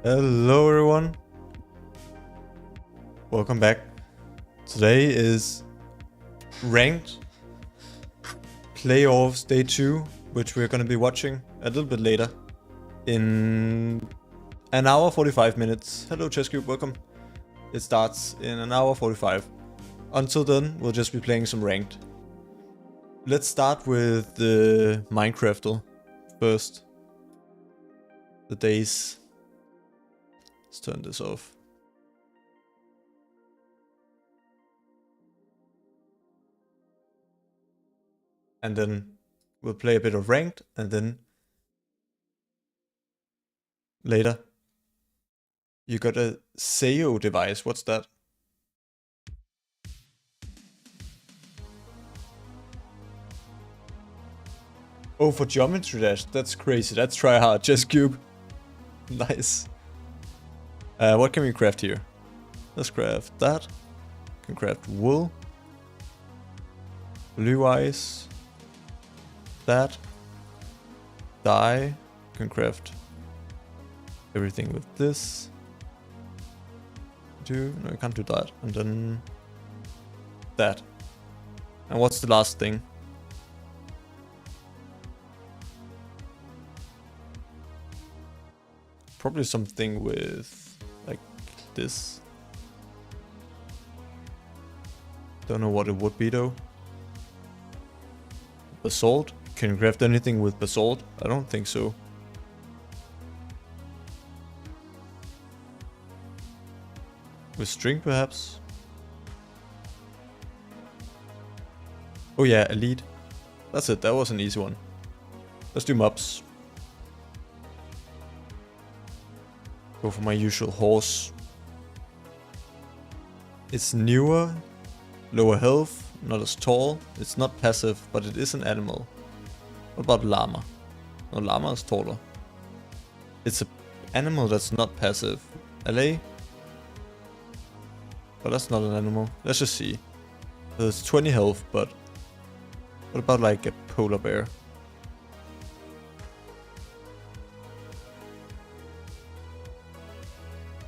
Hello everyone, welcome back. Today is ranked playoffs day 2, which we're gonna be watching a little bit later in an hour 45 minutes. Hello Chess Cube, welcome. It starts in an hour 45. Until then, we'll just be playing some ranked. Let's start with the Minecrafter first. The days. Let's turn this off. And then we'll play a bit of ranked, and then later you got a SEO device. What's that? Oh, for Geometry Dash. That's crazy. That's try hard. Chess Cube. Nice. What can we craft here? Let's craft that. Can craft wool. Blue ice. That. Dye. Can craft everything with this. No, I can't do that. And then that. And what's the last thing? Probably something with like this. Don't know what it would be though. Basalt? Can you craft anything with basalt? I don't think so. With string perhaps? Oh yeah, elite. That's it, that was an easy one. Let's do mobs. Go for my usual horse. It's newer, lower health, not as tall. It's not passive, but it is an animal. What about llama? No, llama is taller. It's an animal that's not passive. LA? But that's not an animal. Let's just see. There's 20 health, but what about like a polar bear?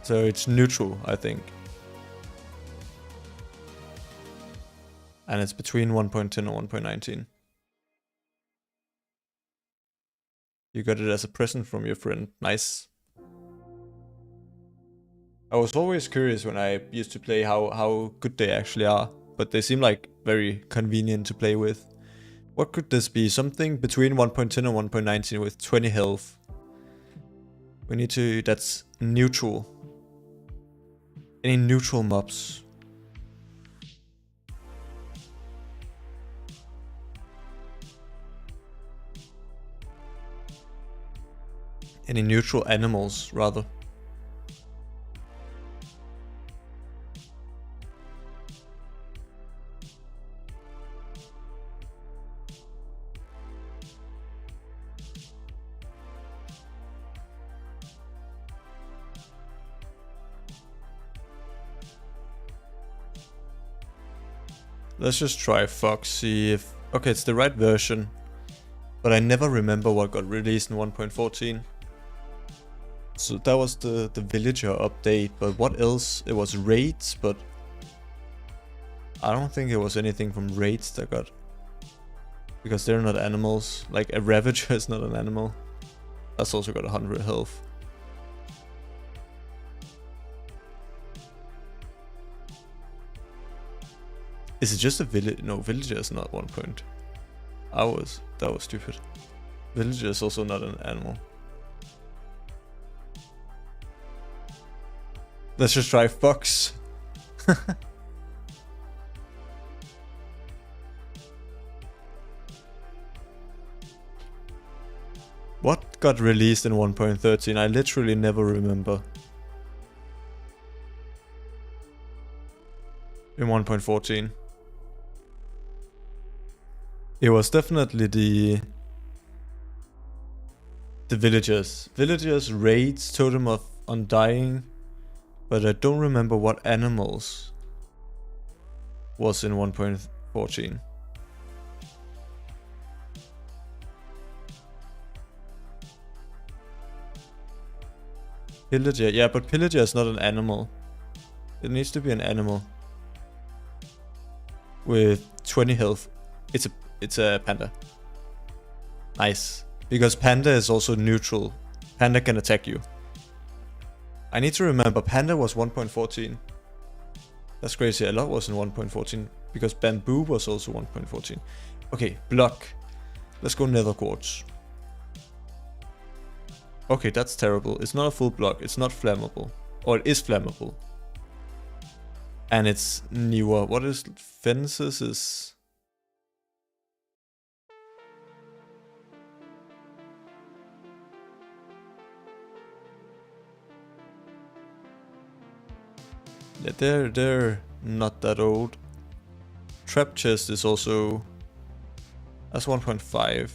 So it's neutral, I think. And it's between 1.10 and 1.19. You got it as a present from your friend. Nice. I was always curious when I used to play how good they actually are. But they seem like very convenient to play with. What could this be? Something between 1.10 and 1.19 with 20 health. We need to... that's neutral. Any neutral mobs? Any neutral animals, rather. Let's just try Fox, see if... okay, it's the right version. But I never remember what got released in 1.14. So that was the villager update, but what else? It was raids, but I don't think it was anything from raids that got... because they're not animals. Like a ravager is not an animal. That's also got 100 health. Is it just a village? No, villager is not 1 point. That was stupid. Villager is also not an animal. Let's just try fox. What got released in 1.13? I literally never remember. In 1.14. It was definitely the villagers. Villagers, raids, totem of undying. But I don't remember what animals was in 1.14. Pillager. Yeah, but Pillager is not an animal. It needs to be an animal. With 20 health. It's a panda. Nice. Because panda is also neutral. Panda can attack you. I need to remember, panda was 1.14. That's crazy. A lot was in 1.14. Because bamboo was also 1.14. Okay, block. Let's go nether quartz. Okay, that's terrible. It's not a full block. It's not flammable. Or it is flammable. And it's newer. What is fences is... Yeah, they're not that old. Trap chest is also... That's 1.5.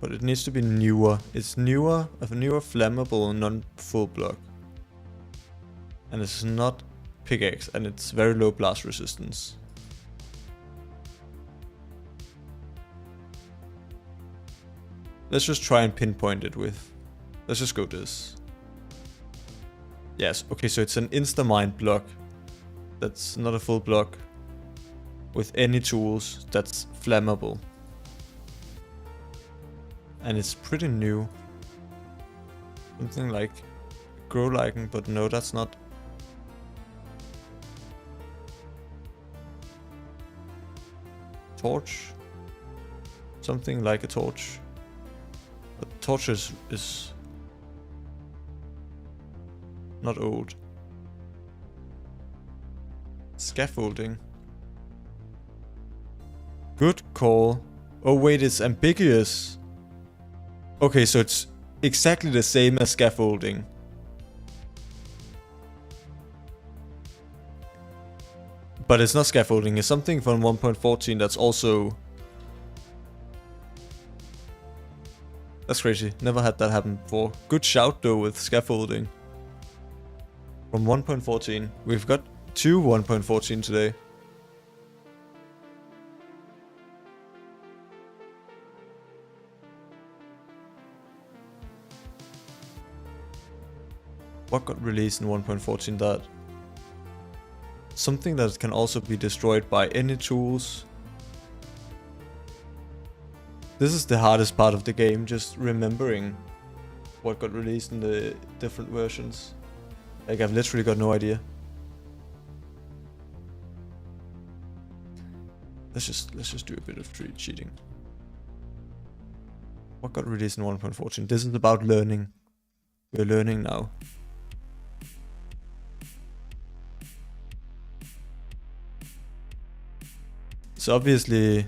But it needs to be newer. It's newer, a newer flammable non-full block. And it's not pickaxe, and it's very low blast resistance. Let's just try and pinpoint it with... Let's just go this. Yes, okay, so it's an insta-mine block. That's not a full block. With any tools, that's flammable. And it's pretty new. Something like grow lichen, but no, that's not. Torch? Something like a torch. But torch is not old. Scaffolding. Good call. Oh wait, it's ambiguous. Okay, so it's exactly the same as scaffolding. But it's not scaffolding, it's something from 1.14 that's also... That's crazy, never had that happen before. Good shout though with scaffolding. From 1.14, we've got 2 1.14 today. What got released in 1.14 that? Something that can also be destroyed by any tools. This is the hardest part of the game, just remembering what got released in the different versions. Like, I've literally got no idea. Let's just do a bit of cheating. What got released in 1.14? This is about learning. We're learning now. So obviously,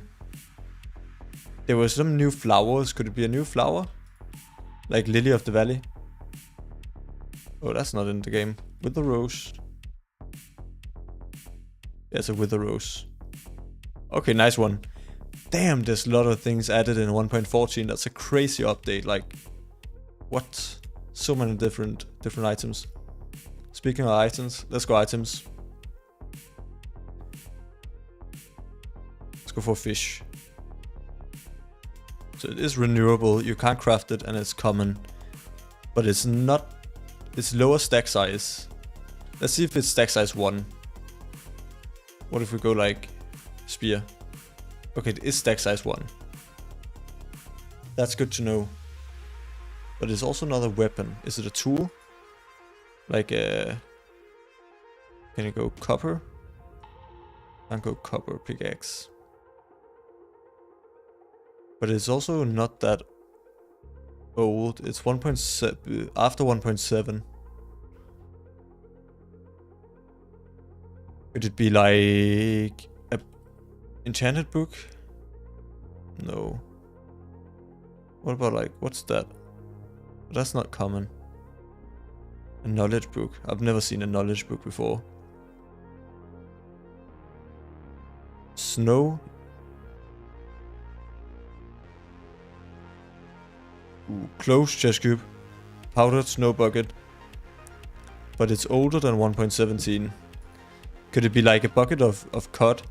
there were some new flowers. Could it be a new flower? Like Lily of the Valley? Oh, that's not in the game. Wither Rose. Yeah, it's a Wither Rose. Okay, nice one. Damn, there's a lot of things added in 1.14. That's a crazy update. Like, what? So many different items. Speaking of items, let's go items. Go for fish. So it is renewable, you can't craft it, and it's common. But it's not... It's lower stack size. Let's see if it's stack size 1. What if we go like... Spear? Okay, it is stack size 1. That's good to know. But it's also not a weapon. Is it a tool? Like a... Can you go copper? Can't go copper, pickaxe. But it's also not that old. It's 1.7 after 1.7. Could it be like a enchanted book? No. What about like, what's that? That's not common. A knowledge book. I've never seen a knowledge book before. Snow. Ooh, closed chest cube. Powdered snow bucket. But it's older than 1.17. Could it be like a bucket of cod?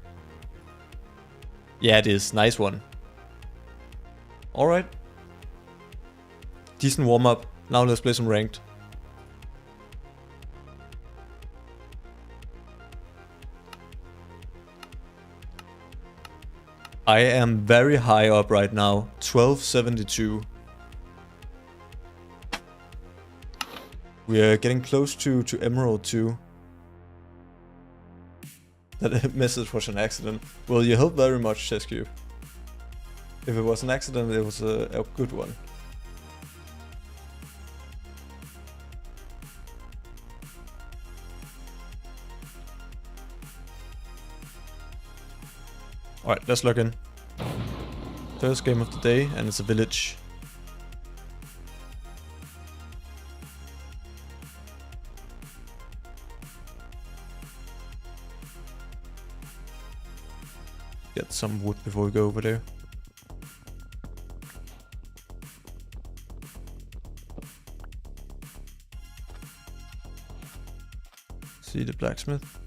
Yeah, it is. Nice one. Alright. Decent warm up. Now let's play some ranked. I am very high up right now. 1272. We are getting close to Emerald too. That message was an accident. Well, you helped very much, Chess Cube. If it was an accident, it was a good one. Alright, let's log in. First game of the day, and it's a village. Get some wood before we go over there. See the blacksmith.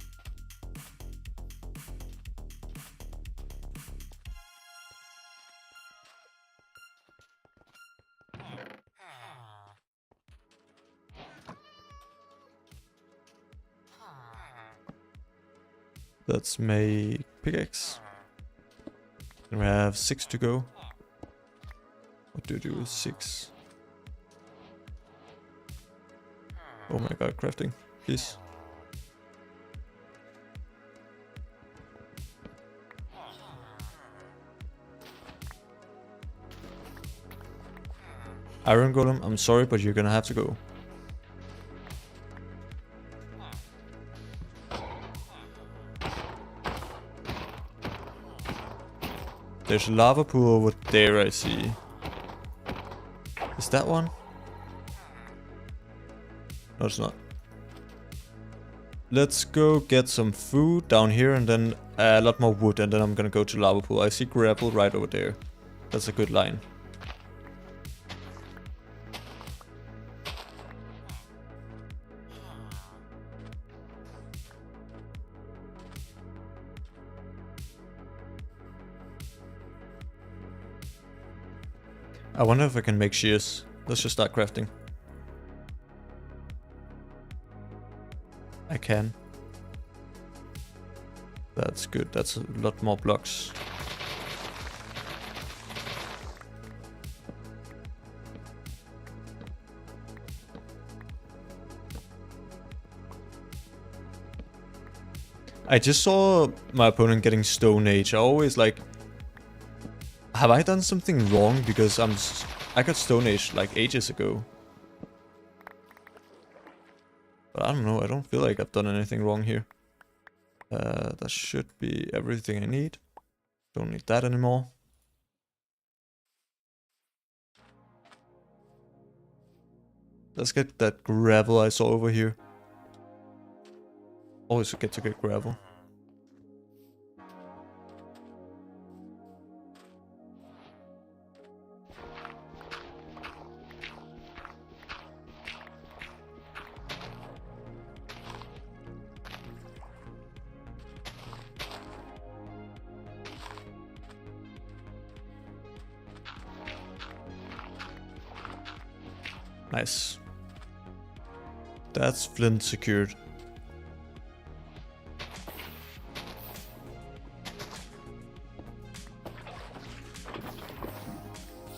Let's make pickaxe. And we have 6 to go. What do you do with 6? Oh my god, crafting, please. Iron Golem, I'm sorry, but you're gonna have to go. There's a lava pool over there, I see. Is that one? No, it's not. Let's go get some food down here and then a lot more wood, and then I'm gonna go to lava pool. I see gravel right over there. That's a good line. I wonder if I can make shears. Let's just start crafting. I can. That's good. That's a lot more blocks. I just saw my opponent getting Stone Age. I always like... Have I done something wrong? Because I got Stone Age like ages ago. But I don't know, I don't feel like I've done anything wrong here. That should be everything I need. Don't need that anymore. Let's get that gravel I saw over here. Always forget to get gravel. Nice. That's flint secured.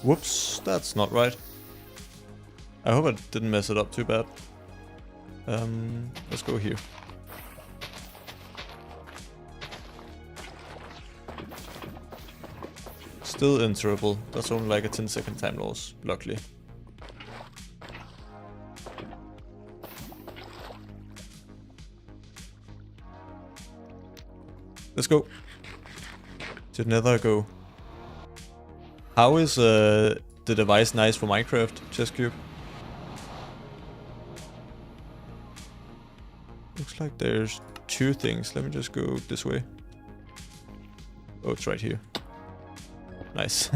Whoops, that's not right. I hope I didn't mess it up too bad. Let's go here. Still interruptible. That's only like a 10-second time loss, luckily. Let's go. To Nether go. How is the device nice for Minecraft, Chess Cube? Looks like there's 2 things. Let me just go this way. Oh, it's right here. Nice.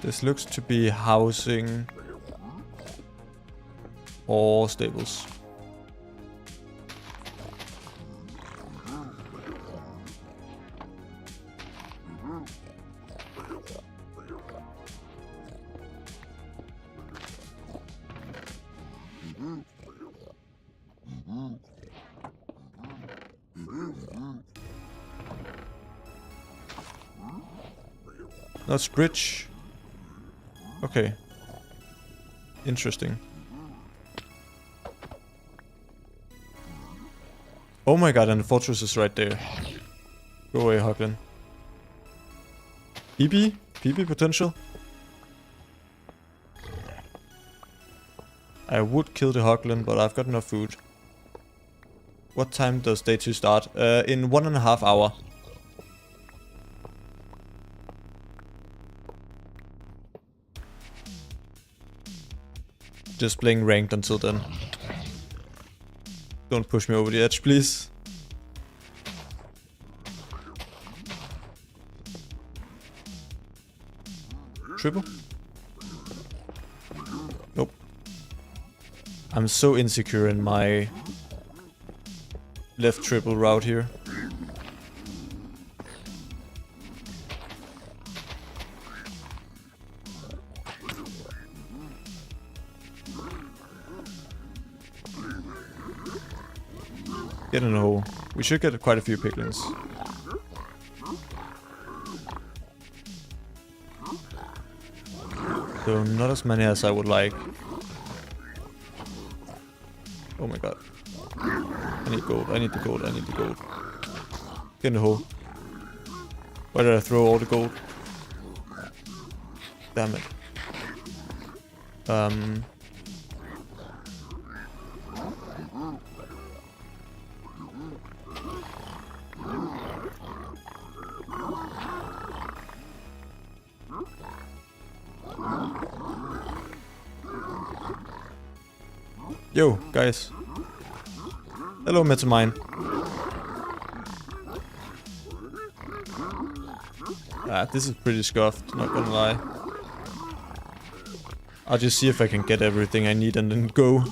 This looks to be housing or stables. That's bridge. Okay. Interesting. Oh my god, and the fortress is right there. Go away, Hoglin. PB? PB potential? I would kill the Hoglin, but I've got enough food. What time does day 2 start? In 1.5 hours. Just playing ranked until then. Don't push me over the edge, please. Triple? Nope. I'm so insecure in my left triple route here. Get in a hole. We should get quite a few piglins. So not as many as I would like. Oh my god. I need gold, I need the gold, I need the gold. Get in the hole. Why did I throw all the gold? Damn it. Yo, guys. Hello, Metamine. Ah, this is pretty scuffed, not gonna lie. I'll just see if I can get everything I need and then go.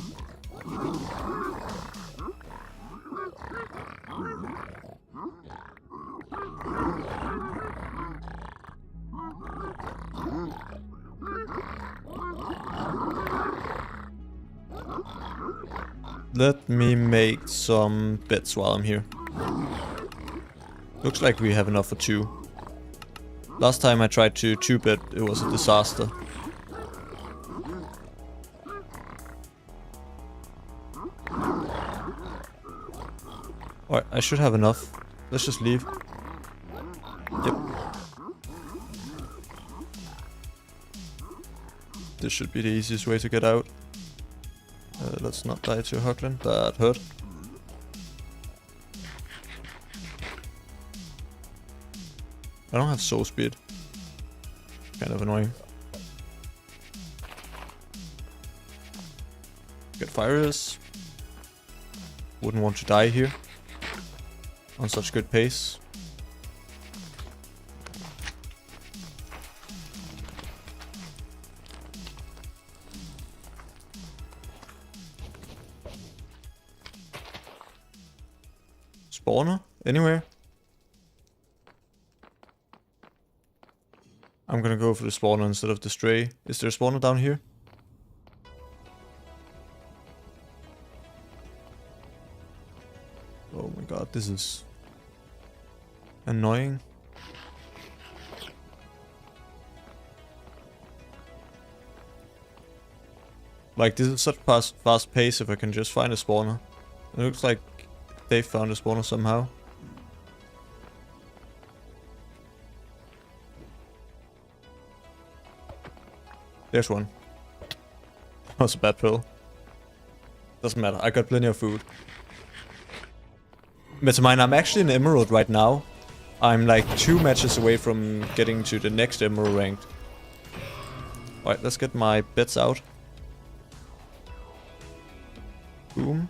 Let me make some bets while I'm here. Looks like we have enough for 2. Last time I tried to 2-bet, it was a disaster. Alright, I should have enough. Let's just leave. Yep. This should be the easiest way to get out. Let's not die to Hoglin. That hurt. I don't have soul speed. Kind of annoying. Get fires. Wouldn't want to die here. On such good pace. Spawner? Anywhere? I'm gonna go for the spawner instead of the stray. Is there a spawner down here? Oh my god, this is annoying. Like, this is such fast pace if I can just find a spawner. It looks like they found a spawner somehow. There's one. That was a bad pill. Doesn't matter, I got plenty of food. Metamine, I'm actually in Emerald right now. I'm like 2 matches away from getting to the next Emerald ranked. Alright, let's get my bets out. Boom.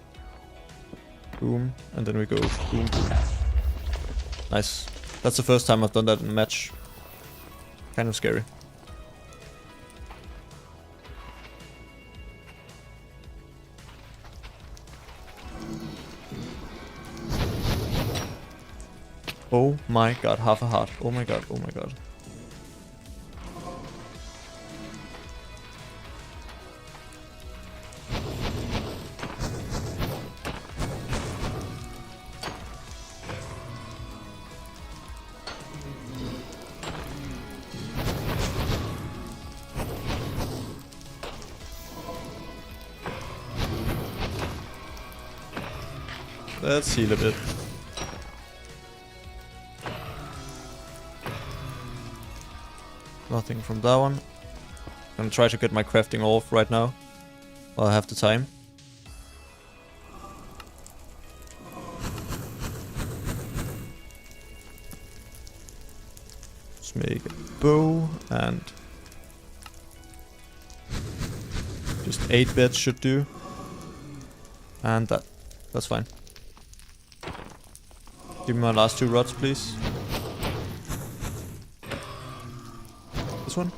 Boom. And then we go boom, boom. Nice. That's the first time I've done that in a match. Kind of scary. Oh my god, half a heart. Oh my god, oh my god. Let's heal a bit. Nothing from that one. I'm gonna try to get my crafting off right now, while I have the time. Let's make a bow and just 8 beds should do. And that's fine. Give me my last 2 rods, please. This one.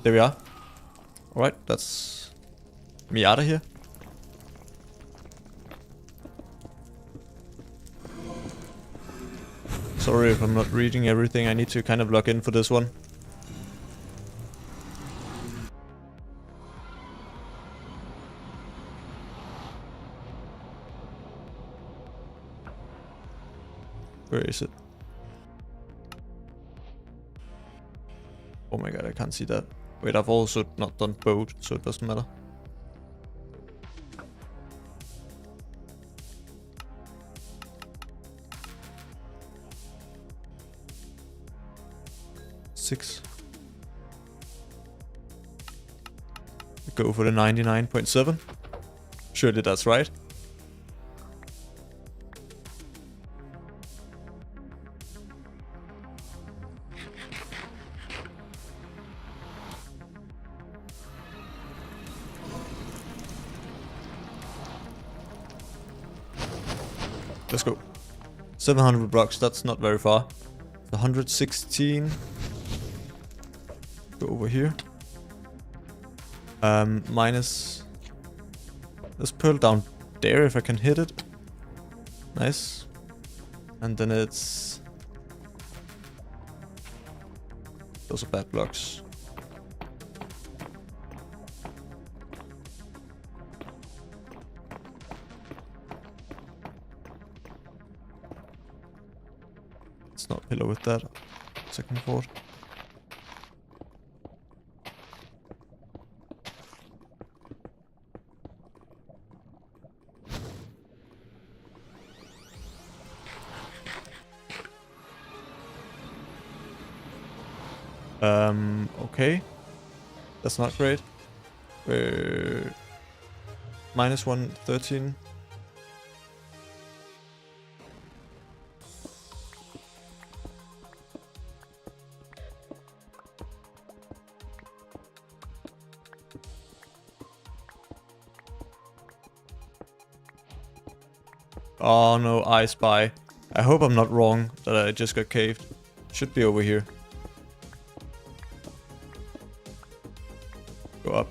There we are. Alright, that's me out of here. Sorry if I'm not reading everything. I need to kind of log in for this one. Where is it? Oh my god, I can't see that. Wait, I've also not done boat, so it doesn't matter. Six. Go for the 99.7. Surely that's right. Let's go. 700 blocks, that's not very far. 116. Go over here. Minus. Let's pull down there if I can hit it. Nice. And then it's... Those are bad blocks. It's not pillar with that. Second fort. Okay. That's not great. We're minus 113. Oh no, I spy. I hope I'm not wrong that I just got caved. Should be over here. Go up.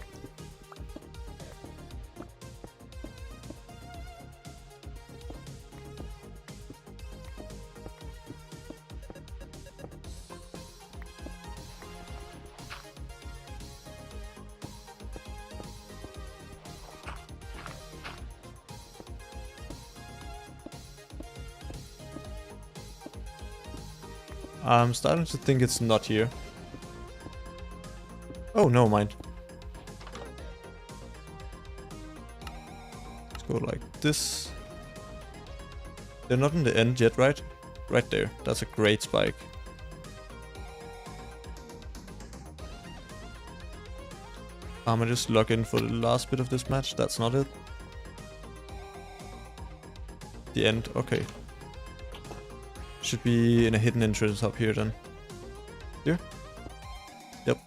I'm starting to think it's not here. Oh, no, mind. Let's go like this. They're not in the end yet, right? Right there. That's a great spike. I'm gonna just log in for the last bit of this match. That's not it. The end. Okay. Should be in a hidden entrance up here then. Here? Yep.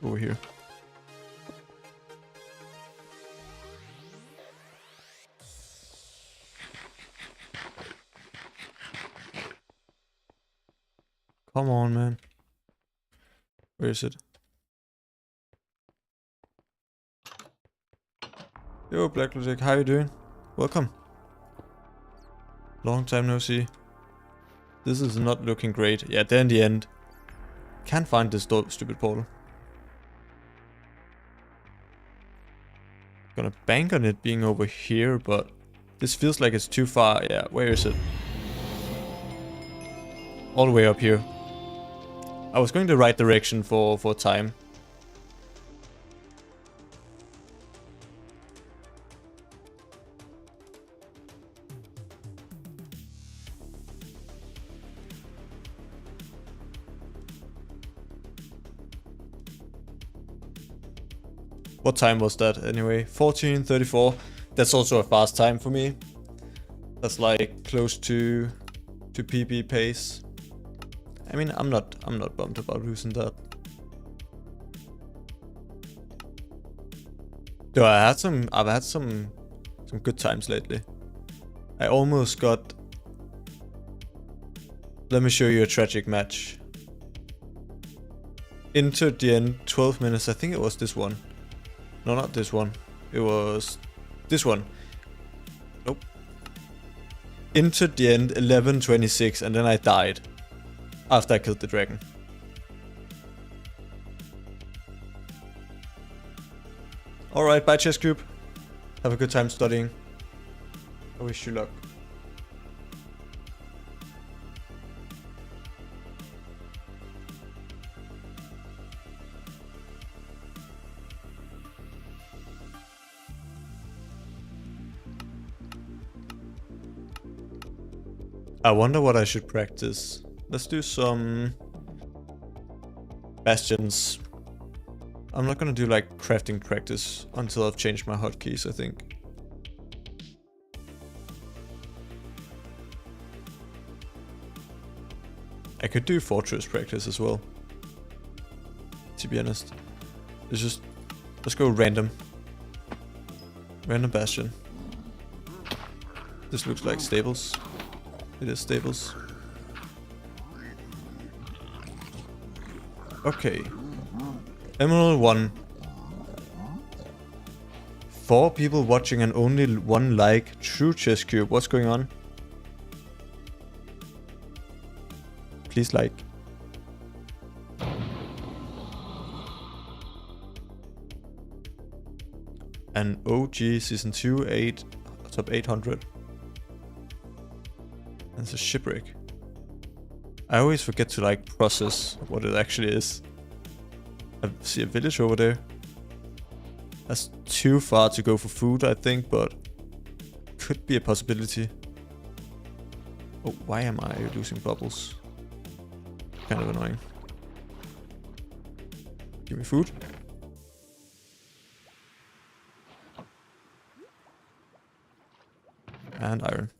Over here. Come on, man. Where is it? Yo, Black Logic, how you doing? Welcome. Long time no see. This is not looking great. Yeah, they're in the end. Can't find this stupid portal. Gonna bank on it being over here, but this feels like it's too far. Yeah, where is it? All the way up here. I was going the right direction for time. What time was that anyway? 14:34. That's also a fast time for me. That's like close to PB pace. I mean, I'm not bummed about losing that. Though I've had some good times lately. I almost got. Let me show you a tragic match. Into the end, 12 minutes. I think it was this one. No, not this one. It was this one. Nope. Into the end, 11:26, and then I died after I killed the dragon. Alright, bye chess cube. Have a good time studying. I wish you luck. I wonder what I should practice. Let's do some bastions. I'm not gonna do like crafting practice until I've changed my hotkeys, I think. I could do fortress practice as well, to be honest. Let's go random. Random bastion. This looks like stables. It is stables. Okay. Emerald 1. 4 people watching and only 1 like. True chess cube. What's going on? Please like. And OG season 2 top 800. It's a shipwreck. I always forget to like process what it actually is. I see a village over there. That's too far to go for food, I think, but could be a possibility. Oh, why am I losing bubbles? Kind of annoying. Give me food. And iron.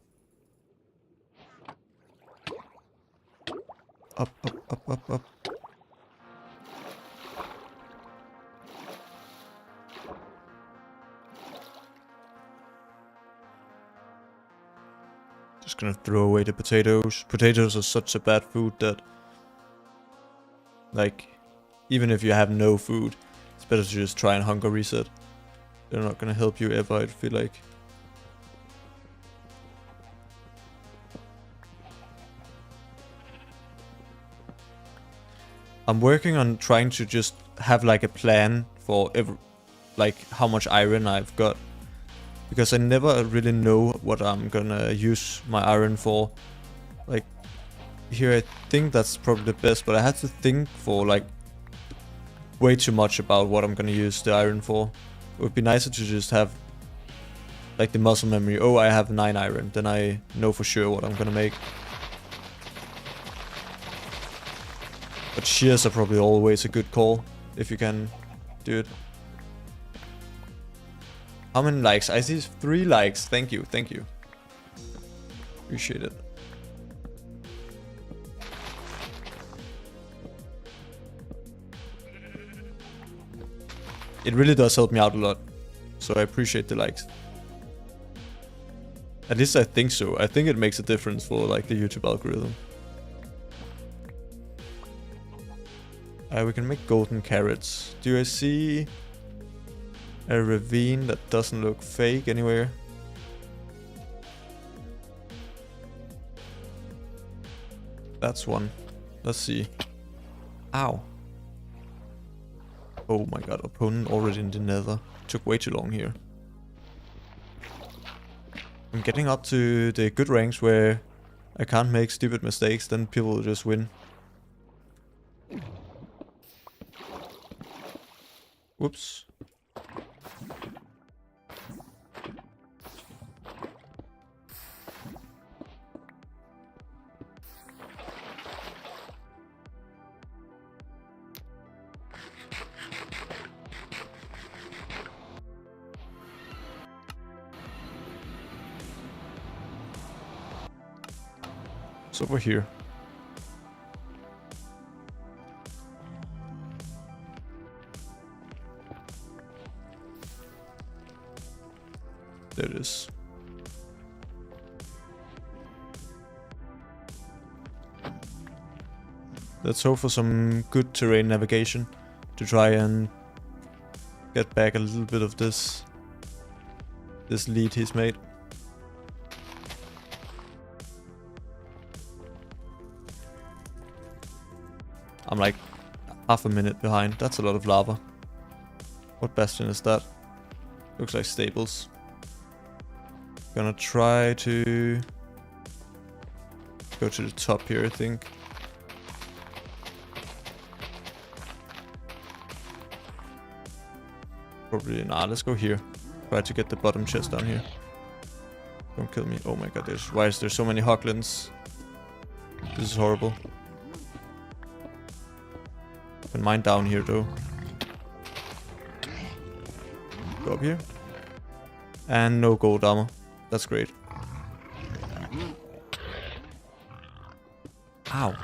Up, up, up, up, up. Just gonna throw away the potatoes. Potatoes are such a bad food that, like, even if you have no food, it's better to just try and hunger reset. They're not gonna help you ever, I feel like. I'm working on trying to just have like a plan for like how much iron I've got, because I never really know what I'm gonna use my iron for. Like here I think that's probably the best, but I had to think for like way too much about what I'm gonna use the iron for. It would be nicer to just have like the muscle memory. Oh, I have 9 iron, then I know for sure what I'm gonna make. But shears are probably always a good call, if you can do it. How many likes? I see 3 likes. Thank you, thank you. Appreciate it. It really does help me out a lot, so I appreciate the likes. At least I think so. I think it makes a difference for like the YouTube algorithm. We can make golden carrots. Do I see a ravine that doesn't look fake anywhere? That's one. Let's see. Ow. Oh my god, opponent already in the nether. Took way too long here. I'm getting up to the good ranks where I can't make stupid mistakes, then people will just win. Whoops. It's over here. There it is. Let's hope for some good terrain navigation to try and get back a little bit of this lead he's made. I'm like half a minute behind. That's a lot of lava. What bastion is that? Looks like stables. Gonna try to go to the top here, I think. Probably not. Let's go here. Try to get the bottom chest down here. Don't kill me. Oh my god, why is there so many hoglins? This is horrible. Can mine down here though. Go up here. And no gold armor. That's great. Ow.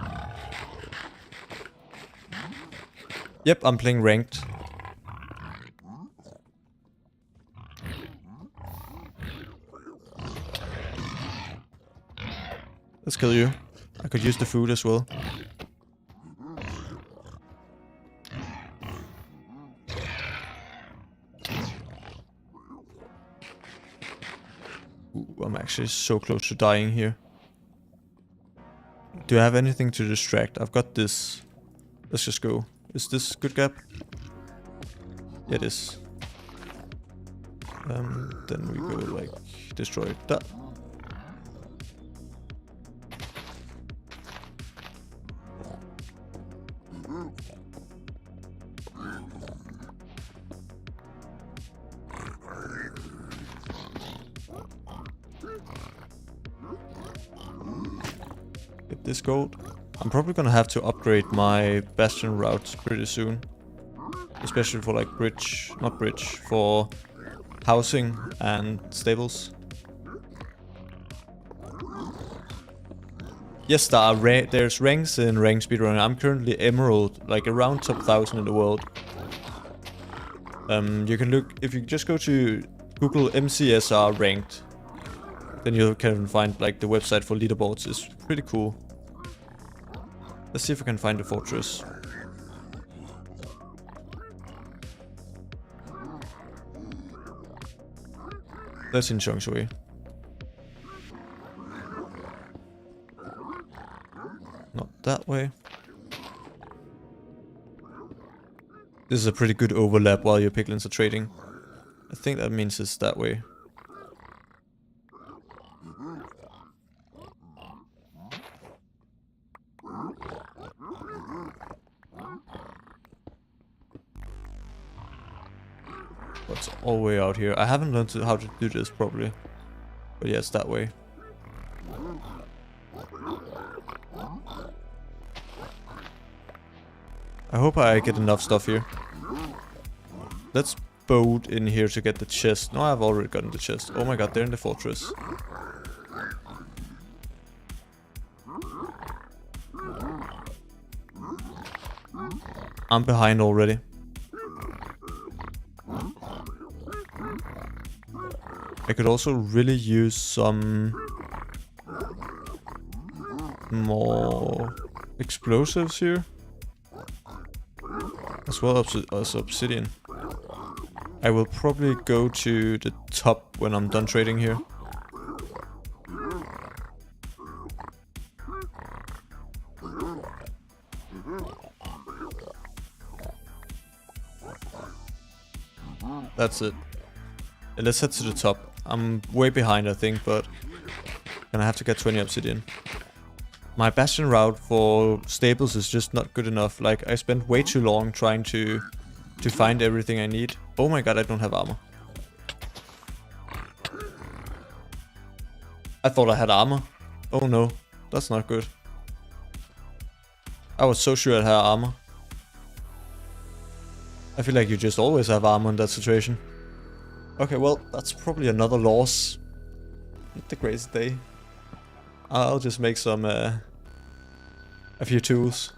Yep, I'm playing ranked. Let's kill you. I could use the food as well. Ooh, I'm actually so close to dying here. Do I have anything to distract? I've got this. Let's just go. Is this good gap? Yeah, it is. Then we go like destroy that. Get this gold. I'm probably gonna have to upgrade my bastion routes pretty soon. Especially for like for housing and stables. Yes, there's ranks in rank speedrunning. I'm currently emerald, like around top 1000 in the world. You can look, if you just go to Google MCSR ranked, then you can find like the website for leaderboards. It's pretty cool. Let's see if we can find the fortress. That's in Chongshui. Not that way. This is a pretty good overlap while your piglins are trading. I think that means it's that way. What's all the way out here? I haven't learned how to do this properly. But yeah, it's that way. I hope I get enough stuff here. Let's boat in here to get the chest. No, I've already gotten the chest. Oh my god, they're in the fortress. I'm behind already. I could also really use some more explosives here. As well as obsidian. I will probably go to the top when I'm done trading here. That's it. And let's head to the top. I'm way behind, I think, but gonna have to get 20 obsidian. my bastion route for stables is just not good enough. Like, I spent way too long trying to find everything I need. Oh my god, I don't have armor. I thought I had armor. Oh no, that's not good. I was so sure I had armor. I feel like you just always have armor in that situation. Okay, well, that's probably another loss. Not the greatest day. I'll just make some, a few tools.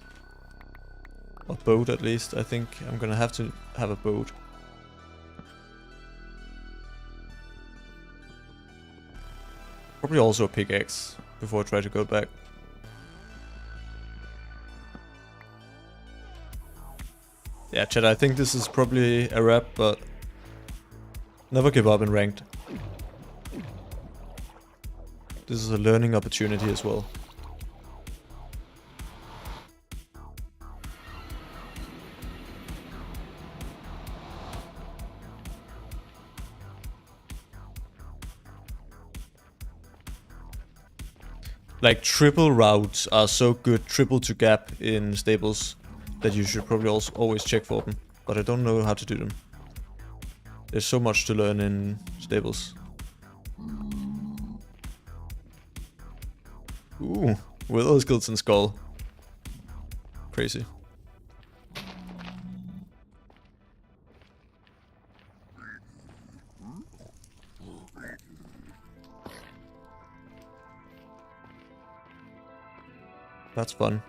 A boat at least. I think I'm gonna have to have a boat. Probably also a pickaxe before I try to go back. Yeah, chat, I think this is probably a wrap, but never give up in ranked. This is a learning opportunity as well. Like, triple routes are so good, triple to gap in stables, that you should probably also always check for them. But I don't know how to do them. There's so much to learn in stables. Ooh, Willow Skeleton Skull. Crazy. That's fun.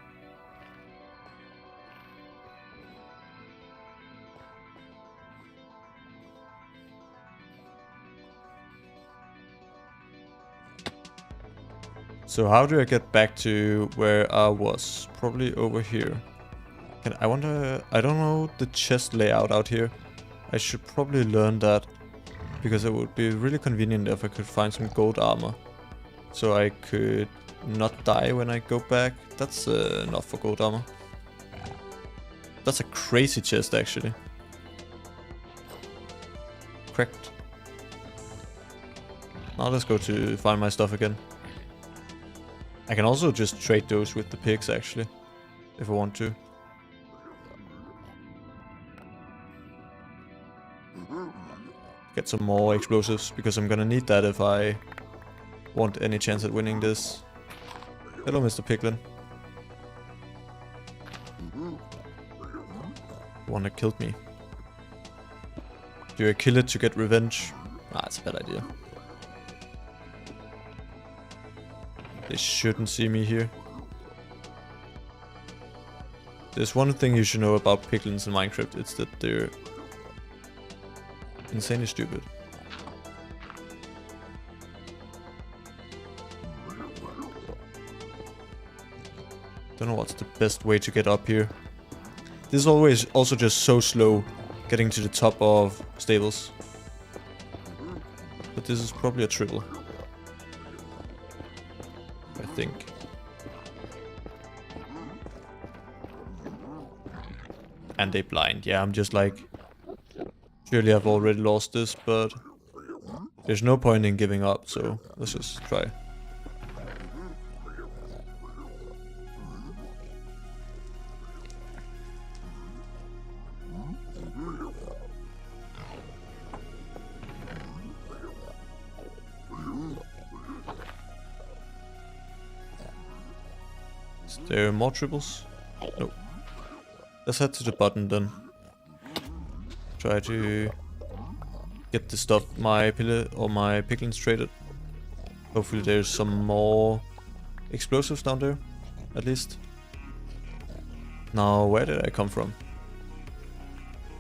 So how do I get back to where I was? Probably over here. I wonder... I don't know the chest layout out here. I should probably learn that. Because it would be really convenient if I could find some gold armor. So I could not die when I go back. That's enough for gold armor. That's a crazy chest actually. Correct. Now let's go to find my stuff again. I can also just trade those with the pigs actually, if I want to. Get some more explosives, because I'm gonna need that if I want any chance at winning this. Hello, Mr. Piglin. One that killed me. Do I kill it to get revenge? Ah, it's a bad idea. They shouldn't see me here. There's one thing you should know about piglins in Minecraft, it's that they're insanely stupid. Don't know what's the best way to get up here. This is always also just so slow getting to the top of stables. But this is probably a triple. I think. And they blind. Yeah, I'm just like... Surely I've already lost this, but... There's no point in giving up, so let's just try. Is there more triples? No. Let's head to the bottom then. Try to get the stuff my pillar or my piglins traded. Hopefully there's some more explosives down there, at least. Now, where did I come from?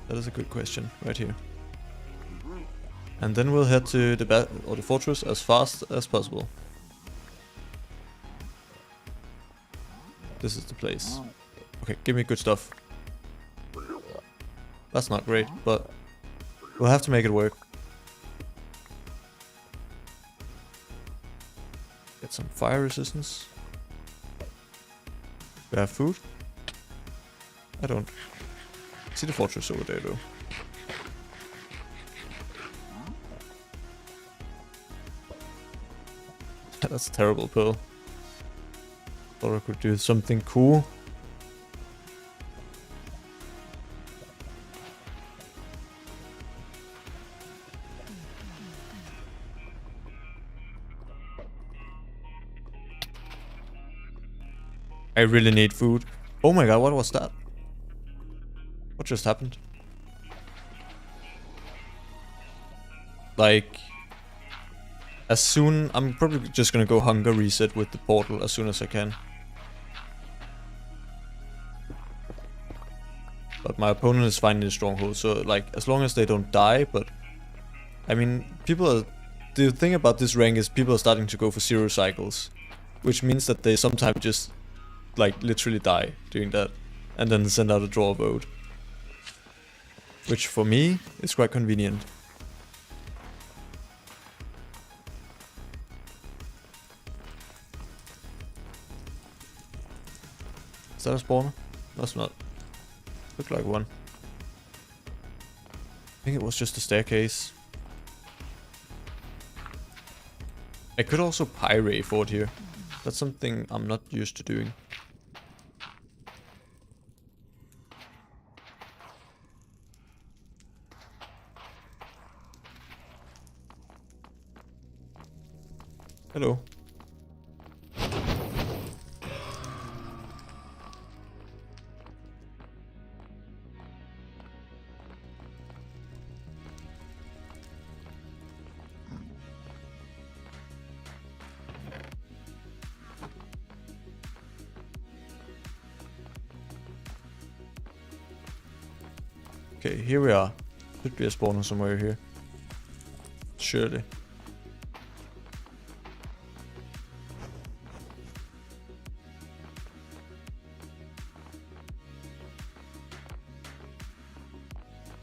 That is a good question, right here. And then we'll head to the fortress as fast as possible. This is the place. Okay, give me good stuff. That's not great, but we'll have to make it work. Get some fire resistance. Do I have food? I don't. See the fortress over there though. That's a terrible pearl. Thought I could do something cool. I really need food. Oh my god, what was that? What just happened? Like, as soon... I'm probably just gonna go hunger reset with the portal as soon as I can. But my opponent is finding the stronghold, so like, as long as they don't die, but... I mean, people are... The thing about this rank is people are starting to go for 0 cycles. Which means that they sometimes just, like, literally die doing that. And then send out a draw vote. Which for me is quite convenient. Is that a spawner? That's not. Look like one. I think it was just a staircase. I could also pyrate fort here. That's something I'm not used to doing. Hello. Okay, here we are. Should be a spawner somewhere here. Surely.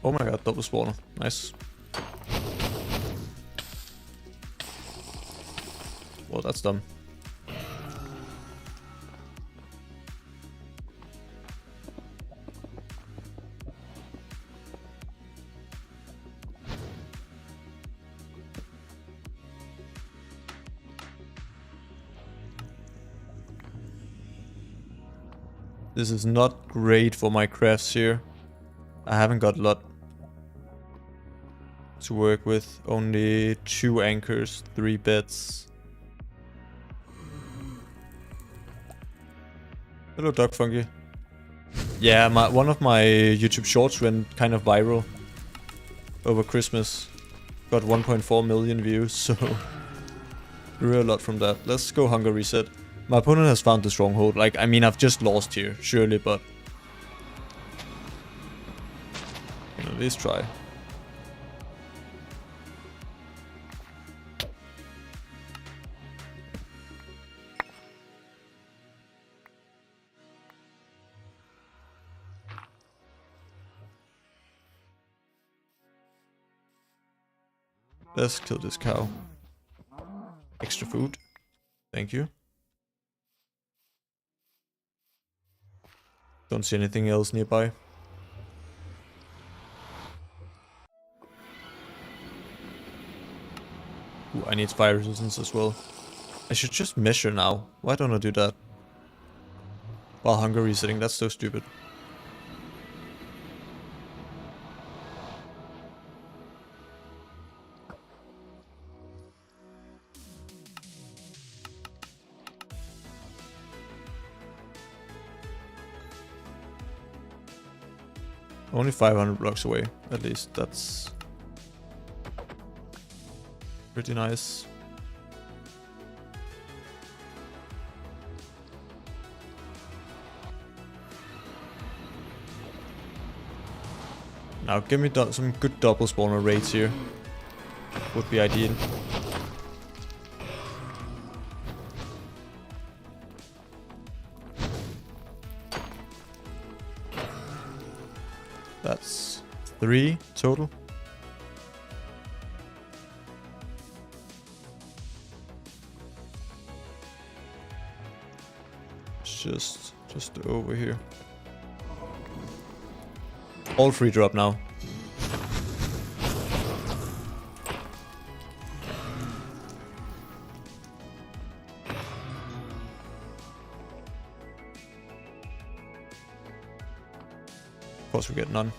Oh my god, double spawner. Nice. Well, that's dumb. This is not great for my crafts here. I haven't got a lot to work with. Only 2 anchors, 3 beds. Hello, Dog Funky. Yeah, one of my YouTube shorts went kind of viral over Christmas. Got 1.4 million views, so grew a lot from that. Let's go hunger reset. My opponent has found the stronghold. Like, I mean, I've just lost here, surely, but you know, at least try. Let's kill this cow. Extra food. Thank you. Don't see anything else nearby. Ooh, I need fire resistance as well. I should just measure now. Why don't I do that? While hunger resetting, that's so stupid. Only 500 blocks away, at least. That's pretty nice. Now give me some good double spawner raids here. Would be ideal. That's 3 total. It's just over here. All free drop now. Of course we get none.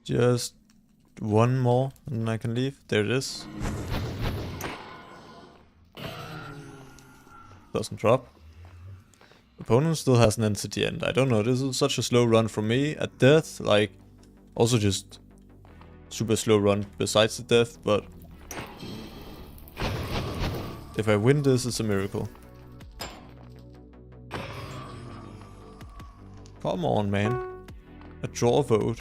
Just one more and then I can leave. There it is. Doesn't drop. Opponent still has an entity end. I don't know, this is such a slow run from me. At death, like, also just super slow run besides the death, but if I win this, it's a miracle. Come on, man. A draw vote.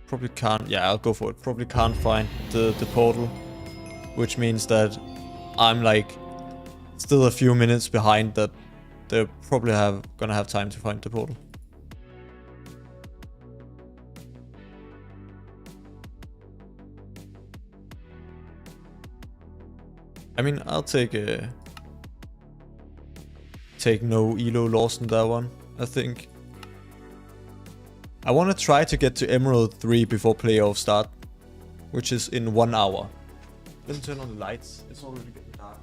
Probably can't, yeah, I'll go for it. Probably can't find the portal, which means that I'm like still a few minutes behind that they're probably gonna have time to find the portal. I mean, I'll take no elo loss in that one, I think. I want to try to get to Emerald 3 before playoff start, which is in 1 hour. Let me turn on the lights, it's already getting dark.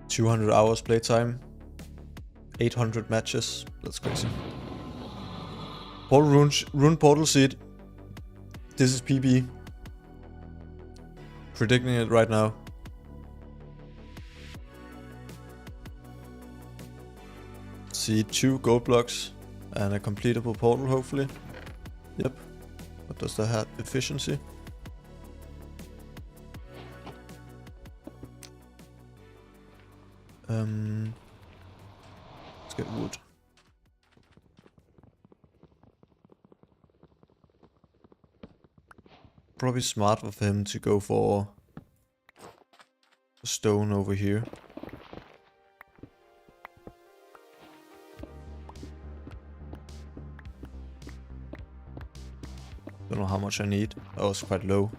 $200 hours playtime, 800 matches, that's crazy. Portal rune portal seed. This is PB. Predicting it right now. See 2 gold blocks and a completable portal hopefully. Yep. What does that have? Efficiency? Let's get wood. Probably smart of him to go for a stone over here. Don't know how much I need. I was quite low.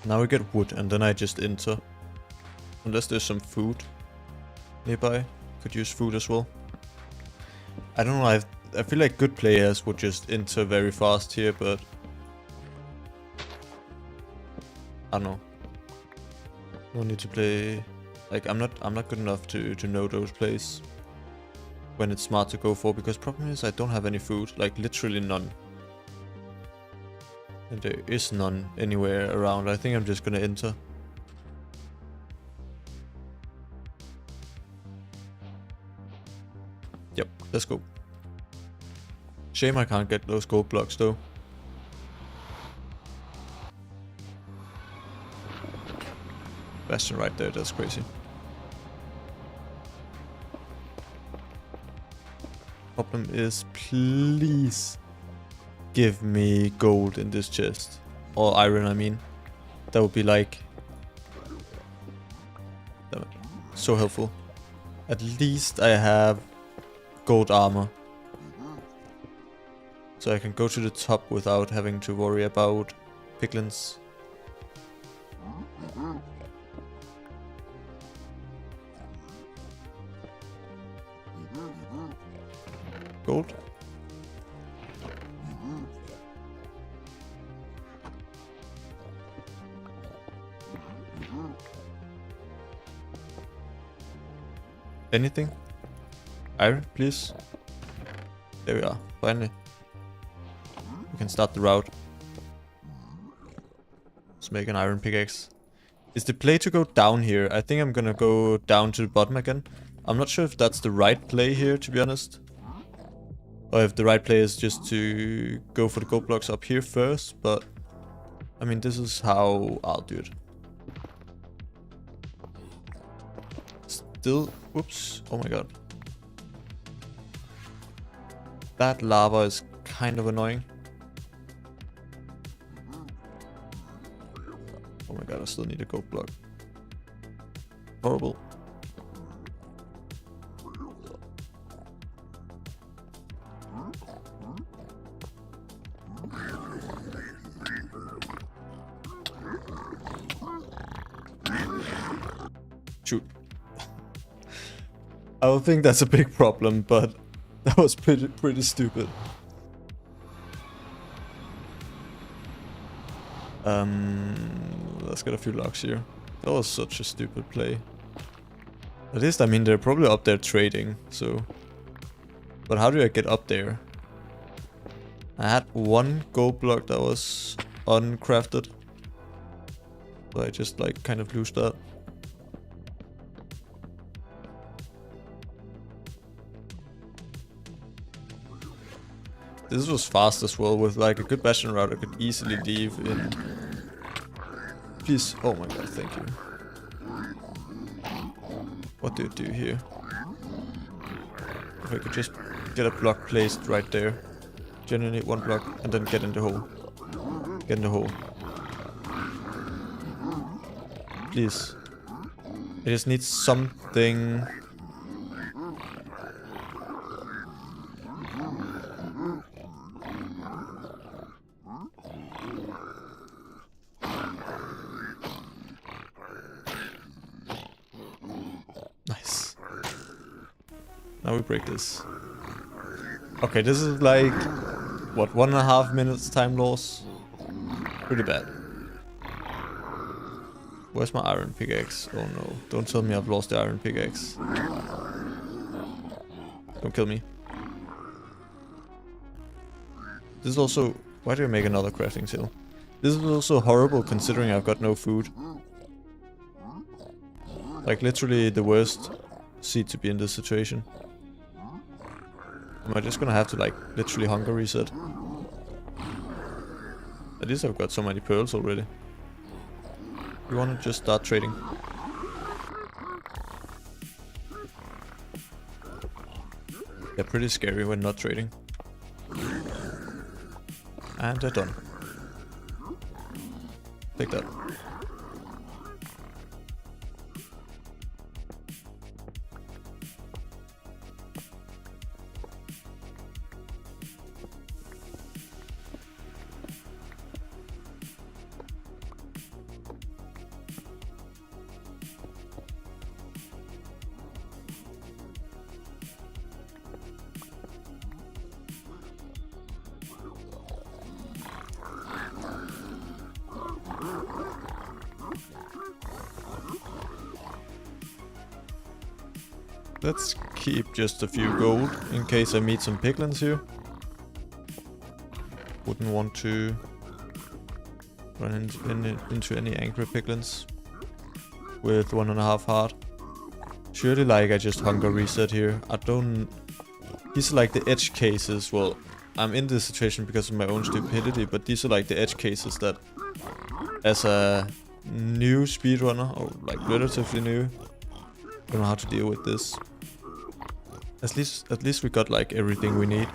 Now we get wood and then I just enter. Unless there's some food nearby. Could use food as well. I don't know, I feel like good players would just enter very fast here, but I don't know. No need to play, like I'm not good enough to know those plays when it's smart to go for, because problem is I don't have any food, like literally none. And there is none anywhere around. I think I'm just gonna enter. Yep, let's go. Shame I can't get those gold blocks though. Bastion right there, that's crazy. Problem is, please give me gold in this chest. Or iron, I mean. That would be like so helpful. At least I have gold armor. So I can go to the top without having to worry about piglins. Gold. Anything? Iron, please. There we are, finally. We can start the route. make an iron pickaxe. Is the play to go down here? I think I'm gonna go down to the bottom again. I'm not sure if that's the right play here, to be honest. Or if the right play is just to go for the gold blocks up here first, but... I mean, this is how I'll do it. Still... Whoops. Oh my god. That lava is kind of annoying. Oh my god, I still need a gold block. Horrible. Shoot. I don't think that's a big problem, but that was pretty stupid. Let's get a few locks here. That was such a stupid play. At least, I mean, they're probably up there trading, so... But how do I get up there? I had one gold block that was uncrafted. So I just, like, kind of lose that. This was fast as well. With, like, a good bastion route, I could easily leave in... Please. Oh my god, thank you. What do you do here? If I could just get a block placed right there. Generally one block and then get in the hole. Get in the hole. Please. I just need something. Nice. Now we break this. Okay, this is like, what, 1.5 minutes time loss? Pretty bad. Where's my iron pickaxe? Oh no, don't tell me I've lost the iron pickaxe. Don't kill me. This is also... Why do I make another crafting table? This is also horrible considering I've got no food. Like literally the worst seed to be in this situation. Am I just gonna have to like literally hunger reset? At least I've got so many pearls already. You wanna just start trading? They're pretty scary when not trading. And they're done. Take that. Let's keep just a few gold in case I meet some piglins here. Wouldn't want to run into any angry piglins with 1.5 heart. Surely like I just hunger reset here. I don't... These are like the edge cases. Well, I'm in this situation because of my own stupidity, but these are like the edge cases that as a new speedrunner, or like relatively new, don't know how to deal with this. At least we got like everything we need.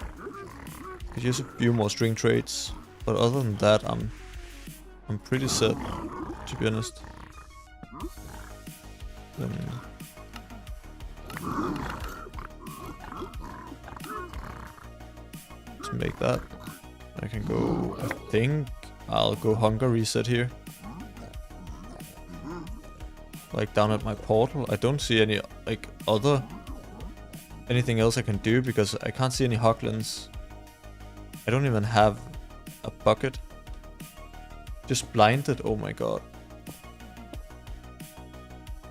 Could use a few more string trades, but other than that, I'm pretty set, to be honest. Let's make that. I can go. I think I'll go hunger reset here. Like down at my portal. I don't see any like anything else I can do because I can't see any hoglins. I don't even have a bucket. Just blinded. Oh my god.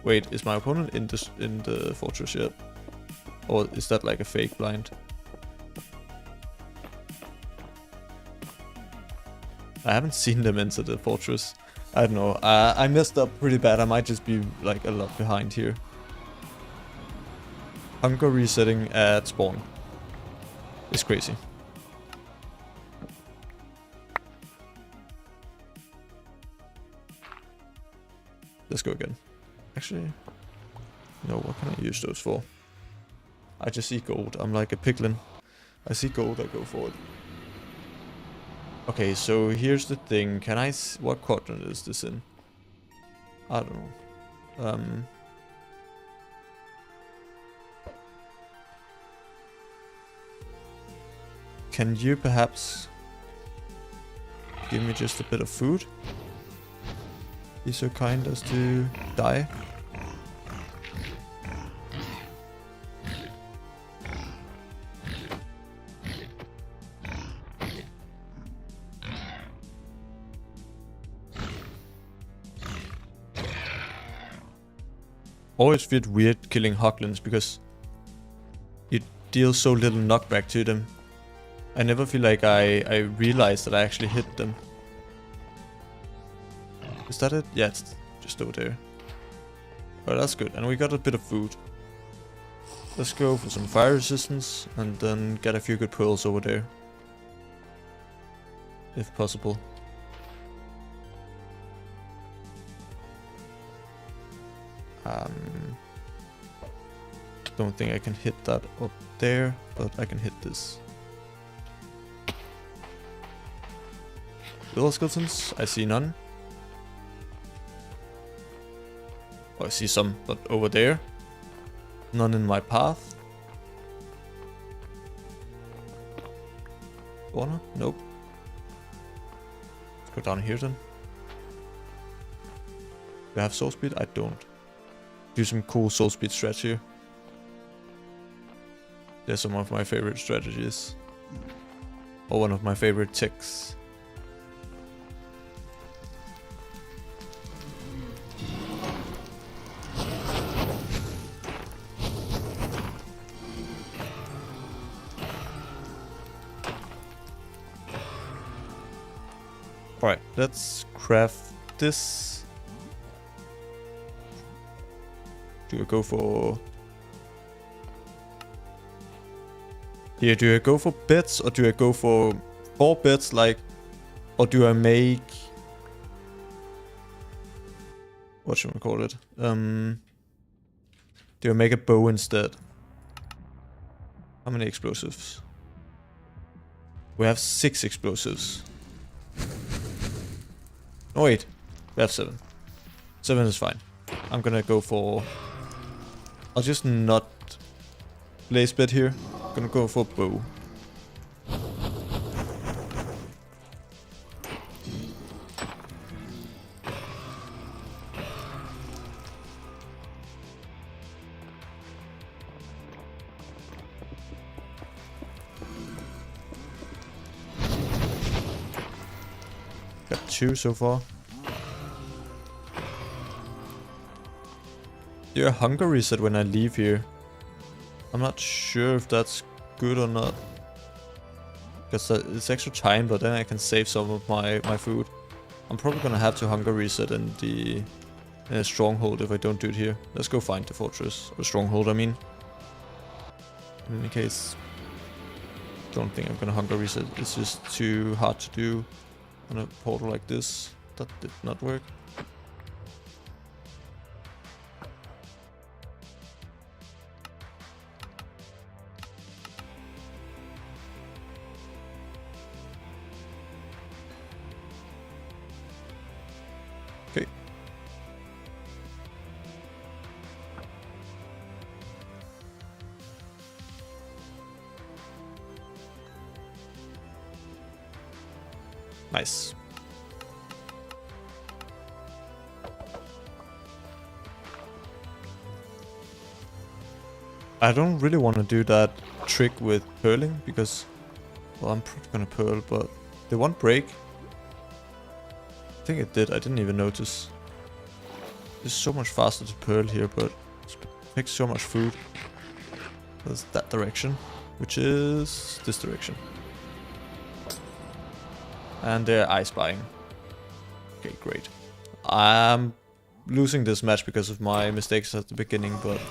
Wait, is my opponent in the fortress yet? Or is that like a fake blind? I haven't seen them enter the fortress. I don't know. I messed up pretty bad. I might just be like a lot behind here. Hunger resetting at spawn. It's crazy. Let's go again. Actually, no, what can I use those for? I just see gold. I'm like a piglin. I see gold, I go for it. Okay, so here's the thing. Can I what quadrant is this in? I don't know. Can you perhaps give me just a bit of food? Be so kind as to die. Always feel weird killing hoglins because it deals so little knockback to them. I never feel like I realize that I actually hit them. Is that it? Yeah, it's just over there. Alright, that's good. And we got a bit of food. Let's go for some fire resistance and then get a few good pearls over there. If possible. Don't think I can hit that up there, but I can hit this. Little skeletons, I see none. Oh, I see some, but over there. None in my path. Spawner? Nope. Let's go down here then. Do I have soul speed? I don't. Do some cool soul speed stretch here. They're some of my favorite strategies. Or one of my favorite ticks. Alright, let's craft this. Do I go for... Here, do I go for beds or do I go for 4 beds, like... Or do I make... What should we call it? Do I make a bow instead? How many explosives? We have 6 explosives. Oh wait, we have 7. 7 is fine. I'm gonna go for... I'll just not blaze bed here. I'm gonna go for bow. Got 2 so far. Do a hunger reset when I leave here. I'm not sure if that's good or not. Because it's extra time, but then I can save some of my food. I'm probably gonna have to hunger reset in the stronghold if I don't do it here. Let's go find the fortress. Or stronghold, I mean. In any case, don't think I'm gonna hunger reset. It's just too hard to do on a portal like this. That did not work. Okay. Nice. I don't really want to do that trick with pearling because, well, I'm probably gonna pearl, but they won't break. I think it did. I didn't even notice. It's so much faster to pearl here, but it takes so much food. That's that direction, which is this direction. And they're ice buying. Okay, great. I'm losing this match because of my mistakes at the beginning, but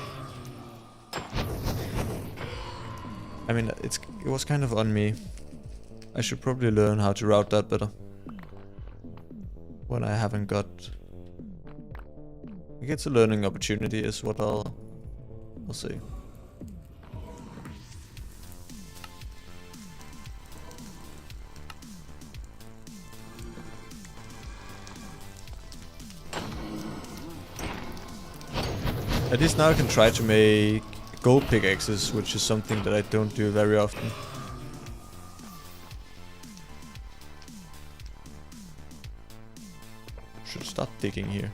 I mean, it was kind of on me. I should probably learn how to route that better. When I haven't got... I guess a learning opportunity is what I'll say. At least now I can try to make gold pickaxes, which is something that I don't do very often. Should start digging here.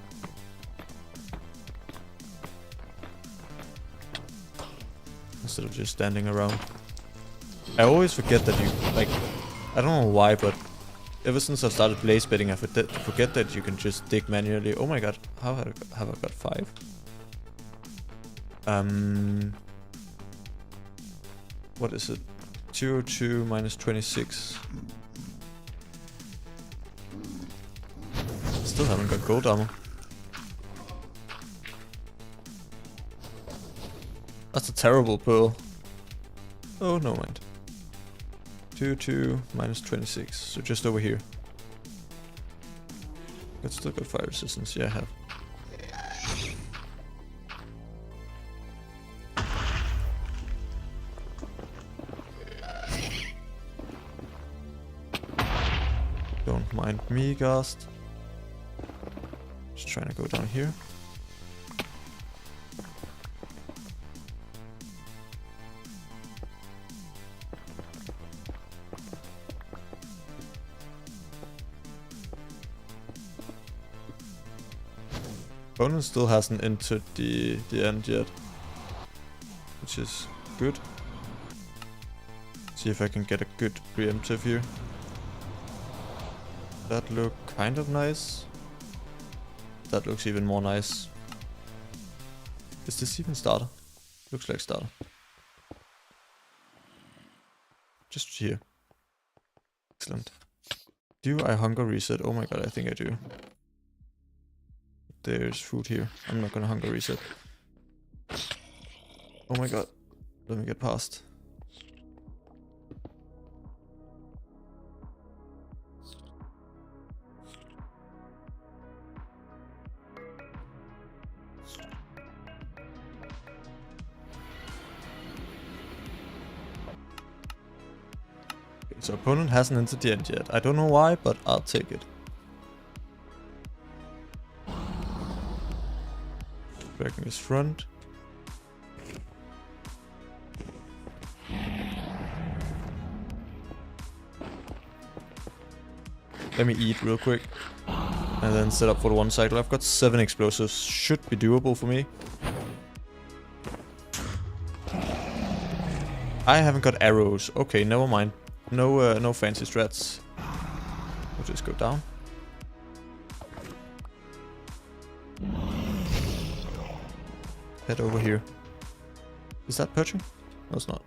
Instead of just standing around. I always forget that you, like, I don't know why, but ever since I started blaze bedding, I forget that you can just dig manually. Oh my god, how have I got 5? What is it? 202 minus 26. Still haven't got gold armor. That's a terrible pearl. Oh, no mind. 202 minus 26, so just over here. But still got fire resistance, yeah I have. Don't mind me, Ghast. Just trying to go down here. Opponent still hasn't entered the end yet, which is good. See if I can get a good preemptive here. That look kind of nice. That looks even more nice. Is this even starter? Looks like starter. Just here. Excellent. Do I hunger reset? Oh my god, I think I do. There's food here. I'm not gonna hunger reset. Oh my god. Let me get past. Okay, so opponent hasn't entered the end yet. I don't know why, but I'll take it. Dragging his front. Let me eat real quick. And then set up for the one cycle. I've got 7 explosives. Should be doable for me. I haven't got arrows. Okay, never mind. No fancy strats. We'll just go down. Head over here. Is that perching? No, it's not.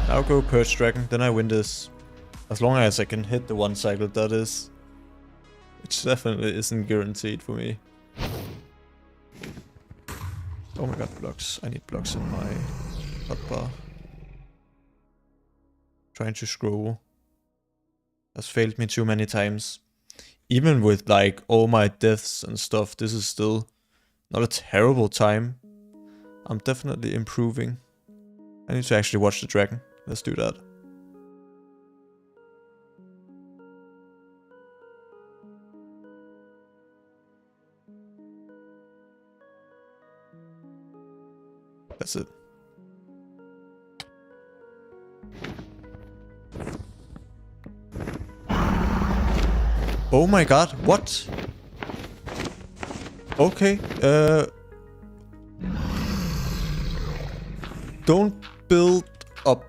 I'll go Perch Dragon, then I win this. As long as I can hit the one cycle, that is. Which definitely isn't guaranteed for me. Oh my god, blocks. I need blocks in my hotbar. Trying to scroll has failed me too many times. Even with like all my deaths and stuff, this is still not a terrible time. I'm definitely improving. I need to actually watch the dragon. Let's do that. That's it. Oh my god, what? Okay, don't build up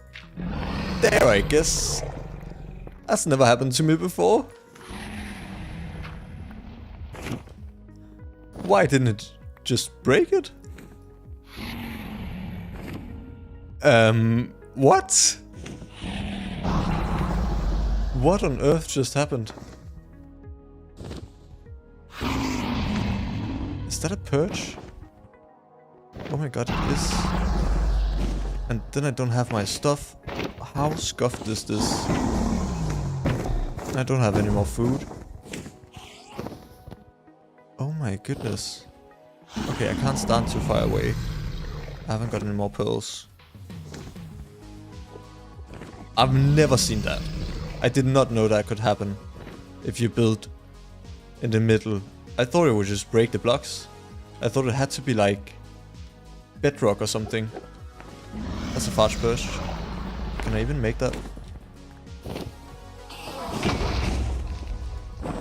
there, I guess. That's never happened to me before. Why didn't it just break it? What? What on earth just happened? Is that a perch? Oh my god, it is. And then I don't have my stuff. How scuffed is this? I don't have any more food. Oh my goodness. Okay, I can't stand too far away. I haven't got any more pearls. I've never seen that. I did not know that could happen if you build in the middle. I thought it would just break the blocks. I thought it had to be like bedrock or something. That's a fudge perch. Can I even make that?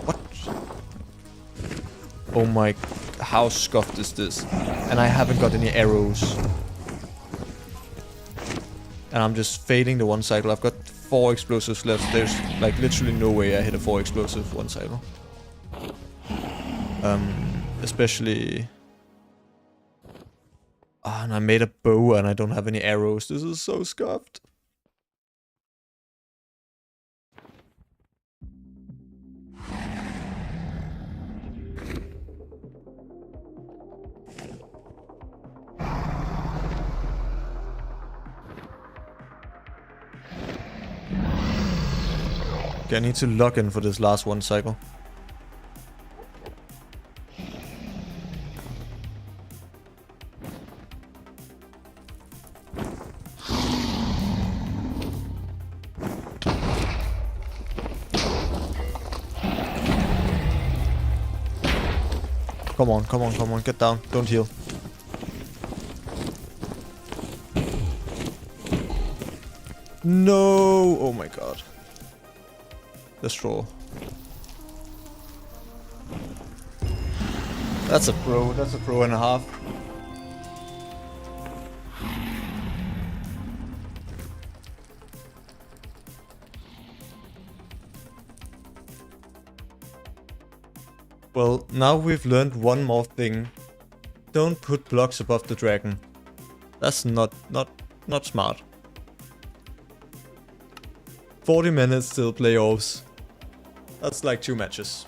What? Oh my... How scuffed is this? And I haven't got any arrows. And I'm just fading the one cycle. I've got 4 explosives left. There's like literally no way I hit a 4 explosive one cycle. Especially... Ah, and I made a bow and I don't have any arrows. This is so scuffed. Okay, I need to log in for this last one cycle. Come on, come on, come on, get down, don't heal. No! Oh my god. Destroy. That's a pro and a half. Well, now we've learned one more thing. Don't put blocks above the dragon. That's not smart. 40 minutes till playoffs. That's like 2 matches.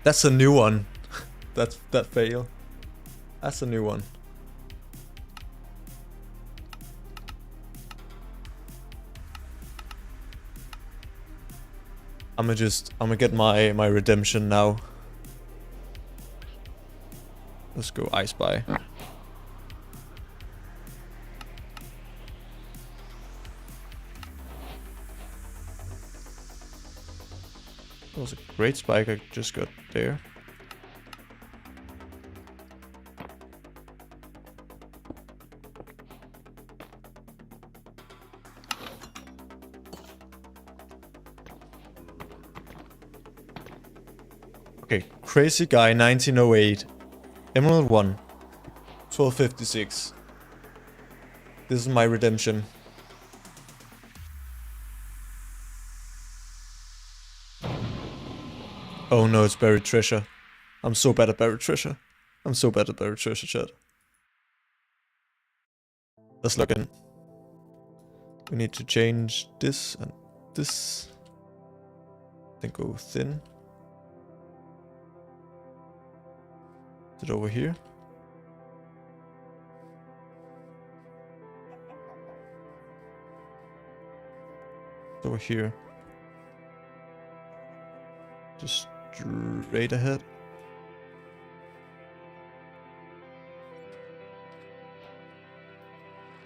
That's a new one. that fail. That's a new one. I'ma get my redemption now. Let's go I Spy. That was a great spike I just got there. Okay, Crazy Guy 1908. Emerald 1. 1256. This is my redemption. Oh no, it's buried treasure. I'm so bad at buried treasure. I'm so bad at buried treasure, chat. Let's log in. We need to change this and this. Then go thin. Is it over here? It's over here. Just straight ahead.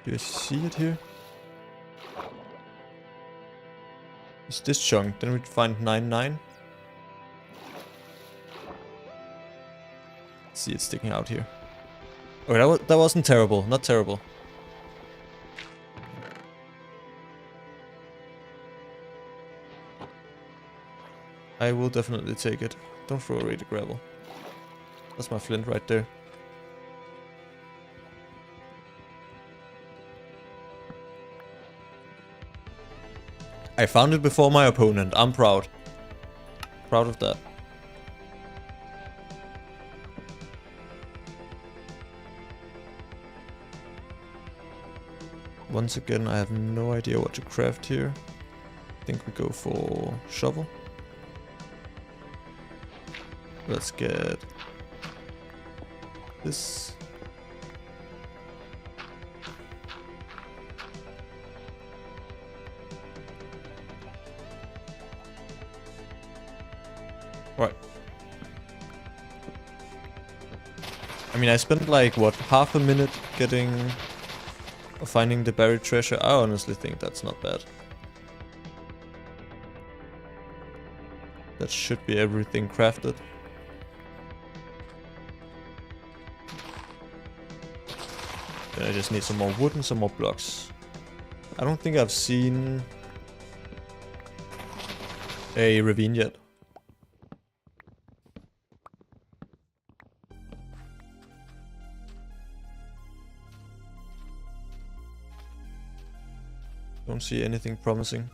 Do you see it here? It's this chunk. Then we find 9-9. See it sticking out here. Okay, that wasn't terrible. Not terrible. I will definitely take it. Don't throw away the gravel. That's my flint right there. I found it before my opponent. I'm proud. Proud of that. Once again, I have no idea what to craft here. I think we go for shovel. Let's get this. Right. I mean, I spent like, what, half a minute getting or finding the buried treasure. I honestly think that's not bad. That should be everything crafted. Then I just need some more wood and some more blocks. I don't think I've seen a ravine yet. Don't see anything promising.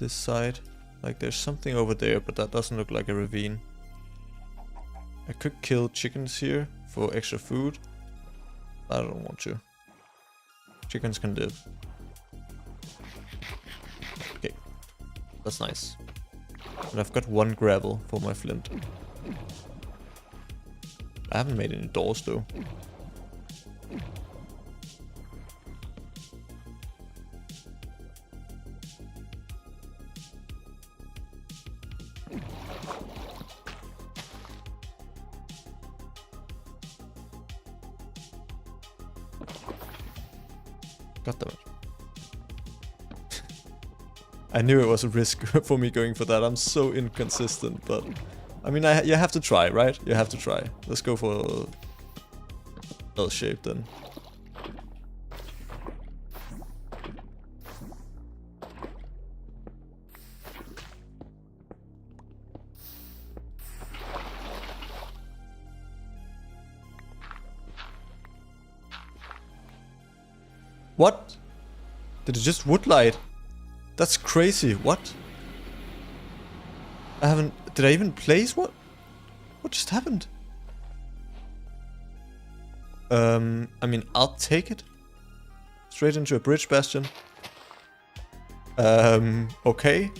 This side, like there's something over there, but that doesn't look like a ravine. I could kill chickens here for extra food. I don't want to. Chickens can live. Okay, that's nice. And I've got 1 gravel for my flint. I haven't made any doors though. God damn it. I knew it was a risk for me going for that. I'm so inconsistent, but I mean, you have to try, right? You have to try. Let's go for L shape then. What? Did it just wood light? That's crazy. What? I haven't... Did I even place what? What just happened? I mean, I'll take it. Straight into a bridge bastion. Okay.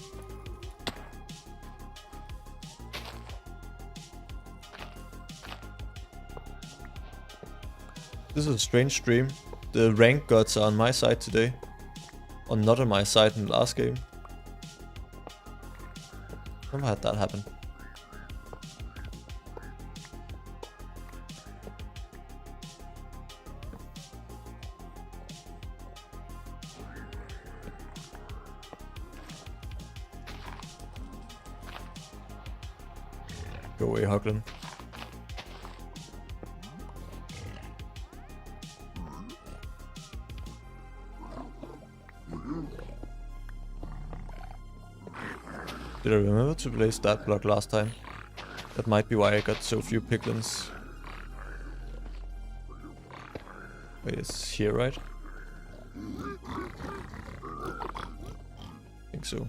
This is a strange stream. The rank gods are on my side today. Or not on my side in the last game. Never had that happen. Go away, Hoglin. Did I remember to place that block last time? That might be why I got so few piglins. Wait, it's here, right? I think so.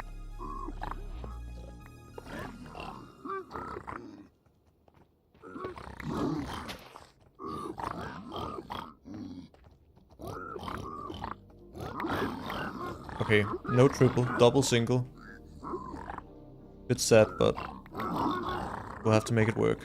Okay, no triple, double single. Bit sad, but we'll have to make it work.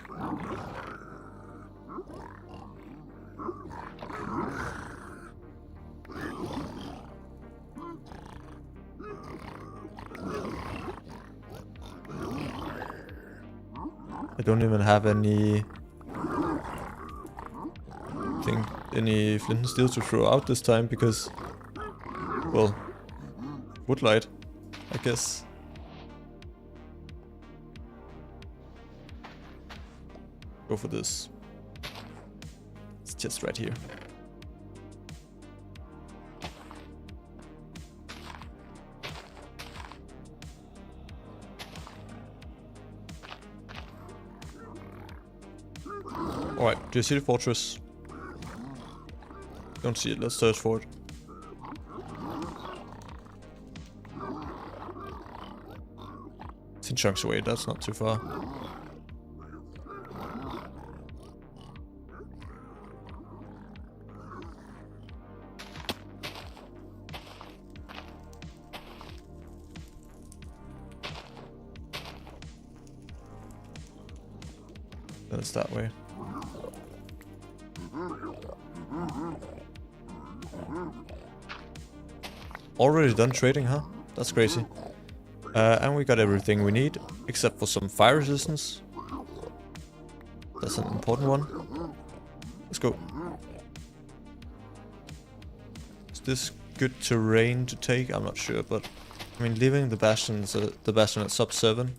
I don't even have any flint and steel to throw out this time because, well, woodlight, I guess. Go for this. It's just right here. Alright, do you see the fortress? Don't see it, let's search for it. 15 chunks away, that's not too far. That's that way. Already done trading, huh? That's crazy. And we got everything we need, except for some fire resistance. That's an important one. Let's go. Is this good terrain to take? I'm not sure, but I mean, leaving the bastion at sub 7.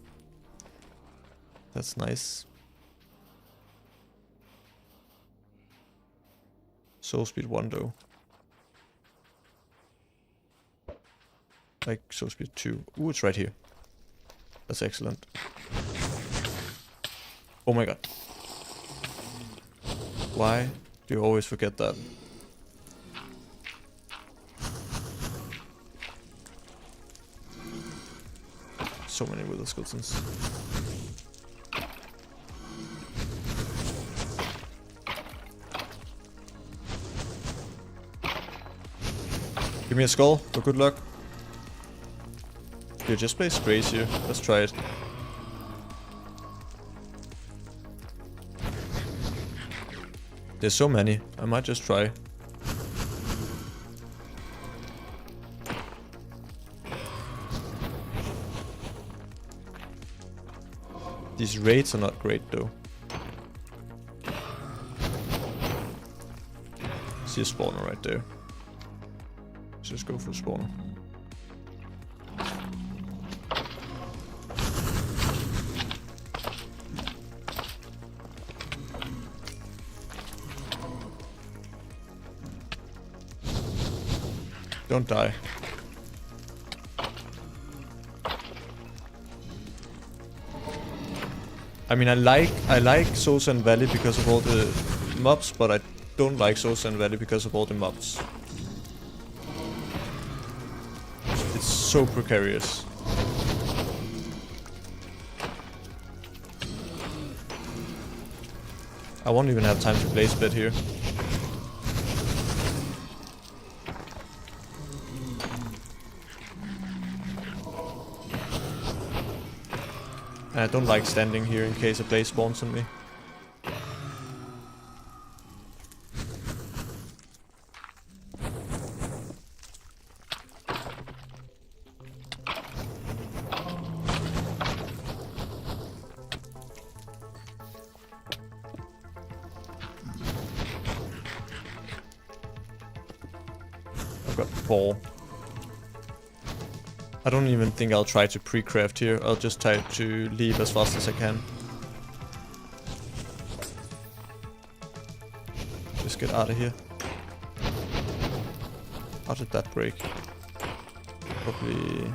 That's nice. Soul speed 1 though. Like soul speed 2. Ooh, it's right here. That's excellent. Oh my god. Why do you always forget that? So many wither skeletons. Give me a skull for good luck. Dude, just play sprays here. Let's try it. There's so many. I might just try. These raids are not great though. See a spawner right there. Let's just go for a spawner. Don't die. I mean, I like Soulsand Valley because of all the mobs, but I don't like Soulsand Valley because of all the mobs. It's so precarious. I won't even have time to place bed here. I don't like standing here in case a place spawns on me. I've got 4. I don't even think I'll try to pre-craft here. I'll just try to leave as fast as I can. Just get out of here. How did that break? Probably...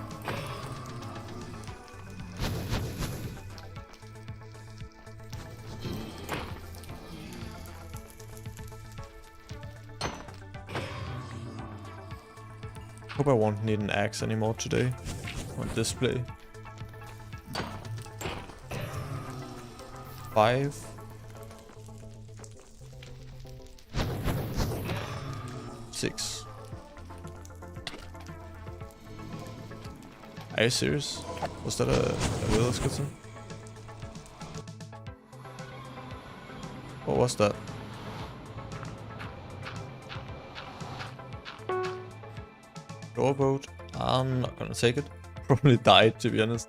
Hope I won't need an axe anymore today on display. 5. Six. Are you serious? Was that a wither skeleton? What was that? Doorboat. I'm not gonna take it. Probably died, to be honest.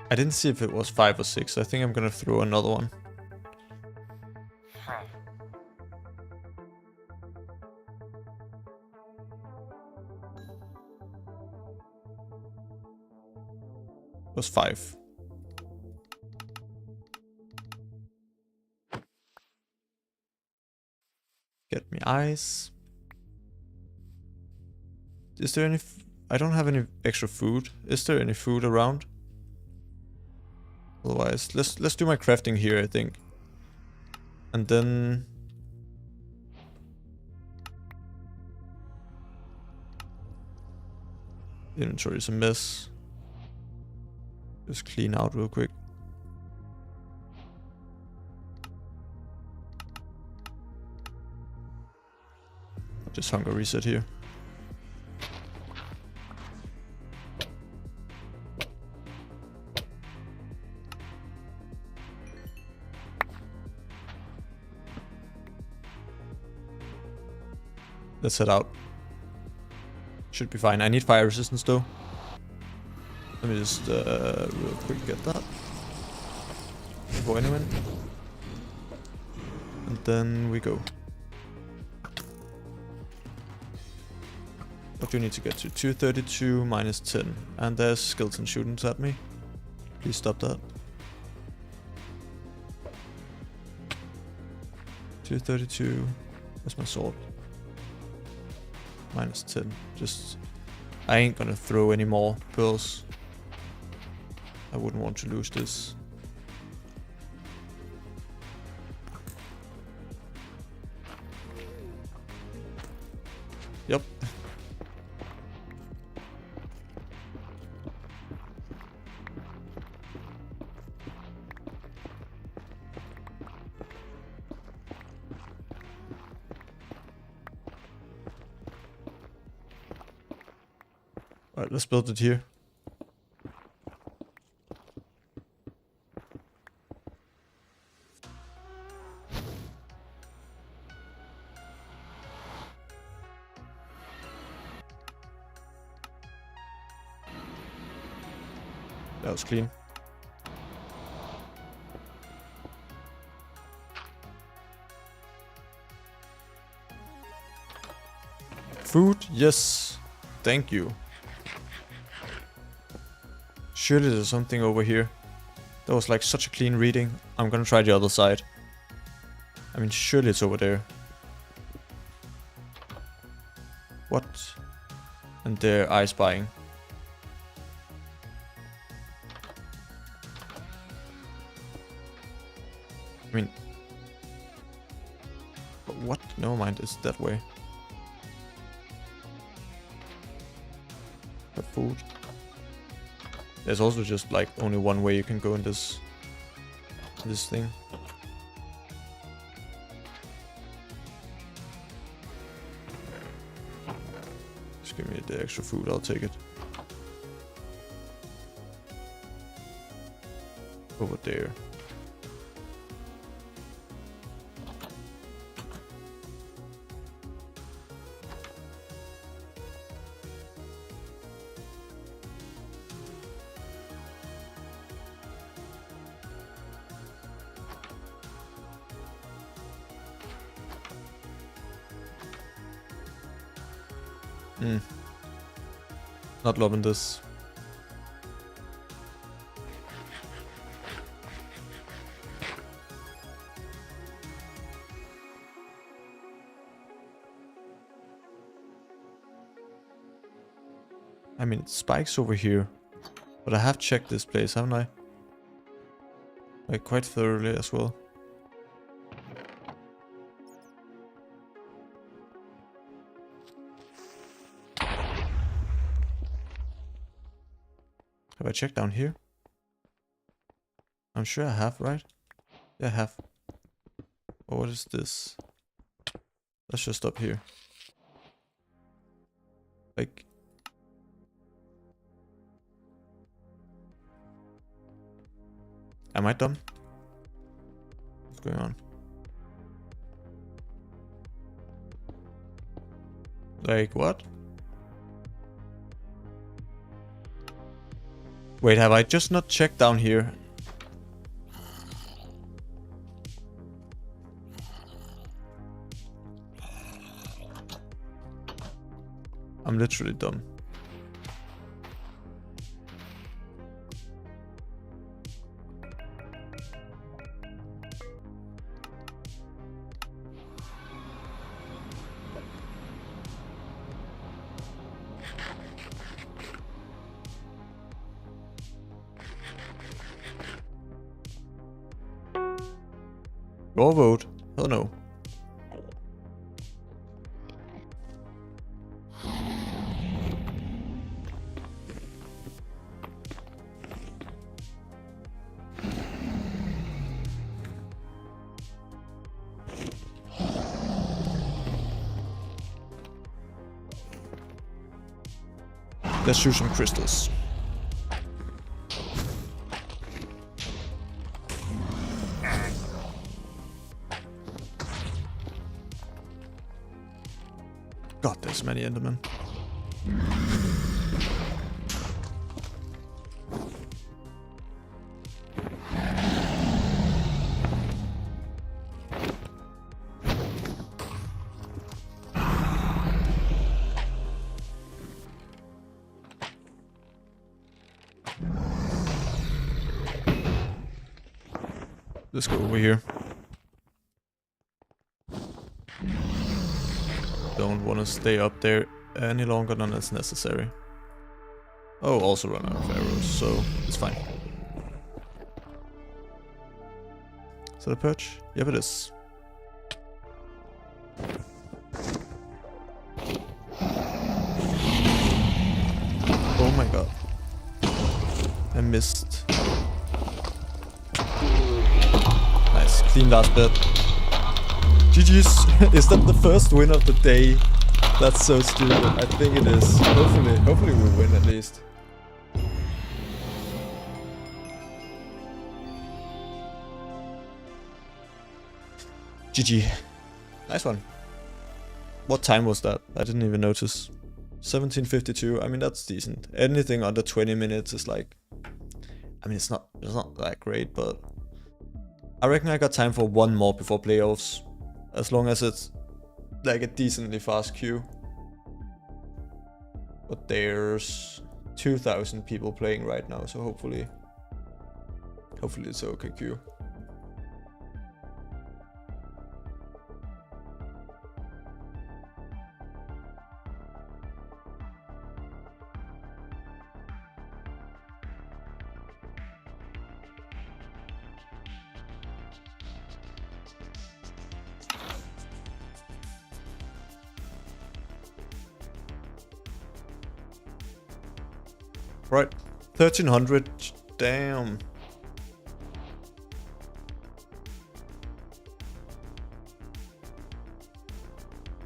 I didn't see if it was 5 or 6. I think I'm gonna throw another one. It was 5. Get me ice. Is there any... I don't have any extra food. Is there any food around? Otherwise, let's do my crafting here, I think. And then... Inventory is a mess. Just clean out real quick. Just hunger reset here. Let's head out. Should be fine. I need fire resistance though. Let me just real quick get that before anyone. And then we go. What do you need to get to? 232 minus 10. And there's skeleton shooting at me. Please stop that. 232. Where's my sword? Minus 10. Just... I ain't gonna throw any more pearls. I wouldn't want to lose this. Yep. Alright, let's build it here. That was clean. Food? Yes. Thank you. Surely there's something over here. That was like such a clean reading. I'm gonna try the other side. I mean, surely it's over there. What? And they're eye spying. I mean... But what? Never mind, it's that way. The food. There's also just like only one way you can go in this thing. Just give me the extra food, I'll take it. Over there. Not loving this. I mean, it spikes over here. But I have checked this place, haven't I? Like, quite thoroughly as well. Have I checked down here? I'm sure I have, right? Yeah, I have. Oh, what is this? Let's just stop here. Like... Am I dumb? What's going on? Like, what? Wait, have I just not checked down here? I'm literally dumb. Your vote. Hell no. Let's shoot some crystals. God, there's many Endermen. Let's go over here. Don't want to stay up there any longer than it's necessary. Oh, also run out of arrows, so it's fine. Is that a perch? Yep, it is. Oh my god. I missed. Nice, clean last bit. GG's. Is that the first win of the day? That's so stupid. I think it is. Hopefully we win at least. GG. Nice one. What time was that? I didn't even notice. 17:52. I mean, that's decent. Anything under 20 minutes is like, I mean, it's not that great, but I reckon I got time for one more before playoffs. As long as it's like a decently fast queue. But there's 2,000 people playing right now, so hopefully it's a okay queue. Right, 1300, damn.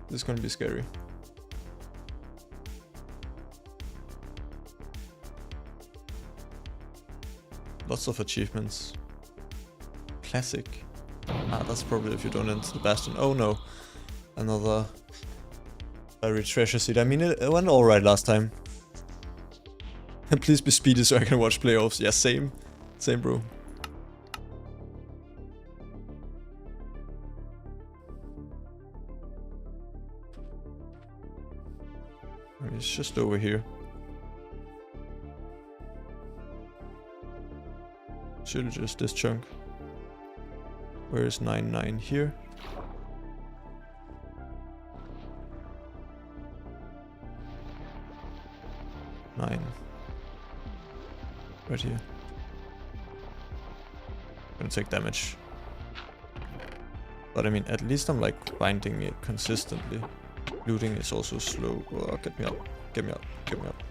This is gonna be scary. Lots of achievements. Classic. Ah, that's probably if you don't enter the bastion. Oh no, another buried treasure seed. I mean, it went alright last time. And please be speedy so I can watch playoffs. Yeah, same, bro. It's just over here. Should just this chunk. Where is 9-9 here? Nine. Right here. Gonna take damage. But I mean, at least I'm like binding it consistently. Looting is also slow. Oh, get me up. Get me up. Get me up.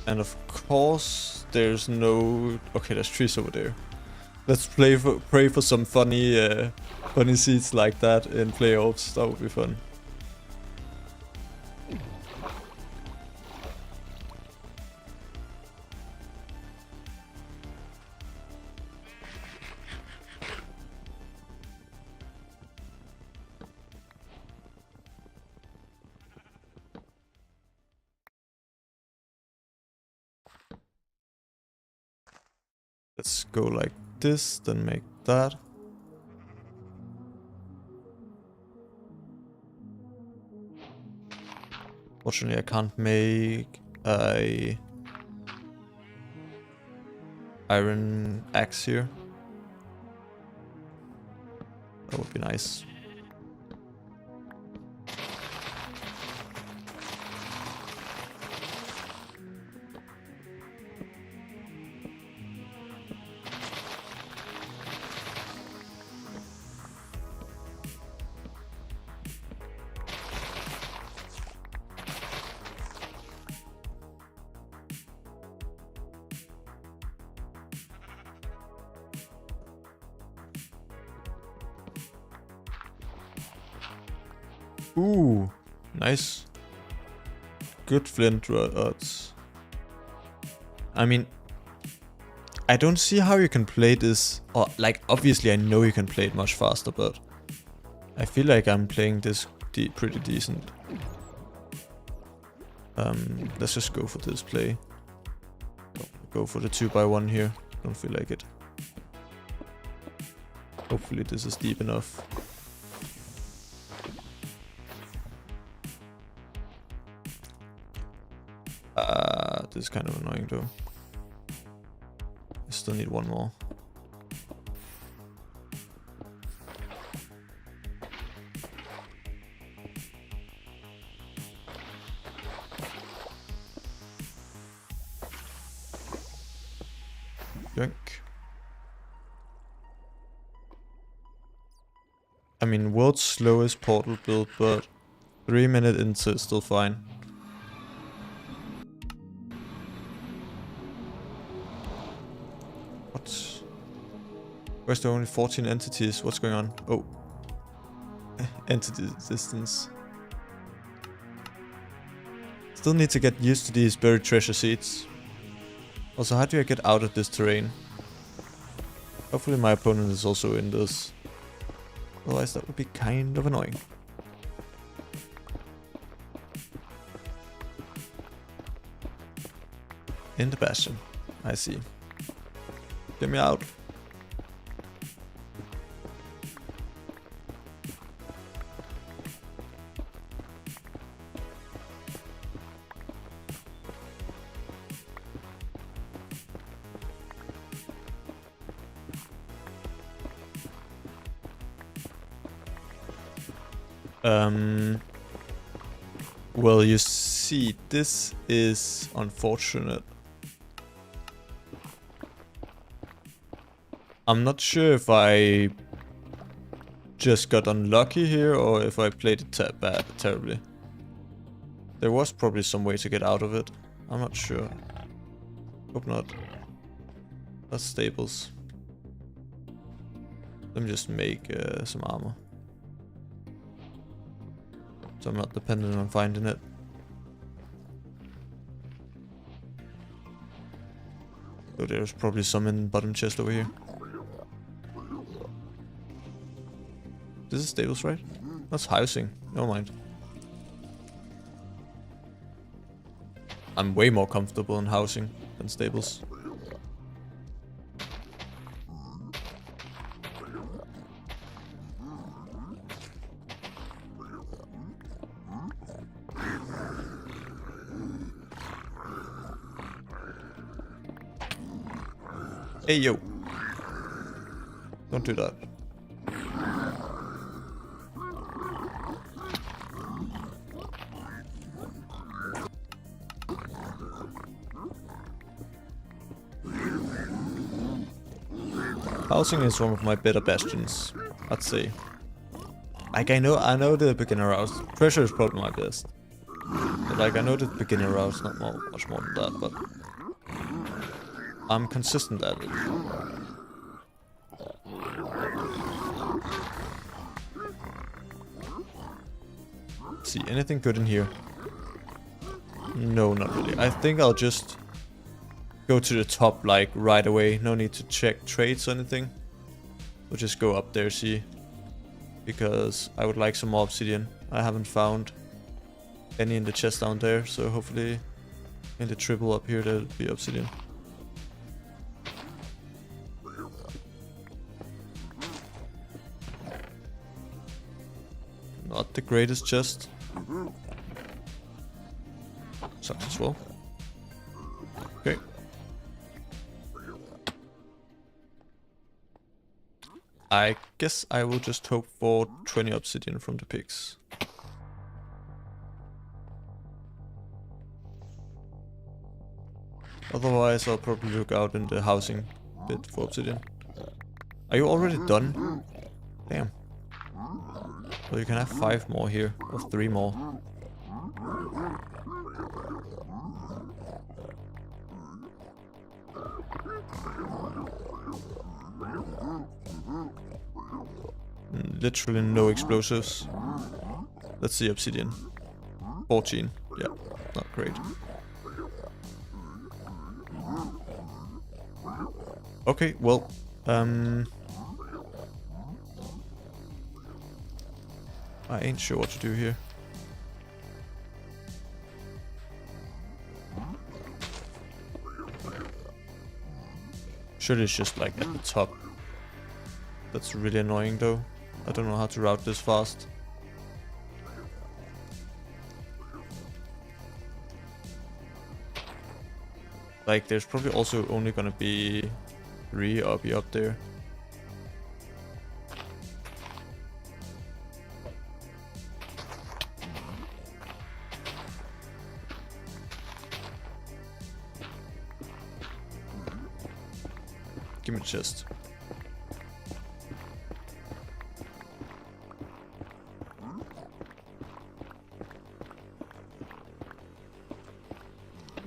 And of course, there's no... Okay, there's trees over there. Let's pray for some funny seeds like that in playoffs. That would be fun. Let's go like this, then make that. Fortunately, I can't make a iron axe here. That would be nice. Ooh, nice. Good flint odds. I mean, I don't see how you can play this, or like obviously I know you can play it much faster, but I feel like I'm playing this pretty decent. Let's just go for this play. Go for the 2x1 here. Don't feel like it. Hopefully this is deep enough. This is kind of annoying though. I still need one more. Yoink. I mean, world's slowest portal build, but 3 minutes into it's still fine. What? Where's there only 14 entities? What's going on? Oh. Entity distance. Still need to get used to these buried treasure seeds. Also, how do I get out of this terrain? Hopefully my opponent is also in this. Otherwise that would be kind of annoying. In the bastion. I see. Get me out. Well, you see, this is unfortunate. I'm not sure if I just got unlucky here or if I played it terribly. There was probably some way to get out of it. I'm not sure. Hope not. That's stables. Let me just make some armor. So I'm not dependent on finding it. So there's probably some in bottom chest over here. This is stables, right? That's housing. Never mind. I'm way more comfortable in housing than stables. Hey yo! Don't do that. Housing is one of my better bastions, I'd say. Like I know the beginner route. Pressure is probably my best. But like I know the beginner route, not much more than that, but I'm consistent at it. Let's see, anything good in here? No, not really. I think I'll just go to the top like right away. No need to check trades or anything. We'll just go up there, see. Because I would like some more obsidian. I haven't found any in the chest down there, so hopefully in the triple up here there'll be obsidian. Not the greatest chest. Sucks as well. Okay. I guess I will just hope for 20 obsidian from the pigs. Otherwise I'll probably look out in the housing bit for obsidian. Are you already done? Damn. So you can have 5 more here, or 3 more. Literally no explosives. Let's see obsidian. 14. Yeah, not great. Okay, well, I ain't sure what to do here. Surely it's just like at the top. That's really annoying though. I don't know how to route this fast. Like there's probably also only gonna be 3 obby up there. Give me the chest.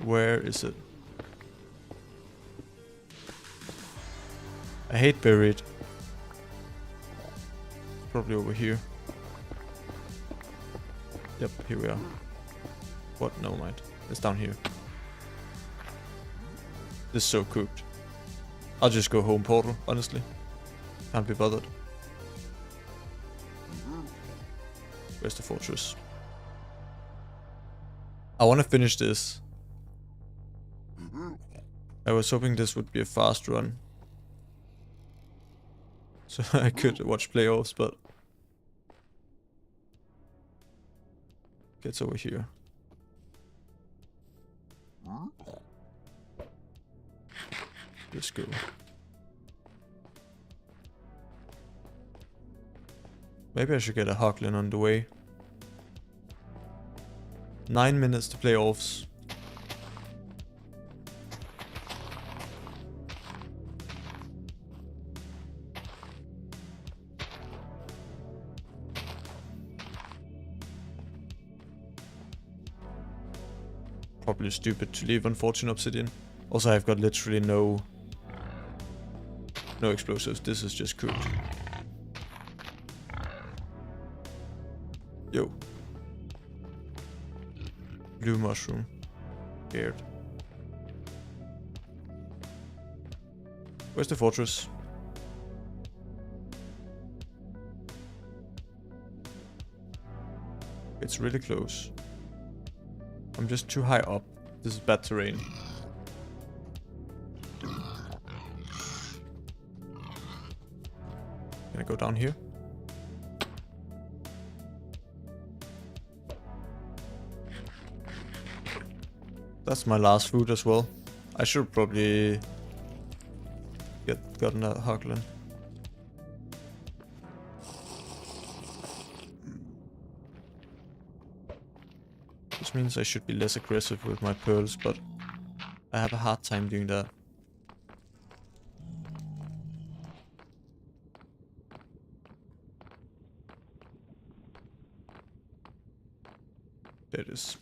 Where is it? I hate buried. Probably over here. Yep, here we are. What? No mind. It's down here. This is so cooked. I'll just go home portal, honestly. Can't be bothered. Where's the fortress? I want to finish this. I was hoping this would be a fast run. So I could watch playoffs, but... It's over here. Let's go. Maybe I should get a Hoglin on the way. 9 minutes to playoffs. Probably stupid to leave unfortunate obsidian. Also, I've got literally no explosives. This is just cooked. Yo. Blue mushroom. Scared. Where's the fortress? It's really close. I'm just too high up. This is bad terrain. Can I go down here? That's my last food as well. I should probably gotten a Hoglin. This means I should be less aggressive with my pearls, but I have a hard time doing that. There it is.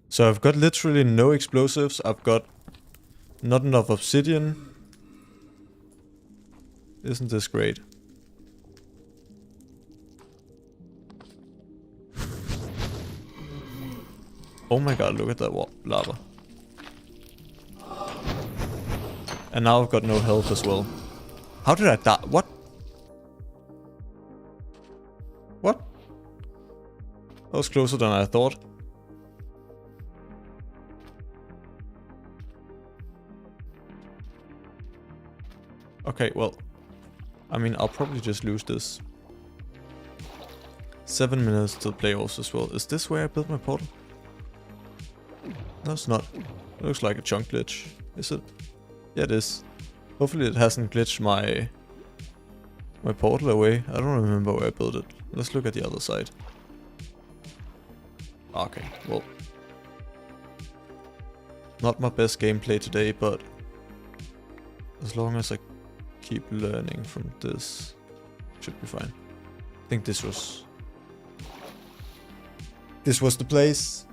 So I've got literally no explosives. I've got not enough obsidian. Isn't this great? Oh my god, look at that lava. And now I've got no health as well. How did I die? What? What? That was closer than I thought. Okay, well, I mean, I'll probably just lose this. 7 minutes till playoffs as well. Is this where I built my portal? No, it's not. It looks like a chunk glitch. Is it? Yeah, it is. Hopefully it hasn't glitched my portal away. I don't remember where I built it. Let's look at the other side. Okay, well. Not my best gameplay today, but as long as I keep learning from this, should be fine. I think this was the place.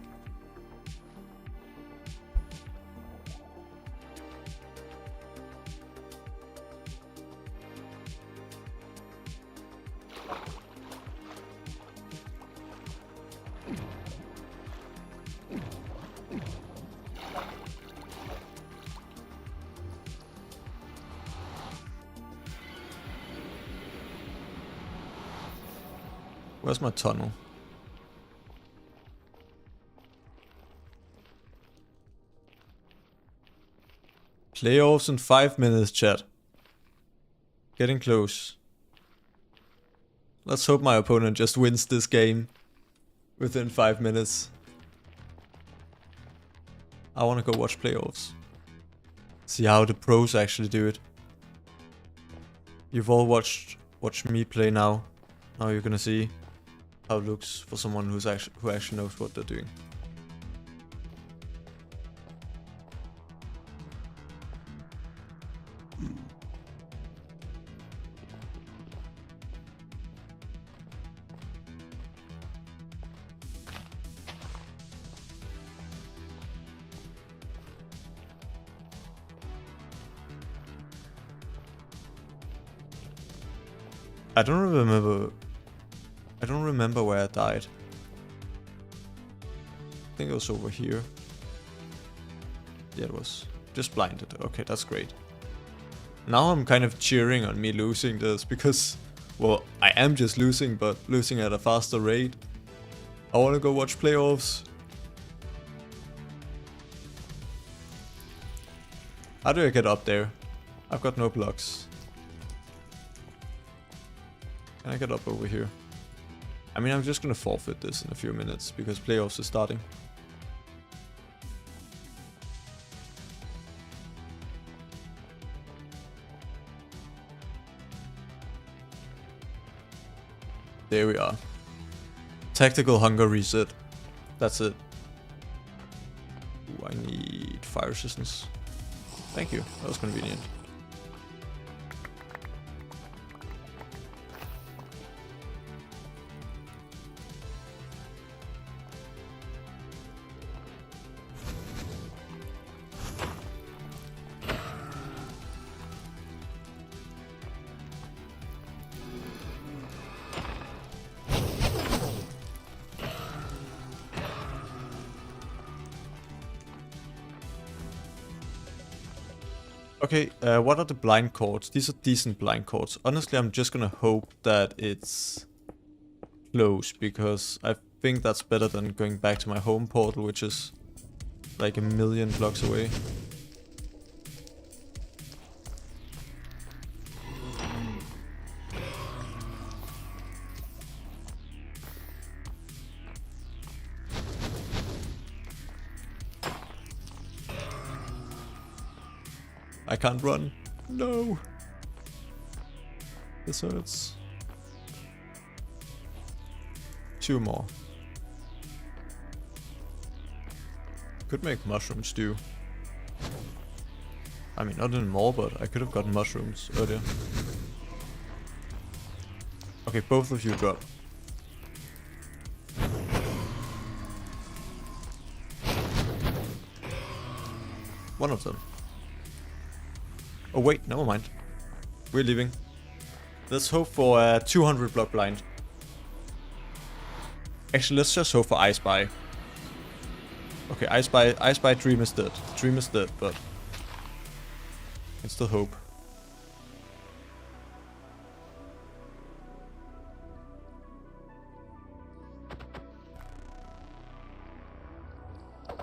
Where's my tunnel? Playoffs in 5 minutes, chat. Getting close. Let's hope my opponent just wins this game within 5 minutes. I wanna go watch playoffs. See how the pros actually do it. You've all watched me play now. Now you're gonna see how it looks for someone who actually knows what they're doing. I don't remember where I died. I think it was over here. Yeah, it was. Just blinded. Okay, that's great. Now I'm kind of cheering on me losing this because, well, I am just losing, but losing at a faster rate. I want to go watch playoffs. How do I get up there? I've got no blocks. Can I get up over here? I mean, I'm just gonna forfeit this in a few minutes because playoffs is starting. There we are. Tactical hunger reset. That's it. Ooh, I need fire resistance. Thank you. That was convenient. Okay, what are the blind chords? These are decent blind chords. Honestly, I'm just gonna hope that it's close, because I think that's better than going back to my home portal, which is like a million blocks away. I can't run. No. This hurts. 2 more. Could make mushroom stew. I mean, not anymore, but I could have gotten mushrooms earlier. Okay, both of you drop. One of them. Oh wait, never mind. We're leaving. Let's hope for a 200 block blind. Actually, let's just hope for I Spy. Okay, I Spy Dream is dead. Dream is dead, but I can still hope.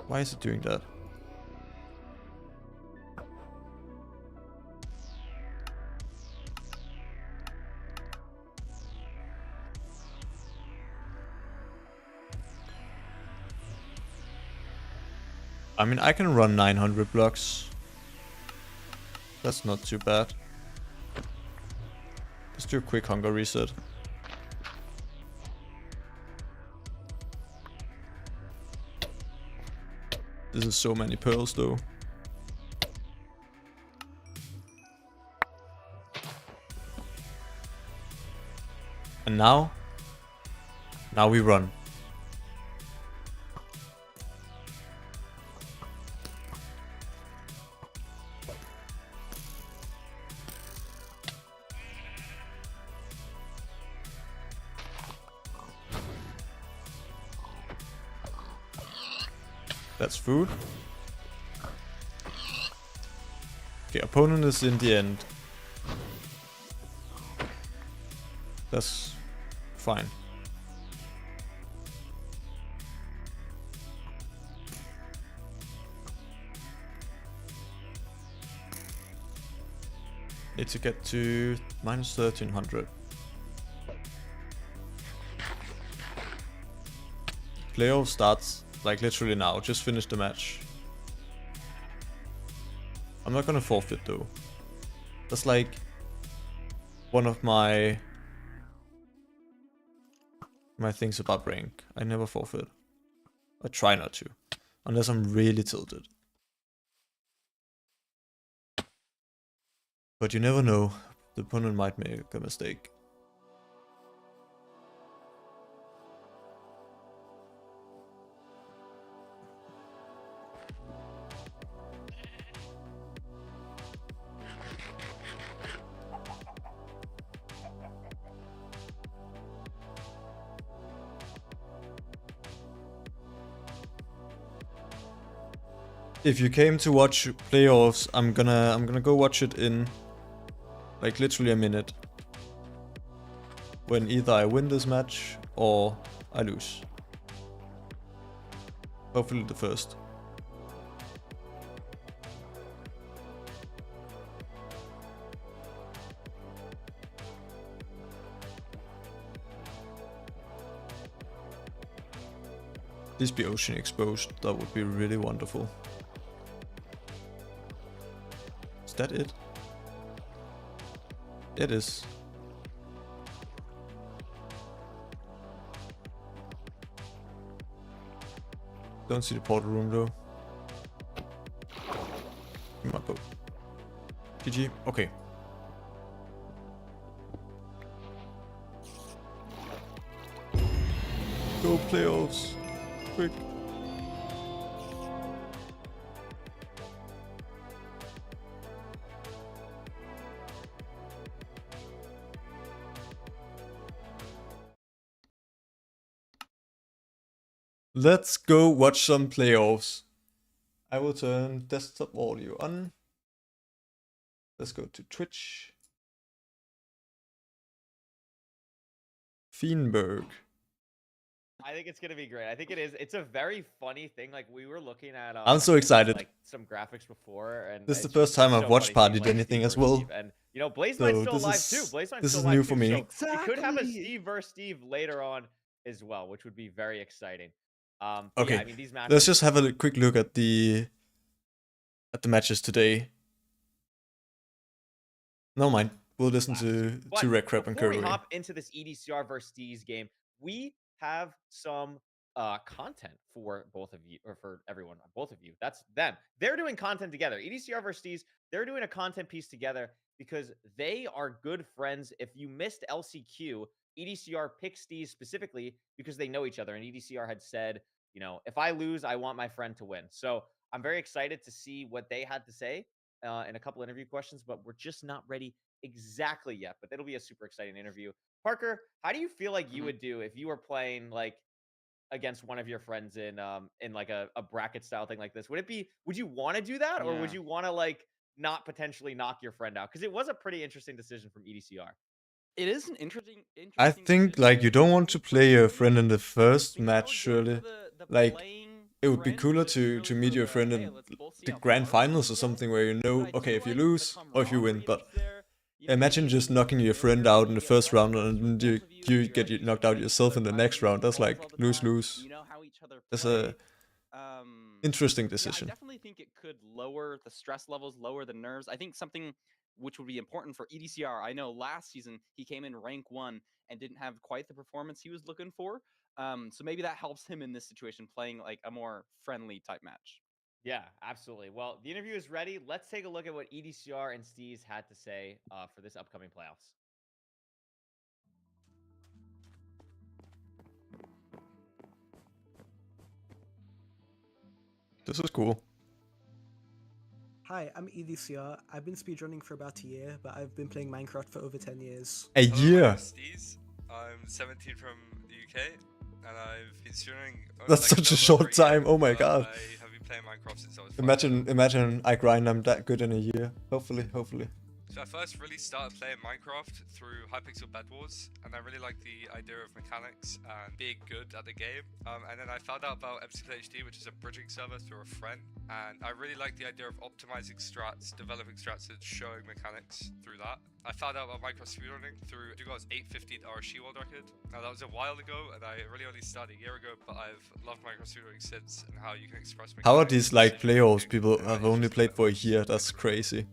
Why is it doing that? I mean, I can run 900 blocks. That's not too bad. Let's do a quick hunger reset. This is so many pearls though. And now we run. That's food. Okay, opponent is in the end. That's fine. Need to get to minus 1300. Playoff starts like literally now. Just finish the match. I'm not gonna forfeit though. That's like one of my things about rank. I never forfeit. I try not to, unless I'm really tilted. But you never know. The opponent might make a mistake. If you came to watch playoffs, I'm gonna go watch it in like literally a minute. When either I win this match or I lose. Hopefully the first. Please be ocean exposed, that would be really wonderful. Is that it? It is. Don't see the portal room though. Give me my boat. GG. Okay. Go playoffs. Quick. Let's go watch some playoffs. I will turn desktop audio on. Let's go to Twitch. Fienberg. I think it's gonna be great. I think it is. It's a very funny thing. Like we were looking at. I'm so excited. Like some graphics before, and this is the first time I've watchpartied anything as well. And you know, Blaze might still alive too. Blaze might this still is alive new too, for me. So exactly. we could have a Steve versus Steve later on as well, which would be very exciting. Okay, yeah, I mean, these matches. Let's just have a quick look at the matches today. No mind. We'll listen to Red Crab and Curry. Before we hop into this EDCR versus Steez game, we have some content for both of you, or for everyone, both of you. That's them. They're doing content together. EDCR versus Steez, they're doing a content piece together because they are good friends. If you missed LCQ, EDCR picked Steez specifically because they know each other, and EDCR had said, you know, if I lose, I want my friend to win. So I'm very excited to see what they had to say in a couple interview questions, but we're just not ready exactly yet. But it'll be a super exciting interview. Parker, how do you feel like you would do if you were playing like against one of your friends in like a bracket style thing like this? Would you want to do that, or would you want to like not potentially knock your friend out? Because it was a pretty interesting decision from EDCR. It is an interesting I think like you don't want to play your friend in the first match, surely. Like it would be cooler to meet your friend in the grand finals or something where you know, okay, if you lose or if you win. But imagine just knocking your friend out in the first round and then you get knocked out yourself in the next round. That's like lose-lose. That's a interesting decision. I definitely think it could lower the stress levels, lower the nerves. I think something which would be important for EDCR. I know last season he came in rank 1 and didn't have quite the performance he was looking for. So maybe that helps him in this situation, playing like a more friendly type match. Yeah, absolutely. Well, the interview is ready. Let's take a look at what EDCR and Steez had to say for this upcoming playoffs. This is cool. Hi, I'm EDCR. I've been speedrunning for about a year, but I've been playing Minecraft for over 10 years. A year? Steez. I'm 17 from the UK, and I've been streaming. That's such a short time, oh my god. I have been playing Minecraft since I was 5. Imagine I grind I'm that good in a year. Hopefully. So I first really started playing Minecraft through Hypixel Bed Wars, and I really liked the idea of mechanics and being good at the game. And then I found out about MCSR, which is a bridging server, through a friend, and I really liked the idea of optimizing strats, developing strats, and showing mechanics through that. I found out about Minecraft speedrunning through Dugar's 8:15 RSG world record. Now that was a while ago, and I really only started a year ago, but I've loved Minecraft speedrunning since, and how you can express mechanics. How are these like playoffs? People and have it's only just played for a levels. year. That's crazy.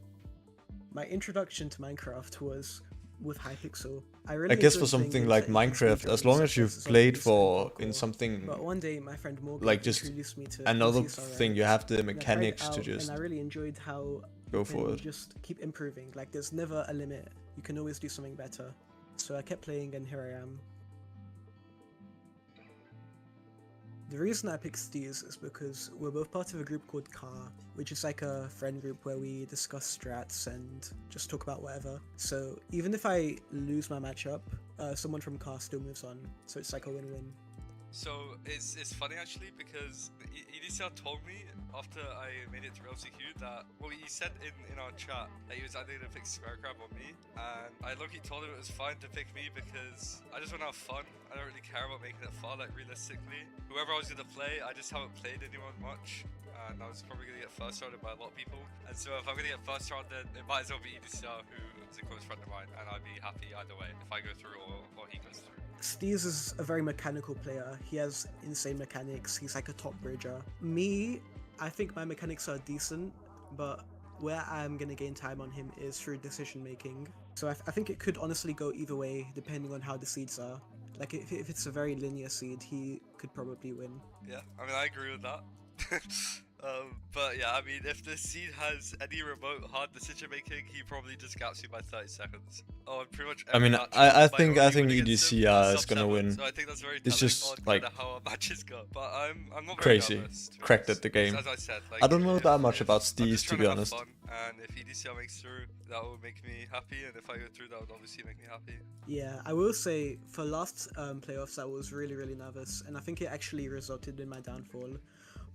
My introduction to Minecraft was with Hypixel. I really I guess for enjoyed playing something games like that you could Minecraft, speedrun, as long such as you've zombies played and for in parkour. something But one day, my friend Morgan like just introduced me to another MCSR, thing, you have the and I tried it mechanics to out, just and I really enjoyed how go you for can it. just keep improving. Like there's never a limit. You can always do something better. So I kept playing, and here I am. The reason I picked Steez is because we're both part of a group called Car, which is like a friend group where we discuss strats and just talk about whatever. So even if I lose my matchup, someone from Car still moves on. So it's like a win-win. So it's funny actually, because EDCR told me after I made it to LCQ that, well, he said in our chat that he was either going to pick Squarecrab or me, and I low-key told him it was fine to pick me because I just want to have fun. I don't really care about making it far, like realistically. Whoever I was going to play, I just haven't played anyone much, and I was probably going to get first rounded by a lot of people. And so if I'm going to get first rounded, it might as well be EDCR, who is a close friend of mine, and I'd be happy either way if I go through or he goes through. Steez is a very mechanical player. He has insane mechanics. He's like a top bridger. Me, I think my mechanics are decent, but where I'm gonna gain time on him is through decision making. So I think it could honestly go either way depending on how the seeds are. Like if it's a very linear seed, he could probably win. Yeah, I mean, I agree with that. But yeah, I mean, if the seed has any remote hard decision making, he probably just gaps me by 30 seconds. Oh, and pretty much. I mean, every match I my think only win against him EDCR is sub gonna 7, win. So I think that's very It's telling just, on like, kinda how our matches go. But I'm not very crazy. nervous, to be Cracked honest, at the because game. As I said, like, I don't know if- that much if about I'm just Steez, to trying be have honest. fun, and if EDCR makes through, that will make me happy, and if I go through, that would obviously make me happy. Yeah, I will say for last playoffs I was really nervous, and I think it actually resulted in my downfall.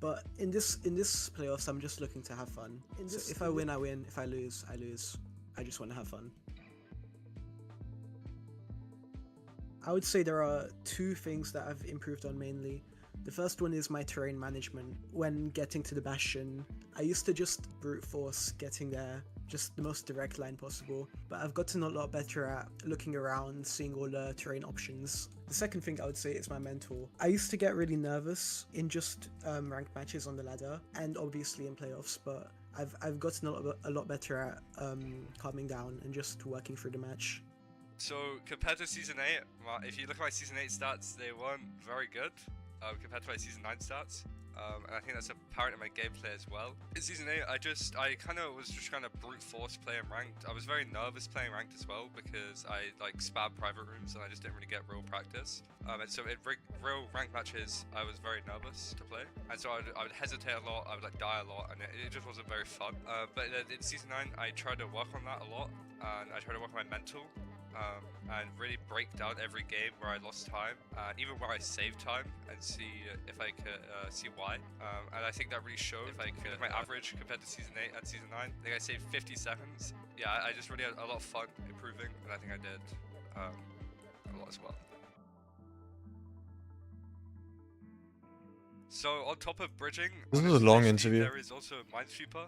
But in this playoffs, I'm just looking to have fun. So if I win, I win. If I lose, I lose. I just want to have fun. I would say there are two things that I've improved on mainly. The first one is my terrain management. When getting to the Bastion, I used to just brute force getting there, just the most direct line possible, but I've gotten a lot better at looking around, seeing all the terrain options. The second thing I would say is my mental. I used to get really nervous in just ranked matches on the ladder, and obviously in playoffs, but I've gotten a lot better at calming down and just working through the match. So compared to Season 8, if you look at my Season 8 stats, they weren't very good compared to my Season 9 stats. And I think that's apparent in my gameplay as well. In Season 8, I kind of was just trying to brute force playing ranked. I was very nervous playing ranked as well because I like spammed private rooms and I just didn't really get real practice. And so in real ranked matches, I was very nervous to play. And so I would hesitate a lot, I would like die a lot, and it just wasn't very fun. But in Season 9, I tried to work on that a lot, and I tried to work on my mental. And really break down every game where I lost time, even where I saved time, and see if I could see why. And I think that really showed. If I could, my average compared to Season 8 and Season 9, I think I saved 50 seconds. Yeah, I just really had a lot of fun improving, and I think I did a lot as well. So on top of bridging, This on was a long SSD, interview. There is also Minesweeper,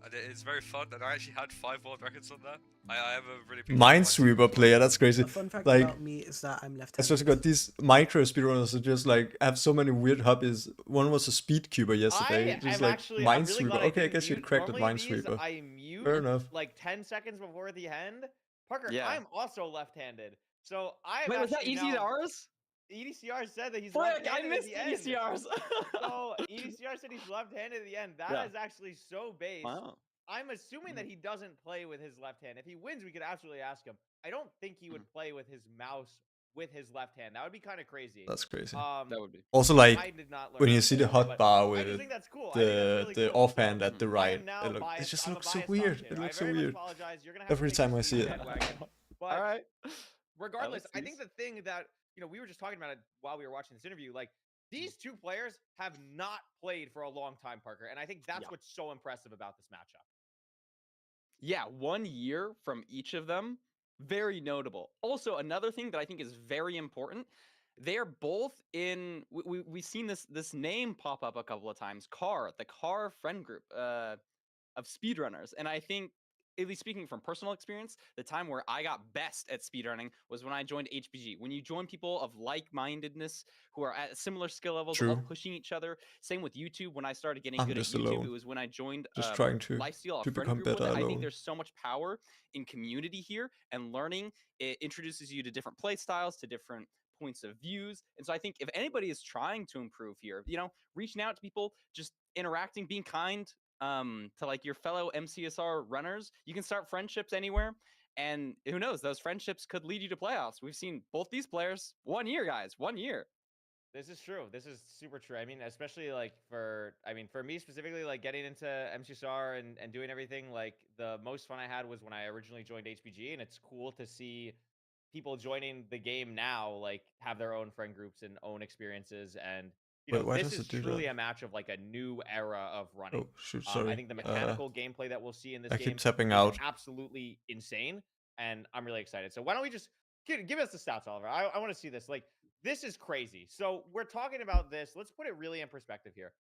and it is very fun. And I actually had 5 world records on there. I have a really big Minesweeper player, that's crazy. A fun fact Like, about me is that I'm I left-handed. swear to God, these micro speedrunners are just like have so many weird hobbies. One was a speed cuber yesterday, just like I'm really Minesweeper. glad Okay, I didn't guess you mute. cracked at Normally these, Minesweeper. I mute Fair enough. like 10 seconds before the end. Parker, Yeah. I'm also left-handed. So I Wait, was that actually now... EDCR's? EDCR said that he's Frick, left-handed I missed at the end. EDCR's. So EDCR said he's left-handed at the end. That Yeah. is actually so base. Wow. I'm assuming that he doesn't play with his left hand. If he wins, we could absolutely ask him. I don't think he would play with his mouse with his left hand. That would be kind of crazy. That's crazy. That would be. Also, I like did not learn when how you to see play the that, but hotbar I just with think that's cool. I think that's really the cool. offhand So, at the I right, am now it biased. just I'm a looks so biased weird. Thompson It here. looks so I very much weird. apologize. You're gonna have Every to take time I this see it. bandwagon. But All right. regardless, I These. think the thing that we were just talking about it while we were watching this interview, like These two players have not played for a long time, Parker, and I think that's Yeah. what's so impressive about this matchup. Yeah, 1 year from each of them, very notable. Also, another thing that I think is very important, they're both in. We've seen this name pop up a couple of times. The Car friend group of speedrunners, and I think, at least speaking from personal experience, the time where I got best at speedrunning was when I joined HBG. When you join people of like-mindedness who are at similar skill levels, all True. pushing each other. Same with YouTube. When I started getting I'm good at just YouTube, alone. it was when I joined Just trying to Lifesteal, a to friend become group with better it. I think alone. there's so much power in community here, and learning. It introduces you to different play styles, to different points of views. And so I think if anybody is trying to improve here, reaching out to people, just interacting, being kind to like your fellow MCSR runners, you can start friendships anywhere. And who knows, those friendships could lead you to playoffs. We've seen both these players 1 year, guys, 1 year. This is true. This is super true. I mean, especially like for me specifically, like getting into MCSR and doing everything, like the most fun I had was when I originally joined HBG, and it's cool to see people joining the game now, like have their own friend groups and own experiences. And, Wait, why this does is it do truly that? a match of like a new era of running. Oh shoot, I sorry. think the mechanical gameplay that we'll see in this I game keep tapping is out. absolutely insane, and I'm really excited. So why don't we just give us the stats, Oliver? I want to see this. Like, this is crazy. So we're talking about this. Let's put it really in perspective here.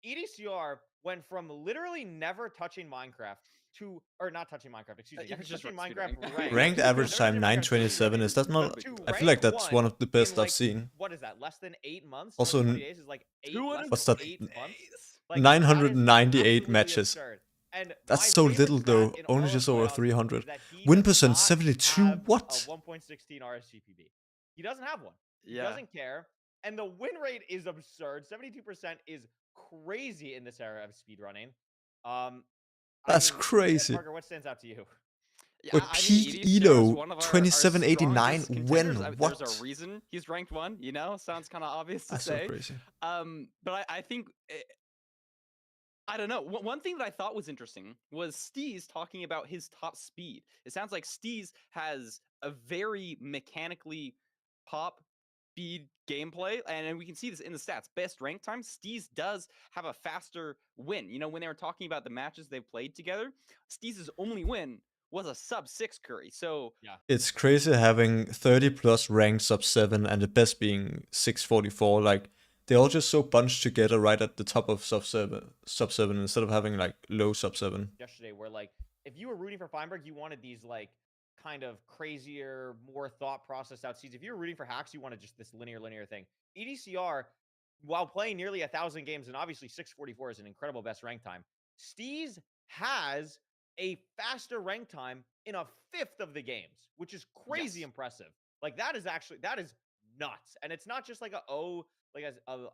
EDCR went from literally never touching Minecraft to, or not touching Minecraft, excuse me, never just touching speedrunning. Minecraft ranked. Ranked average Never time touching Minecraft 9:27. Is that not? to I feel like rank that's one of the in, best I've like, seen. what is that? Less than 8 months? Also, 20 days is like 8 less what's than that? 8 months. Like, that is 998 absolutely matches. absurd. And That's my so favorite little stat though. in Only all of just over playoffs 300. is that he Win does percent not 72. have What? a 1.16 RSGPB. He doesn't have one. He Yeah. doesn't care. And the win rate is absurd. 72% is crazy in this era of speedrunning. That's crazy. Parker, what stands out to you? Yeah, With peak elo, 2789. When? What? There's a reason he's ranked 1. Sounds kind of obvious to That's say. so crazy. But I think I don't know. One thing that I thought was interesting was Steez talking about his top speed. It sounds like Steez has a very mechanically pop speed gameplay, and we can see this in the stats. Best rank time, Steez does have a faster win. When they were talking about the matches they've played together, Steez's only win was a sub-6 Curry. So yeah, it's crazy having 30 plus ranked sub-7 and the best being 644. Like, they're all just so bunched together right at the top of sub-7 instead of having like low sub-7. Yesterday, where like if you were rooting for Feinberg, you wanted these like kind of crazier, more thought processed out seeds. If you were rooting for Hacks, you wanted just this linear thing. EDCR, while playing nearly 1,000 games, and obviously 644 is an incredible best rank time, Steez has a faster rank time in a fifth of the games, which is crazy impressive. Like, that is nuts. And it's not just like a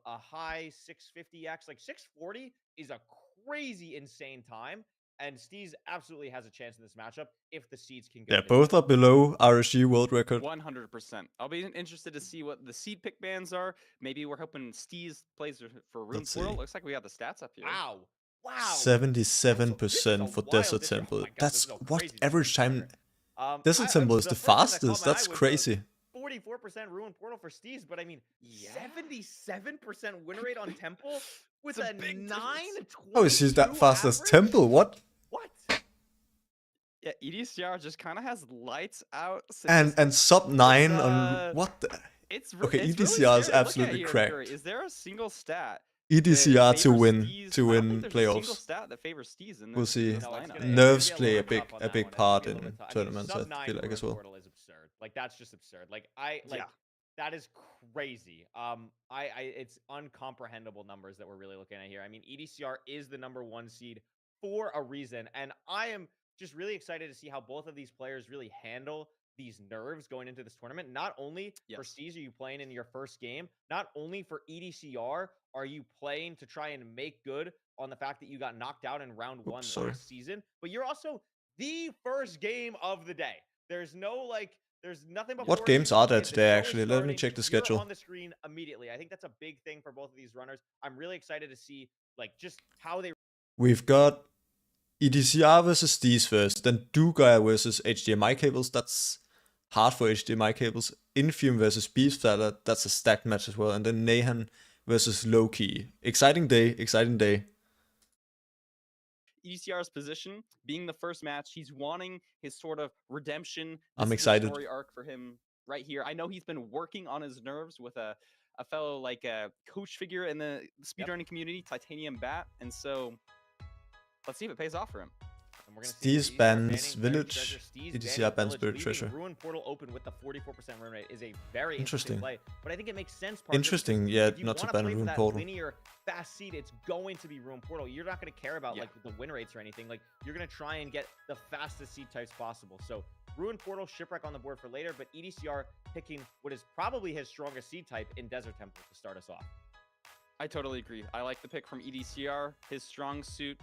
high 650x. Like, 640 is a crazy insane time. And Steez absolutely has a chance in this matchup if the seeds can go. Yeah, both are below RSG world record. 100%. I'll be interested to see what the seed pick bans are. Maybe we're hoping Steez plays for Rune Portal. Looks like we have the stats up here. Wow. 77% for Desert Temple. Oh God, that's what average time. Right. Desert Temple is the fastest. That's crazy. 44% Ruin Portal for Steez, but I mean, 77% win rate on Temple with a 9.22. How is he that fast as Temple? What? What? Yeah, EDCR just kind of has lights out. And sub 9 on what? It's okay. It's EDCR really is absolutely here, cracked. Curry. Is there a single stat? EDCR to win Steez? to I don't win think there's a single playoffs. stat that favors Steez in this, We'll see. in this No, it's lineup. gonna- Nerves it's gonna play be a little bit tough on big that one. It's part gonna be a in little bit tournaments. sub I 9 feel like as Ruin well. Portal is absurd. Like, that's just absurd. Like, Yeah. that is crazy. It's uncomprehendable numbers that we're really looking at here. I mean, EDCR is the #1 seed for a reason, and I am just really excited to see how both of these players really handle these nerves going into this tournament. Not only for Steez are you playing in your first game, not only for EDCR are you playing to try and make good on the fact that you got knocked out in round 1 last season, but you're also the first game of the day. There's nothing but what games are there today, actually? Let me check the schedule. You're on the screen immediately. I think that's a big thing for both of these runners. I'm really excited to see like just how they. We've got EDCR versus Steez first, then Dugai versus HDMI cables. That's hard for HDMI cables. Infium versus Beefstarter. That's a stacked match as well. And then Nahan versus Low-Key. Exciting day, exciting day. EDCR's position being the first match, he's wanting his sort of redemption. This I'm is the excited. story arc for him right here. I know he's been working on his nerves with a fellow like a coach figure in the speedrunning community, Titanium Bat, and so let's see if it pays off for him. And we're gonna see Steez EDCR bans banning Buried Village, Treasure, Steez EDCR banning bans Village, Buried leaving Treasure. Ruin Portal open with the 44% run rate is a very Interesting. interesting play. But I think it makes sense. Parker, Interesting, because yeah, if you not to wanna ban play for Ruin that Portal. linear fast seed, it's going to be Ruin Portal. You're not going to care about like the win rates or anything. Like you're going to try and get the fastest seed types possible. So Ruin Portal, Shipwreck on the board for later, but EDCR picking what is probably his strongest seed type in Desert Temple to start us off. I totally agree. I like the pick from EDCR, his strong suit,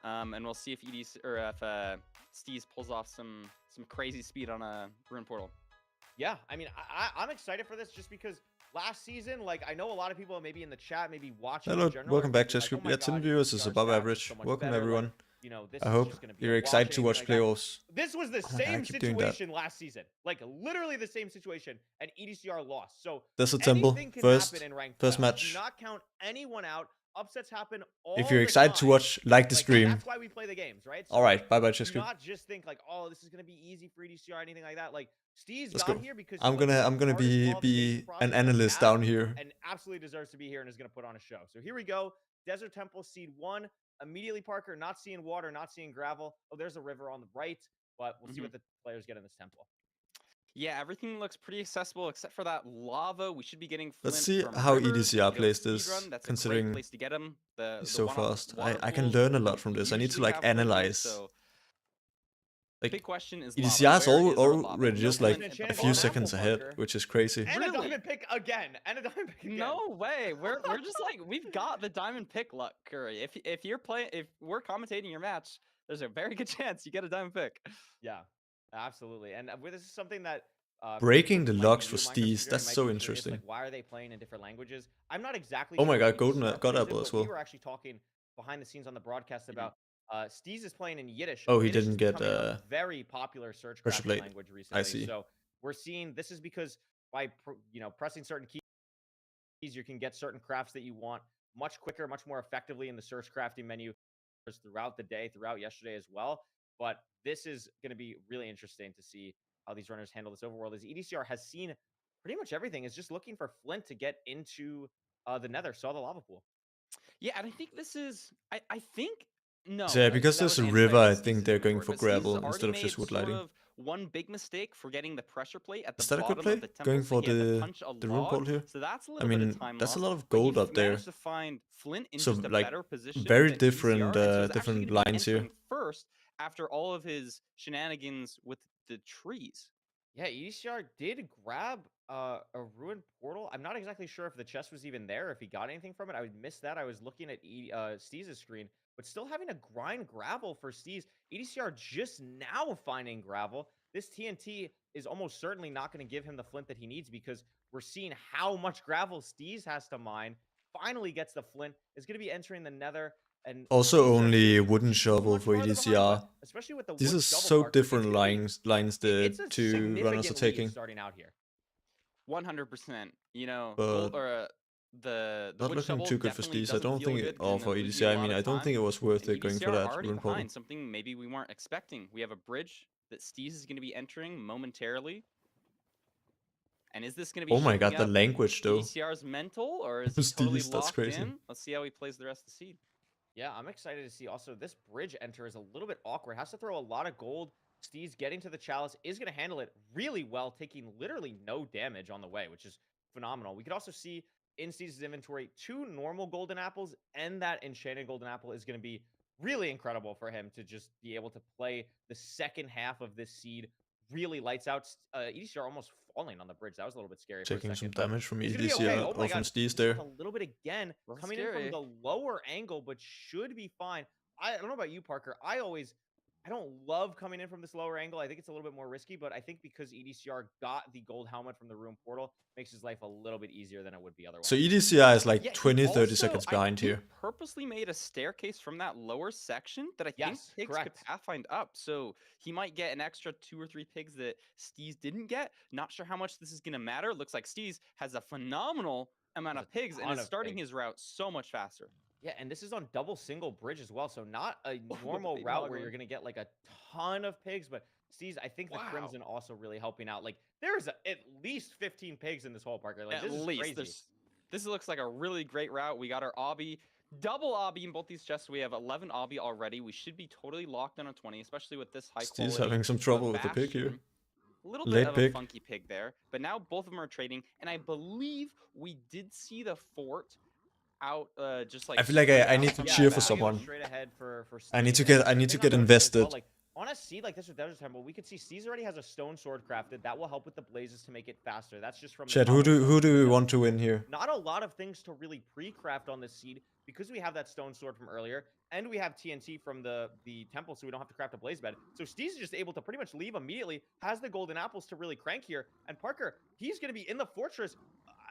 and we'll see if Steez pulls off some crazy speed on a Ruin Portal. Yeah, I mean, I'm excited for this just because last season, like, I know a lot of people maybe in the chat, maybe watching. Hello, in general, welcome back, like, Chess Group. oh my Yeah, 10 God, viewers is EDCR's above stats are average. so much Welcome, better, everyone. Like, you know, this I is hope just gonna be you're a excited to watching, watch like, that. playoffs. This was the Oh my God, I same keep doing that. situation last season, like literally the same situation, and EDCR lost. So Desert Temple, anything can first happen in ranked first playoffs. match. Do not count anyone out. Upsets happen all If you're the excited to time. watch, like the Like, stream. that's why we play the games, right? So, Alright, like, bye bye, Chess do Group. not just think like, oh, this is gonna be easy for EDCR or anything like that. Like Steez Let's got go. here because I'm he went through gonna the hardest be qualification an process that we analyst have down here. and absolutely deserves to be here and is gonna put on a show. So here we go. Desert Temple seed 1. Immediately Parker, not seeing water, not seeing gravel. Oh, there's a river on the right, but we'll see what the players get in this temple. Yeah, everything looks pretty accessible except for that lava. We should be getting Flint Let's see from how River. EDCR If you don't plays this, speedrun, that's a great considering place to get him. The he's so one-off fast. water I can pools learn a lot from this. I need to usually like have Flint in, analyze. so Like big question is EDCR is lava. Where is our lava? already No just Flint like at the a Enchanted few bottom. seconds Apple, ahead, Parker. which is crazy. And Really? a diamond pick again. And a diamond pick again. No way. We're just like we've got the diamond pick luck, Curry. If you're playing, if we're commentating your match, there's a very good chance you get a diamond pick. Yeah, absolutely. And this is something that Breaking the might locks be for new to Minecraft Steez, speedrunning, that's might so be curious, interesting. Like, why are they playing in different languages? I'm not exactly Oh sure. my what God, Golden EDCR got plays apple in, as but well. We were actually talking behind the scenes on the broadcast about Steez is playing in Yiddish. Oh, he Yiddish didn't is get, becoming a very popular search pressure crafting plate. language recently. I see. So we're seeing this is because by pressing certain keys, you can get certain crafts that you want much quicker, much more effectively in the search crafting menu throughout the day, throughout yesterday as well. But this is going to be really interesting to see how these runners handle this overworld, as EDCR has seen pretty much everything, is just looking for Flint to get into the nether, saw the lava pool. Yeah, and I think this is I think no. So yeah, because that there's was a an river, anti I Steez's think they're going for inventory, but Steez gravel already instead of just made wood sort lighting. of one big mistake for getting the pressure plate at the Is that a bottom good play? of the temple, Going so for he had to the punch a room log, portal here? so that's a I little bit mean, of time that's a lost, lot of but gold you've up there. managed to find Flint in So, just a like, better position very than different, EDCR, and so he's actually different gonna be lines here. entering first after all of his shenanigans with the trees. Yeah, EDCR did grab a ruined portal. I'm not exactly sure if the chest was even there, if he got anything from it. I would miss that. I was looking at Steez's screen, but still having to grind gravel for Steez. EDCR just now finding gravel. This TNT is almost certainly not going to give him the flint that he needs, because we're seeing how much gravel Steez has to mine. Finally gets the flint. Is going to be entering the nether. And Also EDCR only is wooden so shovel much for farther behind, EDCR. but especially with the This wood is shovel, so Parker, different it's gonna be- lines the it's a two runners are significant lead taking. starting out here. 100%. You know, But the Not wood looking shovel too good for definitely Steez. I doesn't don't feel think good it, and or for it loses you a EDCR, I lot mean, of I don't time. think it was worth And it going for EDCR that already ruin portal. behind, something maybe we weren't expecting. We have a bridge that Steez is going to be entering momentarily. And is this going to be Oh my God, shaking the up language though. EDCR's mental, or is he Steez, totally that's locked crazy. in? Let's see how he plays the rest of the seed. Yeah, I'm excited to see. Also, this bridge enter is a little bit awkward. Has to throw a lot of gold. Steez getting to the chalice is going to handle it really well, taking literally no damage on the way, which is phenomenal. We could also see in Steez's inventory 2 normal golden apples, and that enchanted golden apple is going to be really incredible for him to just be able to play the second half of this seed. Really lights out. EDCR almost falling on the bridge. That was a little bit scary for a Taking some second, but damage from he's gonna be EDCR okay. Oh my or from God, Steez EDCR there. a little bit again, That's coming in scary. from the lower angle, but should be fine. I don't know about you, Parker. I don't love coming in from this lower angle. I think it's a little bit more risky, but I think because EDCR got the gold helmet from the room portal, makes his life a little bit easier than it would be otherwise. So EDCR is like Yeah, he 20-30 also, seconds I behind think, here. purposely made a staircase from that lower section that I think Yes, pigs correct. could pathfind up. So he might get an extra 2 or 3 pigs that Steez didn't get. Not sure how much this is going to matter. Looks like Steez has a phenomenal amount of pigs and ton is of starting pigs. his route so much faster. Yeah, and this is on double single bridge as well, so not a With the normal baby route hog where on. you're gonna get like a ton of pigs. But Steez, I think the Wow. Crimson also really helping out. Like there's at least 15 pigs in this whole Parker. Like At this least is crazy. this looks like a really great route. We got our obby, double obby in both these chests. We have 11 obby already. We should be totally locked in on 20, especially with this high quality. Steve's having some trouble with the pig here. bastion. A little Late bit of pig. a funky pig there, but now both of them are trading, and I believe we did see the fort out just like I feel like straight I out need to from the cheer for bastion. someone. Straight ahead for I need to Steez, get and I need to thing get I'll notice as well, invested. like, on a seed like this with Desert Temple, we could see Steez already has a stone sword crafted. That will help with the blazes to make it faster. That's just from the Chat, who do we cobblestone. want to win here? Not a lot of things to really pre-craft on this seed because we have that stone sword from earlier, and we have TNT from the temple, so we don't have to craft a blaze bed. So Steez is just able to pretty much leave immediately, has the golden apples to really crank here, and Parker, he's going to be in the fortress,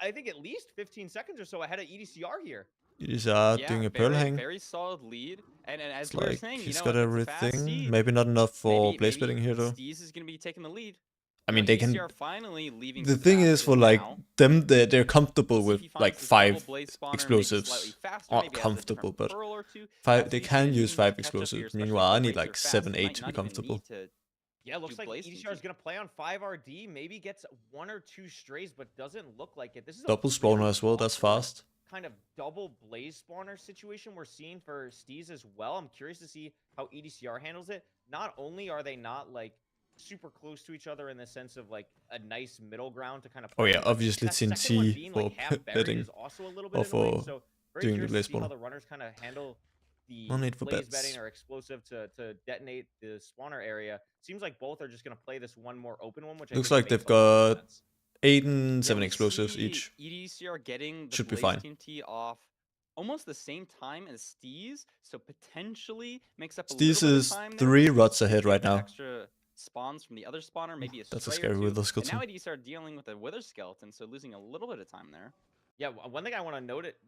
I think at least 15 seconds or so ahead of EDCR here. He's Yeah, doing a pearl hang. very solid lead, and as It's we were like saying, he's you got know, it's a fast everything. seed. Maybe not enough for Maybe- blaze maybe betting here though. Steez is going to be taking the lead. I mean, Now, they can. EDCR finally leaving The some thing is, bastions for like now. them, they're comfortable Let's see if with he like finds this double 5 blaze spawner, maybe explosives. slightly faster, Not maybe has a different comfortable, but pearl or two. 5. That's They easy can to use do 5 to catch up here, explosives. especially Meanwhile, I if need breaks are like fast. 7, You 8 might to be not even comfortable. need to Yeah, it looks do like blaze EDCR is TNT. going to play on 5 RD, maybe gets 1 or 2 strays, but doesn't look like it. This is a Double really spawner as well. That's awkward fast. kind of double blaze spawner situation we're seeing for Steez as well. I'm curious to see how EDCR handles it. Not only are they not like super close to each other in the sense of like a nice middle ground to kind of Oh play yeah, on, but obviously that second one TNT being, for like, half buried betting. is also a little bit or annoying, for so very doing the curious blaze to see how spawner. the runners kind of handle the No need for blaze bets. betting or explosive to detonate the spawner area. Seems like both are just going to play this one more open one, which Looks I think like they've makes a lot of got sense. 8 and Yeah, 7 we explosives see each. EDCR getting the Should be blaze fine. TNT off almost the same time as Steez, so potentially makes up a Steez little bit is of time there. 3 rods ahead Get right the now. Extra spawns from the other spawner, maybe a That's a stray scary or two. wither And now skeleton. EDCR dealing with a wither skeleton, so losing a little bit of time there. Yeah, one thing I want to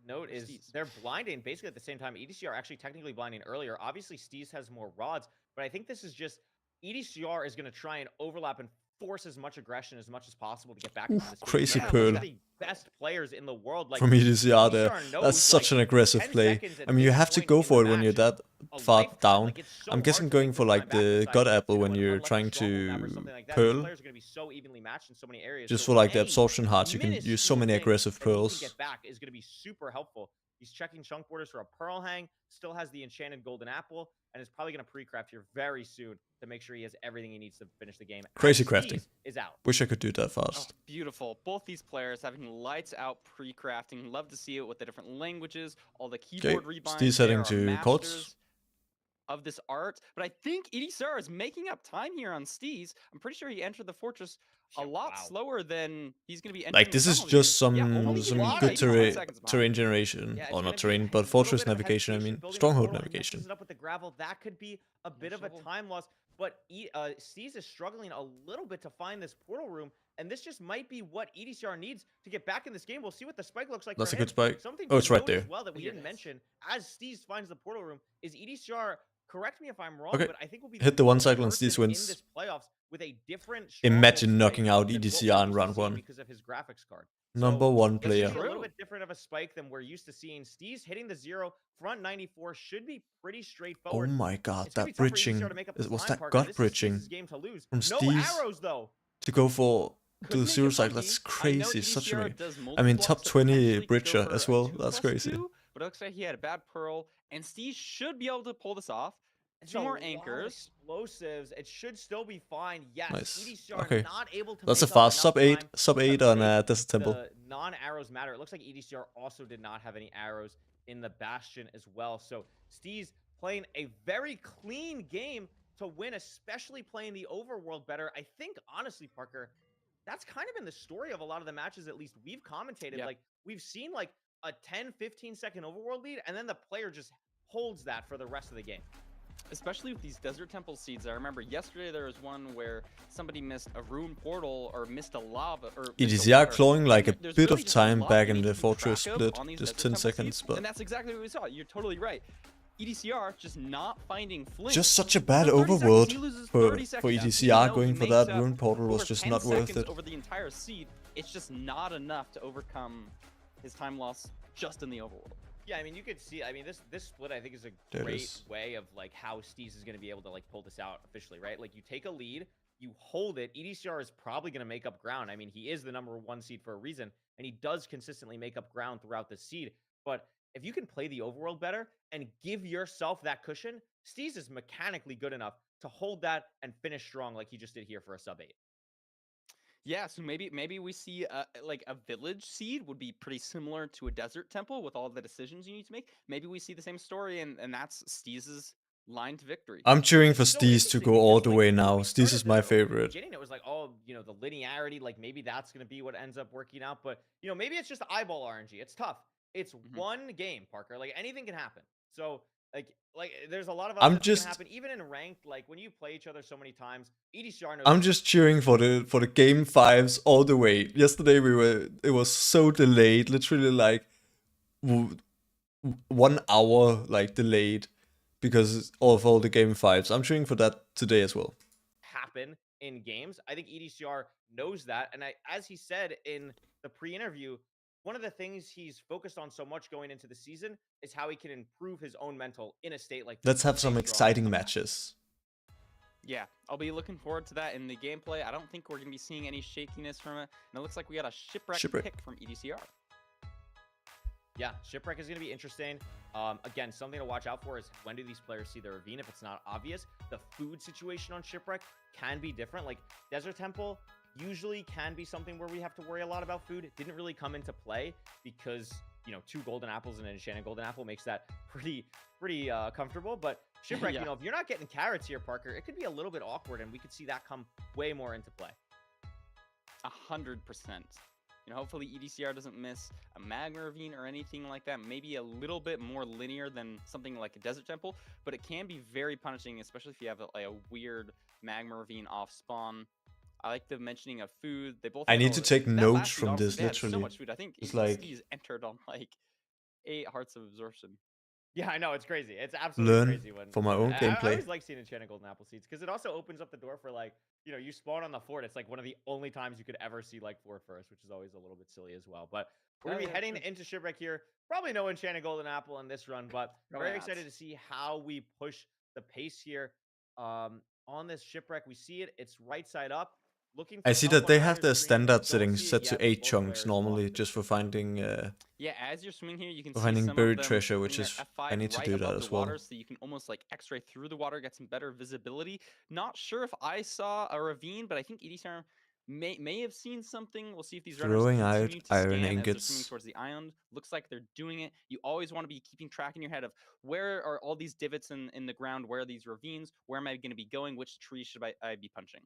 note is Steez. they're blinding basically at the same time. EDCR actually technically blinding earlier. Obviously, Steez has more rods, but I think this is just EDCR is going to try and overlap and force as much aggression as much as possible to get back into this game. crazy Remember, those are pearl. the best players in the world. Like From EDCR there. EDCR knows, That's such like, an aggressive 10 play. seconds at I mean, you this have to point go in for it the when you're match that is a far lifetime. down. Like, it's so I'm hard guessing to going make for this like time back the besides, god apple you know, when you're unlucky trying stronghold map or to something like that. These pearl. players are going to be so evenly matched in so many areas. Just So for like the any absorption hearts, you can use so minuscule many thing aggressive that he can pearls. get back is going to be super helpful. He's checking chunk borders for a pearl hang, still has the enchanted golden apple, and is probably going to pre-craft here very soon to make sure he has everything he needs to finish the game. Crazy As crafting. Steez is out. Wish I could do that Oh, fast. beautiful. Both these players having lights out pre-crafting. Love to see it with the different languages, all the keyboard rebinds. Steez They heading are to courts. masters of this art. But I think EDCR is making up time here on Steez. I'm pretty sure he entered the fortress a Yeah, lot wow. slower than he's going to be entering Like this the is tunnel just here. Yeah, some only some lot good of 85 seconds behind. terrain generation, Yeah, it's or gonna not be terrain, a but little fortress bit of navigation. I hesitation mean, building a stronghold portal, navigation. messes it up with the gravel. That could be a bit of a shovel. time loss. But Steez is struggling a little bit to find this portal room, and this just might be what EDCR needs to get back in this game. We'll see what the spike looks like. That's for a good him. spike. Something Oh, to it's right note there. as well that we didn't Yes. mention as Steez finds the portal room is EDCR. Correct me if I'm wrong, Okay. but I think we'll be Hit the one first cycle and person Steez wins. in this playoffs with a different. Imagine stronghold knocking spike out than what EDCR we're in used to round seeing 1. because of his graphics card. Number So, 1 let's player. just see a little True. bit different of a spike than we're used to seeing. Steez hitting the 0, front 94 should be pretty Oh straightforward. my god, It's gonna be that tough for bridging. EDCR to make up the Was time, that Parker. gut This is bridging Steez's game to lose. from No Steez arrows though. to go for Could the make it 0 cycle? funky. That's I know crazy. Such EDCR a. does I mean, multi-block, top so 20 potentially could go bridger for as a well. 2 That's plus crazy. 2, but it looks like he had a bad pearl, and Steez should be able to pull this off. It's 2 a more lot of anchors. explosives. It should still be fine. Yes, Nice. EDCR Okay. not able to That's a make up fast enough sub 8. time Sub to 8 on make Desert Temple. the non-arrows matter. It looks like EDCR also did not have any arrows in the Bastion as well. So Steez playing a very clean game to win, especially playing the overworld better. I think, honestly, Parker, that's kind of been the story of a lot of the matches, at least we've commentated. Yeah. Like, we've seen like a 10, 15-second overworld lead, and then the player just holds that for the rest of the game. Especially with these Desert Temple seeds. I remember yesterday there was one where somebody missed a rune portal or missed a lava or missed a EDCR water. clawing like a There's bit really of just a time lot back we in need the to keep fortress track of split. on these Just Desert 10 Temple seconds, seeds, but and that's exactly what we saw. You're totally right. EDCR just not finding Flint. just such a bad For 30 seconds, he overworld loses for 30 seconds. EDCR. He Going for makes that up rune portal was over just 10 not worth seconds it. over the entire seed. It's just not enough to overcome his time loss just in the overworld. Yeah, I mean, you could see. I mean, this split I think is a There it great is. way of like how Steez is going to be able to like pull this out officially, right? Like you take a lead, you hold it. EDCR is probably going to make up ground. I mean, he is the #1 seed for a reason, and he does consistently make up ground throughout the seed. But if you can play the overworld better and give yourself that cushion, Steez is mechanically good enough to hold that and finish strong, like he just did here for a sub 8. Yeah, so maybe we see like a village seed would be pretty similar to a desert temple with all the decisions you need to make. Maybe we see the same story, and that's Steez's line to victory. I'm cheering for It's so Steez to interesting go all because, the like, way when now. we Steez started is my the favorite. beginning, it was like, oh, the linearity, like maybe that's going to be what ends up working out. But, maybe it's just eyeball RNG. It's tough. It's one game, Parker. Like, anything can happen. So, like there's a lot of I'm upsets that just- can happen. Even in ranked, like, when you play each other so many times, EDCR knows... I'm just cheering for the game 5s all the way. Yesterday it was so delayed, literally like 1 hour like delayed because of all the game 5s. I'm cheering for that today as well. happen in games. I think EDCR knows that. And as he said in the pre-interview, one of the things he's focused on so much going into the season is how he can improve his own mental in a state like this. Let's have Stay some strong, exciting come back. matches. Yeah, I'll be looking forward to that in the gameplay. I don't think we're going to be seeing any shakiness from it. And it looks like we got a shipwreck pick from EDCR. Yeah, Shipwreck is going to be interesting. Again, something to watch out for is when do these players see the ravine if it's not obvious. The food situation on Shipwreck can be different. Like Desert Temple usually can be something where we have to worry a lot about food. It didn't really come into play because, 2 golden apples and an enchanted golden apple makes that pretty comfortable. But Shipwreck, Yeah. if you're not getting carrots here, Parker, it could be a little bit awkward, and we could see that come way more into play. 100%. Hopefully EDCR doesn't miss a magma ravine or anything like that. Maybe a little bit more linear than something like a desert temple, but it can be very punishing, especially if you have a weird magma ravine off spawn. I like the mentioning of food. They both. I need to take that notes last from honestly, this, they had so literally. much food. I think It's like- Steez entered on 8 hearts of absorption. Yeah, I know, it's crazy. It's absolutely Learn crazy when for my own I gameplay. always like seeing enchanted golden apple seeds because it also opens up the door for you spawn on the fort. It's like one of the only times you could ever see fort first, which is always a little bit silly as well. But we're gonna be heading into Shipwreck here. Probably no enchanted golden apple in this run, but Probably very not. excited to see how we push the pace here. On this Shipwreck, we see it. It's right side up. Looking I for see help that on they either have their screen. standard Don't settings see it set yet, to but 8 both chunks players normally, locked. just for finding Yeah, as you're swimming here, you can For see finding some buried of them treasure, putting which their is- F5 I need to right do that above as the well. water, so you can almost X-ray through the water, get some better visibility. Not sure if I saw a ravine, but I think EDCR may have seen something. We'll see if these runners Throwing out continue to iron scan as they're ingots. swimming towards the island. Looks like they're doing it. You always want to be keeping track in your head of where are all these divots in the ground, where are these ravines, where am I going to be going, which tree should I be punching.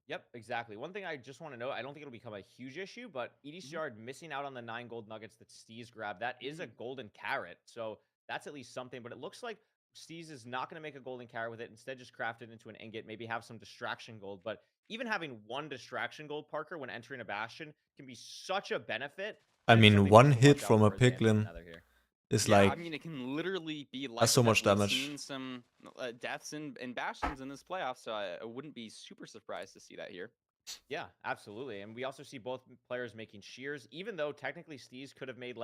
Yep, exactly. One thing I just want to note, I don't think it'll become a huge issue, but EDCR missing out on the 9 gold nuggets that Steez grabbed. That is a golden carrot, so that's at least something. But it looks like Steez is not going to make a golden carrot with it. Instead, just craft it into an ingot, maybe have some distraction gold. But even having 1 distraction gold, Parker, when entering a bastion can be such a benefit. I That is mean, something one just to hit watch out from a for as they enter the piglin nether here. is Yeah, like I mean, it can literally be like so that. much We've damage. seen some deaths in bastions in this playoff, so I wouldn't be super surprised to see that here. Yeah, absolutely. And we also see both players making shears, even though technically Steez could have made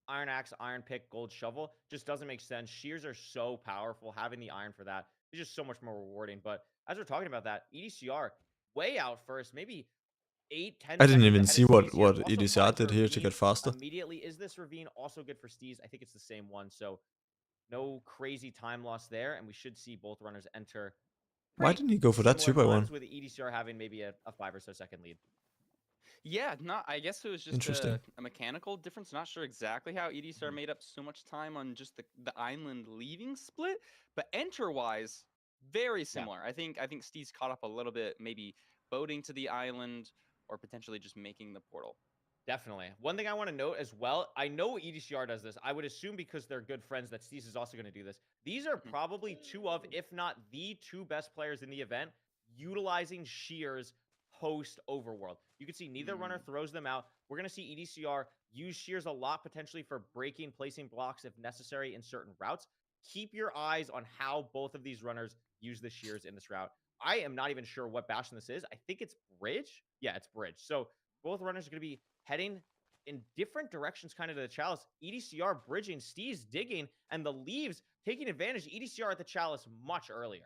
Iron Axe, Iron Pick, Gold Shovel. Just doesn't make sense. Shears are so powerful. Having the iron for that is just so much more rewarding. But as we're talking about that, EDCR way out first, maybe 8, 10 I didn't seconds even ahead of see Steez what here. Also EDCR finds a did here to ravine get faster. immediately. Is this ravine also good for Steez? I think it's the same one. So no crazy time loss there. And we should see both runners enter. Why pretty didn't he go for that similar 2x1? times with EDCR having maybe a 5 or so second lead. Yeah, I guess it was just Interesting. a mechanical difference. Not sure exactly how EDCR made up so much time on just the island leaving split, but enter-wise, very similar. I think Steez caught up a little bit, maybe boating to the island or potentially just making the portal. Definitely. One thing I want to note as well, I know EDCR does this. I would assume because they're good friends that Steez is also going to do this. These are probably 2 of, if not the 2 best players in the event, utilizing shears post overworld. You can see neither runner throws them out. We're going to see EDCR use shears a lot potentially for breaking, placing blocks if necessary in certain routes. Keep your eyes on how both of these runners use the shears in this route. I am not even sure what bastion this is. I think it's bridge. Yeah, it's bridge. So both runners are going to be heading in different directions kind of to the Chalice. EDCR bridging, Steez digging, and the Leaves taking advantage. EDCR at the Chalice much earlier.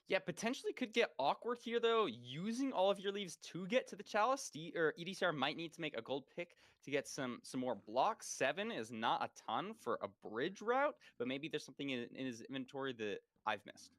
Yeah, potentially could get awkward here though. Using all of your leaves to get to the Chalice, or EDCR might need to make a gold pick to get some more blocks. 7 is not a ton for a bridge route, but maybe there's something in his inventory that I've missed.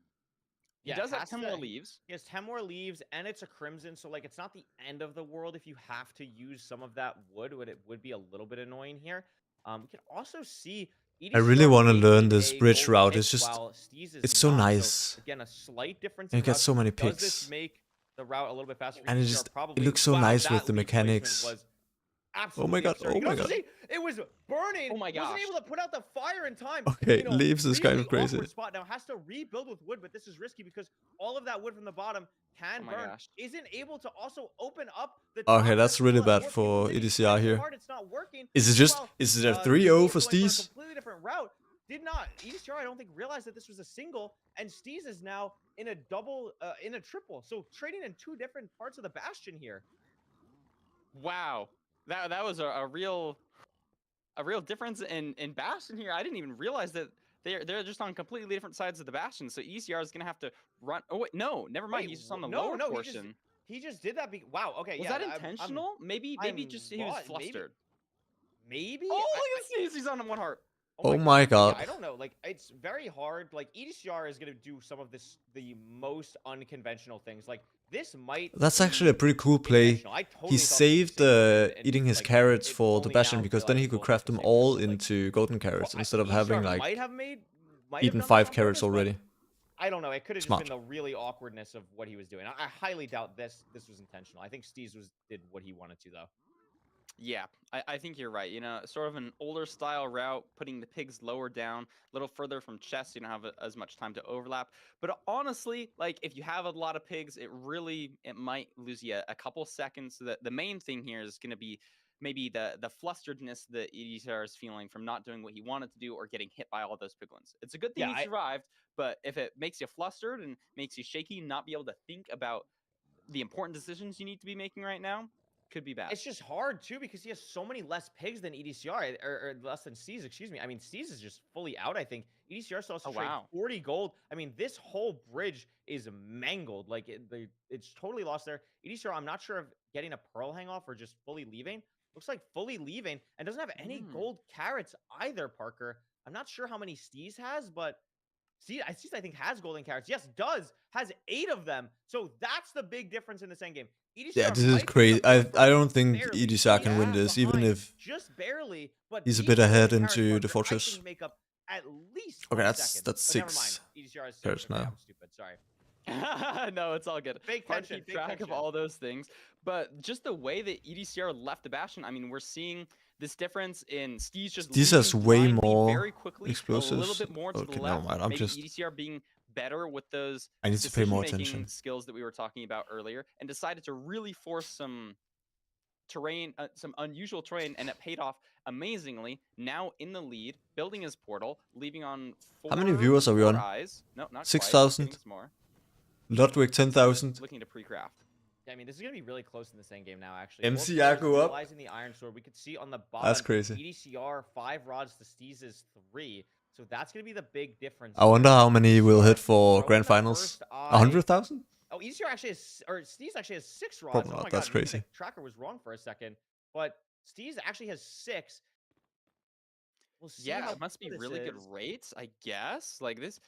He does have 10 more leaves. He has 10 more leaves, and it's a Crimson, so like it's not the end of the world if you have to use some of that wood. It would be a little bit annoying here. We can also see. I really want to making learn this a bridge gold route. pick It's just, while Steez is it's so not. nice. Again, a slight difference. And in you get routes. so many Does picks. this make the route a little bit faster? And it EDCR? just, it Probably. looks so Wow, nice that with the leaf placement mechanics. was Oh absolutely my god, absurd. oh You can my also god. see it was burning. Oh my Wasn't gosh. able to put out the fire in time. Okay, You know, Leaves is kind really of crazy. awkward spot now. Has to rebuild with wood, but this is risky because all of that wood from the bottom can Oh my burn. gosh. Isn't able to also open up the Okay, top. that's There's really still bad more for people EDCR trying so here. hard, it's not working. Is it just, Meanwhile, is it a Steez 3-0 for going a Steez? completely different route. Did not EDCR, I don't think, realized that this was a single, and Steez is now in a double, in a triple. So trading in 2 different parts of the Bastion here. Wow, that was a real difference in Bastion here. I didn't even realize that they're just on completely different sides of the Bastion. So ECR is gonna have to run. Oh wait, no, never mind. Wait, He's just on the no, lower no, portion. He just did that. Wow. Okay. Was Yeah. that intentional? Maybe just he was flustered. Maybe. Oh, look at Steez. He's on 1 heart. Oh my god. Yeah, I don't know. Like, it's very hard. Like, EDCR is going to do some of the most unconventional things. Like, this might. That's actually a pretty cool play. intentional. I totally He thought this was saved single and, eating his like, carrots it for the only Bastion now because then he realized could both craft at the them same all time. Like, into golden carrots instead of EDCR having might like have eaten done 5 this on carrots purpose, but already. I don't know. It could have just Smart. been the really awkwardness of what he was doing. I highly doubt this was intentional. I think Steez did what he wanted to, though. Yeah, I think you're right. You know, sort of an older style route, putting the pigs lower down, a little further from chest. You don't have as much time to overlap. But honestly, like if you have a lot of pigs, it might lose you a couple seconds. So the main thing here is going to be maybe the flusteredness that EDCR is feeling from not doing what he wanted to do or getting hit by all those piglins. It's a good thing Yeah, he survived, but if it makes you flustered and makes you shaky, not be able to think about the important decisions you need to be making right now, could be bad. It's just hard too because he has so many less pigs than EDCR, or less than Steez. Excuse me. I mean, Steez is just fully out. I think EDCR still has to trade 40 gold. I mean, this whole bridge is mangled. Like it's totally lost there. EDCR, I'm not sure if getting a pearl hang off or just fully leaving. Looks like fully leaving and doesn't have any gold carrots either. Parker. I'm not sure how many Steez has, but Steez I think has golden carrots. Yes, has 8 of them. So that's the big difference in this end game. EDCR Yeah, this is might be crazy. the front I don't think barely. EDCR can win He is this, even behind if just barely, but he's a these bit golden ahead carrots, into the Parker, I fortress. think make up at least Okay, 1 that's second. But never 6 mind. EDCR is 6. carrots Okay, now. I'm stupid. Sorry. No, it's all good. Fake Hard to tension. keep Fake track of tension. all those things. But just the way that EDCR left the Bastion, I mean, we're seeing this difference in Steez just Steez has leaving way blindly more very quickly, a explosives. little bit more to Okay, the never left. mind. I'm Maybe just. EDCR being better with those I need to pay more decision-making attention. skills that we were talking about earlier, and decided to really force some terrain, some unusual terrain, and it paid off amazingly. Now in the lead, building his portal, leaving on 4. How many viewers are we on? Eyes. No, not 6,000. quite. More. Ludwig 10,000. Looking to pre-craft. Yeah, I mean, this is gonna be really close in this end game now. Actually, MCSR Both players go up. utilizing the Iron Sword. We could see on the bottom. That's crazy. EDCR 5 rods to Steez's 3. So that's gonna be the big difference. I wonder how many will hit for Throwing grand the finals. first eye- 100,000? Oh, EDCR actually has, or Steez actually has 6 rods. Probably Oh not, my that's God, maybe crazy. the tracker was wrong for a second, but Steez actually has 6. We'll see Yeah, how it must be this really good is. rates, I guess. Like this,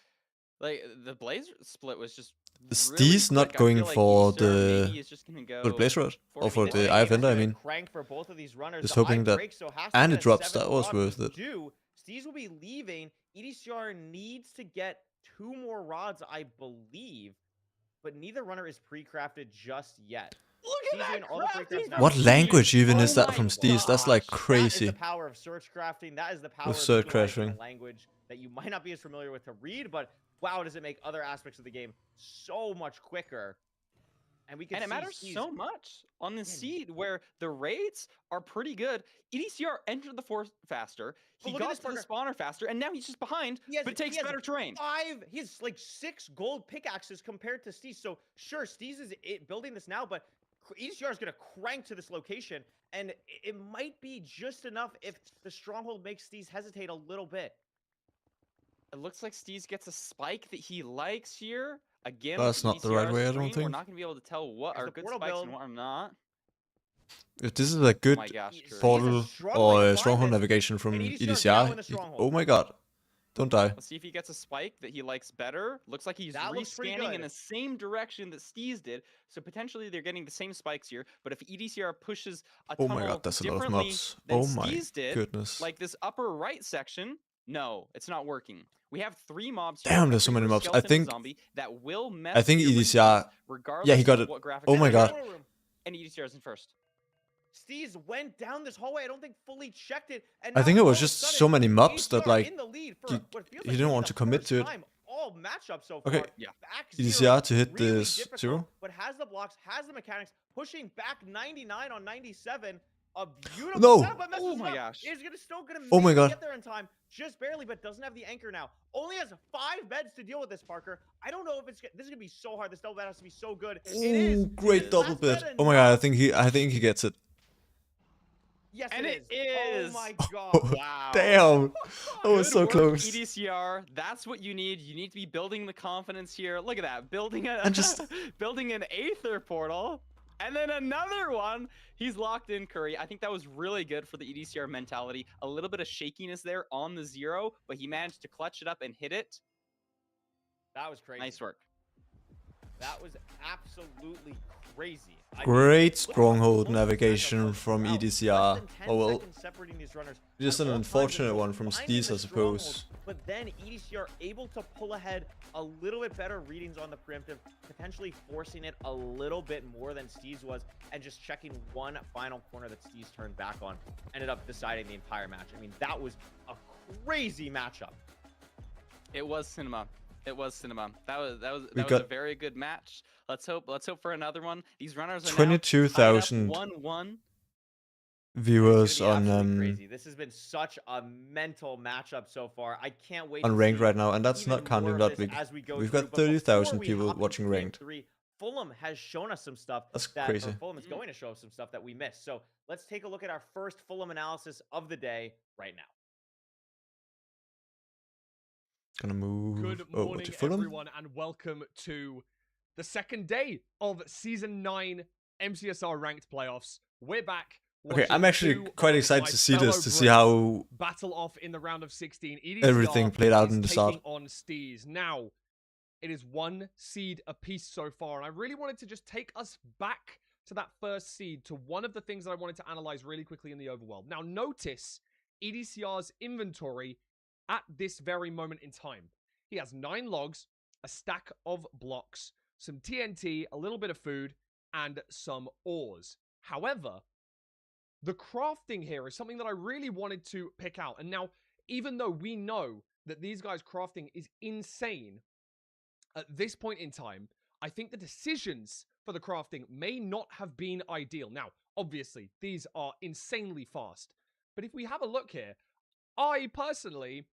like the Blaze split was just. Is really Steez not quick. I going feel like for EDCR maybe the is just gonna for the go Blaze Rod? Or for This the game Eye is of Ender, I gonna mean. crank for both of these runners. Just The hoping eye that- breaks, so has to and get it a drops, 7 that was rod, worth which it. do. Steez will be leaving. EDCR needs to get 2 more rods, I believe, but neither runner is pre-crafted just yet. Look Steez at doing that all the crafting pre-crafts now. from What Steez. language even is Oh that my from Steez? That's like gosh. That crazy. is the power of search crafting. That is the power of search utilizing a crafting. language that you might not be as familiar with to read, but wow, does it make other aspects of the game so much quicker. And we can And it see matters Steez- so much on this Yeah. seed where the rates are pretty good. EDCR entered the force faster. He look at got this, to the spawner faster, and now he's just behind, He has- but takes he has better terrain. 5, he has like 6 gold pickaxes compared to Steez. So sure, Steez is building this now, but EDCR is going to crank to this location, and it might be just enough if the Stronghold makes Steez hesitate a little bit. It looks like Steez gets a spike that he likes here. Again, That's with not the right EDCR's way, I don't screen, We're think. not going to be able to tell what There's are the good portal spikes build. and what are not. If this is a Oh good my gosh, Curry. portal struggling or to find stronghold this, navigation from and EDCR is now in the EDCR, stronghold. oh my god. Don't die. Let's see if he gets a spike that he likes better. Looks like he's That looks pretty rescanning in good. the same direction that Steez did. So potentially they're getting the same spikes here. But if EDCR pushes a Oh tunnel my god, that's a lot of differently mobs. than Oh my Steez did, goodness. like this upper right section, no, it's not working. We have 3 mobs here. Damn, a there's so many Reaper, mobs. I Skeleton, and think Zombie that will mess I think with your EDCR win regardless yeah, he got of it. what graphics Oh my are god. in. And EDCR is in first. Steez went down this hallway. I don't think fully checked it. And I now think it all was of a just sudden, so many mobs that EDCR like in the lead for he- what feels he like didn't maybe want the to commit first to it. time all matchup so far. Okay. Yeah. Back EDCR zero, to hit really this difficult, 0. but has the blocks, has the mechanics, pushing back 99 on 97. A beautiful No! setup, but messes Oh it my up. gosh. Is still gonna Oh my maybe god. get there in time, just barely, but doesn't have the anchor now. Only has 5 beds to deal with this, Parker. I don't know if this is gonna be so hard. This double bed has to be so good. It is. Ooh, great His double last bid. bed Oh my god, enough. I think he gets it. Yes, And it it is. is. Oh my Oh, god. Wow. damn. That was Good so work, close. EDCR. That's what you need. You need to be building the confidence here. Look at that. Building a And just- building an Aether portal. And then another one. He's locked in, Curry. I think that was really good for the EDCR mentality. A little bit of shakiness there on the 0, but he managed to clutch it up and hit it. That was crazy. Nice work. That was absolutely crazy. I mean, Great look at stronghold the navigation matchup from throughout. EDCR. Less than 10 Oh well, seconds separating these runners just at an all times unfortunate until one from finding Steez, the I suppose. stronghold. But then EDCR able to pull ahead, a little bit better readings on the preemptive, potentially forcing it a little bit more than Steez was, and just checking one final corner that Steez turned back on, ended up deciding the entire match. I mean, that was a crazy matchup. It was cinema. It was cinema. That was We a got- very good match. Let's hope for another one. These runners are 22,000 now 1-1. viewers It's gonna be on absolutely crazy. This has been such a mental matchup so far. I can't wait on to ranked see right now, and that's even not counting more of that this big. as we go We've through. got But before 30,000 we people hop into watching game ranked. 3, Fulham has shown us some stuff That's that crazy. or Fulham is going to show us some stuff that we missed. So let's take a look at our first Fulham analysis of the day right now. Gonna move Good over morning, to Fulham. everyone, and welcome to the second day of Season 9 MCSR Ranked Playoffs. We're back. Okay, I'm watching actually two quite of excited my to see fellow this, to see Brits how battle off in the round of 16. EDCR everything played out is in the taking start. on Steez. Now, it is 1 seed apiece so far, and I really wanted to just take us back to that first seed, to one of the things that I wanted to analyze really quickly in the overworld. Now, notice EDCR's inventory at this very moment in time. He has 9 logs, a stack of blocks, some TNT, a little bit of food, and some ores. However, the crafting here is something that I really wanted to pick out. And now, even though we know that these guys' crafting is insane, at this point in time, I think the decisions for the crafting may not have been ideal. Now, obviously, these are insanely fast. But if we have a look here, I personally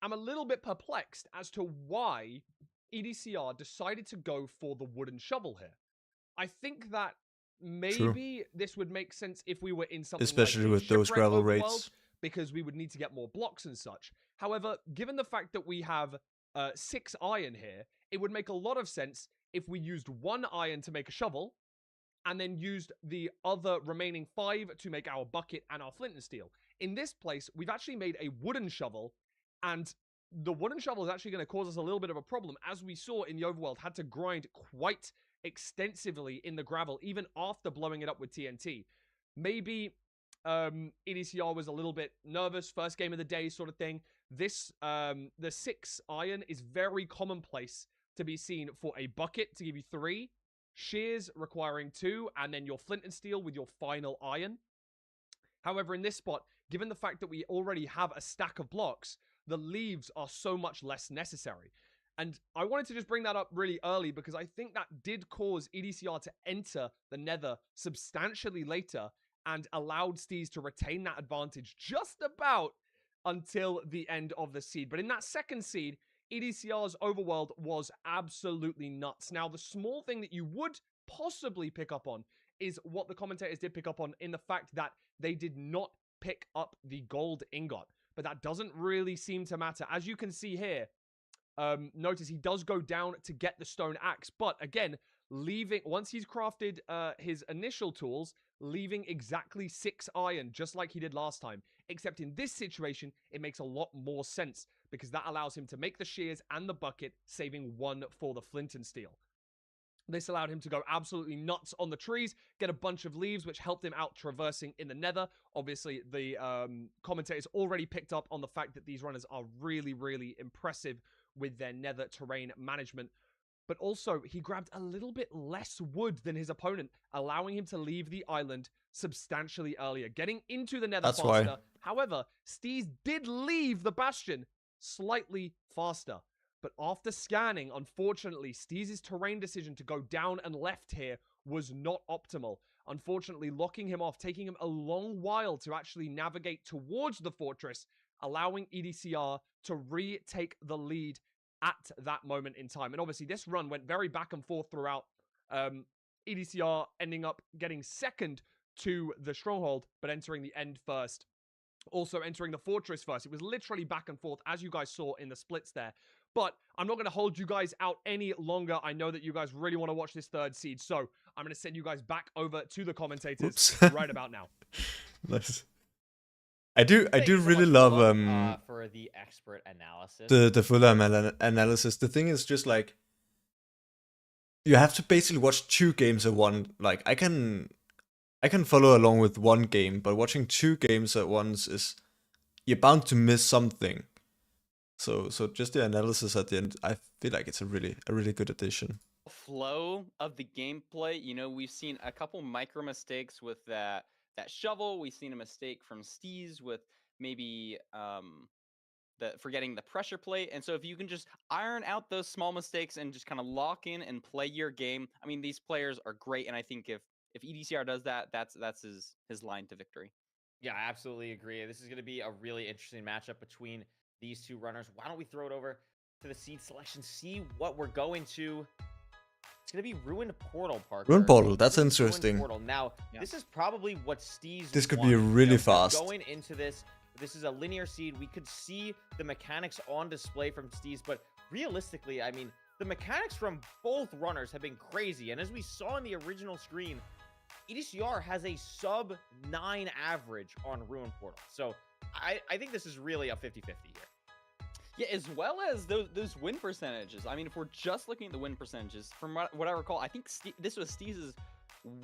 am a little bit perplexed as to why EDCR decided to go for the wooden shovel here. I think that maybe this would make sense if we were in something especially like with those Shipwreck gravel Overworld, rates. because we would need to get more blocks and such. However, given the fact that we have 6 iron here, it would make a lot of sense if we used 1 iron to make a shovel, and then used the other remaining 5 to make our bucket and our flint and steel. In this place, we've actually made a wooden shovel, and the wooden shovel is actually going to cause us a little bit of a problem. As we saw in the overworld, had to grind quite extensively in the gravel, even after blowing it up with TNT. Maybe EDCR was a little bit nervous, first game of the day sort of thing. This, the 6 iron is very commonplace to be seen for a bucket to give you 3, shears requiring 2, and then your flint and steel with your final iron. However, in this spot, given the fact that we already have a stack of blocks, the leaves are so much less necessary. And I wanted to just bring that up really early because I think that did cause EDCR to enter the nether substantially later and allowed Steez to retain that advantage just about until the end of the seed. But in that second seed, EDCR's overworld was absolutely nuts. Now, the small thing that you would possibly pick up on is what the commentators did pick up on in the fact that they did not pick up the gold ingot. But that doesn't really seem to matter. As you can see here, notice he does go down to get the stone axe. But again, once he's crafted his initial tools, leaving exactly 6 iron, just like he did last time. Except in this situation, it makes a lot more sense because that allows him to make the shears and the bucket, saving 1 for the flint and steel. This allowed him to go absolutely nuts on the trees, get a bunch of leaves, which helped him out traversing in the nether. Obviously, the commentators already picked up on the fact that these runners are really, really impressive with their nether terrain management. But also, he grabbed a little bit less wood than his opponent, allowing him to leave the island substantially earlier, getting into the nether faster. Why. However, Steez did leave the bastion slightly faster. But after scanning, unfortunately, Steez's terrain decision to go down and left here was not optimal. Unfortunately, locking him off, taking him a long while to actually navigate towards the fortress, allowing EDCR to retake the lead at that moment in time. And obviously, this run went very back and forth throughout. EDCR ending up getting second to the stronghold, but entering the end first. Also entering the fortress first. It was literally back and forth, as you guys saw in the splits there. But I'm not going to hold you guys out any longer. I know that you guys really want to watch this third seed, so I'm going to send you guys back over to the commentators right about now. Nice. I do Thank you so really much, love Philip, for the expert analysis. the full analysis. The thing is just like you have to basically watch 2 games at one. Like I can follow along with 1 game, but watching 2 games at once is you're bound to miss something. So just the analysis at the end, I feel like it's a really good addition. Flow of the gameplay, you know, we've seen a couple micro mistakes with that shovel. We've seen a mistake from Steez with maybe forgetting the pressure plate. And so if you can just iron out those small mistakes and just kind of lock in and play your game, I mean, these players are great. And I think if EDCR does that, that's his line to victory. Yeah, I absolutely agree. This is going to be a really interesting matchup between these 2 runners. Why don't we throw it over to the seed selection, see what we're going to. It's going to be Ruined Portal, Parker. Ruined Portal, that's Ruined interesting. Portal. Now, this is probably what Steez This could wanted. be really You know, fast. Going into this is a linear seed. We could see the mechanics on display from Steez, but realistically, I mean, the mechanics from both runners have been crazy. And as we saw in the original screen, EDCR has a sub 9 average on Ruined Portal. So I think this is really a 50-50 here. Yeah, as well as those win percentages. I mean, if we're just looking at the win percentages, from what I recall, I think this was Steez's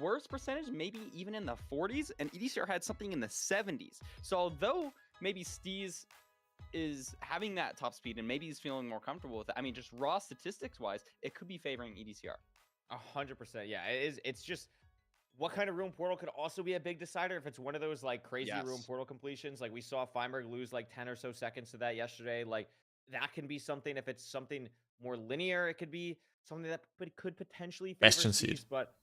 worst percentage, maybe even in the 40s, and EDCR had something in the 70s. So although maybe Steez is having that top speed and maybe he's feeling more comfortable with it, I mean, just raw statistics-wise, it could be favoring EDCR. 100%, yeah. It's just what kind of Ruined Portal could also be a big decider if it's one of those like crazy Ruined Portal completions. Like we saw Feinberg lose like 10 or so seconds to that yesterday. Like that can be something. If it's something more linear, it could be something that could potentially favor Bastion Steez, seed. But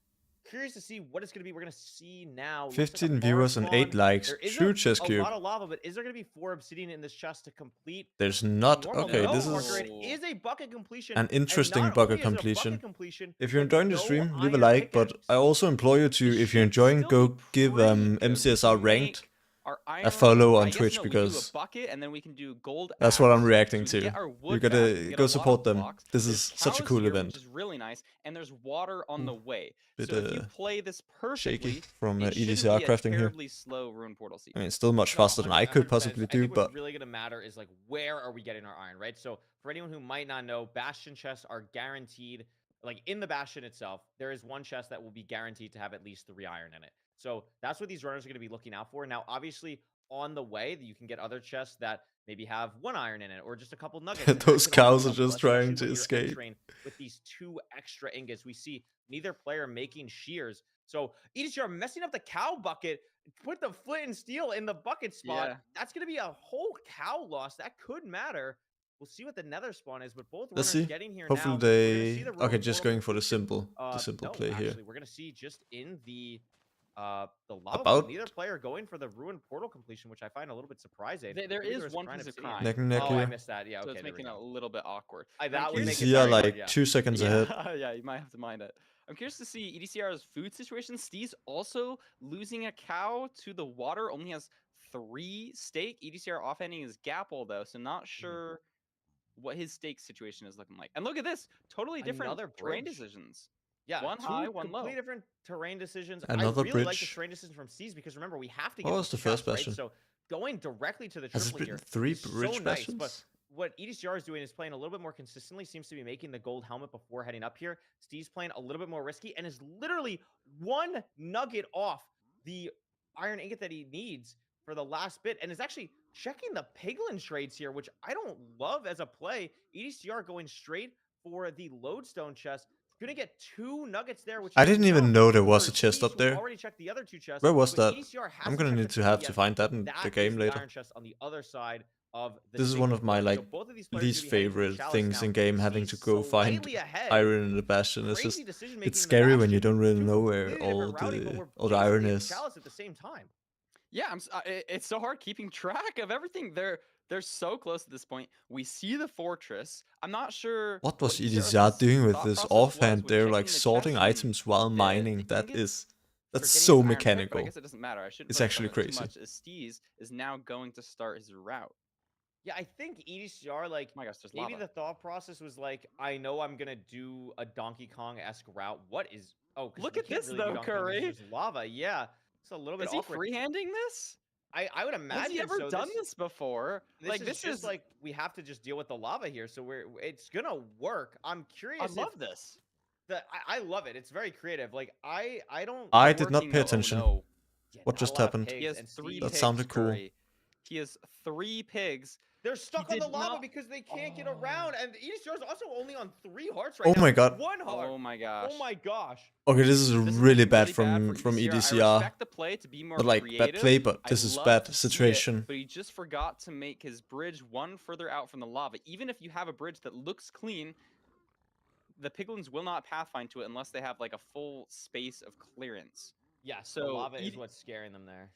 curious to see what it's going to be. We're going to see now. 15 viewers and 8 likes. True chest a cube. lot of lava, but is there going to be 4 obsidian in this chest to complete? There's not. Normal? Okay, No, this Parker, is it is a bucket completion. an interesting and not bucket only is it a completion. completion, If you're but enjoying the no stream, leave a iron like, but pickaxe. I also implore you to, if you're enjoying, go give MCSR ranked a follow on Twitch because bucket and then we can do gold. that's what I'm axe reacting to to. get our You wood gotta back. We get a go lot support of them. blocks. This There's is such a cows cool here, event. which is really nice, and there's water on the way. Bit, So if you play this perfectly, shaky from it shouldn't EDCR be a crafting here. terribly slow Ruined Portal seed. I mean, it's still much No, faster than I could 100%. possibly I do, think but what's really going to matter is like where are we getting our iron, right? So for anyone who might not know, Bastion chests are guaranteed. Like in the Bastion itself, there is one chest that will be guaranteed to have at least 3 iron in it. So that's what these runners are going to be looking out for. Now, obviously, on the way, you can get other chests that maybe have 1 iron in it or just a couple nuggets. and those that can cows open are up, just trying especially to when you're escape. entering with these 2 extra ingots. We see neither player making shears. So EDCR messing up the cow bucket, put the flint and steel in the bucket spot. Yeah. That's going to be a whole cow loss. That could matter. We'll see what the nether spawn is, but both let's runners see. getting here Hopefully now. We're gonna see they. the Okay, Ruined just Portal going for the completion. simple No, play here. actually, we're gonna see just in the lava pool, About- neither player going for the Ruined Portal completion, which I find a little bit surprising. There Maybe is was one crying piece of obsidian. crime. Neck Oh, I here. missed that. Yeah, So okay, it's there we making it a go. little bit awkward. That I'm would make curious it EDCR very hard, like yeah. 2 seconds ahead. Yeah, you might have to mind it. I'm curious to see EDCR's food situation. Steve's also losing a cow to the water. Only has 3 steak. EDCR offhanding his Gapple though, so not sure what his steak situation is looking like. And look at this, totally different Another terrain bridge. decisions. Yeah, One two high, one low. completely different terrain decisions. Another I really like the bridge. terrain decisions from Steez because remember we have to What get was this the first chest, right? bastion? So going directly to the Has it triple been here 3 is bridge so nice. But bastions? what EDCR is doing is playing a little bit more consistently. Seems to be making the gold helmet before heading up here. Steez playing a little bit more risky and is literally 1 nugget off the iron ingot that he needs for the last bit, and is actually checking the piglin trades here, which I don't love as a play. EDCR going straight for the lodestone chest. Gonna get 2 nuggets there, which I is didn't even enough know there was for a chest Steez, up who there. already checked the other 2 chests. Where was but that? EDCR I'm hasn't gonna checked need the to triple have to yet. find that in That the is game the later. iron chest on the other side of the This is one single of my player. like So both of these players are least gonna be heading to the favorite chalice things now. in game, having Steez to go find slightly ahead. iron in the bastion. It's Crazy just decision-making it's in the scary when you bastion. don't really 2 know where completely all different routing, but the we're iron basically at is. chalice at the same time. Yeah, it's so hard keeping track of everything. They're so close at this point. We see the fortress. I'm not sure What was EDCR's EDCR doing with thought this process was offhand? with They're checking like the sorting chest and items while the mining. That ingots is for that's getting so his iron pick, but I mechanical. guess it doesn't matter. I shouldn't It's focus on actually it crazy. too much. As Steez is now going to start his route. Yeah, I think EDCR, like, Oh my gosh, there's maybe lava. the thought process was like, I know I'm gonna do a Donkey Kong-esque route. What is... Oh, 'cause Look we at can't this, really do though, Donkey Kong 'cause Curry. there's lava. Yeah, it's a little bit Is he awkward. freehanding this? I would imagine Has he ever so. done this before? Like, this is like, we have to just deal with the lava here, so it's gonna work. I'm curious I if love this. I love it. It's very creative. Like, I don't... I did not Working pay though, oh attention. no. Yeah, What not a just lot of happened? pigs, He has and 3 Steez- That pigs, sounded cool. Curry. He has 3 pigs. They're stuck on the did lava not- because they can't get around, and EDCR is also only on 3 hearts Oh right now. my god. 1 heart. Oh my gosh. Oh my gosh. Okay, this is This is really looking bad for from I EDCR. respect the play to be more Not like creative. bad play, but I this is love bad to see it, situation. but he just forgot to make his bridge 1 further out from the lava. Even if you have a bridge that looks clean, the piglins will not pathfind to it unless they have like a full space of clearance. Yes, the So, lava is ED what's scaring them there.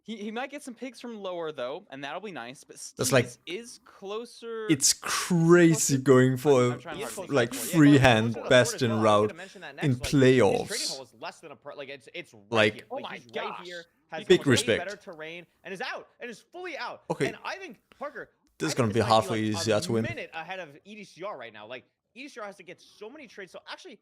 He might get some pigs from lower though, and that'll be nice. But That's Steez like- is closer. It's crazy going for I'm trying He is hard close to to like the point. freehand closer to the port as bastion well. I was route gonna mention that in next. Like, his trading playoffs. hole is less than a like it's right Like- here. Oh Like, my he's right gosh. here. Has Big way respect. better terrain and is out and is fully out. Okay. And I think Parker. This I is gonna think be might hard for like EDCR to win. A minute ahead of EDCR right now. Like EDCR has to get so many trades. So actually,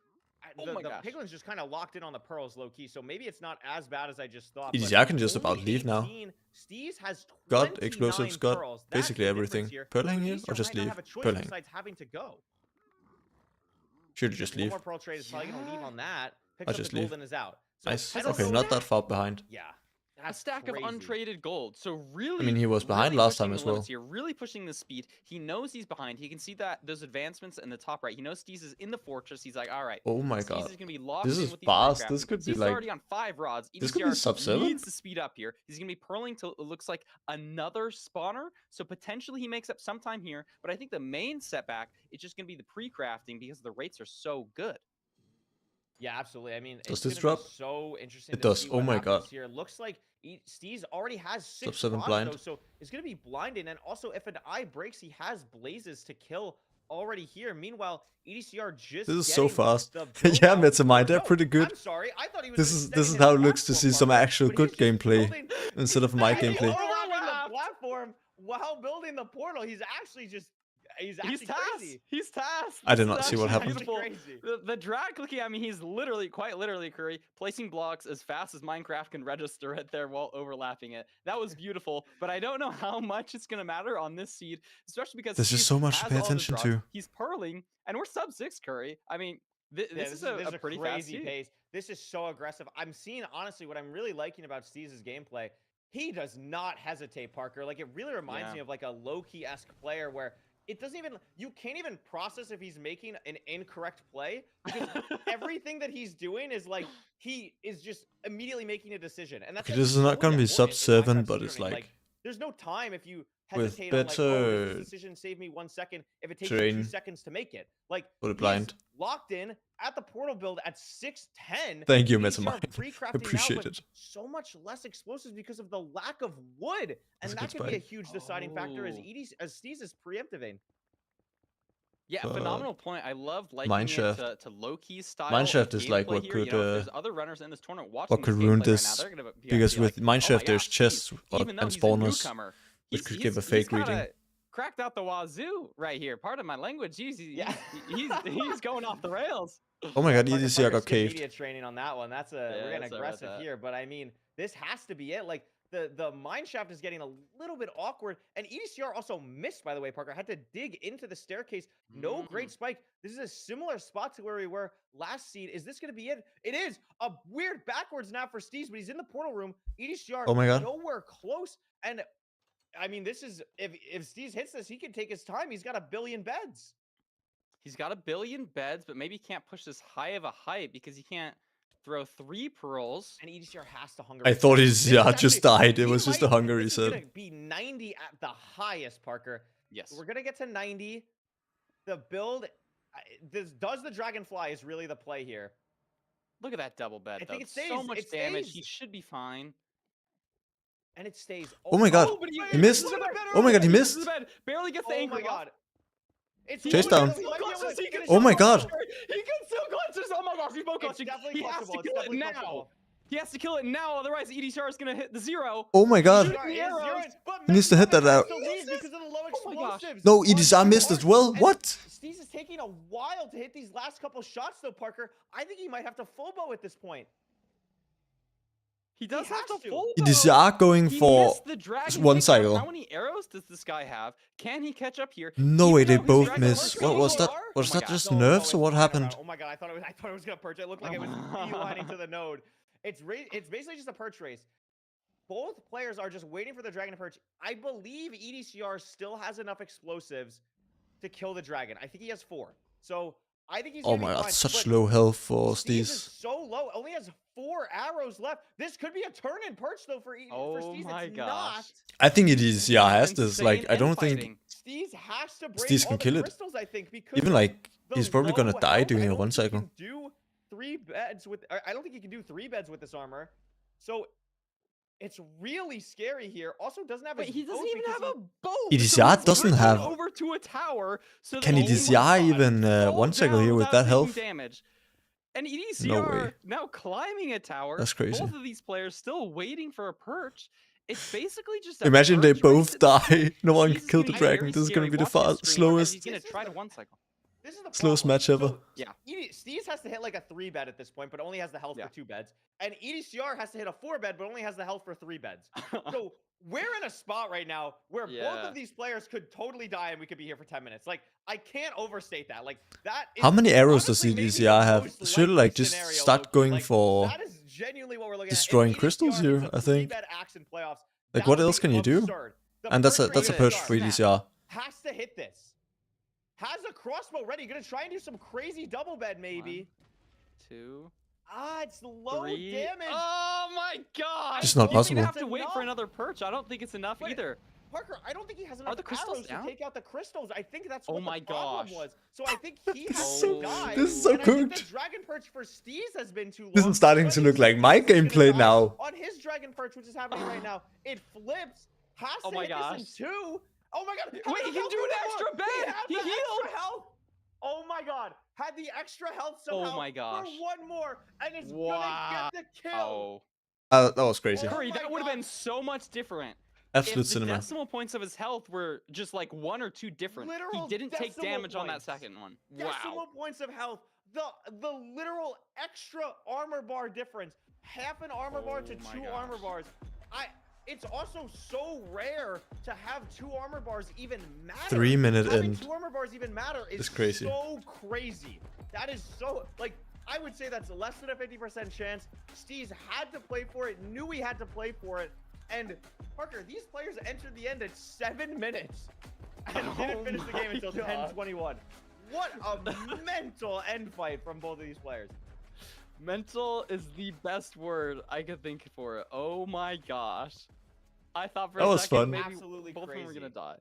Oh the my gosh. piglins just kind of locked in on the pearls low key. So maybe it's not as bad as I just thought. but EDCR can just about only leave now. 18. Steez has Got 29 explosives, got pearls. That's basically the difference everything. here. Pearl So hang here EDCR or just might not leave? have a choice Pearl hang. besides having to go. Should just One leave. more pearl trade is probably gonna leave Yeah. on that. Picks I'll up just the leave. gold and is out. So Nice. head Okay, over not there. that far behind. Yeah. A That's stack crazy. of untraded gold. So really, mean, he was behind really last time pushing as the limits well. Here, really pushing the speed. He knows he's behind. He can see that those advancements in the top right. He knows Steez is in the fortress. He's like, all right. Oh my Steez god. is gonna be locked This in is with these fast. minecraft. This could be Steez is like- already on 5 rods. This could be EDCR sub 7. needs to speed up here. He's gonna be purling till it looks like another spawner. So potentially he makes up some time here. But I think the main setback is just gonna be the pre-crafting because the rates are so good. Yeah, absolutely. I mean, Does it's this gonna drop? be so interesting. It to does. see Oh what my happens god. Here, looks like Steez already has 6 Sub 7 bronze, blind. though, so it's gonna be blinding. And also, if an eye breaks, he has blazes to kill already here. Meanwhile, EDCR just This is so getting fast. the Yeah, build out. Metamind, they're No, pretty good. I'm sorry. I thought he was This is extending how his it looks to platform, see some Parker, actual but good he's just gameplay building- instead of my he's gameplay. overlapping Overlap. the platform while building the portal. He's actually just he's He's actually tasked. crazy. He's tasked. I did This is not see what actually happened. beautiful. Crazy. The drag clicking, I mean, he's literally, quite literally, Curry, placing blocks as fast as Minecraft can register it there while overlapping it. That was beautiful, but I don't know how much it's going to matter on this seed, especially because There's just Steve so much to has pay all of his attention rods. to. He's purling, and we're sub 6, Curry. I mean, Yeah, this is a pretty fast crazy seed. pace. This is so aggressive. I'm seeing, honestly, what I'm really liking about Steez's gameplay. He does not hesitate, Parker. Like, it really reminds Yeah. me of like a low-key-esque player where it doesn't even, you can't even process if he's making an incorrect play because everything that he's doing is like, he is just immediately making a decision. And that's Okay, like, this is not so gonna be important in sub 7, Minecraft but it's speedrunning. like there's no time if you with hesitate on like, oh, does better this decision save me 1 second if it takes you terrain 2 seconds to make it. Like, for the he's blind. locked in at the portal build at 610. Thank you, EDCR Metamind. pre-crafting Appreciate now, but it. so much less explosives because of the lack of wood, and That's a that good could be a spike. huge deciding factor as Oh. Steez is preempting. Yeah, But phenomenal point. I love liking Mineshaft. it to low-key style. Mineshaft of is like gameplay what here. could You know, if there's other runners in this tournament watching what could this ruin gameplay right now, this, they're gonna because be with like, "Oh my Mineshaft there's gosh, chests even though and he's a spawners, newcomer, which he's could give a he's fake kinda reading. cracked out the wazoo right here. Pardon my language. Yeah. He's going off the rails. Oh my god, Parker- EDCR Parker got skipped caved. media training on that one. That's Yeah, we're getting that's all right, aggressive that. here, but I mean, this has to be it. Like the mineshaft is getting a little bit awkward, and EDCR also missed. By the way, Parker had to dig into the staircase. No great spike. This is a similar spot to where we were last seed. Is this going to be it? It is a weird backwards now for Steez, but he's in the portal room. EDCR Oh my god. nowhere close, and I mean, this is if Steez hits this, he can take his time. He's got 1 billion beds. He's got 1 billion beds, but maybe he can't push this high of a height because he can't throw 3 pearls. And EDCR has to hunger. I thought This is EDCR just actually- died. It he was just a might- hunger, he this is said. gonna be 90 at the highest, Parker. Yes. We're gonna get to 90. The build, does the dragonfly is really the play here. Look at that double bed, I though. think it So stays, much it damage. stays. He should be fine. And it stays. Oh my god. but He missed. Oh my god, he missed. The bed. Barely gets the Oh anchor my god. It's Chase literally- down. he might be able to He can finish Oh it my off. god. He can still clutches. Oh my gosh, he's both It's clutching. definitely He has clutchable. to It's kill it definitely now. clutchable. He has to kill it now, otherwise EDCR is gonna hit the 0. Oh my god. EDCR is arrows. zeroing, but He needs to hit that Memphis out. still leads because of the low Oh my gosh. explosives. No, on EDCR two missed as arcs. well. And What? Steez is taking a while to hit these last couple shots, though, Parker. I think he might have to full bow at this point. He does have has to to. full EDCR going He for missed the dragon one kick. cycle. How many arrows does this guy have? Can he catch up here? No Even way, they though his both dragon missed. perch What is was that? lower- Was Oh my that God. just No, nerfs or it's what flying happened? around. Oh my god, I thought it was gonna perch. It looked like it was beelining to the node. It's basically just a perch race. Both players are just waiting for the dragon to perch. I believe EDCR still has enough explosives to kill the dragon. I think he has 4. So I think he's Oh gonna be my god, fine, such but low health for Steez is Steez. so low. Only has 4 arrows left. This could be a turn and perch though for Oh Steez. my It's gosh. not. I think EDCR has this. Insane Like, I don't infighting. think Steez has to break Steez all can the kill it. crystals, I think, because even like the he's probably gonna low die health, doing I a don't one think he cycle. can do 3 beds with. I don't think he can do 3 beds with this armor. So it's really scary here. Also, doesn't have. Wait, his he doesn't boat even because have a bow. EDCR he's doesn't bridging have- over to a tower. So Can that EDCR he even fall one cycle down here with without that taking health? damage. And No EDCR way. now climbing a tower. That's crazy. Both of these players still waiting for a perch. It's basically just a Imagine they perch race both at this point. die. No one Steez can is kill gonna the be dragon. very This is gonna scary. be the Watch his fast, screen, slowest. He's gonna This is try the- to one cycle. this is the Slowest problem. match ever. So, Yeah. Steez has to hit like a 3 bed at this point, but only has the health Yeah. for 2 beds. And EDCR has to hit a 4 bed, but only has the health for 3 beds. So we're in a spot right now where both Yeah. of these players could totally die and we could be here for 10 minutes. Like, I can't overstate that. Like, that is How many arrows does honestly maybe the EDCR have? most Should likely like just scenario, start low-key. going Like, for that is genuinely what we're looking destroying at. If crystals EDCR here, hits a I think. 3-bed axe in playoffs, Like, that what would else be can you do? absurd. The And that's a perch rate push is for snap. EDCR. Has to hit this. Has a crossbow ready. Gonna try and do some crazy double bed, maybe. 2, It's low 3. damage. Oh my gosh! It's not He's gonna possible. have to wait Enough. for another perch. I don't think it's enough Wait, either. Parker, I don't think he has enough the crystals arrows down? to take out the crystals. I think that's Oh what my the problem gosh. was. So I think he This has is to so- die. this is so and I think cooked. the dragon perch for Steez has been too long. This is starting So I to think look like Steez my is gonna gameplay die now. On his dragon perch, which is happening right now, it flips. Has Oh to my hit gosh. this in 2. Oh my god. Wait, he can do an extra bed. Had He the healed. extra health. Oh my god. Had the extra health somehow my gosh. for 1 more. And it's Wow. gonna get the kill. Oh, That was crazy. Oh Curry, my that would have God. been so much different. Absolute If the cinema. decimal points of his health were just like 1 or 2 different. Literal He didn't take decimal damage on that points. second one. Decimal Wow. points of health. The literal extra armor bar difference. Half an armor bar to Oh my 2 armor gosh. bars. It's also so rare to have 2 armor bars even matter. 3 minute Having end. 2 armor bars even matter is It's crazy. so crazy. That is so, like, I would say that's less than a 50% chance. Steez had to play for it, knew he had to play for it. And Parker, these players entered the end at 7 minutes and didn't Oh finish the game my until God. 10:21. What a mental end fight from both of these players. Mental is the best word I could think for it. Oh my gosh. I thought for That a was second fun. maybe Absolutely both of them were crazy. gonna die.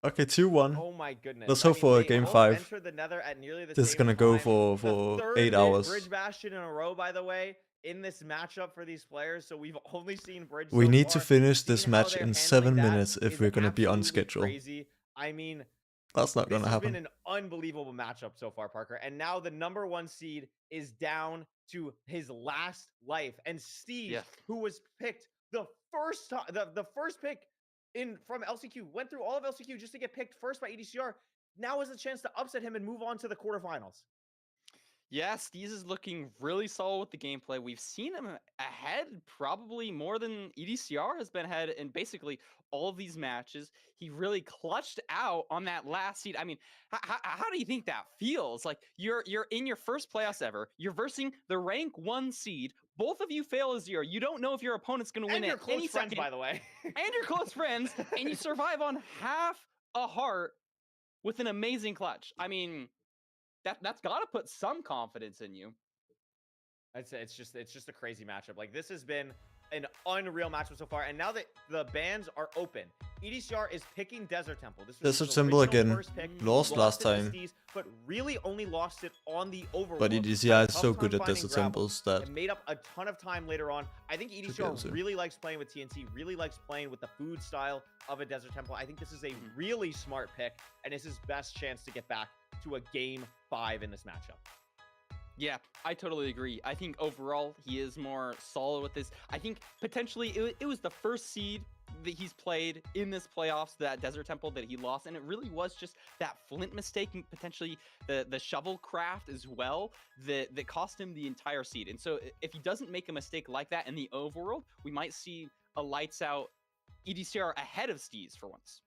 Okay, 2-1. Oh my goodness. Let's I hope mean, for they game both 5. entered the nether at nearly the This is same gonna go time. for The third 8 hours. Bridge Bastion in a row, by the way, in this matchup for these players. So we've only seen Bridge. We so need to far. finish this Seeing how match they're in handling 7 that minutes if is we're gonna be on absolutely schedule. Crazy. I mean, That's not This gonna has been happen. an unbelievable matchup so far, Parker. And now the #1 seed is down to his last life. And Steve, Yeah. who was picked the first time, the first pick from LCQ, went through all of LCQ just to get picked first by EDCR, now has a chance to upset him and move on to the quarterfinals. Yeah, Steez is looking really solid with the gameplay. We've seen him ahead probably more than EDCR has been ahead in basically all of these matches. He really clutched out on that last seed. I mean, how do you think that feels? Like you're in your first playoffs ever. You're versing the rank 1 seed. Both of you fail a 0. You don't know if your opponent's going to win And your at close any friends, second. by the way. And your close friends, and you survive on half a heart with an amazing clutch. I mean, that's got to put some confidence in you. I'd say it's just a crazy matchup. Like, this has been an unreal matchup so far. And now that the bans are open, EDCR is picking Desert Temple. This was Desert his Temple original again. first pick. Lost last it to time. Steez, but really only lost it on the overworld. But Had a EDCR is tough so time good at finding Desert gravel, Temples that and made up a ton of time later on. I think able EDCR to. really likes playing with TNT, really likes playing with the food style of a Desert Temple. I think this is a really smart pick, and it's his best chance to get back to a game 5 in this matchup. Yeah, I totally agree. I think overall he is more solid with this. I think potentially it was the first seed that he's played in this playoffs, that Desert Temple that he lost, and it really was just that Flint mistake and potentially the shovel craft as well that cost him the entire seed. And so if he doesn't make a mistake like that in the overworld, we might see a lights out EDCR ahead of Steez for once.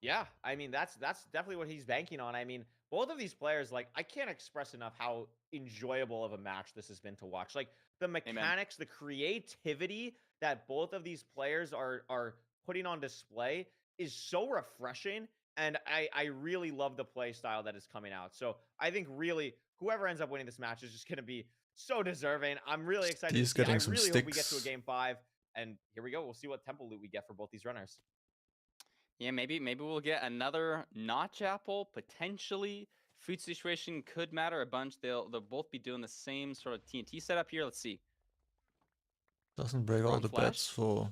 Yeah, I mean, that's definitely what he's banking on. I mean, both of these players, like, I can't express enough how enjoyable of a match this has been to watch. Like, the mechanics, the creativity that both of these players are putting on display is so refreshing, and I really love the play style that is coming out. So I think really whoever ends up winning this match is just going to be so deserving. I'm really excited to He's see. I getting some really hope we get to a sticks. game 5, and here we go. We'll see what temple loot we get for both these runners. Yeah, maybe we'll get another notch apple, potentially. Food situation could matter a bunch. They'll both be doing the same sort of TNT setup here. Let's see. doesn't break all Wrong the flash. bets for.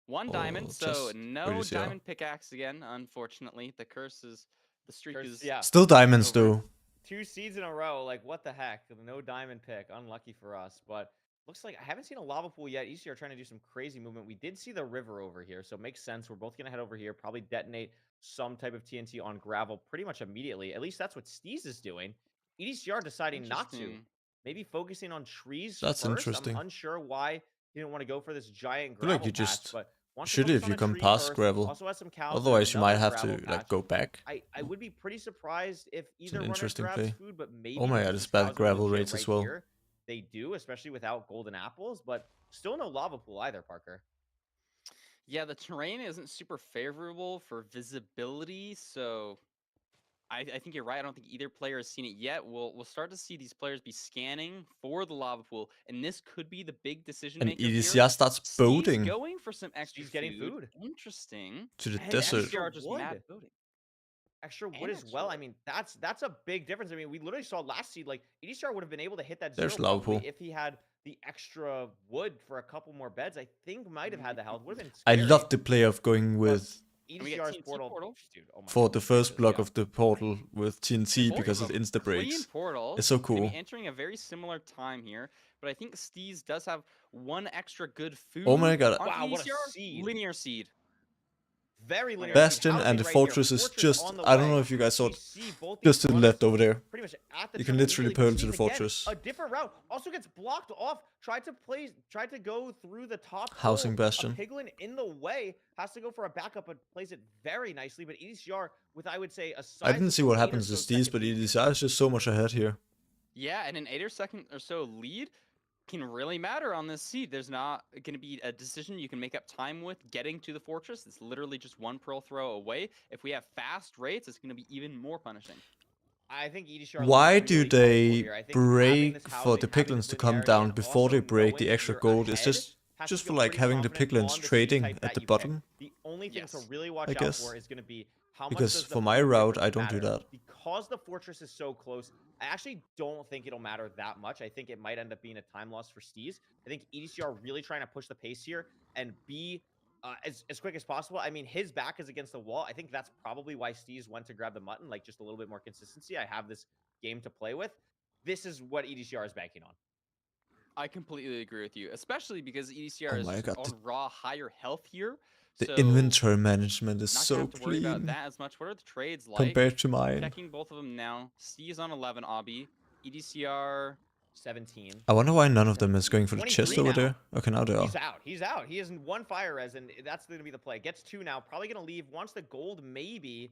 One or diamond, so just no EDCR. diamond pickaxe again, unfortunately. The streak is Yeah. Still diamonds over. though. 2 seeds in a row. Like, what the heck? No diamond pick. Unlucky for us. But looks like I haven't seen a lava pool yet. ECR trying to do some crazy movement. We did see the river over here, so it makes sense. We're both going to head over here, probably detonate some type of TNT on gravel pretty much immediately. At least that's what Steez is doing. EDCR deciding not to. Interesting. Maybe focusing on trees That's first. interesting. I'm unsure why he didn't want to go for this giant I feel gravel like you patch, just but wants to shitty focus if on you a come tree past first. gravel. Also has some cows. Otherwise, you might another have to gravel like patch. go back. I would be pretty surprised if It's either an runner interesting grabs play. food, but maybe Oh my because god, these it's bad cows are gravel legit rates right as well. here, they do, especially without golden apples, but still no lava pool either, Parker. Yeah, the terrain isn't super favorable for visibility, so I think you're right. I don't think either player has seen it yet. We'll start to see these players be scanning for the lava pool, and this could be the big decision And maker here. EDCR starts Steez boating going for some extra He's getting food. Interesting. to the And desert. extra EDCR just mad wood. boating. Extra And wood as extra well. wood. I mean, that's a big difference. I mean, we literally saw last seed, like, EDCR would have been able to hit that There's zero lava probably pool. if he had the extra wood for a couple more beds. I think might have had the health. Would have been I scary. love the play of going with we get EDCR's TNT portal. Dude, oh my for the goodness first gracious, block yeah. of the portal with TNT Both because of it them insta clean breaks. portals. It's so Gonna cool. be entering a very similar time here, but I think Steez does have one extra good food. Oh my god. on Wow, what a EDCR. seed. Linear seed. Very linear. Bastion Housing and the right here. fortress is Fortress just, on the I don't way. know if you guys saw We it, see both just these to the runners left over there. pretty much at the You can turn literally immediately. pearl We to see the it again. fortress. A different route also gets blocked off. Tried to go through the top Housing hole. Bastion. A piglin in the way has to go for a backup, but plays it very nicely. But EDCR with, I would say, a I didn't see sizable what 8 or happens to so Steez, second but lead here. EDCR is just so much ahead here. Yeah, and an 8 or second or so lead can really matter on this seed. There's not going to be a decision you can make up time with getting to the fortress. It's literally just one pearl throw away. If we have fast rates, it's going to be even more punishing. I think EDCR Why looks do really comfortable they here. I think having break this for housing, the having piglins this to come linearity, down and before also they break the knowing extra you're gold? It's ahead just has to for feel like pretty having the confident piglins on the trading C-type at that the you pick. bottom. The only thing to Yes. really watch I out guess. for is going to be how Because much does the for my food route, difference I don't do matter. that. Because the fortress is so close, I actually don't think it'll matter that much. I think it might end up being a time loss for Steez. I think EDCR really trying to push the pace here and be as quick as possible. I mean, his back is against the wall. I think that's probably why Steez went to grab the mutton, like just a little bit more consistency. I have this game to play with. This is what EDCR is banking on. I completely agree with you, especially because EDCR Oh is my just God, on raw higher health here. The So inventory management is not gonna so have to worry about clean that as much. What are the trades like? compared to mine. Checking both of them now. Steez on 11, Obby. EDCR 17. I wonder why none of them is going for the 23 chest over now. there. Okay, now they are. He's out. He's out. He has one fire res, and that's going to be the play. Gets 2 now. Probably going to leave. Wants the gold, maybe.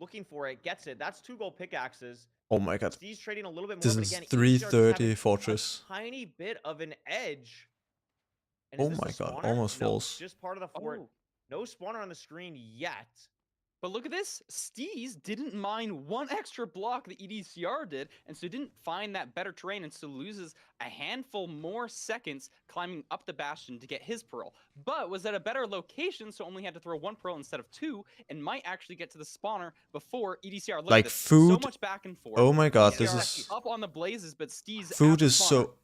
Looking for it. Gets it. That's 2 gold pickaxes. Oh my god. He's trading a little bit more. This but is again, 330 having fortress. A tiny bit of an edge. And is Oh this my a god, spawner? almost No, falls. just part of the fort. Oh. No spawner on the screen yet. But look at this. Steez didn't mine one extra block that EDCR did, and so didn't find that better terrain, and so loses a handful more seconds climbing up the bastion to get his pearl. But was at a better location, so only had to throw 1 pearl instead of 2, and might actually get to the spawner before EDCR. Look Like at this. food- So much back and forth. Oh my god, this EDCR is... up on the blazes, but Steez at Food the is spawner. so...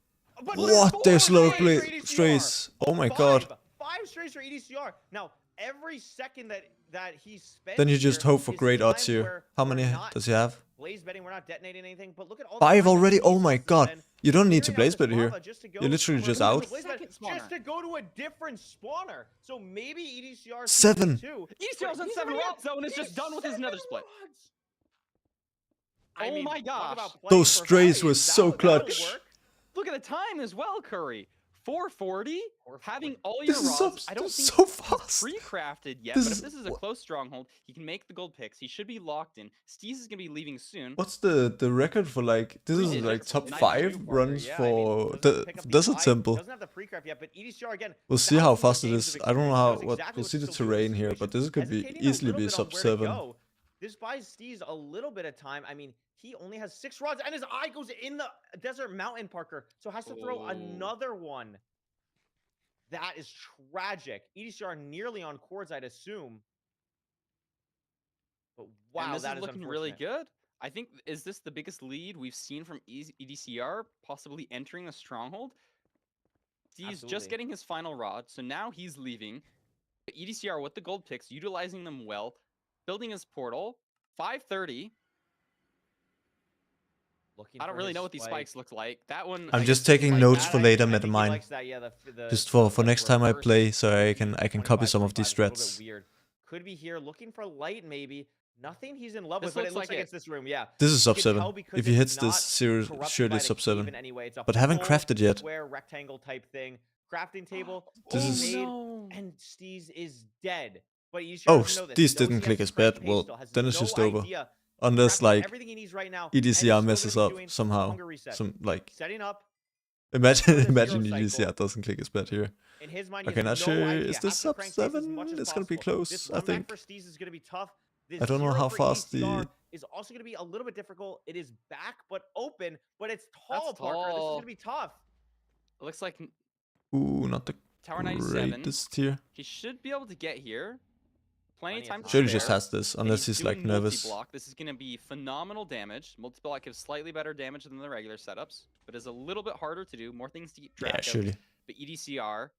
But What? There's low strays for EDCR. strays. Oh my god. 5 strays for EDCR. Now, every second that he spends Then you just here hope for is great odds times here. where How we're many not does he have? blaze betting, we're not detonating anything, but look at all the 5 time that already? he Oh my uses god. and You don't need to clearing out blaze this bet here. lava just to go You're literally for just a out. blaze bet, Second spawner. just to go to a different spawner. So maybe EDCR 7. too. EDCR's on He's 7 already rods though, and is he just has done with his 7 nether split. rods. Oh my talk gosh. about playing Those for strays value. were so That'll clutch. work. Look at the time as well, Curry. 440. 440. Having all your This is so, rods. I don't think so he's fast. pre-crafted yet, This but is- if this is a close stronghold, he can make the gold picks. He should be locked in. Steez is gonna be leaving soon. What's the record for like... This is Three like digits. top Nice 5 Two-parter, runs yeah, I mean, for doesn't the pick up the Desert eye, Temple. Doesn't have the pre-craft yet, but EDCR again. We'll see how thousands of fast it games is. of I don't know experience, how... knows What, exactly we'll what see to the still do in terrain here, situations. but this could be Hesitating a easily little be bit on sub where to 7. go. This buys Steez a little bit of time. I mean, he only has 6 rods, and his eye goes in the desert mountain, Parker. So has to throw Oh. another one. That is tragic. EDCR nearly on cords, I'd assume. But wow, and this that is is looking really unfortunate. good. I think, is this the biggest lead we've seen from EDCR, possibly entering a stronghold? He's Absolutely. just getting his final rod, so now he's leaving. EDCR with the gold picks, utilizing them well, building his portal. 530. Looking I don't for really his know what these spike. spikes look like. That one. I'm I just guess, taking like notes that, for I- later, I think he Metamine. likes that, yeah, Just for the, next time I reverse play, so I 50, can copy some of 25, these is a little bit strats. Weird. Could be here looking for light, maybe. Nothing he's in love This with, but it looks looks like like it. it's this room, yeah. This is You sub can 7. tell because If he it's hits this, not corrupted surely by the sub cave 7. in any way. It's a But haven't full crafted yet. Square rectangle type thing. Crafting table. This all is- made, no. and Steez is dead. But you Oh, doesn't know this. Steez He knows didn't he click has his fresh bet. paste Well, still, has then it's no just over. idea. Unless Crafting like everything he needs right now, and he's still EDCR gonna messes be up doing somehow. hunger reset. Some like Setting up imagine the imagine zero EDCR cycle. doesn't click his bet here. In his mind, he Okay, has not no sure. idea. Is Has this to sub crank pace as 7? much as It's gonna be possible. close, This I one back think. for Steez is gonna be tough. I don't know zero how for fast EDCR the- is also gonna be a little bit difficult. It is back but open, but it's tall, That's Parker. This is tall. gonna be tough. It looks like Ooh, not the Tower 97. greatest here. He should be able to get here. Plenty of time to Surely spare. just has this, and unless he's like doing nervous. multi-block. This is going to be phenomenal damage. Multi-block gives slightly better damage than the regular setups, but is a little bit harder to do. More things to keep track Yeah, of. surely. But EDCR,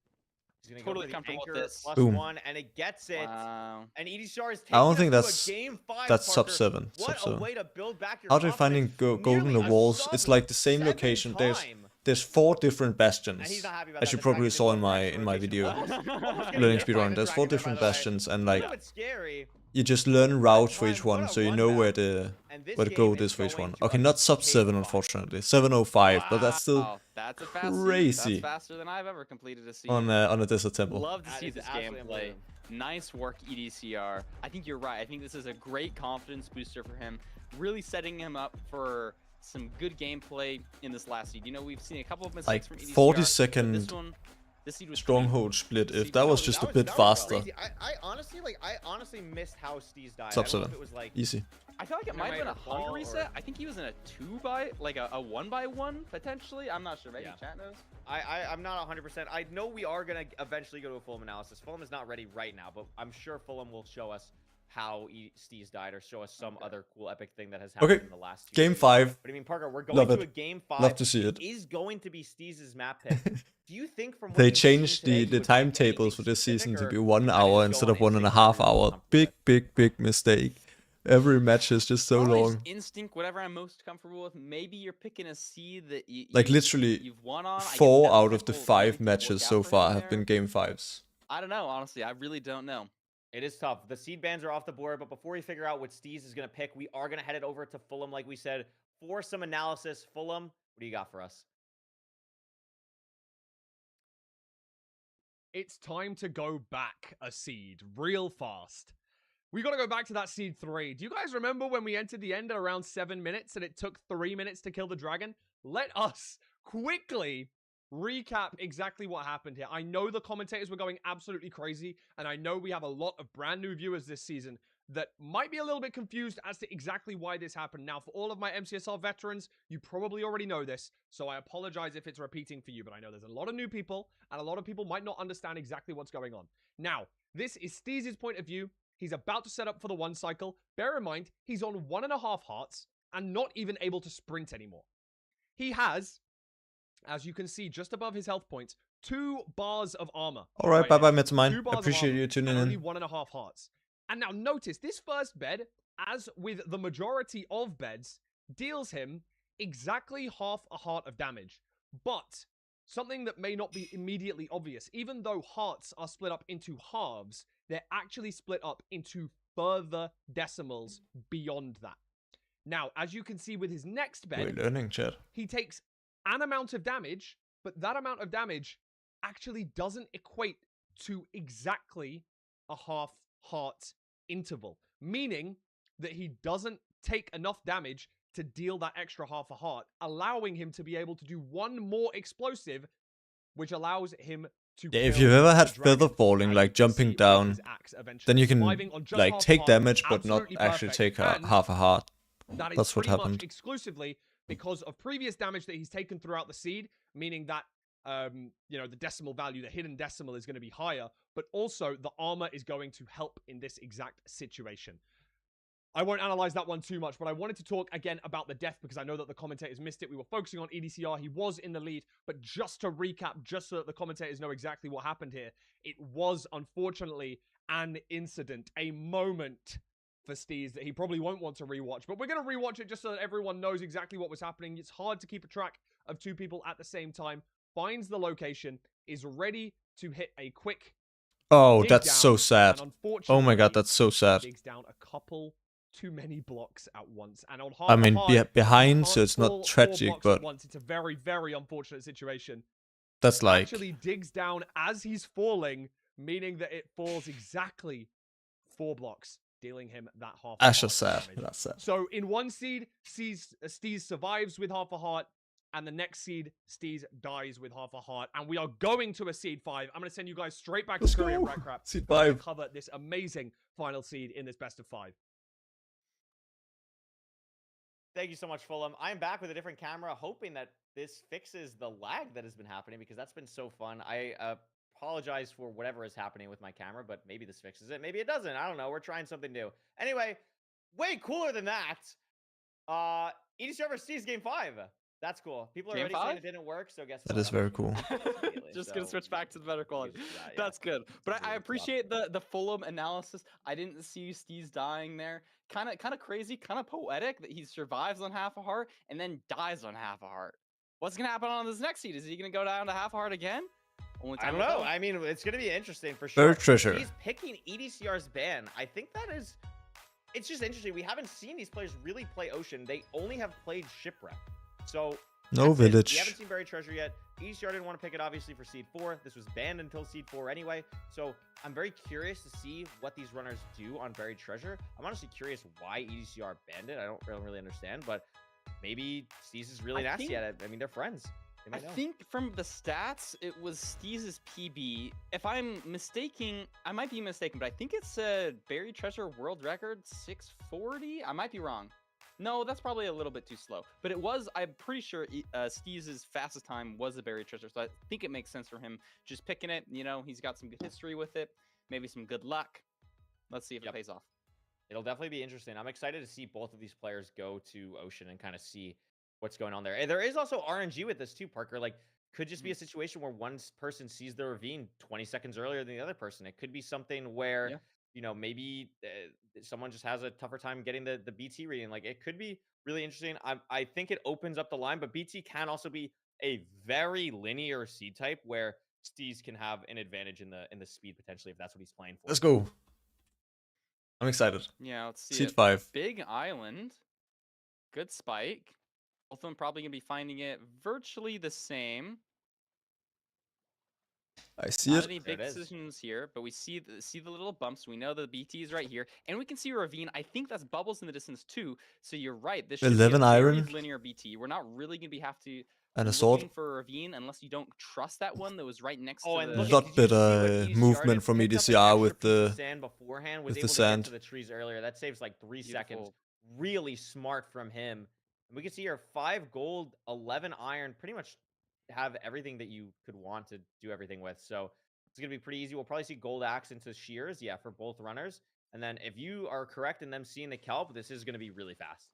He's gonna Totally go for the comfortable with anchor this. +1, Boom. and it gets it. wow. And EDCR is taking I don't us think to a that's game 5, that's sub Parker. 7. What Sub a 7. way to build back your How they're confidence. finding gold in Nearly the a walls. sub It's like the same 7 location. time. There's 4 different And bastions. he's not happy about As that. you The probably dragon saw is in going my back to video. rotation. Almost gonna Learning get speedrun. by the There's 4 dragon, different by the way. bastions, and A like little bit scary. you just learn routes for each Time, what one, a so you one know map. where the And this where the game gold is for each going one. to Okay, a not sub cave 7 fight. unfortunately. 705, but that's still Wow, that's a fast season. crazy. That's faster than I've ever completed a season. on a desert temple. Love to That see is this absolutely gameplay. unbelievable. Nice work, EDCR. I think you're right. I think this is a great confidence booster for him. Really setting him up for some good gameplay in this last seed. You know, we've seen a couple of mistakes Like from EDCR. 40 but second this one, this seed was clean. stronghold split. If See, that was no, just a That bit was faster, crazy. I honestly missed how Steez died. Sub I don't know if 7. it was like Easy. I feel like it I might have been a might hunger recall, reset. or- I think he was in a 2x, like a 1x1 potentially. I'm not sure. Maybe Yeah. chat knows. I'm not 100%. I know we are gonna eventually go to a Fulham analysis. Fulham is not ready right now, but I'm sure Fulham will show us how Steez died, or show us some Okay. other cool epic thing that has Okay, happened in the last 2 Game days. 5. But I mean, Parker, we're going Love to it. a game 5. Love to see it. Is going to be Steez's map pick. Do you think from what They you've seen changed today, the he would pick timetables anything for this specific, season to or be 1 kinda hour just instead go of on 1.5 instinct, whatever you're hour. comfortable with? Big mistake. Every match is just so Probably just long. instinct, whatever I'm most comfortable with. Maybe you're picking a seed that Like literally you've won on. I guess 4 that's out of the simple, 5 everything will work matches out so for him far have been there. game 5s. I don't know, honestly. I really don't know. It is tough. The seed bans are off the board, but before we figure out what Steez is going to pick, we are going to head it over to Fulham, like we said, for some analysis. Fulham, what do you got for us? It's time to go back a seed real fast. We got to go back to that seed 3. Do you guys remember when we entered the end at around 7 minutes and it took 3 minutes to kill the dragon? Let us quickly recap exactly what happened here. I know the commentators were going absolutely crazy, and I know we have a lot of brand new viewers this season that might be a little bit confused as to exactly why this happened. Now, for all of my MCSR veterans, you probably already know this, so I apologize if it's repeating for you, but I know there's a lot of new people, and a lot of people might not understand exactly what's going on. Now, this is Steez's point of view. He's about to set up for the 1 cycle. Bear in mind, he's on 1.5 hearts and not even able to sprint anymore. He has, as you can see just above his health points, 2 bars of armor. Alright, bye bye, now. Metamind. 2 bars of Appreciate armor you tuning and only in. 1.5 hearts. And now notice, this first bed, as with the majority of beds, deals him exactly half a heart of damage. But something that may not be immediately obvious, even though hearts are split up into halves, they're actually split up into further decimals beyond that. Now, as you can see with his next We're bed, learning, chat. he takes an amount of damage, but that amount of damage actually doesn't equate to exactly a half heart interval, meaning that he doesn't take enough damage to deal that extra half a heart, allowing him to be able to do 1 more explosive, which allows him to Yeah, if kill you've ever had the dragon. feather falling, And like you can jumping see with down, his axe eventually then you can surviving on just like half a take heart, damage but not absolutely actually perfect. take a, And half a heart. that is That's what pretty happened. much exclusively because of previous damage that he's taken throughout the seed, meaning that you know, the decimal value, the hidden decimal, is going to be higher, but also the armor is going to help in this exact situation. I won't analyze that one too much, but I wanted to talk again about the death because I know that the commentators missed it. We were focusing on EDCR. He was in the lead, but just to recap, just so that the commentators know exactly what happened here, it was unfortunately an incident, a moment for Steez that he probably won't want to rewatch, but we're going to rewatch it just so that everyone knows exactly what was happening. It's hard to keep a track of 2 people at the same time. Finds the location, is ready to hit a quick Oh, dig that's down, so sad. and Oh my god, unfortunately, that's so sad. digs down a couple too many blocks at once, and on I mean, heart, behind, so can't it's fall not 4 tragic, blocks but at once. It's a very, very unfortunate situation. that's like... Actually digs down as he's falling, meaning that it falls exactly 4 blocks, dealing him that half a That's heart just sad. damage. That's sad. So in 1 seed, Steez survives with half a heart, and the next seed, Steez dies with half a heart. And we are going to a seed 5. I'm going to send you guys straight back Let's to Korea go. Rat Crap Seed so we can 5. cover this amazing final seed in this best of 5. Thank you so much, Fulham. I'm back with a different camera, hoping that this fixes the lag that has been happening because that's been so fun. I apologize for whatever is happening with my camera, but maybe this fixes it. Maybe it doesn't. I don't know. We're trying something new. Anyway, way cooler than that. EDCR versus Steez Game 5. That's cool. People are Game already saying 5? it didn't work, so guess That what? is I'm very gonna cool. do it immediately, Just so gonna switch back to the better quality. use that, yeah. That's good. But I really appreciate the Fulham analysis. I didn't see Steez dying there. Kind of crazy, kind of poetic that he survives on half a heart and then dies on half a heart. What's gonna happen on this next seed? Is he gonna go down to half a heart again? Only I time don't will know. tell. I mean, it's going to be interesting for sure. Bird treasure. He's picking EDCR's ban. I think that is... It's just interesting. We haven't seen these players really play Ocean. They only have played Shipwreck. So... No that's it. village. We haven't seen Buried Treasure yet. EDCR didn't want to pick it, obviously, for Seed 4. This was banned until Seed 4 anyway. So I'm very curious to see what these runners do on Buried Treasure. I'm honestly curious why EDCR banned it. I don't really understand, but maybe Steez is really nasty at it. I mean, they're friends. They I might know. think from the stats, it was Steez's PB. If I'm mistaken, I might be mistaken, but I think it's a Buried Treasure world record 640. I might be wrong. No, that's probably a little bit too slow. But it was, I'm pretty sure Steez's fastest time was the Buried Treasure. So I think it makes sense for him just picking it. You know, he's got some good history with it. Maybe some good luck. Let's see if it pays off. It'll definitely be interesting. I'm excited to see both of these players go to Ocean and kind of see what's going on there. And there is also RNG with this too, Parker. Like, could just be a situation where one person sees the ravine 20 seconds earlier than the other person. It could be something where, Yeah. you know, maybe someone just has a tougher time getting the BT reading. Like, it could be really interesting. I think it opens up the line, but BT can also be a very linear seed type where Steez can have an advantage in the speed potentially if that's what he's playing for. Let's go. I'm excited. Yeah, let's see Seed it. 5. Big Island. Good spike. Both of them probably going to be finding it virtually the same. I see Not it. any There big it is. decisions here, but we see the little bumps. We know the BT is right here, and we can see Ravine. I think that's bubbles in the distance too. So you're right. This should 11 be a very iron. linear BT. We're not really going to have to And a looking sword. for a Ravine unless you don't trust that one that was right next Oh, to and the. look at, Lot did you see what better EDCR movement did? from Picked up an EDCR extra with piece of the sand beforehand, was with the able to sand. get to the trees earlier. That saves like 3 seconds. Beautiful. Really smart from him. And we can see here 5 gold, 11 iron, pretty much have everything that you could want to do everything with. So it's going to be pretty easy. We'll probably see gold axe into shears, yeah, for both runners. And then if you are correct in them seeing the kelp, this is going to be really fast.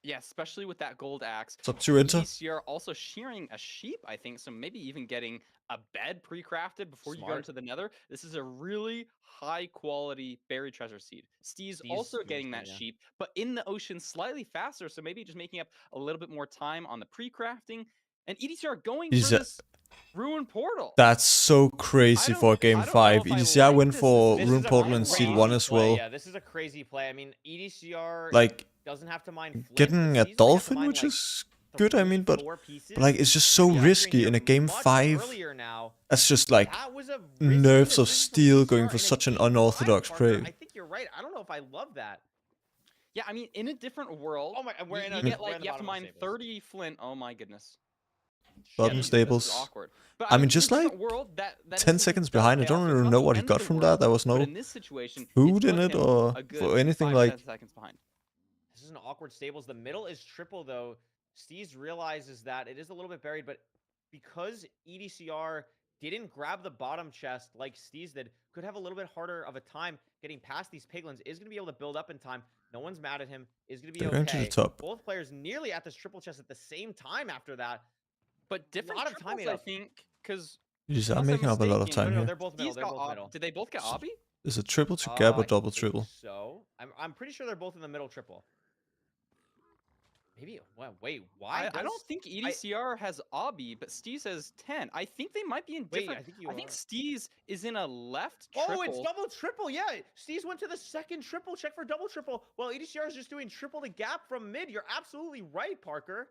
Yeah, especially with that gold axe. It's up to enter. EDCR also shearing a sheep, I think, so maybe even getting a bed pre-crafted before you go Smart. into the nether. This is a really high quality buried treasure seed. Steez also Steez getting that coming, yeah. sheep, but in the ocean slightly faster, so maybe just making up a little bit more time on the pre-crafting. And EDCR going He's for a- this ruin portal. That's so crazy I for don't- game I don't know 5. if I EDCR like went this. for This Rune is a Portal in seed crazy 1 as play. well. Yeah, this is a crazy play. I mean, EDCR Like, doesn't have to mine Flint, getting but a Steez might have to dolphin, mine, which like, is good, I mean, but 3-4 pieces. like it's just so Yeah, risky here in a game much 5. earlier now. That's just like That was a nerves of decision from steel going EDCR for in a such an game 5, unorthodox Parker. play. I think you're right. I don't know if I love that. Yeah, I mean, in a different world, Oh my, we're you, in you a, get we're in like the you have to bottom of mine the stables. 30 flint. Oh my goodness. Bottom This is stables. awkward. But I mean, in a just different like world, that 10 decision seconds does behind. I pay don't off. It's really not know the what he end of got the from world, that. There was but no in this situation, food it's in put it him or a good for anything 5 like. seconds behind. This is an awkward stables. The middle is triple, though. Steez realizes that it is a little bit buried, but because EDCR didn't grab the bottom chest like Steez did, could have a little bit harder of a time getting past these piglins, is going to be able to build up in time. No one's mad at him, is going to be They're okay. going to the top. Both players nearly at this triple chest at the same time after that. But different lot of triples, timing I up. think, because Jeez, I'm making up a lot of mistaken, time No, here. they're both middle. They're both middle. did they both get obby? Is it triple to gap or I double think triple? So I'm pretty sure they're both in the middle triple. Maybe. Well, wait. Why? I don't does- think EDCR has obby, but Steez has 10. I think they might be in Wait, different. I think you I think are. Steez is in a left triple. Oh, it's double triple. Yeah, Steez went to the second triple. Check for double triple. Well, EDCR is just doing triple the gap from mid. You're absolutely right, Parker.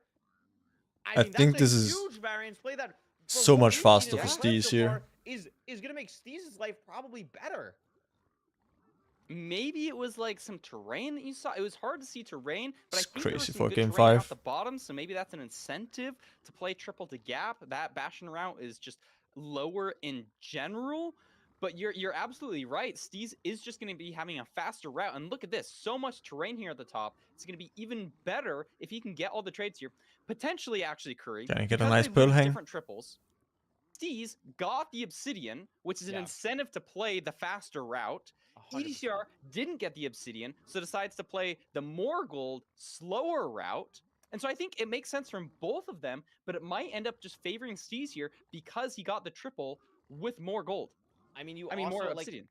I mean, think that's this a is huge variance play that from so what much we've seen faster in for the clip Steez so here. far is gonna make Steez's life probably better. Maybe it was like some terrain that you saw. It was hard to see terrain, but It's I think there was crazy some for good game terrain 5. out the bottom, so maybe that's an incentive to play triple to gap. That Bastion route is just lower in general, but you're absolutely right. Steez is just going to be having a faster route, and look at this, so much terrain here at the top. It's going to be even better if he can get all the trades here. Potentially, actually, Curry. Can I get a because nice they've pearl used hang? Different triples. Steez got the obsidian, which is an Yeah. incentive to play the faster route. 100%. EDCR didn't get the obsidian, so decides to play the more gold, slower route. And so I think it makes sense from both of them, but it might end up just favoring Steez here because he got the triple with more gold. I mean, I mean, also, more like, obsidian.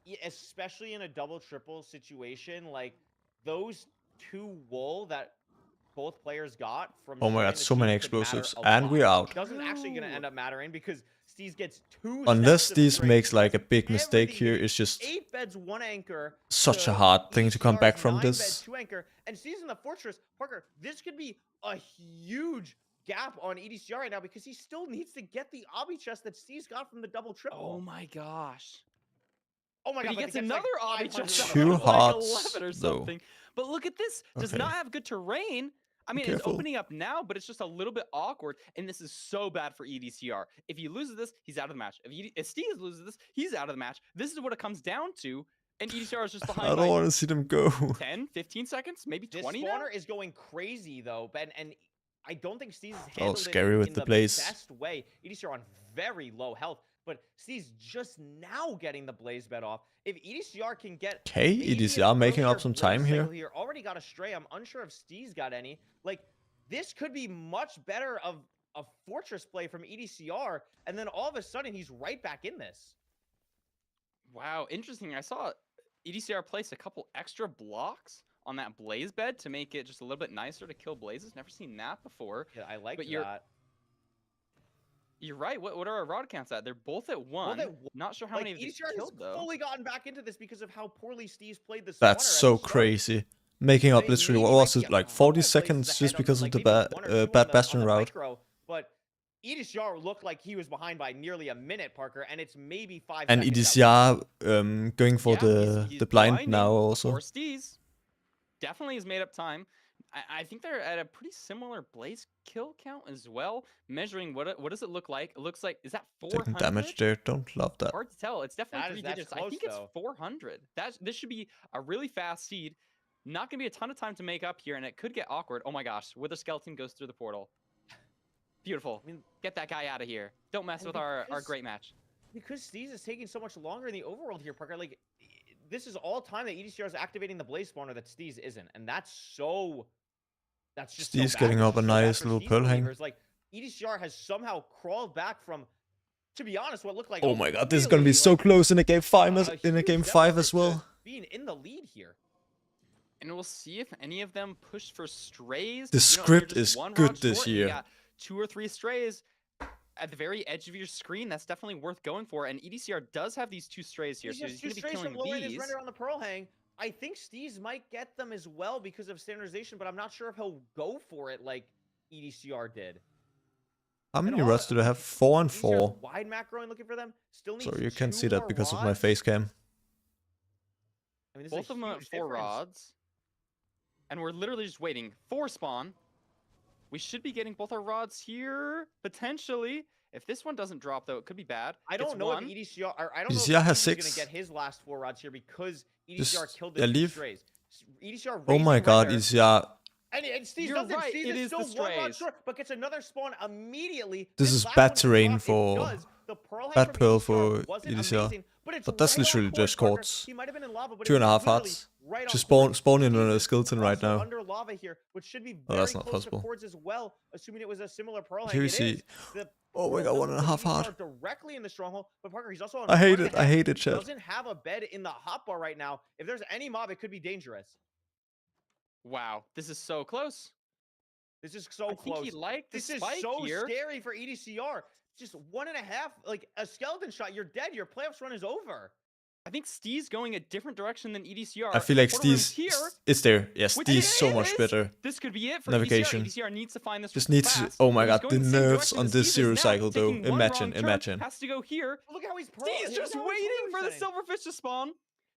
yeah, especially in a double triple situation, like those 2 wool that both players got from. Oh my sharing god, the so many cheese could matter explosives. a And lot. we're out. Doesn't actually gonna True. end up mattering because Steez gets 2. Unless sets of Steez strings, makes like a gets big mistake everything here, he it's just 8 beds, 1 anchor. such a to hard thing to come back EDCR's from 9 this. beds, 2 anchor, and Steez in the fortress. Parker, this could be a huge gap on EDCR right now because he still needs to get the obby chest that Steez got from the double triple. Oh my gosh. Oh my But god! he but gets like another obby 500 chest. Two like hearts, 11 or though. something. But look at this. Does Okay. not have good terrain. I mean, it's Careful. opening up now, but it's just a little bit awkward, and this is so bad for EDCR. If he loses this, he's out of the match. If Steez loses this, he's out of the match. This is what it comes down to, and EDCR is just behind I by don't want to see them go. 10, 15 seconds, maybe This 20 now? spawner is going crazy though, Ben, and I don't think Steez has Oh, handled scary it with in the the blaze. best way. EDCR on very low health. but Steez just now getting the Blaze bet off. If EDCR can get Okay, maybe EDCR an making earlier up some Blaze time cycle here. already got a stray. I'm unsure if Steez got any. Like, this could be much better of a Fortress play from EDCR, and then all of a sudden he's right back in this. Wow, interesting. I saw EDCR place a couple extra blocks on that Blaze bed to make it just a little bit nicer to kill Blazes. Never seen that before. Yeah, I like But that. You're right. What are our rod counts at? They're both at one. at one. Not sure how Like, many of these EDCR has killed though. fully gotten back into this because of how poorly Steez played the That's spawner at so the start. crazy. Making up They literally, maybe what might was be it, a like couple 40 places seconds ahead just of, because of like, the maybe one or two on bad the Bastion route? micro, but EDCR looked like he was behind by nearly a minute, Parker, and it's maybe 5 And seconds out. EDCR going for Yeah, the blind blinding now before also. Steez definitely has made up time. I think they're at a pretty similar Blaze kill count as well. Measuring what does it look like? It looks like, is that 400? Taking damage there, don't love that. Hard to tell. It's definitely That's digits. I close, think it's though. 400. This should be a really fast seed. Not gonna be a ton of time to make up here, and it could get awkward. Oh my gosh, Wither Skeleton goes through the portal. Beautiful. I mean, Get that guy out of here. Don't mess and with our because- great match. because Steez is taking so much longer in the overworld here, Parker, like, this is all time that EDCR is activating the Blaze spawner that Steez isn't, and that's just so Steez bad. getting It's up a so bad nice for little Steez pearl hang. believers. Like, EDCR has somehow crawled back from, to be honest, what looked like Oh my god, this is gonna be so close in a game 5 as well. Being in the lead here. And we'll see if any of them push for strays. The You know, if you're script just is one good rod this short and you year. got 2 or 3 strays at the very edge of your screen. That's definitely worth going for. And EDCR does have these 2 strays here, He's so just he's two going to be strays from killing lowering his these. render on the Pearl Hang. I think Steez might get them as well because of standardization, but I'm not sure if he'll go for it like EDCR did. How And many all- rods do they have? 4 and EDCR's 4. wide macro and looking for them. Still needs Sorry, you can't 2 see that more because of my rods. face cam. I mean, this Both is a of them at huge 4 difference. rods. And we're literally just waiting for spawn. We should be getting both our rods here, potentially. If this one doesn't drop, though, it could be bad. I don't It's know one. if EDCR. Or I don't know EDCR if has Steez is going 6. to get his last 4 rods here because EDCR Just- killed yeah, the 2 leave. strays. EDCR. Oh my raising god, render, EDCR. And Steez You're doesn't. right, Steez it is is the still 1 rod strays. short, but gets another spawn immediately. This is last bad one terrain dropped, it for- does. The Pearl Hang bad from pearl EDCR for wasn't EDCR. amazing, but it's But that's right on literally course, just Parker. quartz. He might have been in lava, but 2.5 it's literally hearts. right on Just course. spawn in on Steez a is skeleton right also now. under lava here, which should be Oh, very that's not close possible. to cords as well, assuming it was a similar Pearl Hang. Here we It see. is. The Oh my Pearl god, doesn't 1.5 put EDCR heart. directly in the stronghold, but Parker, he's also on I hate one it, and a I half. hate it, chat. Doesn't have a bed in the hotbar right now. If there's any mob, it could be dangerous. Wow, this is so close. This is so I close. think he liked the This is spike so here. scary for EDCR. Just 1.5, like a skeleton shot, you're dead. Your playoffs run is over. I think Steez going a different direction than EDCR. I feel like Portal room's Steez, here. it's there. Yes, Which Steez it so much is. better. This could be it for Navigation. EDCR. EDCR needs to find this. Just needs to, fast. oh my He's god, going the the same nerves direction on as this Steez is zero now, cycle though. taking one Imagine, wrong turn, imagine. Has to go here. Look how he's Steez just waiting for the silverfish to spawn.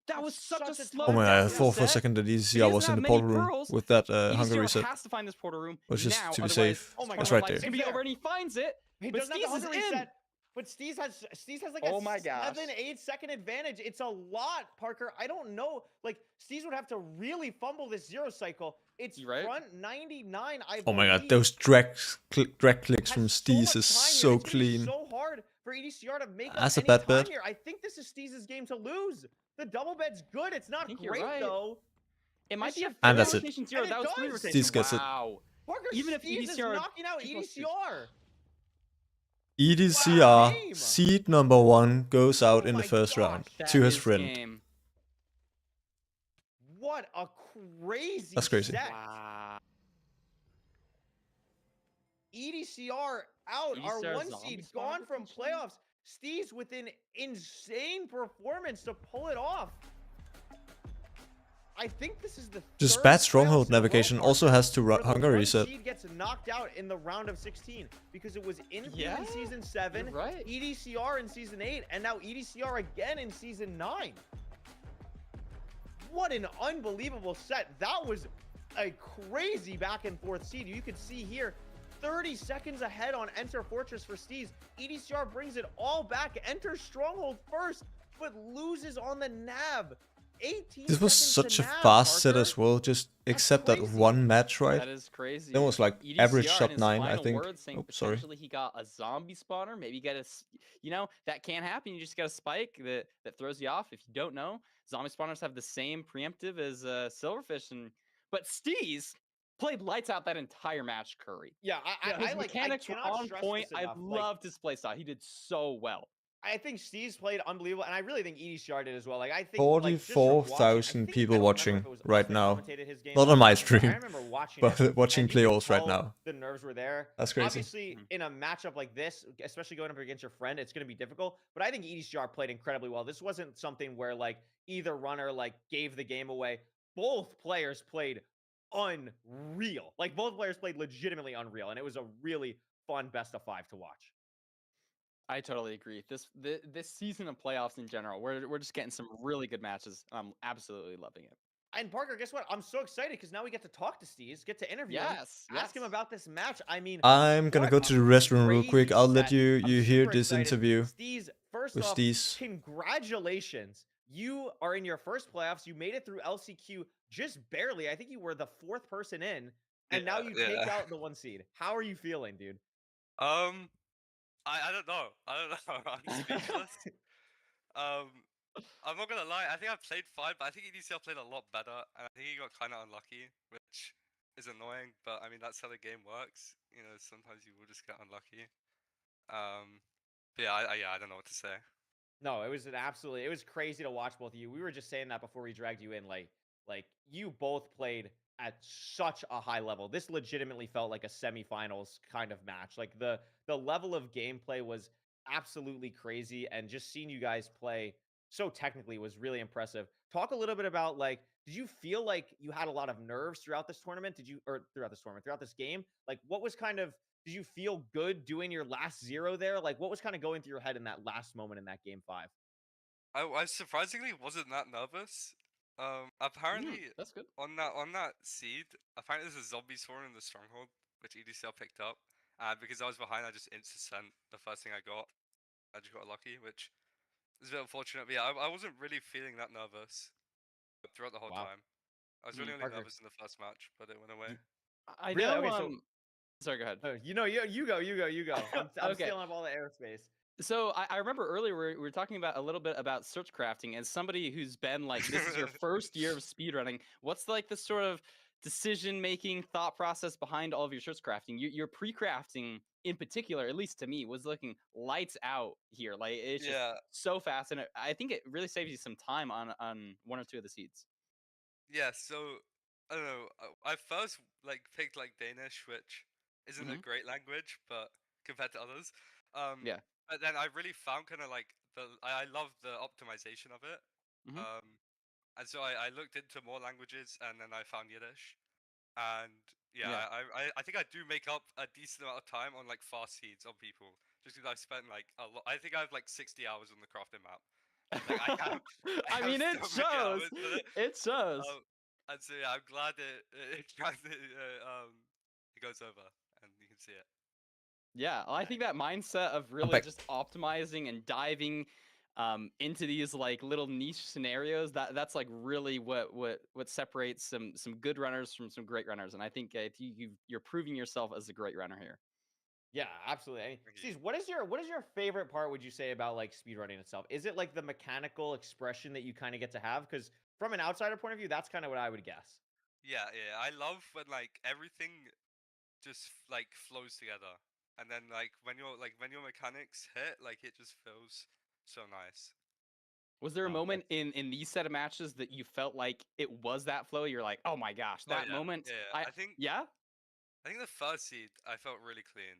That was such a slow Oh my god, I down thought for a set. second that He EDCR doesn't was in have the many portal room pearls. with that hunger EDCR reset. has to find this portal room Was just now, to be otherwise safe. Oh my this It's God, right portal there. light's gonna be over, and he finds it. He But doesn't have the Steez is hunger in. reset. But Steez has like Oh a my gosh. 7-8 second advantage. It's a lot, Parker. I don't know. Like, Steez would have to really fumble this zero cycle. It's You right? front 99, I Oh my god, believe. those drag clicks Has from so much Steez time is here. so It's gonna be clean. so hard for EDCR to make up That's a any bad time bet. here. I think this is Steez's game to lose. The double bed's good. It's not think you're great right. though. It might be a And that's it. rotation zero. And it That was 3 does. rotation. Steez gets it. Wow. Parker, Even if Steez is EDCR knocking out 2+2. EDCR. EDCR, game. seed number 1 goes out Oh in the my first gosh, round That to his is friend. game. What a crazy That's crazy. set. Wow. EDCR out. Our EDCR 1 zombie seed spawn gone from potentially? playoffs. Steez with an insane performance to pull it off. I think this is the Just third bad playoffs stronghold in a row, navigation Parker, also has to where the hunger 1 reset. seed gets knocked out in the round of 16 because it was Infield Yeah, in season 7, you're right. EDCR in season 8, and now EDCR again in season 9. What an unbelievable set. That was a crazy back and forth seed. You could see here 30 seconds ahead on Enter Fortress for Steez. EDCR brings it all back, enters Stronghold first, but loses on the nav. 18 This was seconds such to a nav, fast set Parker. as well, just except that crazy. one match, right? That is crazy. That was like EDCR average in sub his 9, I final think. words saying Oh, sorry. potentially he got a zombie spawner. Maybe get a, you know, that can happen. You just got a spike that throws you off. If you don't know, zombie spawners have the same preemptive as Silverfish, but Steez played lights out that entire match. Curry. Yeah, His I mechanics were cannot on stress point. this I enough. Like, loved his playstyle. He did so well. I think Steve's played unbelievable, and I really think EDCR did as well. Like, I think like, just from watching, I 44,000 think- people I don't remember watching if it was us right that now. commentated his game Not on last my season, but stream, I remember watching but it, watching and you could playoffs right tell now. the nerves were there. That's crazy. Obviously, in a matchup like this, especially going up against your friend, it's going to be difficult. But I think EDCR played incredibly well. This wasn't something where like either runner like gave the game away. Both players played unreal. Like both players played legitimately unreal, and it was a really fun best of 5 to watch. I totally agree. This season of playoffs in general, we're just getting some really good matches. I'm absolutely loving it. And Parker, guess what? I'm so excited because now we get to talk to Steve, get to interview him, Yes, ask him yes. about this match. I mean, I'm gonna what go a to the restroom real quick. crazy I'll let set. you I'm hear super this excited. interview Steez, first with off, Steez. congratulations. You are in your first playoffs. You made it through LCQ just barely. I think you were the 4th person in, and now you take out the 1 seed. How are you feeling, dude? I don't know. I don't know. I'm speechless. I'm not gonna lie. I think I played fine, but I think EDCL played a lot better, and I think he got kind of unlucky, which is annoying. But I mean, that's how the game works. You know, sometimes you will just get unlucky. But yeah, I don't know what to say. No, it was it was crazy to watch both of you. We were just saying that before we dragged you in. Like you both played at such a high level. This legitimately felt like a semifinals kind of match. Like the level of gameplay was absolutely crazy, and just seeing you guys play so technically was really impressive. Talk a little bit about like, did you feel like you had a lot of nerves throughout this tournament? Throughout this game? Like, what was kind of did you feel good doing your last 0 there? Like, what was kind of going through your head in that last moment in that game 5? I surprisingly wasn't that nervous. Apparently That's good. on that seed, apparently there's a zombie swarm in the stronghold, which EDCL picked up. And because I was behind, I just insta-sent the first thing I got. I just got lucky, which is a bit unfortunate. But yeah, I wasn't really feeling that nervous throughout the whole Wow. time. I was really only Parker. nervous in the first match, but it went away. I Really? know. Okay, so- Sorry, go ahead. You know, you go. I'm Okay. stealing up all the airspace. So I remember earlier we were talking about a little bit about search crafting. As somebody who's been like, this is your first year of speedrunning, what's like the sort of decision making thought process behind all of your search crafting? Your pre-crafting in particular, at least to me, was looking lights out here. Like it's just so fast, and I think it really saves you some time on 1 or 2 of the seeds. Yeah, so I don't know. I first like picked like Danish, which isn't a great language, but compared to others, Yeah. But then I really found kind of like I love the optimization of it, and so I looked into more languages, and then I found Yiddish, and Yeah. I think I do make up a decent amount of time on like fast seeds on people, just because I've spent like a lot. I think I have like 60 hours on the crafting map. Like, I mean, it so many shows. hours with it. It shows. And so yeah, I'm glad it goes over and you can see it. Yeah, well, I think that mindset of really back. just optimizing and diving into these like little niche scenarios, that's like really what separates some good runners from some great runners. And I think if you're proving yourself as a great runner here. Yeah, absolutely. I mean, Steve, what is your favorite part, would you say, about like speedrunning itself? Is it like the mechanical expression that you kind of get to have? Because from an outsider point of view, that's kind of what I would guess. Yeah, I love when like everything just like flows together, and then like when your mechanics hit, like it just feels so nice. Was there a Oh, moment in these set of matches that you felt like it was that flow? You're like, oh my gosh, Oh, that yeah, moment. yeah. I think the first seed I felt really clean.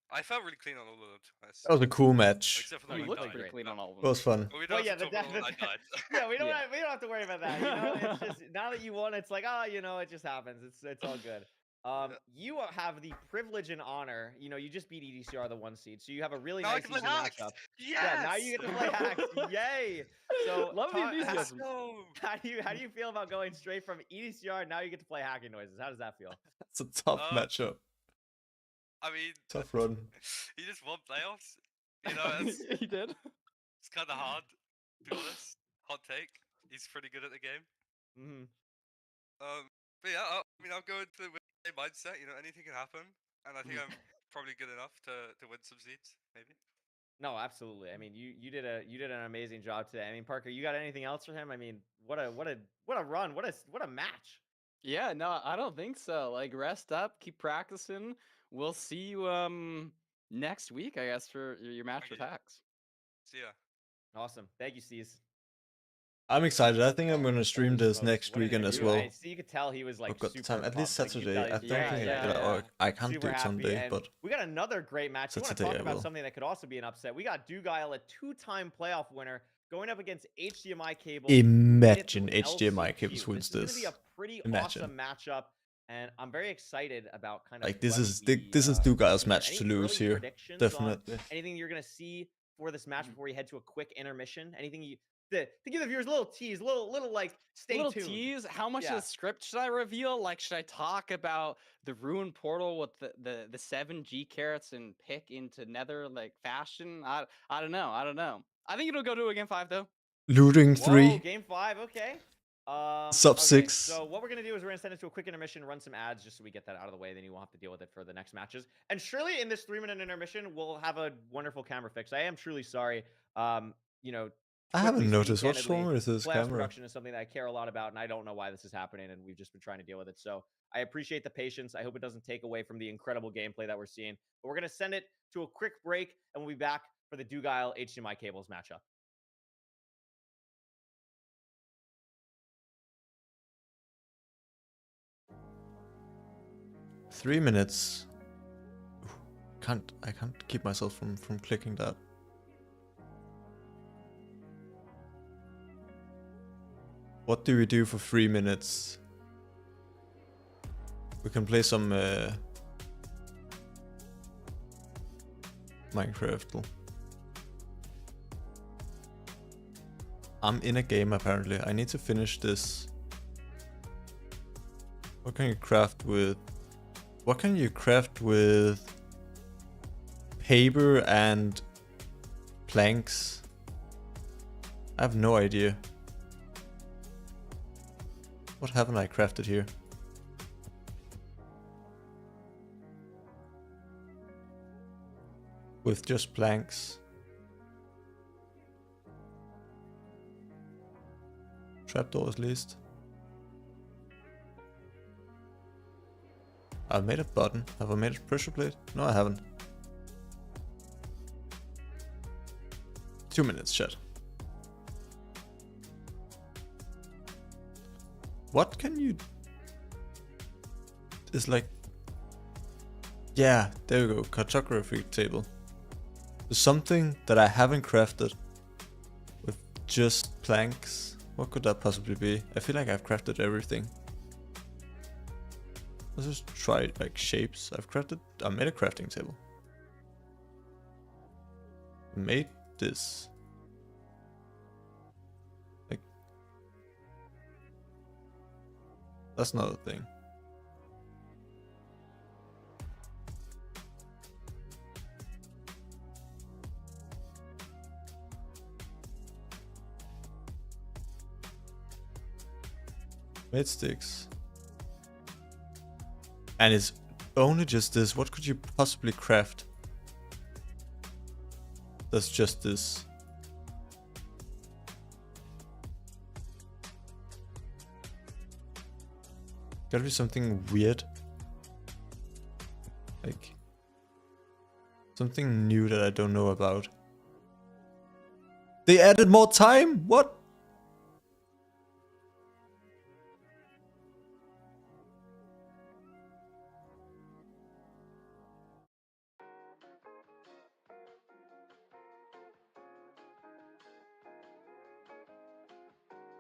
I felt really clean on all of them. That was a cool match. Except for Oh, the you one looked died. pretty clean on all of It them. was fun. But we Well, don't have to talk about the one I died. Yeah, we don't Yeah. we don't have to worry about that. You know, it's just now that you won, it's like, oh, you know, it just happens. It's all good. You have the privilege and honor. You know, you just beat EDCR, the 1 seed, so you have a really Now I nice can play easy Hacks! matchup. Yes! Yeah, now you get to play Hacks. Yay! So Love the Let's enthusiasm. go! how do you feel about going straight from EDCR? Now you get to play Hacking Noises. How does that feel? It's a tough matchup. I mean, Tough run. he just won playoffs. You know, He did. it's kind of hard, to be honest. hot take. He's pretty good at the game. Mm-hmm. But yeah, I mean, I'll go into it with the same mindset. You know, anything can happen, and I think I'm probably good enough to win some seeds, maybe. No, absolutely. I mean, you did an amazing job today. I mean, Parker, you got anything else for him? I mean, what a run, what a match. Yeah, no, I don't think so. Like, rest up, keep practicing. We'll see you next week, I guess, for your match with Okay. Hacks. See ya. Awesome. Thank you, Steez. I'm excited. I think I'm gonna stream Holy this smokes, next what an weekend as interview. well. So you could tell he was like I've got the super time. At least pumped. Like, you could Saturday. tell I he- don't yeah, think yeah, I, yeah. or I can't super do it happy. someday, And but we got another great match. You want to Saturday talk I about will. something that could also be an upset? We got Dougal, a 2-time playoff winner, going up against HDMI Cable. imagine HDMI cables wins This is gonna be this. a pretty Imagine. awesome matchup, and I'm very excited about kind of Like this what is we, this is see Dougal's here. match to Any lose early here. predictions on Definitely. anything you're gonna see for this match before we head to a quick intermission? Anything you to give the viewers a little tease, little like stay Little tuned. tease. How much Yeah. of the script should I reveal? Like, should I talk about the Ruin Portal with the 7 G carrots and pick into Nether like fashion? I don't know. I don't know. I think it'll go to a game 5 though. Looting Whoa, 3. game 5, okay. Sub okay, 6. So what we're gonna do is we're gonna send it to a quick intermission, run some ads just so we get that out of the way. Then you won't have to deal with it for the next matches. And surely in this 3-minute intermission, we'll have a wonderful camera fix. I am truly sorry. You know, I haven't quickly noticed. speaking What's candidly, wrong with this playoffs camera? production is something that I care a lot about, and I don't know why this is happening, and we've just been trying to deal with it. So I appreciate the patience. I hope it doesn't take away from the incredible gameplay that we're seeing. But we're gonna send it to a quick break, and we'll be back for the Dougal HDMI Cables matchup. Three minutes. I can't keep myself from clicking that. What do we do for 3 minutes? We can play some Minecraft. I'm in a game apparently. I need to finish this. What can you craft with? What can you craft with paper and planks? I have no idea. What haven't I crafted here? With just planks. Trapdoor at least. I've made a button. Have I made a pressure plate? No, I haven't. 2 minutes, chat. What can you... It's like... Yeah, there we go. Cartography table. There's something that I haven't crafted with just planks. What could that possibly be? I feel like I've crafted everything. Let's just try like shapes. I made a crafting table. Made this. Like, that's another thing. Made sticks. And it's only just this. What could you possibly craft? That's just this. Gotta be something weird. Like something new that I don't know about. They added more time? What?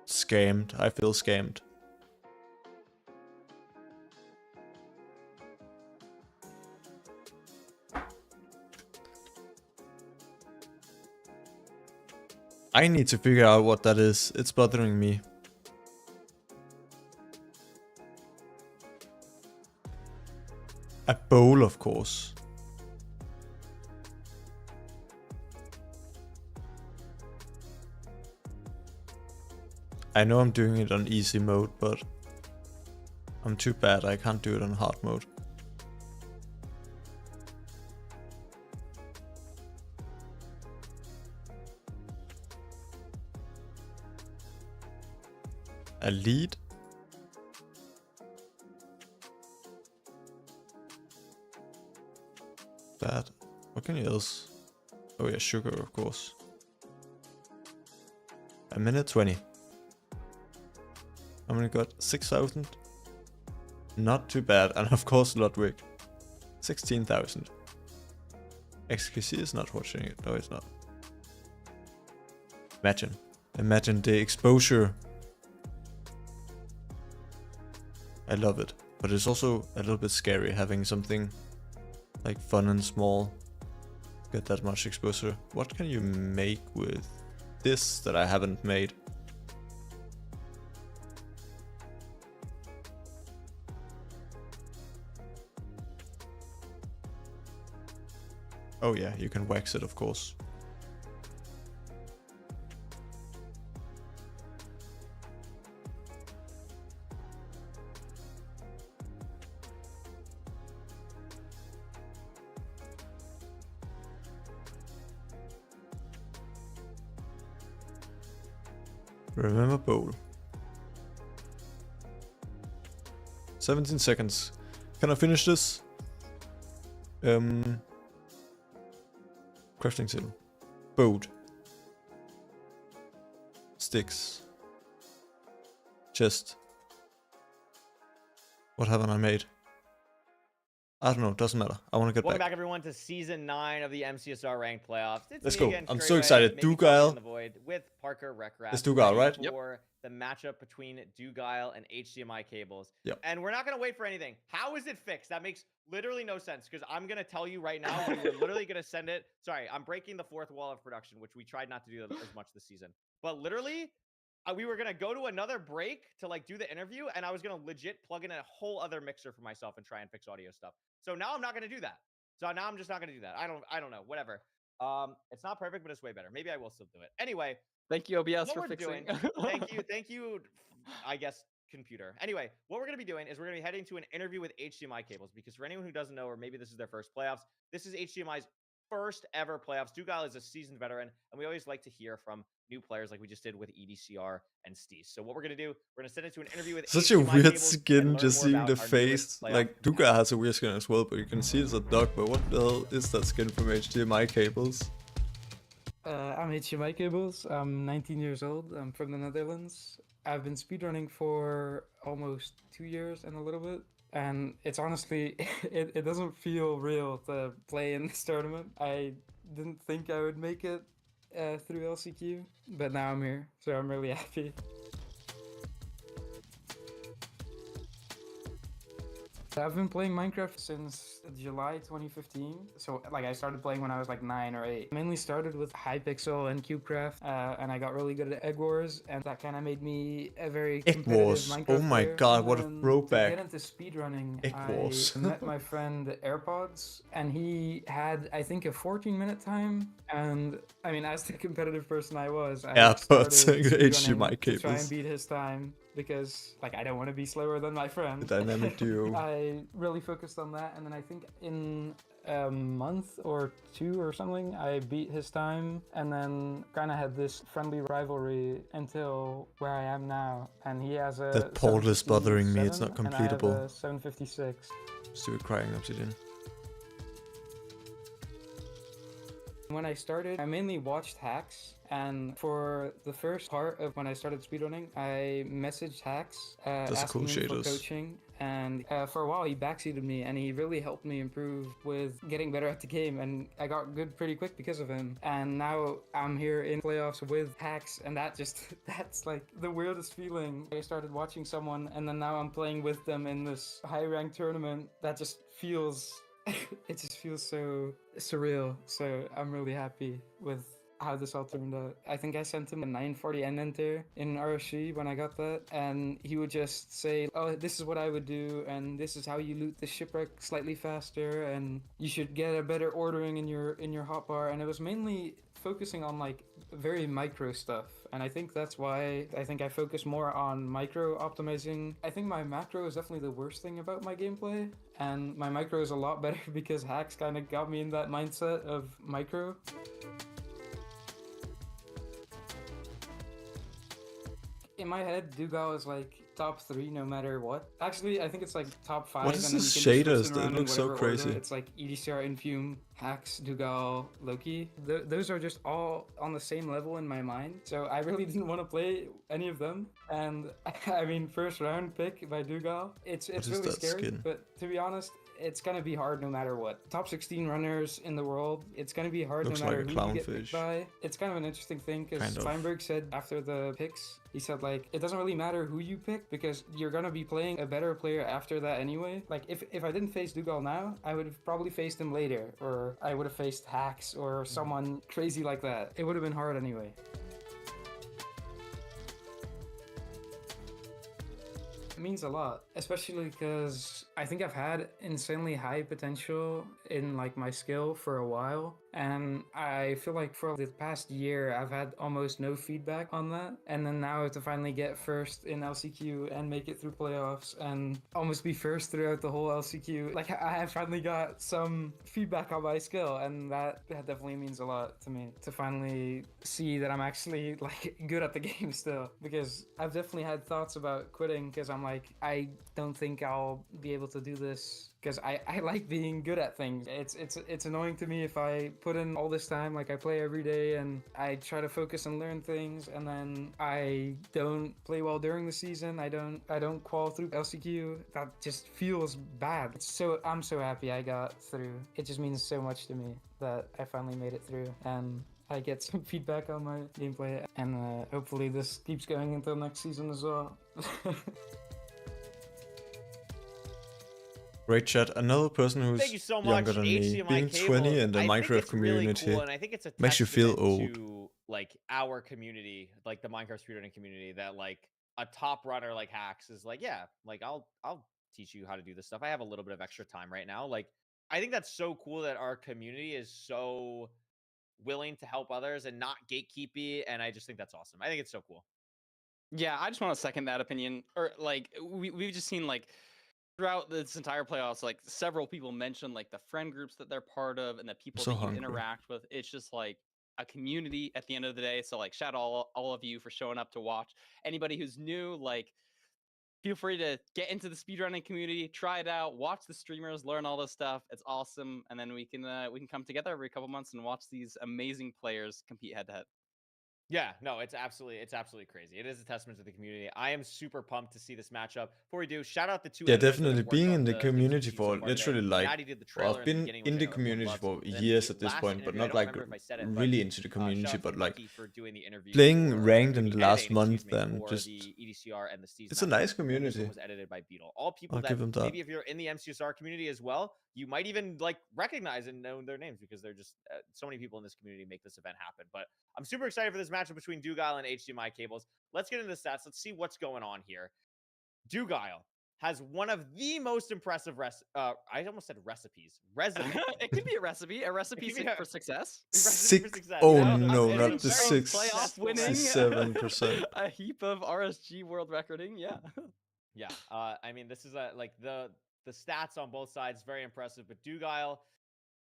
Scammed. I feel scammed. I need to figure out what that is. It's bothering me. A bowl, of course. I know I'm doing it on easy mode, but I'm too bad. I can't do it on hard mode. A lead? Bad. What can you else? Oh yeah, sugar, of course. A minute 20. How many got? 6,000? Not too bad. And of course Ludwig. 16,000. XQC is not watching it. No, it's not. Imagine the exposure. I love it. But it's also a little bit scary having something like fun and small get that much exposure. What can you make with this that I haven't made? Oh yeah, you can wax it, of course. Remember bowl. 17 seconds. Can I finish this? Crafting table. Boat. Sticks. Chest. What haven't I made? I don't know, doesn't matter. I want to get Welcome back. back, everyone, to Season 9 of the MCSR Ranked Playoffs. It's Let's me go. again, I'm Trey so Ray, excited. maybe Dugile. Falling in the Void with Parker Recraft. It's Dugile, ready right? Yep. For the matchup between Dugile and HDMI cables. Yep. And we're not going to wait for anything. How is it fixed? That makes literally no sense, because I'm going to tell you right now, we were literally going to send it. Sorry, I'm breaking the fourth wall of production, which we tried not to do as much this season. But literally, we were going to go to another break to like do the interview, and I was going to legit plug in a whole other mixer for myself and try and fix audio stuff. So now I'm not going to do that. So now I'm just not going to do that. I don't know. Whatever. It's not perfect, but it's way better. Maybe I will still do it. Anyway, Thank you, OBS, what for we're fixing. doing. Thank you. I guess computer. Anyway, what we're going to be doing is we're going to be heading to an interview with HDMI cables, because for anyone who doesn't know, or maybe this is their first playoffs, this is HDMI's first ever playoffs. Dugile is a seasoned veteran, and we always like to hear from new players like we just did with EDCR and Steez. So what we're going to do, we're going to send it to an interview with Such HDMI a weird cables and skin, learn just more seeing about the our newest face. playoff Like, Duga has a weird skin as well, but you can see it's a dog. But what the hell is that skin from HDMI cables? I'm HDMI Cables. I'm 19 years old. I'm from the Netherlands. I've been speedrunning for almost 2 years and a little bit. And it's honestly, it doesn't feel real to play in this tournament. I didn't think I would make it through LCQ, but now I'm here, so I'm really happy. I've been playing Minecraft since July 2015. So like I started playing when I was like 9 or 8. Mainly started with Hypixel and CubeCraft, and I got really good at Egg Wars, and that kind of made me a very Egg competitive Wars. Minecraft Oh my player. god, what a And throwback. To get into speedrunning, Egg Wars. I met my friend AirPods, and he had, I think, a 14-minute time. And I mean, as the competitive person I was, I AirPods started and speedrunning HDMI to try cables. and beat his time, because like I don't want to be slower than my friend. The dynamic duo. I really focused on that, and then I think in a month or 2 or something, I beat his time, and then kind of had this friendly rivalry until where I am now. And he has a That port is bothering me, it's not 757, and I have completable. a 756. Stupid crying obsidian. When I started, I mainly watched hacks, and for the first part of when I started speedrunning, I messaged hacks Those are asking cool him for shaders. coaching, and for a while he backseated me, and he really helped me improve with getting better at the game, and I got good pretty quick because of him. And now I'm here in playoffs with hacks, and that's like the weirdest feeling. I started watching someone, and then now I'm playing with them in this high-ranked tournament. That just feels it just feels so surreal. So I'm really happy with how this all turned out. I think I sent him a 940 end enter in RSG when I got that, and he would just say, oh, this is what I would do, and this is how you loot the shipwreck slightly faster, and you should get a better ordering in your hotbar. And it was mainly focusing on like very micro stuff. And I think that's why I think I focus more on micro optimizing. I think my macro is definitely the worst thing about my gameplay. And my micro is a lot better because hacks kind of got me in that mindset of micro. In my head, Dougal is like top 3 no matter what. Actually, I think it's like top 5. What is and then this you can just shaders? switch them That around in looks so whatever order. crazy. It's like EDCR, Infume, Hacks, Dougal, Loki. Those are just all on the same level in my mind. So I really didn't want to play any of them. And I mean, first round pick by Dougal. It's is really that scary. skin? But to be honest, it's gonna be hard no matter what. Top 16 runners in the world, it's gonna be hard Looks no matter like a who you get picked clownfish. by. It's kind of an interesting thing because Kind of. Feinberg said after the picks, he said like, it doesn't really matter who you pick because you're gonna be playing a better player after that anyway. Like if I didn't face Dougal now, I would have probably faced him later, or I would have faced Hacks or someone crazy like that. It would have been hard anyway. It means a lot, especially because I think I've had insanely high potential in like my skill for a while, and I feel like for the past year I've had almost no feedback on that, and then now to finally get first in LCQ and make it through playoffs and almost be first throughout the whole LCQ, like I have finally got some feedback on my skill, and that definitely means a lot to me to finally see that I'm actually like good at the game still, because I've definitely had thoughts about quitting because I'm like, I don't think I'll be able to do this because I like being good at things. It's annoying to me if I put in all this time, like I play every day and I try to focus and learn things, and then I don't play well during the season. I don't qual through LCQ. That just feels bad. I'm so happy I got through. It just means so much to me that I finally made it through, and I get some feedback on my gameplay, and hopefully this keeps going until next season as well. Great chat. Another person who's Thank you so much, younger than me, HDMI being Cable. 20 in the I think Minecraft it's really community, cool, and I think it's a makes you feel testament old. to like our community, like the Minecraft speedrunning community, that like a top runner like Hacks is like, yeah, like I'll teach you how to do this stuff. I have a little bit of extra time right now. Like I think that's so cool that our community is so willing to help others and not gatekeepy, and I just think that's awesome. I think it's so cool. Yeah, I just want to second that opinion. Or like we've just seen like throughout this entire playoffs, like several people mention like the friend groups that they're part of and the people So that you hungry. interact with. It's just like a community at the end of the day. So like shout out all of you for showing up to watch. Anybody who's new, like feel free to get into the speedrunning community, try it out, watch the streamers, learn all this stuff. It's awesome, and then we can come together every couple months and watch these amazing players compete head to head. Yeah, no, it's absolutely crazy. It is a testament to the community. I am super pumped to see this matchup. Before we do, shout out the two. Yeah, editors that have definitely. worked Being on in the GP community so for far today. literally like, Maddie did the well, trailer I've in the been beginning, in which the I know everyone community loves. for And then years the at this last point, but interview, I not don't like remember if I said it, but, really into the shout community, out to but like Becky for doing the interview playing for ranked in doing the last editing, month. excuse me, Then for just the EDCR and the Steez it's a matchup. nice And this community. one was edited by Beetle. All people I'll that give him that. maybe if you're in the MCSR community as well, you might even like recognize and know their names because they're just so many people in this community make this event happen. But I'm super excited for this matchup between Dougal and HDMI Cables. Let's get into the stats. Let's see what's going on here. Dougal has one of the most impressive I almost said recipes. It could be a recipe for success. Recipe for success. Oh Yeah, no, it's not a the very six. playoff winning. 7%. A heap of RSG world recording. Yeah. Yeah. I mean, this is like the stats on both sides very impressive, but Dougal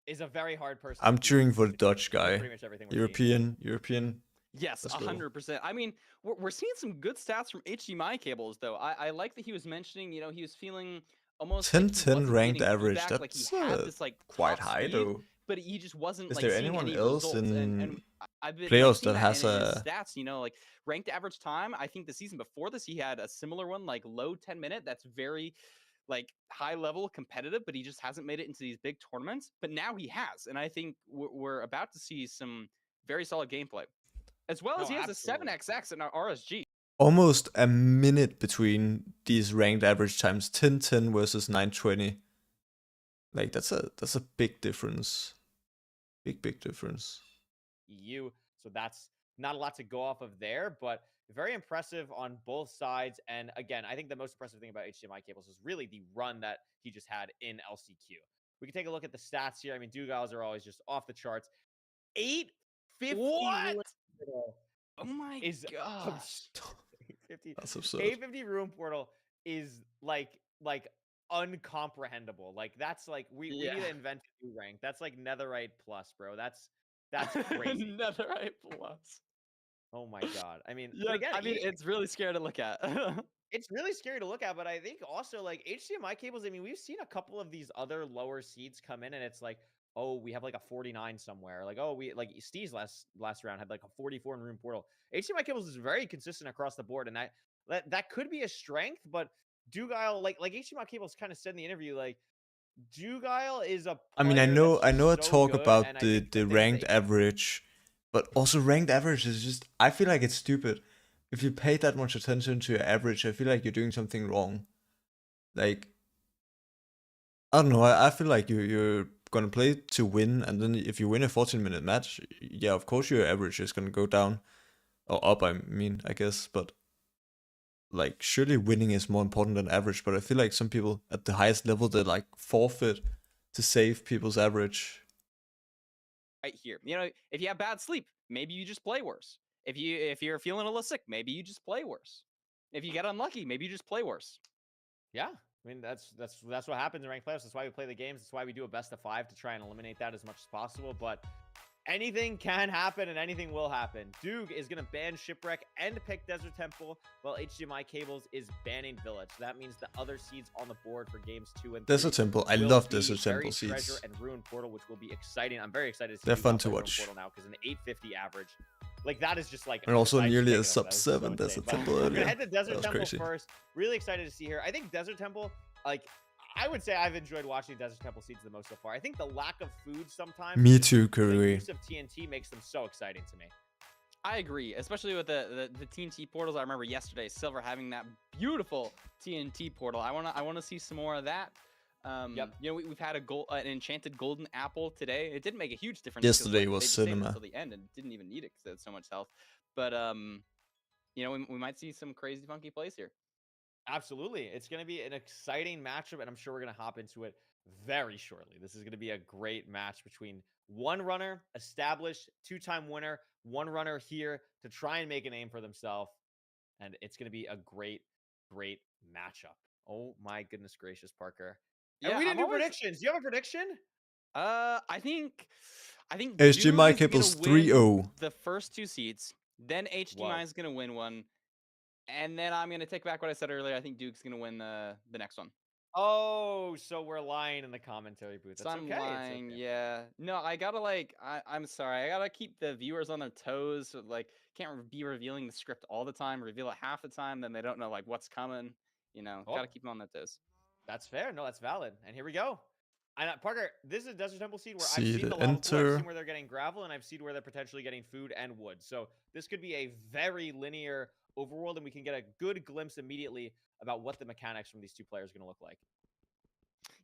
is a very hard person. I'm to beat cheering for the in Dutch pretty guy. much everything we're seeing. European. Yes, Let's go. 100%. I mean, we're seeing some good stats from HDMI Cables, though. I like that he was mentioning, you know, he was feeling almost 10-10 like he wasn't ranked getting average. feedback, like he That's had this like quite top high speed, though. but he just wasn't Is like there seeing anyone any else results. in And I've been playoffs seeing that has in his a stats, you know, like ranked average time. I think the season before this, he had a similar one, like low 10-minute. That's very like high level competitive, but he just hasn't made it into these big tournaments. But now he has, and I think we're about to see some very solid gameplay, as well as he has absolutely. a 7xx in our RSG. almost a minute between these ranked average times. 10-10 versus 9-20. Like that's a big difference. Big difference. EU. So that's not a lot to go off of there, but very impressive on both sides. And again, I think the most impressive thing about HDMI Cables is really the run that he just had in LCQ. We can take a look at the stats here. I mean, Dougals are always just off the charts. 850. What? portal Oh my is gosh. 50. That's absurd. 850 ruin portal is like uncomprehendable. Like that's like we need Yeah. to invent a new rank. That's like netherite plus, bro. That's crazy. Netherite plus. Oh my god. I mean, but Yeah, again, I mean, it's really scary to look at. it's really scary to look at, but I think also like HDMI cables, I mean, we've seen a couple of these other lower seeds come in and it's like, oh, we have like a 49 somewhere. Like, oh, we like Steve's last round had like a 44 in room portal. HDMI cables is very consistent across the board, and that could be a strength, but Dugile, like HDMI cables kind of said in the interview, like Dugile is a I mean, I player know, that's I know, I just so talk good, about and I the think the things ranked that average, but also ranked average is just. I feel like it's stupid. If you pay that much attention to your average, I feel like you're doing something wrong. Like, I don't know. I feel like you're gonna play to win, and then if you win a 14-minute match, yeah, of course your average is gonna go down or up. I mean, I guess, but like surely winning is more important than average. But I feel like some people at the highest level they like forfeit to save people's average. Right here. You know, if you have bad sleep, maybe you just play worse. If you're feeling a little sick, maybe you just play worse. If you get unlucky, maybe you just play worse. Yeah, I mean that's what happens in ranked playoffs. That's why we play the games. That's why we do a best of 5 to try and eliminate that as much as possible. But anything can happen and anything will happen. Duke is gonna ban Shipwreck and pick Desert Temple, while HDMI Cables is banning Village. So that means the other seeds on the board for games 2 and 3. Desert Temple, I will love be Desert Temple Buried seeds. Treasure and Ruin Portal, which will be exciting. I'm very excited to see. They're Duke fun outplay to Ruin watch. Portal now because an 850 average, like that is just like. And also I just nearly can't a get over sub that. It's 7 insane. Desert But Temple we're earlier. gonna head to That Desert was Temple crazy. first. Really excited to see here. I think Desert Temple, like, I would say I've enjoyed watching Desert Temple seeds the most so far. I think the lack of food sometimes. Me and too, the Kurui. use of TNT makes them so exciting to me. I agree, especially with the TNT portals. I remember yesterday Silver having that beautiful TNT portal. I wanna see some more of that. Yep. You know, we've had an enchanted golden apple today. It didn't make a huge difference. Yesterday because, was they just saved it cinema. until the end and didn't even need it because it had so much health. But you know, we might see some crazy funky plays here. Absolutely. It's going to be an exciting matchup, and I'm sure we're going to hop into it very shortly. This is going to be a great match between one runner, established, 2-time winner, one runner here to try and make a name for themselves. And it's going to be a great, great matchup. Oh my goodness gracious, Parker. And we didn't do predictions. Do you have a prediction? I think HDMI Dude is gonna Cables win 3-0. the first 2 seeds. Then HDMI is gonna win one, and then I'm gonna take back what I said earlier. I think Duke's gonna win the next one. Oh, so we're lying in the commentary booth. That's So I'm okay. It's lying. okay. Yeah. No, I gotta I'm sorry. I gotta keep the viewers on their toes. So, like, can't be revealing the script all the time. Reveal it half the time, then they don't know like what's coming. You know, Oh. gotta keep them on their toes. That's fair. No, that's valid. And here we go. And Parker, this is a Desert Temple seed where I've See seen the the lava pool, I've enter. seen where they're getting gravel, and I've seen where they're potentially getting food and wood. So this could be a very linear overworld, and we can get a good glimpse immediately about what the mechanics from these two players are going to look like.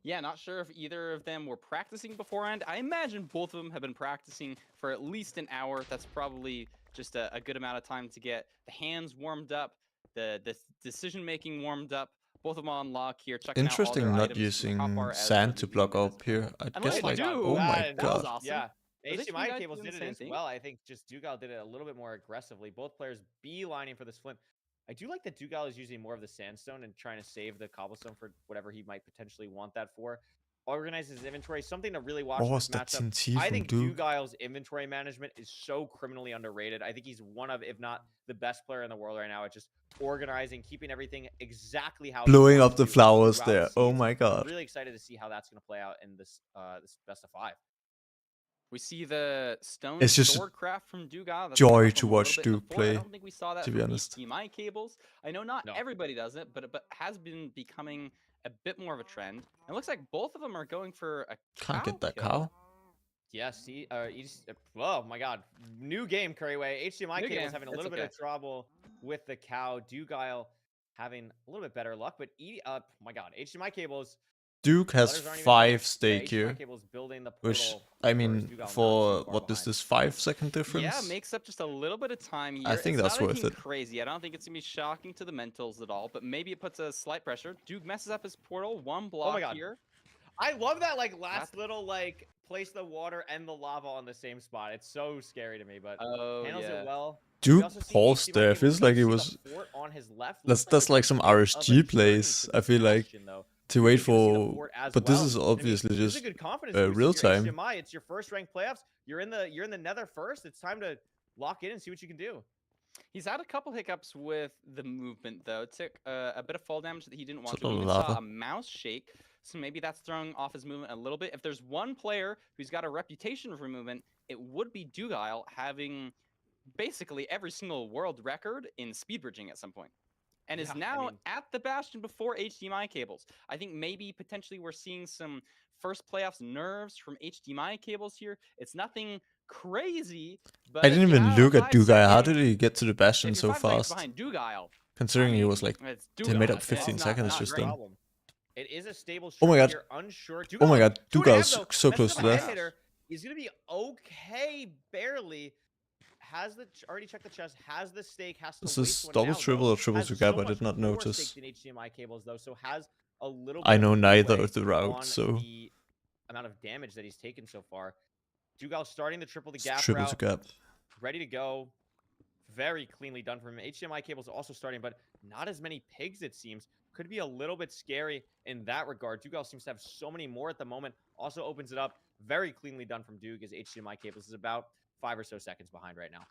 Yeah, not sure if either of them were practicing beforehand. I imagine both of them have been practicing for at least an hour. That's probably just a good amount of time to get the hands warmed up, the decision-making warmed up. Both of them on lock here. Checking Interesting out all their not items from using hotbar as sand they're to using block the up here. I And guess look like, at Duke. oh my that was god. awesome. Yeah. Was HDMI HDMI Cables doing did the it same as thing? well. I think just Dugal did it a little bit more aggressively. Both players beelining for this flint. I do like that Dugal is using more of the sandstone and trying to save the cobblestone for whatever he might potentially want that for. Organizes his inventory, something to really watch What in was this that matchup. TNT I from think Duke? Dugal's inventory management is so criminally underrated. I think he's one of, if not the best player in the world right now at just organizing, keeping everything exactly how he Blowing wants up the to flowers throughout there. the Oh seeds. my I'm god. really excited to see how that's going to play out in this this best of 5. We see the stone It's just a swordcraft from Dugal. That's joy come to from a little watch bit Duke before. I play, don't think we saw that to be from honest. HDMI Cables. I know not No. everybody does it, but has been becoming a bit more of a trend. It looks like both of them are going for a Can't cow get that kill. cow. Yes, he, oh my god. New game, Curryway. HDMI New Cables game. having a It's little bit okay. of trouble with the cow. Dugile having a little bit better luck, but oh my god. HDMI Cables. Duke has Letters aren't even 5 close. stake HDMI here. Cables building the Which, portal I first. mean, Dugile not for too far what is behind. this, 5-second difference? Yeah, makes up just a little bit of time here. I think It's that's not worth anything it. crazy. I don't think it's gonna be shocking to the mentals at all, but maybe it puts a slight pressure. Duke messes up his portal. One block God. here. I love that like last little like place the water and the lava on the same spot. It's so scary to me, but Oh handles yeah. it well. We Duke also see paused HDMI there. cables. Feels We do like it see the was. fort on his left. That's Looks like there's a some bit of a RSG journey plays. to the I feel like bastion, though. to Duke wait is gonna see the for. fort as But this well. is And I mean, obviously this is a just good confidence boost. real If you're time. HDMI, it's your first ranked playoffs. You're in the nether first. It's time to lock in and see what you can do. He's had a couple hiccups with the movement, though. It took a bit of fall damage that he didn't want Sort to. We of even saw lava. a mouse shake, so maybe that's throwing off his movement a little bit. If there's one player who's got a reputation for movement, it would be Dugile, having basically every single world record in speed bridging at some point. And is Yeah, I now mean- at the Bastion before HDMI cables. I think maybe potentially we're seeing some first playoffs nerves from HDMI cables here. It's nothing crazy, but I if didn't you even have look at 5 Dugile. How seconds- did he get to the Bastion if so you're 5 seconds fast? behind Dugile, Considering he was like, it's they made Dugile. up 15 It's seconds not just great. then. Problem. It is a stable Oh my shot god. here, unsure. Oh my Dugile, god, 2.5 Dugale's though. so Messes close up to a head death. hitter. He's gonna be okay, barely. Has the already checked the chest. Has the stake. Has to Is waste this one double now, triple though. or triple Has to gap? so I did much not more notice. staked in HDMI cables though, so has a little. I bit know of neither leeway of the routes, on so the amount of damage that he's taken so far. Dugale starting the triple to it's gap triple route, to gap. ready to go. Very cleanly done from him. HDMI cables also starting, but not as many pigs, it seems. Could be a little bit scary in that regard. Dugale seems to have so many more at the moment. Also opens it up. Very cleanly done from Duke as HDMI cables is about 5 or so seconds behind right now.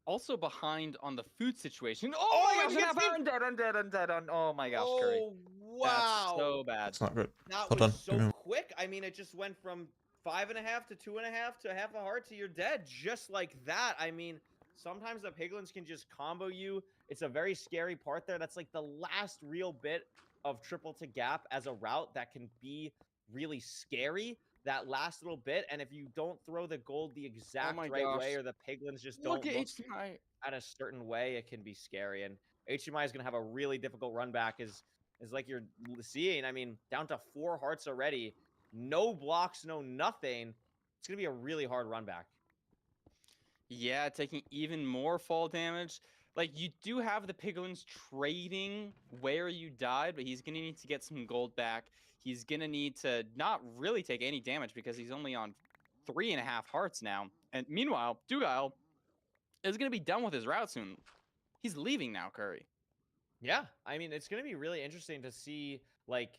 Also behind on the food situation. Oh Oh, my my gosh, gosh, he gets I'm dead. Oh my gosh, Curry. Oh, wow. That's so bad. That's not good. That Hold was on, give me so a- quick. I mean, it just went from 5.5 to 2.5 to half a heart to you're dead. Just like that. I mean, sometimes the piglins can just combo you. It's a very scary part there. That's like the last real bit of triple to gap as a route that can be really scary. That last little bit. And if you don't throw the gold the exact my right gosh. way, or the piglins just don't Look at look HDMI. at a certain way, it can be scary. And HDMI is going to have a really difficult run back is like you're seeing. I mean, down to 4 hearts already. No blocks, no nothing. It's going to be a really hard run back. Yeah, taking even more fall damage. Like, you do have the piglins trading where you died, but he's going to need to get some gold back. He's going to need to not really take any damage because he's only on 3.5 hearts now. And meanwhile, Dugile is going to be done with his route soon. He's leaving now, Curry. Yeah, I mean, it's going to be really interesting to see, like,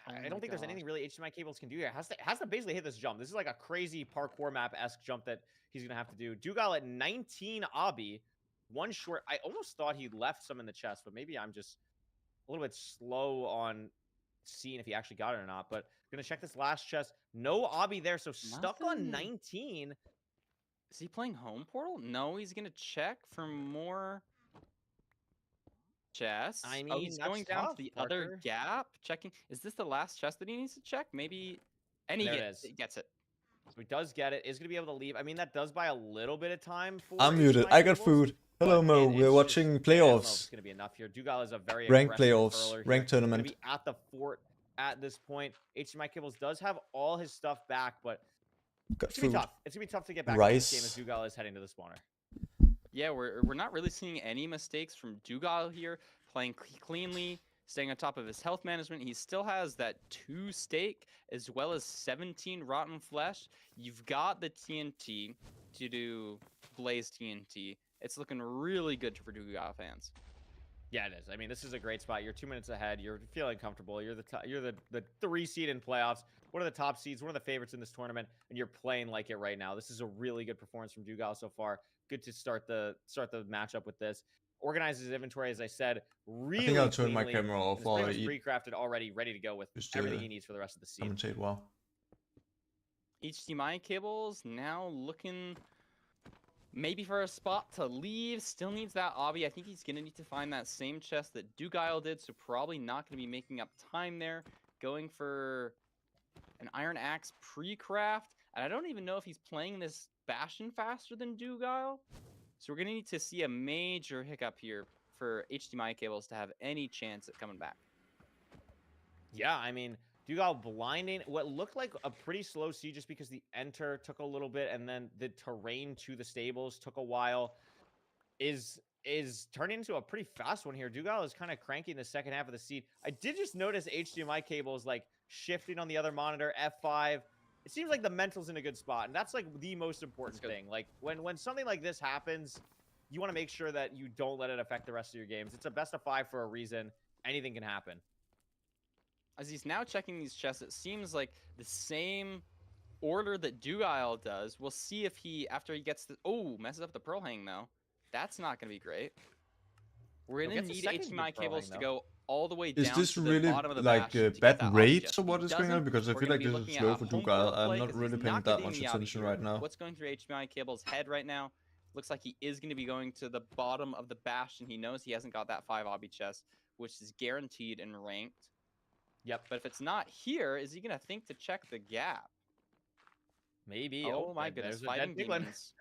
Oh I my don't think there's gosh. anything really HDMI cables can do here. Has to basically hit this jump. This is like a crazy parkour map-esque jump that he's going to have to do. Dugale at 19 obby, 1 short. I almost thought he left some in the chest, but maybe I'm just a little bit slow on seeing if he actually got it or not. But going to check this last chest. No obby there, so stuck on Nothing. 19. Is he playing home portal? No, he's going to check for more chests. I Oh, mean, he's that's going down tough, to the other Parker. gap. Checking. Is this the last chest that he needs to check? Maybe. And he There it gets, is. he gets it. So he does get it. Is going to be able to leave. I mean, that does buy a little bit of time for I'm muted. HDMI I got cables, food. Hello, but Mo. it's We're just- watching I don't know if playoffs. it's going to be enough here. Dugale is a very Ranked aggressive playoffs. curler here. Ranked Gonna tournament. be at the fort at this point. HDMI cables does have all his stuff back, but Got it's going to be food. tough. It's going to be tough to get back in this game Rice. as Dugale is heading to the spawner. Yeah, we're not really seeing any mistakes from Dugale here. Playing cleanly, staying on top of his health management. He still has that 2 stake as well as 17 rotten flesh. You've got the TNT to do Blaze TNT. It's looking really good for Dugale fans. Yeah, it is. I mean, this is a great spot. You're 2 minutes ahead. You're feeling comfortable. You're the 3 seed in playoffs. One of the top seeds, one of the favorites in this tournament, and you're playing like it right now. This is a really good performance from Dugale so far. Good to start the matchup with this. Organizes his inventory, as I said, really I think I'll turn my cleanly, camera and off it's while I pretty much eat. pre-crafted already, ready to go with Just everything he needs for the rest of the season. Commentate well. HDMI cables now looking maybe for a spot to leave. Still needs that obby. I think he's going to need to find that same chest that Dugile did, so probably not going to be making up time there. Going for an Iron Axe pre-craft. And I don't even know if he's playing this Bastion faster than Dugile. So we're going to need to see a major hiccup here for HDMI cables to have any chance at coming back. Yeah, I mean, Dugale blinding what looked like a pretty slow siege just because the enter took a little bit and then the terrain to the stables took a while is turning into a pretty fast one here. Dugale is kind of cranking the second half of the seed. I did just notice HDMI cables like shifting on the other monitor, F5. It seems like the mental's in a good spot, and that's like the most important thing. Like when something like this happens, you want to make sure that you don't let it affect the rest of your games. It's a best of 5 for a reason. Anything can happen. As he's now checking these chests, it seems like the same order that Dugile does. We'll see if he, after he gets the... Oh, messes up the Pearl Hang, though. That's not going to be great. We're going to need HDMI cables to go all the way down Is this to the really bottom of the like bastion to get bad that rates object. or what If he is going on? doesn't, Because I we're feel gonna like be this is looking at slow a for home Dugile. portal I'm play not 'cause really he's paying not that getting much the obby attention here. right now. What's going through HDMI cable's head right now? Looks like he is going to be going to the bottom of the bastion. He knows he hasn't got that 5 obby chest, which is guaranteed and ranked. Yep. But if it's not here, is he going to think to check the gap? Maybe. Oh my goodness, fighting demons.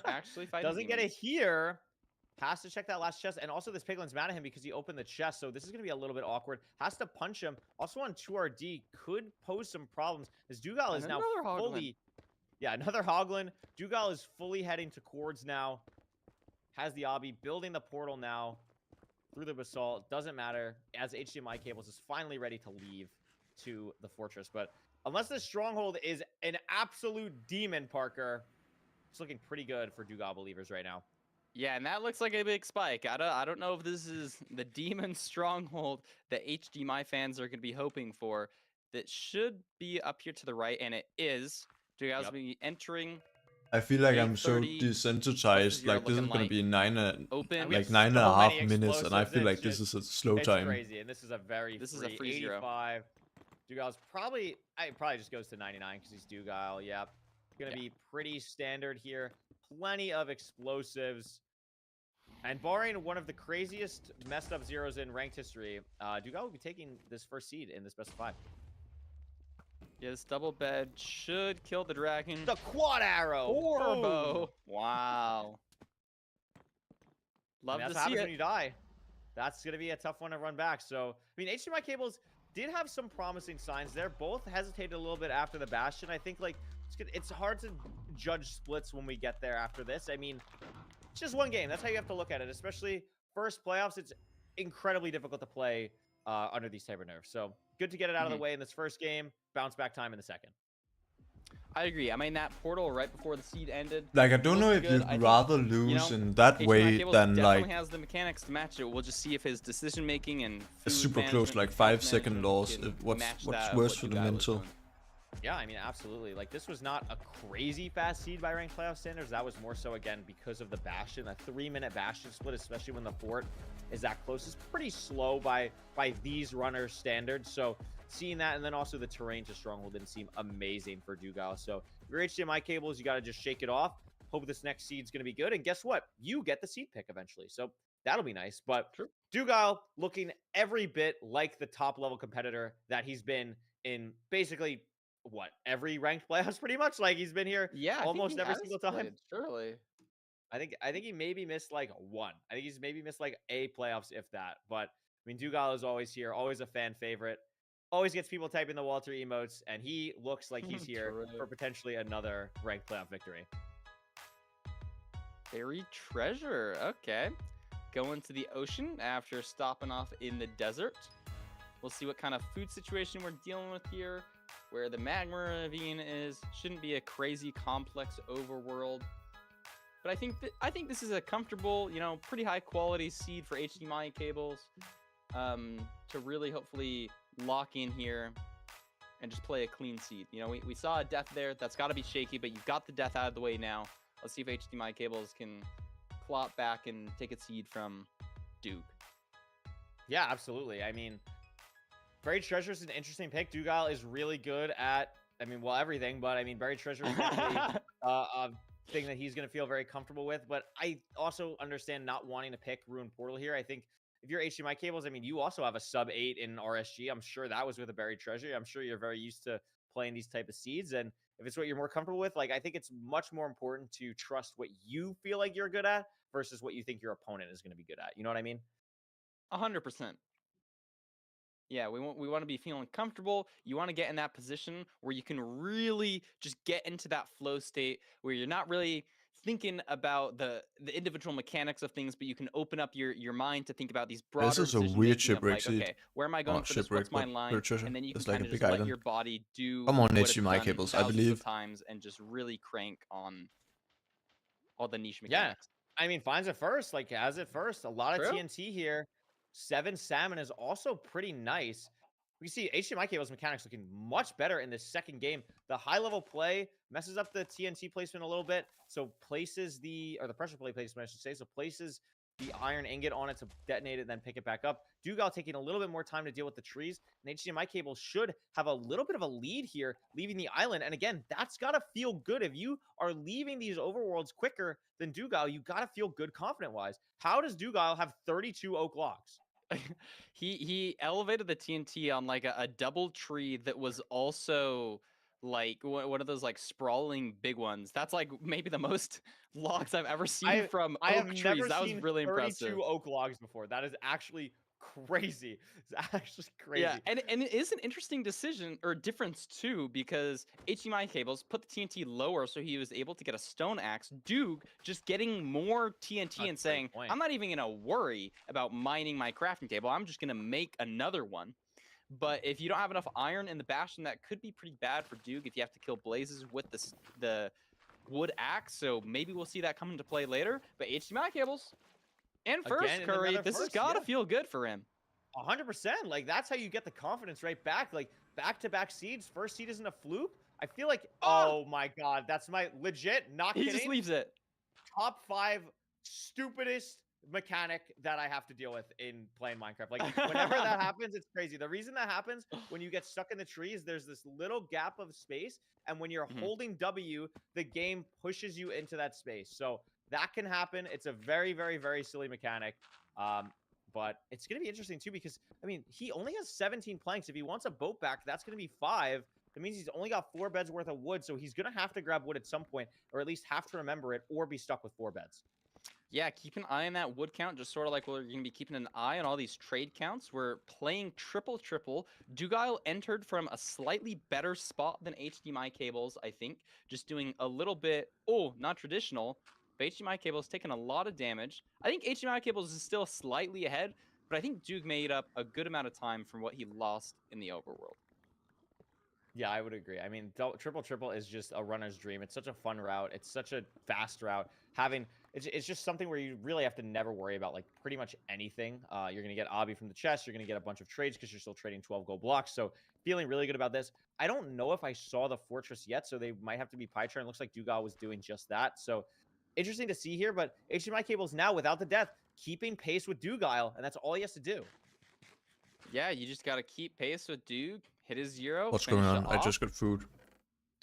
Actually fighting Doesn't get it demons. here. Has to check that last chest. And also this Piglin's mad at him because he opened the chest. So this is going to be a little bit awkward. Has to punch him. Also on 2RD could pose some problems. As Dugile is now another Hoglin. fully... Yeah, another Hoglin. Dugile is fully heading to Cords now. Has the obby. Building the portal now. Through the basalt. Doesn't matter. As HDMI cables is finally ready to leave to the fortress. But unless this stronghold is an absolute demon, Parker, it's looking pretty good for Dugile believers right now. Yeah, and that looks like a big spike. I don't know if this is the demon stronghold that HDMI fans are going to be hoping for. That should be up here to the right, and it is. Dugile's Yep. be entering. I feel like I'm so 8:30. desensitized. You're Like this is looking gonna like be open. like So 9.5 many minutes, and I feel explosives, like it's this just- is a slow It's time. crazy, and this is a very This is free, a free 85. Dugile's probably... It probably just goes to 99 because he's Dugile. Yep. Gonna be pretty standard here. Plenty of explosives. And barring one of the craziest messed up zeros in ranked history, Dugile will be taking this first seed in this best of 5. Yeah, this double bed should kill the dragon. The quad arrow! Orbo. Boom! Wow. Love That's to what see happens it. when you die. That's going to be a tough one to run back. So, I mean, HDMI cables did have some promising signs there. Both hesitated a little bit after the Bastion. I think, like, it's hard to judge splits when we get there after this. I mean, it's just one game. That's how you have to look at it. Especially first playoffs, it's incredibly difficult to play under these type of nerfs. So, good to get it out of the way in this first game. Bounce back time in the second. I agree. I mean, that portal right before the seed ended. Like I don't know looked if good. you'd I think, rather lose know, in that HDMI way cables than definitely like has the mechanics to match it. We'll just see if his decision making and a food super close, management like and 5 health second management loss. can What's match worse that, for what the Dugile was mental? doing. Yeah, I mean, absolutely. Like, this was not a crazy fast seed by ranked playoff standards. That was more so, again, because of the Bastion. A 3-minute Bastion split, especially when the fort is that close, is pretty slow by these runners' standards. So, seeing that, and then also the terrain to Stronghold didn't seem amazing for Dugile. So, if your HDMI cables, you got to just shake it off. Hope this next seed's going to be good. And guess what? You get the seed pick eventually. So, that'll be nice. But Dugile looking every bit like the top-level competitor that he's been in basically... what, every ranked playoffs pretty much? Like, he's been here almost every single time. Surely. I think he maybe missed like one. I think he's maybe missed like a playoffs, if that. But I mean, Dugile is always here, always a fan favorite, always gets people typing the Walter emotes, and he looks like he's here for potentially another ranked playoff victory. Buried treasure. Okay. Going to the ocean after stopping off in the desert. We'll see what kind of food situation we're dealing with here. Where the magma ravine is. Shouldn't be a crazy complex overworld. But I think this is a comfortable, you know, pretty high quality seed for HDMI cables. To really hopefully lock in here and just play a clean seed. You know, we saw a death there. That's got to be shaky, but you've got the death out of the way now. Let's see if HDMI cables can plot back and take a seed from Duke. Yeah, absolutely. I mean, Buried Treasure is an interesting pick. Dugile is really good at, I mean, well, everything, but I mean, Buried Treasure is definitely a thing that he's going to feel very comfortable with. But I also understand not wanting to pick Ruined Portal here. I think if you're HDMI cables, I mean, you also have a sub 8 in RSG. I'm sure that was with a Buried Treasure. I'm sure you're very used to playing these type of seeds. And if it's what you're more comfortable with, like, I think it's much more important to trust what you feel like you're good at versus what you think your opponent is going to be good at. You know what I mean? 100%. Yeah, we want to be feeling comfortable. You want to get in that position where you can really just get into that flow state where you're not really thinking about the individual mechanics of things, but you can open up your mind to think about these broader This is a decision weird making of shipwreck like, seed. okay, where am I going Not for this? shipwreck, What's my but line? treasure. And then you can It's like kind a of big just let island. your body do Come on, what it's HDMI done cables, I thousands believe. of times and just really crank on all the niche Yeah. mechanics. I mean, finds it first, like has it first. A lot of True. TNT here. 7 salmon is also pretty nice. We see HDMI cables mechanics looking much better in this second game. The high level play messes up the TNT placement a little bit. So places the pressure plate placement, I should say. So places the iron ingot on it to detonate it, then pick it back up. Dugal taking a little bit more time to deal with the trees. And HDMI cable should have a little bit of a lead here, leaving the island. And again, that's got to feel good. If you are leaving these overworlds quicker than Dugal, you got to feel good confident-wise. How does Dugal have 32 oak logs? He elevated the TNT on like a double tree that was also like one of those like sprawling big ones. That's like maybe the most logs I've ever seen from I have oak trees. never That was seen really 32 impressive. oak logs before. That is actually crazy. It's actually crazy. Yeah, and it is an interesting decision or difference too, because HDMI cables put the TNT lower so he was able to get a stone axe. Duke just getting more TNT That's a and great saying, point. I'm not even gonna worry about mining my crafting table. I'm just gonna make another one. But if you don't have enough iron in the bastion, that could be pretty bad for Duke if you have to kill blazes with the wood axe. So maybe we'll see that come into play later. But HDMI cables and first Again, in Curry, another this has first, gotta yeah. feel good for him. 100%. Like, that's how you get the confidence right back. Like, back-to-back seeds. First seed isn't a fluke. I feel like, oh my God, that's my legit, not He kidding, just leaves it. top 5 stupidest mechanic that I have to deal with in playing Minecraft. Like, whenever that happens, it's crazy. The reason that happens when you get stuck in the trees, there's this little gap of space, and when you're holding W, the game pushes you into that space. So that can happen. It's a very, very, very silly mechanic. But it's going to be interesting too, because I mean, he only has 17 planks. If he wants a boat back, that's going to be 5. That means he's only got 4 beds worth of wood. So he's going to have to grab wood at some point, or at least have to remember it, or be stuck with 4 beds. Yeah, keep an eye on that wood count, just sort of like we're going to be keeping an eye on all these trade counts. We're playing triple. Dugal entered from a slightly better spot than HDMI cables, I think. Just doing a little bit, not traditional. But HDMI cables taking a lot of damage. I think HDMI cables is still slightly ahead, but I think Duke made up a good amount of time from what he lost in the overworld. Yeah, I would agree. I mean, triple is just a runner's dream. It's such a fun route. It's such a fast route. It's just something where you really have to never worry about like pretty much anything. You're gonna get obby from the chest. You're gonna get a bunch of trades because you're still trading 12 gold blocks. So feeling really good about this. I don't know if I saw the fortress yet, so they might have to be Pytra. Looks like Dugal was doing just that. So interesting to see here. But HDMI cables now without the death, keeping pace with Dugal, and that's all he has to do. Yeah, you just got to keep pace with Duke, hit his 0. What's going on? I just got food.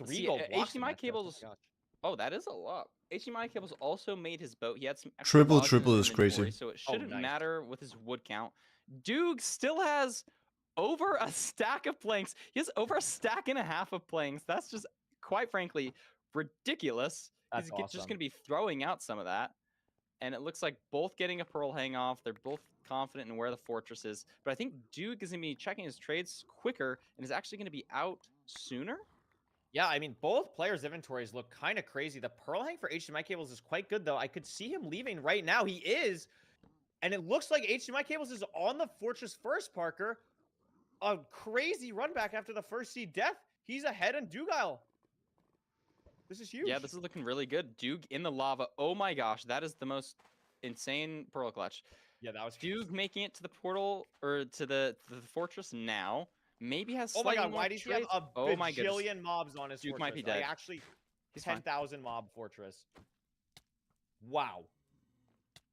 3 gold blocks. in HDMI that chest. cables. Oh my gosh. Oh, that is a lot. HDMI cables also made his boat. He had some extra logs in Triple his is crazy. inventory, so it shouldn't nice. matter with his wood count. Duke still has over a stack of planks. He has over a stack and a half of planks. That's just, quite frankly, ridiculous. That's He's just awesome. going to be throwing out some of that. And it looks like both getting a pearl hang off. They're both confident in where the fortress is. But I think Duke is going to be checking his trades quicker and is actually going to be out sooner. Yeah, I mean, both players' inventories look kind of crazy. The pearl hang for HDMI cables is quite good, though. I could see him leaving right now. He is. And it looks like HDMI cables is on the fortress first, Parker. A crazy run back after the first seed death. He's ahead in Dugal. This is huge. Yeah, this is looking really good. Duke in the lava. Oh my gosh, that is the most insane pearl clutch. Yeah, that was Duke making it to the portal or to the fortress now. Maybe has Oh my slightly god, more why does he have trades. a Oh my goodness. bajillion mobs on his Duke fortress? might be dead. Like, actually, He's fine. 10,000 mob fortress. Wow.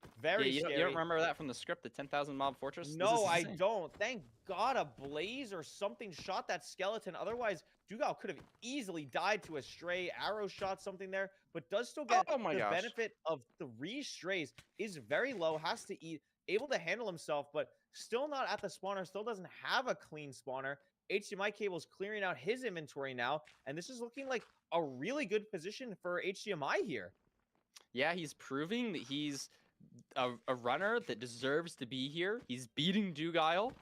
Yeah, Very you scary. don't remember that from the script, the 10,000 mob fortress? This No, is I insane. don't. Thank God a blaze or something shot that skeleton. Otherwise, Dugal could have easily died to a stray arrow shot, something there, but does still get Oh my the gosh. benefit of 3 strays. Is very low, has to eat, able to handle himself, but still not at the spawner, still doesn't have a clean spawner. HDMI cable's clearing out his inventory now, and this is looking like a really good position for HDMI here. Yeah, he's proving that he's a runner that deserves to be here. He's beating Dugal.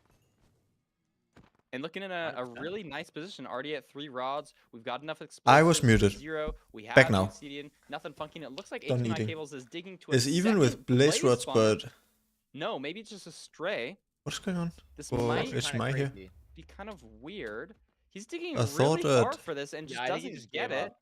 And looking in a 100%. really nice position, already at 3 rods. We've got enough explosives. I was for muted. 0. We have Back now. Obsidian, nothing funky. It looks like Done HDMI eating. Cables is digging to a It's even with second blaze rods, spawner. but No, maybe it's just a stray. what's going on? This Oh, might it's Kinda my here. crazy. be kind of weird. He's digging I really thought far that- for this and just Yeah, I think he doesn't just get gave it. up.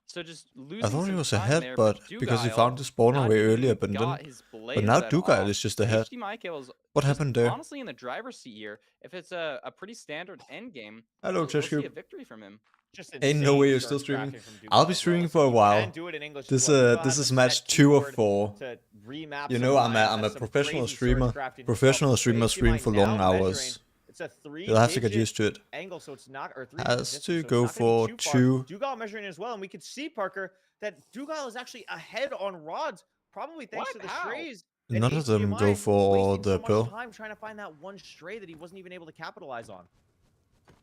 So just losing I thought he some was time ahead, there, but because he Dugile found the spawner not way even earlier, but got then. his But blaze now at Dugile all. is just ahead. HDMI Cables What just happened there? honestly in the driver's seat here. If it's a pretty standard end game, Hello, we'll see a Cheshcube. victory from him. Just Ain't no insane way you're surge still streaming. crafting from Dugile I'll be as well. streaming Listen, for a you while. can do it in English as This well. Dugile this has is a match set 2 of keyboard 4. to remap You some know, I'm lines, a has some professional crazy surge streamer. crafting Professional himself. streamers stream HDMI for now long measuring, hours. It's a You'll have to get 3-digit used to it. angle, so it's not or 3 Has distance, to so it's go not gonna for be too far. 2. Dugile measuring as well, and we could see, Parker, that Dugile is actually ahead on rods, probably thanks What? to the How? strays. And None of them HDMI go for wasting the so pearl. much time trying to find that one stray that he wasn't even able to capitalize on.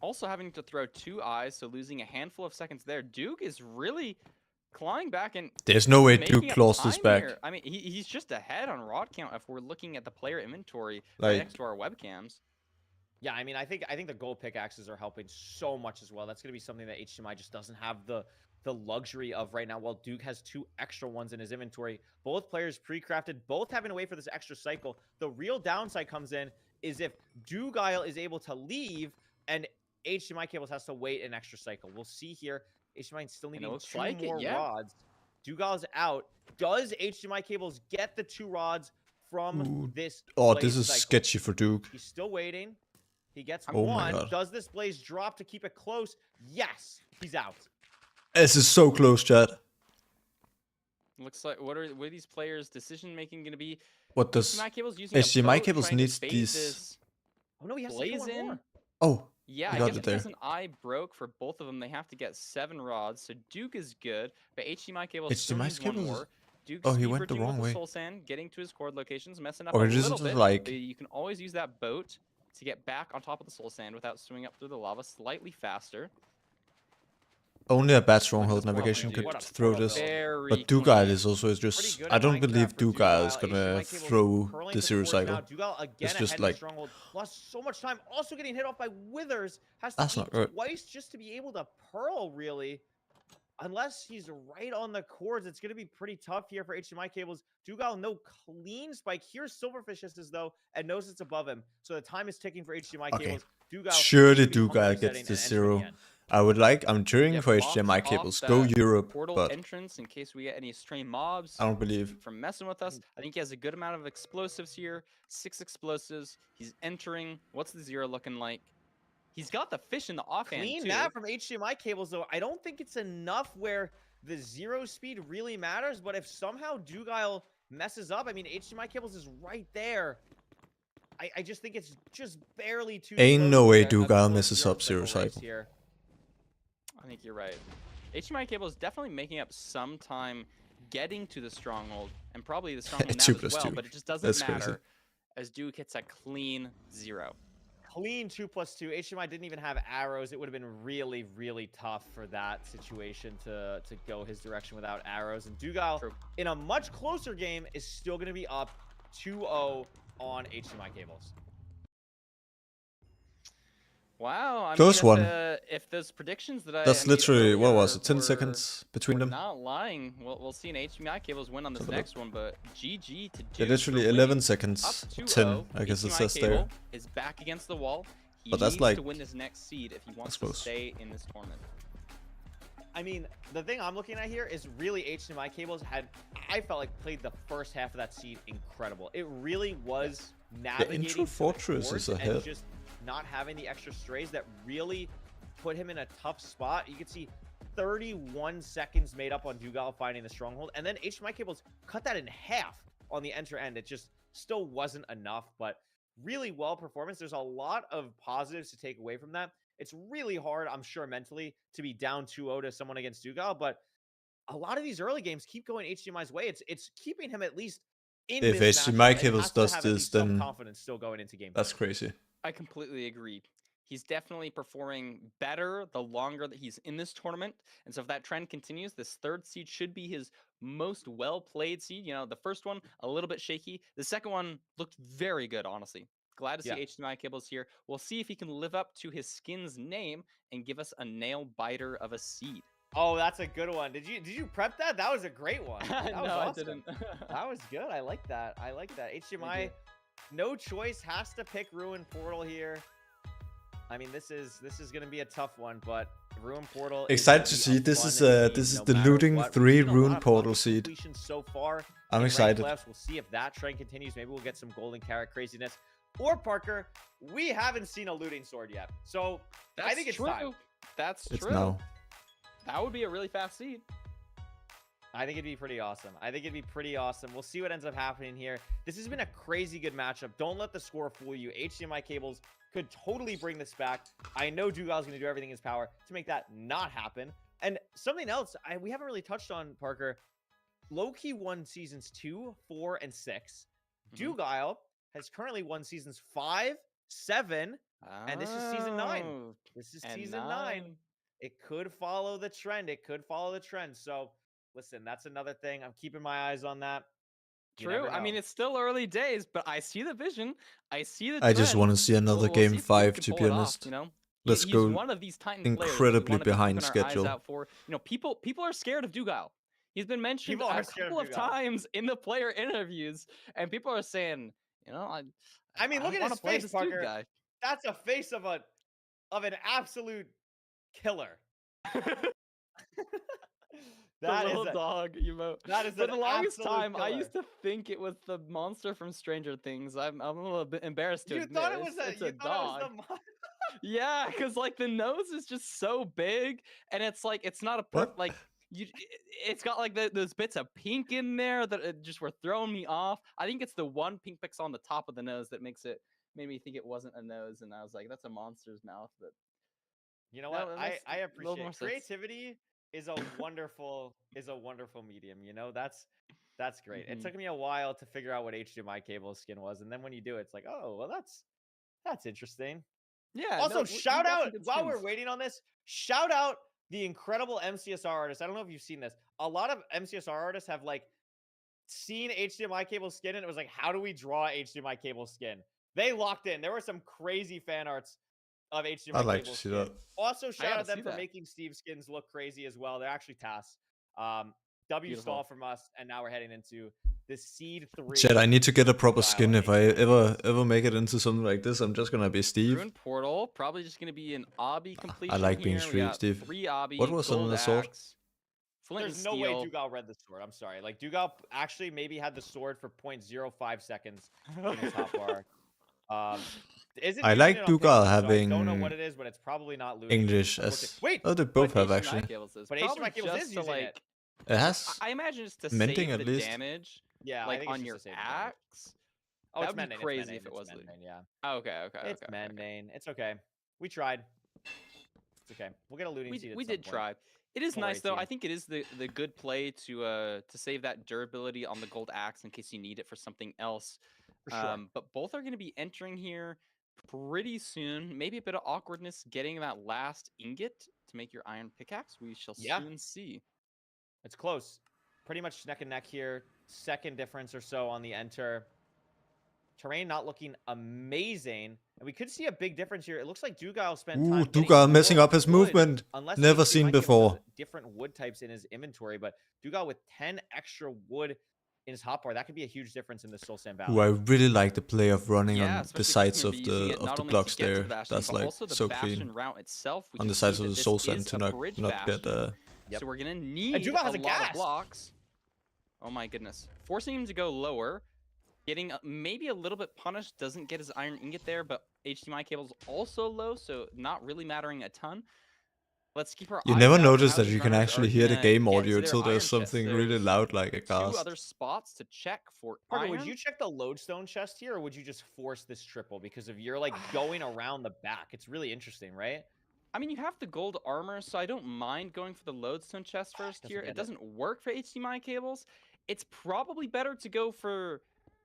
Also having to throw 2 eyes, so losing a handful of seconds there. Duke is really clawing back and There's no way making Duke up claws this time back. here. I mean, he's just ahead on rod count if we're looking at the player inventory Like- right next to our webcams. Yeah, I mean, I think the gold pickaxes are helping so much as well. That's going to be something that HDMI just doesn't have the luxury of right now. While Duke has 2 extra ones in his inventory, both players pre-crafted, both having to wait for this extra cycle. The real downside comes in is if Dugile is able to leave and HDMI Cables has to wait an extra cycle. We'll see here. HDMI still needing looks 2 like it, more yeah. rods. Dugile's out. Does HDMI Cables get the 2 rods from Ooh. this? Oh, blaze this is cycle? sketchy for Duke. He's still waiting. He gets Oh my one. God. Does this blaze drop to keep it close? Yes, he's out. This is so close, chat. Looks like what are these players' decision making going to be? What does HDMI Cables using a HDMI boat Cables trying to needs bait these? this Oh no, he has to blaze kill one in. more. Oh, Yeah, You I got guess it because there. an eye broke for both of them, they have to get 7 rods. So Duke is good, but HDMI Cables still HDMI needs one Cables- more. Duke Oh, he speed went the bridging wrong with way. the soul sand, getting to his cord locations, messing up Or a just little bit. like- but you can always use that boat to get back on top of the soul sand without swimming up through the lava slightly faster. only a bad stronghold What a navigation dude. could What a throw pro this. build. Very But Dugile clean. is also Pretty just. good I at don't Minecraft believe for Dugile is Dugile. gonna HDMI Cables throw curling the to zero 4th cycle. now. Dugile again It's ahead just in the like- stronghold. Lost so much time. Also getting hit off by withers. Has to That's eat not good. twice just to be able to pearl, really. Unless he's right on the cords, it's going to be pretty tough here for HDMI Cables. Dugile, no clean spike. Here's Silverfish as though and knows it's above him. So the time is ticking for HDMI Okay. Cables. Dugile Surely should be Dugile hunger gets setting the and entering zero. the end. I'm cheering Yeah, for box HDMI off Cables. Go that Europe, Portal but entrance in case we get any stray mobs. I don't believe. From messing with us. I think he has a good amount of explosives here. 6 explosives. He's entering. What's the 0 looking like? He's got the fish in the offhand Clean too. that from HDMI Cables, though. I don't think it's enough where the 0 speed really matters, but if somehow Dugile messes up, I mean, HDMI Cables is right there. I just think it's just barely too Ain't close no to way a Dugile close messes up zero race cycle. here. I think you're right. HDMI Cable is definitely making up some time getting to the stronghold, and probably the stronghold 2 now as plus well, 2. but it just doesn't That's crazy. matter as Duke hits a clean 0. Clean 2+2. HDMI didn't even have arrows. It would have been really, really tough for that situation to go his direction without arrows. And Dugile, True. in a much closer game, is still going to be up 2-0 on HDMI Cables. Wow, I Close mean, one. If those predictions that I That's made literally, what was earlier it, 10 were- seconds between were them? not lying. We'll see an HDMI Cables win on this Have a next one, but GG to Duke. They're for literally winning 11 up seconds. 2-0. 10, I guess it HDMI says there. Cable is back against the wall. He But that's needs like- to win this next seed if he wants that's to close. stay in this tournament. I mean, the thing I'm looking at here is really HDMI Cables I felt like played the first half of that seed incredible. It really was navigating intro to the fortress cords is ahead. and just not having the extra strays that really put him in a tough spot. You can see 31 seconds made up on Dugile finding the stronghold, and then HDMI Cables cut that in half on the enter end. It just still wasn't enough, but really well performance. There's a lot of positives to take away from that. It's really hard, I'm sure, mentally to be down 2-0 to someone against Dugile, but a lot of these early games keep going HDMI's way. It's keeping him at least in If this HDMI matchup and Cables has to does have at this, least some then confidence still going into game. That's crazy. I completely agree. He's definitely performing better the longer that he's in this tournament. And so if that trend continues, this 3rd seed should be his most well-played seed. You know, the first one, a little bit shaky. The second one looked very good, honestly. Glad to see Yeah. HDMI cables here. We'll see if he can live up to his skin's name and give us a nail biter of a seed. Oh, that's a good one. Did you prep that? That was a great one. That was No, awesome. I didn't. That was good. I like that. I like that. HDMI, no choice, has to pick Ruin Portal here. I mean, this is gonna be a tough one, but Ruin Portal. Excited is to gonna see. be a This fun is team this is no the matter looting what. We've 3 seen a lot Ruin of Portal bucket seed. completions so far. I'm in ranked excited. playoffs. We'll see if that trend continues. Maybe we'll get some golden carrot craziness. Or Parker, we haven't seen a looting sword yet, so I think it's true. time. That's It's true. now. That would be a really fast seed. I think it'd be pretty awesome. We'll see what ends up happening here. This has been a crazy good matchup. Don't let the score fool you. HDMI cables could totally bring this back. I know Dugal's going to do everything in his power to make that not happen. And something else we haven't really touched on, Parker. Low-key won seasons 2, 4, and 6. Dugal has currently won seasons 5, 7, and this is season 9. Oh, This is and season 9. It could follow the trend. So, listen, that's another thing. I'm keeping my eyes on that. You True. never I mean, know. it's still early days, but I see the vision. I see the I just trend. want to see another We'll game see if 5, can to pull be it off, honest. you know? Let's He's go one of these Titan players that we incredibly wanna be behind keeping our eyes schedule. out for. You know, people are scared of Dugal. He's been mentioned People are a scared of couple of Dugal. times in the player interviews, and people are saying, you know, I mean, look don't at wanna his play face, this dude Parker. guy. That's a face of an absolute killer. That The is little a, dog emote. that is For an the longest absolute time, I killer. used to think it was the monster from Stranger Things. I'm a little bit embarrassed to You admit thought it was it's a thought dog. it was the Yeah, because like the nose is just so big, and it's like it's not a What? like it's got like those bits of pink in there that just were throwing me off. I think it's the one pink pixel on the top of the nose that made me think it wasn't a nose, and I was like, that's a monster's mouth. But You know no, what? it I makes a little appreciate more it. sense. Creativity is a wonderful medium. You know, that's great. It Mhm. took me a while to figure out what HDMI cable skin was, and then when you do it, it's like, oh, well, that's interesting. Yeah. Also, no, shout got some out good while we're skins. waiting on this. Shout out the incredible MCSR artists. I don't know if you've seen this. A lot of MCSR artists have like seen HDMI cable skin, and it was like, how do we draw HDMI cable skin? They locked in. There were some crazy fan arts of HDMI I'd like cable to see skin. that. Also, shout gotta out them see for that. making Steve skins look crazy as well. They're actually tasks. W Beautiful. stall from us, and now we're heading into the Seed 3. Chat, I need to get a proper Dugal skin and if I HDMI ever make it into something like this. I'm just gonna be Steve. Ruin Portal, probably just gonna be an obby completion. like being here. We got Steve. 3 obby. What was on gold the sword? axe, flint There's and no way steel. Dugal read the sword. I'm sorry. Like, Dugal actually maybe had the sword for 0.05 seconds in his top bar. Isn't I using like it on Dugal pictures, so I don't know having what it is, but it's probably not looting. English Unfortunately. as Wait, oh, they both have HDMI actually. cables is But probably HDMI cables just is to using like. it. It has I imagine it's to mending save at the least. damage, Yeah, I like think on it's your just to save the damage. axe. Oh, That it's would be mending. crazy it's if it was mending, looting. yeah. Okay. It's mending. It's okay. We tried. It's okay. We'll get a looting seed. We at some did point. try. It is Or nice though. 18. I think it is the good play to save that durability on the gold axe in case you need it for something else. For sure. But both are going to be entering here pretty soon. Maybe a bit of awkwardness getting that last ingot to make your iron pickaxe. We shall Yeah. soon see. It's close. Pretty much neck and neck here. Second difference or so on the enter. Terrain not looking amazing. And we could see a big difference here. It looks like Dugal spent time Ooh, getting Dugal messing more up his wood, movement. unless Never HDMI seen Cables before. has different wood types in his inventory, but Dugal with 10 extra wood in his hotbar, that could be a huge difference in the Soul Sand Valley. Ooh, I really like the play of running Yeah, on the especially if sides you're of gonna be using it not the only to blocks get to there. the bastion, That's but like also the so bastion clean. route itself. We On can the sides see of that the this soul is sand to a not bridge get bastion. Yep. So we're gonna need Dugal has a a lot gas. of blocks. Oh my goodness. Forcing him to go lower. Getting maybe a little bit punished. Doesn't get his iron ingot there, but HDMI cable's also low, so not really mattering a ton. Let's keep our You eyes never out for notice how that these you can runners actually are hear the gonna game get audio to their till iron there's chest. something really There's loud like a 2 cast. other spots to check for Parker, iron. would you check the lodestone chest here, or would you just force this triple because of you're like going around the back? It's really interesting, right? I mean, you have the gold armor, so I don't mind going for the lodestone chest first Doesn't here. get It it. doesn't work for HDMI cables. It's probably better to go for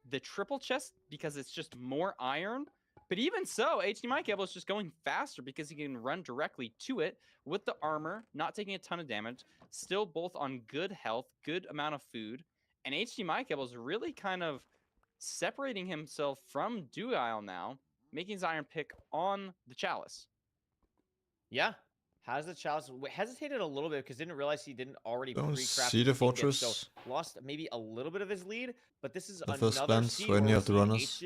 the triple chest because it's just more iron. But even so, HDMI cable is just going faster because you can run directly to it with the armor, not taking a ton of damage, still both on good health, good amount of food. And HDMI cable is really kind of separating himself from Dugile now, making his iron pick on the Chalice. Yeah. Has the Chalice hesitated a little bit because didn't realize he didn't already Don't pre-craft see the his seed dip, so fortress. lost maybe a little bit of his lead, but this is The first another glance seed when where you we're have the seeing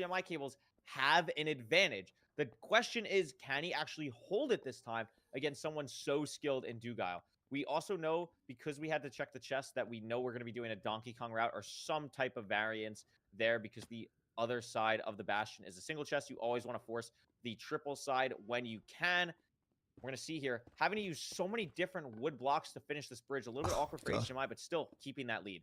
runners. HDMI cables have an advantage. The question is, can he actually hold it this time against someone so skilled in Dugile? We also know, because we had to check the chest, that we know we're going to be doing a Donkey Kong route or some type of variance there, because the other side of the Bastion is a single chest. You always want to force the triple side when you can. We're going to see here, having to use so many different wood blocks to finish this bridge. A little bit awkward for God. HDMI, but still keeping that lead.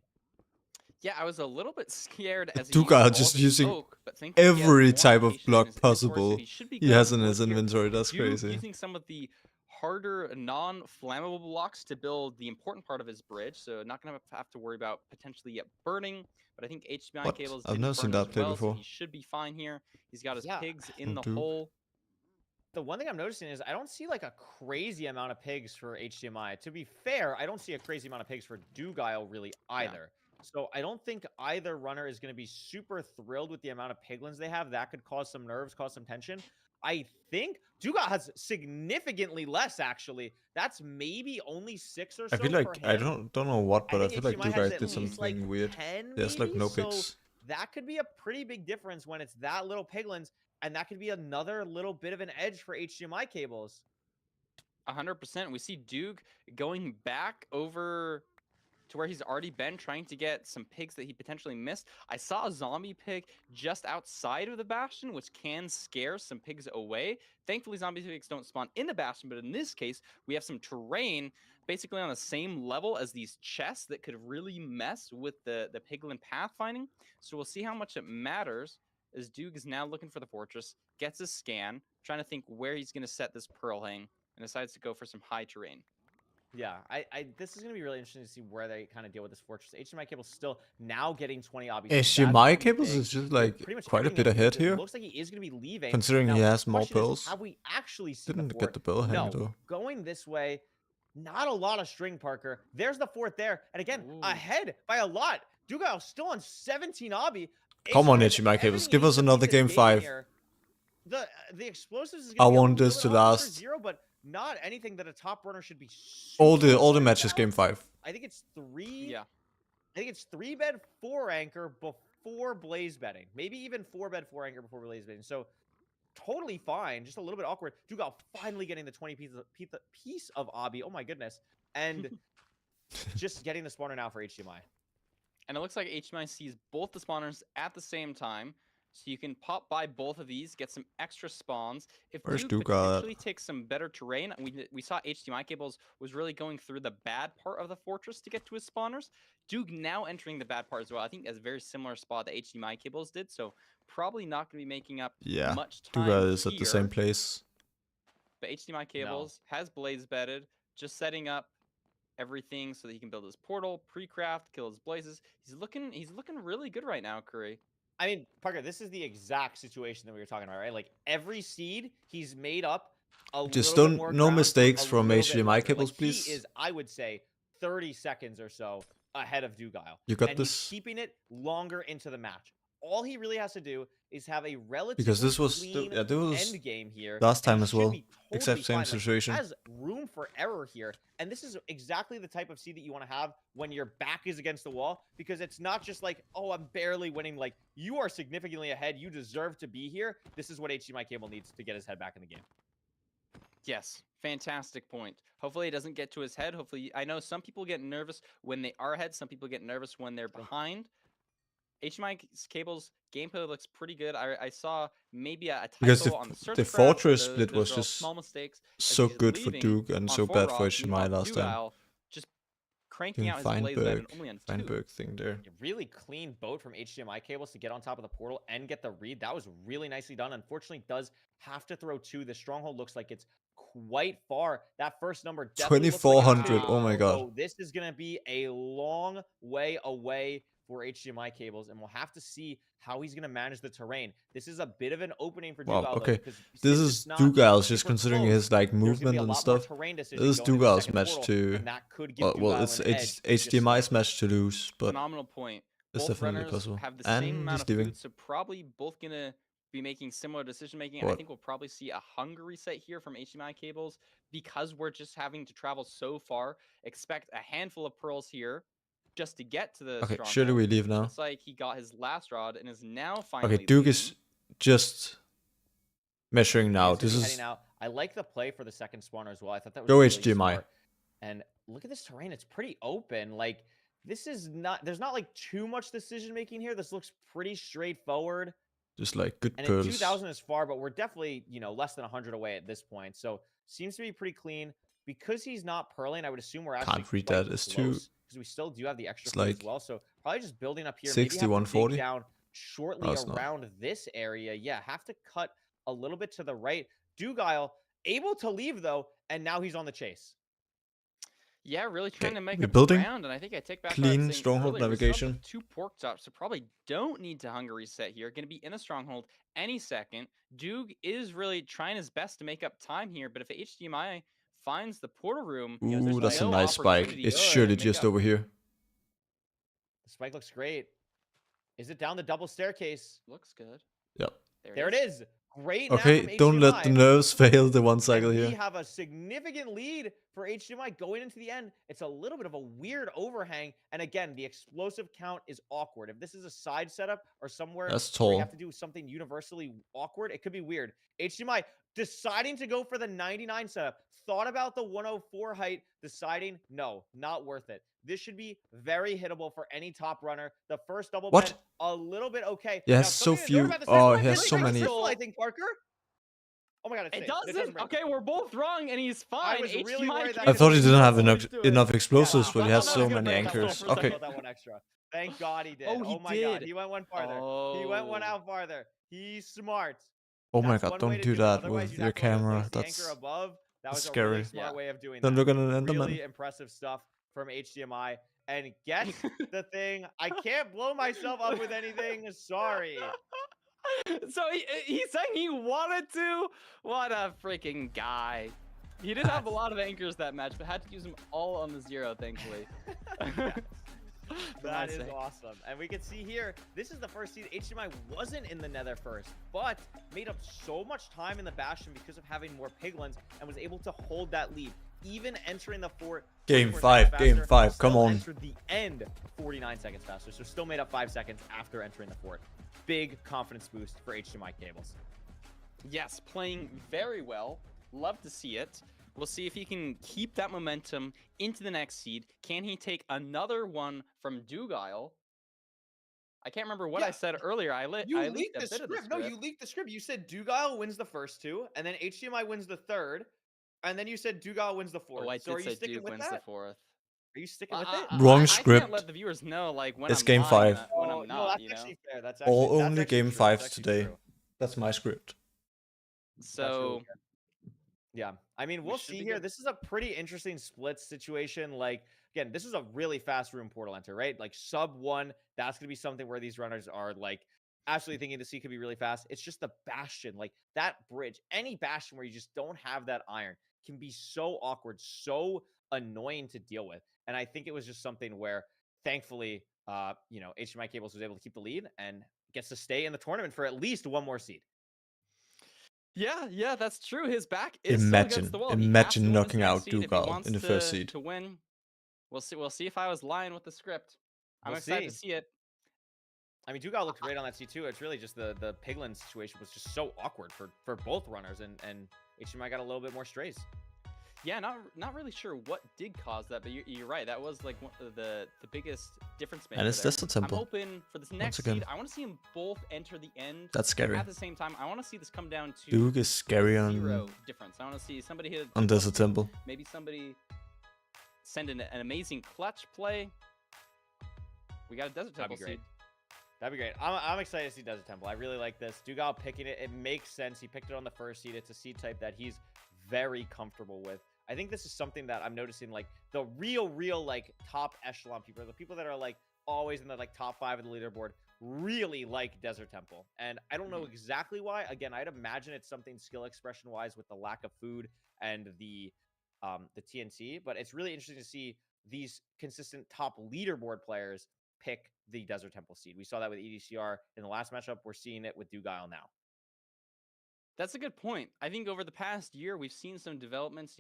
Yeah, I was a little bit scared as he Dugile used all just of his using oak, but thankfully he has every more type of location in block his inventory, so possible he should be he good has on in his wood here. inventory. That's Duke crazy. using some of the harder non-flammable blocks to build the important part of his bridge, so not going to have to worry about potentially it burning. But I think HDMI What? cables I've didn't never burn seen that as play well, so before. he should be fine here. He's got his Yeah. pigs in From the Duke. hole. The one thing I'm noticing is I don't see like a crazy amount of pigs for HDMI. To be fair, I don't see a crazy amount of pigs for Dugile really either. So I don't think either runner is going to be super thrilled with the amount of piglins they have. That could cause some nerves, cause some tension. I think Dugile has significantly less, actually. That's maybe only 6 or so I feel for like I him. don't know what, but I think feel like HDMI has Dugile at did least like something weird. 10 There's like maybe, no so picks. that could be a pretty big difference when it's that little piglins, and that could be another little bit of an edge for HDMI cables. 100%. We see Duke going back over to where he's already been, trying to get some pigs that he potentially missed. I saw a zombie pig just outside of the Bastion, which can scare some pigs away. Thankfully, zombie pigs don't spawn in the Bastion, but in this case, we have some terrain basically on the same level as these chests that could really mess with the piglin pathfinding. So we'll see how much it matters, as Duke is now looking for the fortress, gets a scan, trying to think where he's going to set this pearl hang, and decides to go for some high terrain. Yeah, this is going to be really interesting to see where they kind of deal with this fortress. HDMI cables still now getting 20 obbies. HDMI cables is just like quite a bit ahead here. Looks like he is going to be leaving. Considering Now, he has the more question is, pearls. have we actually seen Didn't the get fort? the pearl hang No, though. going this way, not a lot of string, Parker. There's the fort there. And again, Ooh. ahead by a lot. Dugile still on 17 obby. Come on, has HDMI cables, everything give he us needs to another beat this game 5. here. The explosives is I gonna be a want this little to bit off for last. 0, but not anything that a top runner should be All super the worried matches about. game 5. I think it's 3. Yeah. I think it's 3 bed 4 anchor before blaze bedding. Maybe even 4 bed 4 anchor before blaze bedding. So totally fine. Just a little bit awkward. Dugile finally getting the 20 piece of obby. Oh my goodness. And just getting the spawner now for HDMI. And it looks like HDMI sees both the spawners at the same time. So you can pop by both of these, get some extra spawns. If Where's Duke Duke at? potentially takes some better terrain, we saw HDMI cables was really going through the bad part of the fortress to get to his spawners. Duke now entering the bad part as well. I think that's a very similar spot that HDMI cables did. So probably not going to be making up Yeah, much time Dugile is here. at the same place. But HDMI cables has blaze bedded, just setting up everything so that he can build his portal, pre-craft, kill his blazes. He's looking really good right now, Curry. I mean, Parker, this is the exact situation that we were talking about, right? Like every seed he's made up a Just little bit don't- more no ground for mistakes a from little bit HDMI longer. cables, Like, please. He is, I would say, 30 seconds or so ahead of Dugile. You got and this. he's keeping it longer into the match. All he really has to do is have a relatively Because this was clean yeah, this was end game here. last time and he as should well, be totally except same fine. Like, situation. has room for error here, and this is exactly the type of seed that you want to have when your back is against the wall, because it's not just like, oh, I'm barely winning. Like, you are significantly ahead. You deserve to be here. This is what HDMI Cable needs to get his head back in the game. Yes, fantastic point. Hopefully it doesn't get to his head. Hopefully, I know some people get nervous when they are ahead. Some people get nervous when they're behind. HDMI Cable's gameplay looks pretty good. I saw maybe a typo Because on the search the graph. fortress Those split was are all just small mistakes. as so he is good for leaving Duke and on so 4 bad for rocks. HDMI Meanwhile, last time. Dugile just cranking Doing out his blaze bed only on 2. Feinberg thing there. A really clean boat from HDMI Cables to get on top of the portal and get the read. That was really nicely done. Unfortunately, does have to throw 2. The stronghold looks like it's quite far. That first number definitely looks like it's 2400. big. Oh my god. So this is going to be a long way away for HDMI Cables, and we'll have to see how he's going to manage the terrain. This is a bit of an opening for Wow, Dugile, though, okay. because This since is it's not Dugile's, just super considering close, his like there's gonna be movement a and lot more stuff. terrain decisions This is going into the Dugile's second match portal, to. and that could give Well, Dugile it's an edge, just HDMI's slightly. match to lose, but Phenomenal point. both definitely runners possible. have the And same amount he's of leaving. food, so probably both gonna be making similar decision making. I What? think we'll probably see a hunger reset here from HDMI cables because we're just having to travel so far. Expect a handful of pearls here just to get to the Okay, stronghold. surely we leave now. Looks like he got his last rod and is now Okay, finally Duke leaving. is just measuring now. He's gonna This be is heading out. I like the play for the second spawner as well. I thought that was Go really HDMI. smart. And look at this terrain. It's pretty open. Like, this is not, there's not like too much decision making here. This looks pretty straightforward. just like good And pearls. 2,000 is far, but we're definitely, you know, less than 100 away at this point. So seems to be pretty clean. Because he's not pearling, I would assume we're actually Can't read quite that. It's close, too. because we still do have the extra It's food as like well. So probably just building up here. 60, Maybe have to 140? dig down shortly No, it's not. around this area. Yeah, have to cut a little bit to the right. Dugile able to leave though, and now he's on the chase. Yeah, really trying to make we're up building. ground, and I think I take back what I Clean was saying stronghold earlier. We still have the navigation. 2 pork chops, so probably don't need to hunger reset here. Going to be in a stronghold any second. Doog is really trying his best to make up time here, but if HDMI finds the portal room, Ooh, there's that's a no nice spike. opportunity It's to surely make just up. over here. The spike looks great. Is it down the double staircase? Looks good. Yep. There it is. Great. Now Okay, from don't let the HDMI. nerves fail the one cycle And we here. have a significant lead for HDMI going into the end. It's a little bit of a weird overhang. And again, the explosive count is awkward. If this is a side setup or somewhere That's where you tall. have to do something universally awkward, it could be weird. HDMI deciding to go for the 99 setup. Thought about the 104 height, deciding, no, not worth it. This should be very hittable for any top runner. The first double What? bed, a little bit okay. He Now, has so something to note few. about the Oh, second one, he has really so great many. crystal, I think, Parker. Oh my god, it's It safe. doesn't. break. Okay, we're both wrong, and he's fine. was really HDMI worried that can't I thought he do didn't have what enough he's doing. enough explosives, Yeah, but he wow, has that so was good many break. That was anchors. the first Okay. That one extra. Thank God he did. Oh, he my god, did. he went one farther. He went one Oh. out farther. He's smart. Oh my That's god, one way don't to do it. that Otherwise, with you'd your have to, like, camera. place the That's anchor above. That that's was a scary. really smart Yeah. way of doing Then that. look at an Enderman. Really impressive stuff from HDMI. And guess the thing, I can't blow myself up with anything. Sorry. So he's saying he wanted to? What a freaking guy. He did have a lot of anchors that match, but had to use them all on the 0, thankfully. For my That is sake. awesome. And we can see here, this is the first seed. HDMI wasn't in the nether first, but made up so much time in the bastion because of having more piglins and was able to hold that lead. Even entering the fort. Game 24 5, seconds game faster, 5, come still on. Entered the end 49 seconds faster, so still made up 5 seconds after entering the fort. Big confidence boost for HDMI cables. Yes, playing very well. Love to see it. We'll see if he can keep that momentum into the next seed. Can he take another one from Dugile? I can't remember what I Yeah, said earlier. I leaked You a leaked the bit of the script. No, you leaked the script. You said Dugile wins the first 2, and then HDMI wins the 3rd, and then you said Dugile wins the 4th. Oh, I so are did you say sticking Duke with wins that? the 4th. Are you sticking with it? Wrong I script. can't let the viewers know like when It's I'm game lying, 5. when Oh, I'm no, not, that's you know. actually fair. That's All that's only actually game true. That's 5s actually today. true. That's my script. That's really So good. Yeah, I mean, We we'll should see be here. good. This is a pretty interesting split situation. Like, again, this is a really fast room portal enter, right? Like sub 1, that's gonna be something where these runners are like absolutely thinking the C could be really fast. It's just the bastion, like that bridge. Any bastion where you just don't have that iron can be so awkward, so annoying to deal with. And I think it was just something where, thankfully, you know, HDMI Cables was able to keep the lead and gets to stay in the tournament for at least one more seed. yeah, that's true. His back is still Imagine, against the wall. He has to imagine win his knocking next out seed if he Dugile wants in the first to- seed. To win, we'll see if I was lying with the script. I'm We'll excited see. to see it. I mean, Dugile looked great on that C2. It's really just the Piglin situation was just so awkward for both runners, and HDMI got a little bit more strays. Yeah, not really sure what did cause that, but you're right. That was like one of the biggest difference maker. And it's there. just a I'm temple. hoping for this next again. seed. I want to see them both enter the end That's scary. at the same time. I want to see this come down to Duke is scary on 0 difference. I want to see somebody hit on Desert Temple. maybe somebody send an amazing clutch play. We got a Desert That'd be Temple great. seed. That'd be great. I'm excited to see Desert Temple. I really like this. Dugile picking it. It makes sense. He picked it on the first seed. It's a seed type that he's very comfortable with. I think this is something that I'm noticing, like the real like top echelon people, the people that are like always in the like top 5 of the leaderboard, really like Desert Temple. And I don't know exactly why. Again, I'd imagine it's something skill expression wise with the lack of food and the TNT, but it's really interesting to see these consistent top leaderboard players pick the Desert Temple seed. We saw that with EDCR in the last matchup. We're seeing it with Dugile now. That's a good point. I think over the past year, we've seen some developments,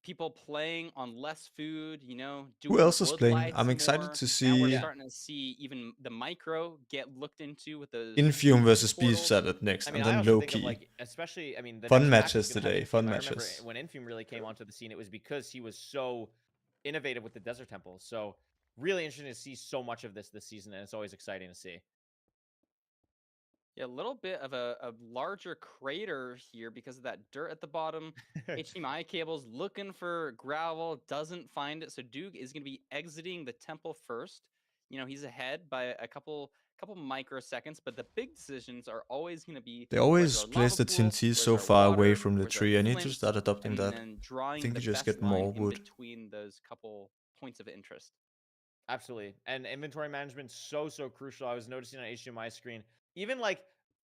people playing on less food, Who doing else is wood playing? lights I'm excited more. to Now we're see starting to see even the micro get looked into with those Infume versus Beef portals. Salad next, I mean, and I then also think of Loki. especially, the Fun next match matches is gonna have today, Infume. fun I remember matches. when Infume really came onto the scene, it was because he was so innovative with the Desert Temple. So really interesting to see so much of this season, and it's always exciting to see. Yeah, a little bit of a larger crater here because of that dirt at the bottom. HDMI cables looking for gravel, doesn't find it. So Duke is going to be exiting the temple first. He's ahead by a couple microseconds, but the big decisions are always going to be They where's always our place lava the pool, TNT where's so our far away water, from the where's our tree. I need to flint, start adopting and that. then I drawing think the you just best get more line in wood. between those couple points of interest. Absolutely. And inventory management so crucial. I was noticing on HDMI screen, even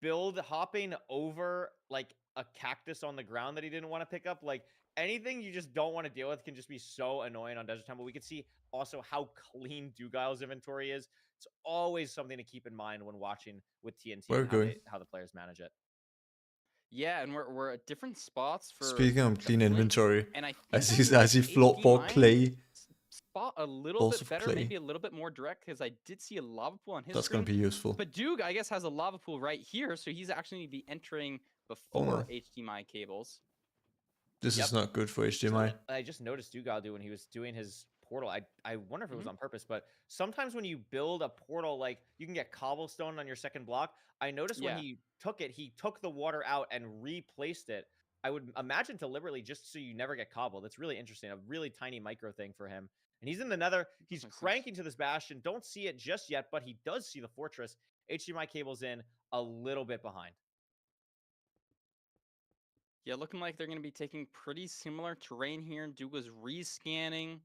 build hopping over a cactus on the ground that he didn't want to pick up. Anything you just don't want to deal with can just be so annoying on Desert Temple. We could see also how clean Dugile's inventory is. It's always something to keep in mind when watching with TNT We're and good. how the players manage it. Yeah, and we're at different spots for Speaking of the clean flint, inventory, and I I think see I I see make floor ball HDMI clay. spot a little Balls bit of better, clay. maybe a little bit more direct, because I did see a lava pool on his That's screen. gonna be useful. But Duke, I guess, has a lava pool right here, so he's actually going to be entering Oh before no, HDMI cables. this Yep. is not good for So HDMI. I just noticed Dugile do when he was doing his portal. I wonder if it was Mhm. on purpose, but sometimes when you build a portal, you can get cobblestone on your second block. I noticed when Yeah. he took the water out and replaced it. I would imagine deliberately just so you never get cobbled. That's really interesting. A really tiny micro thing for him. And he's in the nether. He's Makes sense. cranking to this bastion. Don't see it just yet, but he does see the fortress. HDMI cable's in a little bit behind. Yeah, looking like they're going to be taking pretty similar terrain here. Duke was rescanning.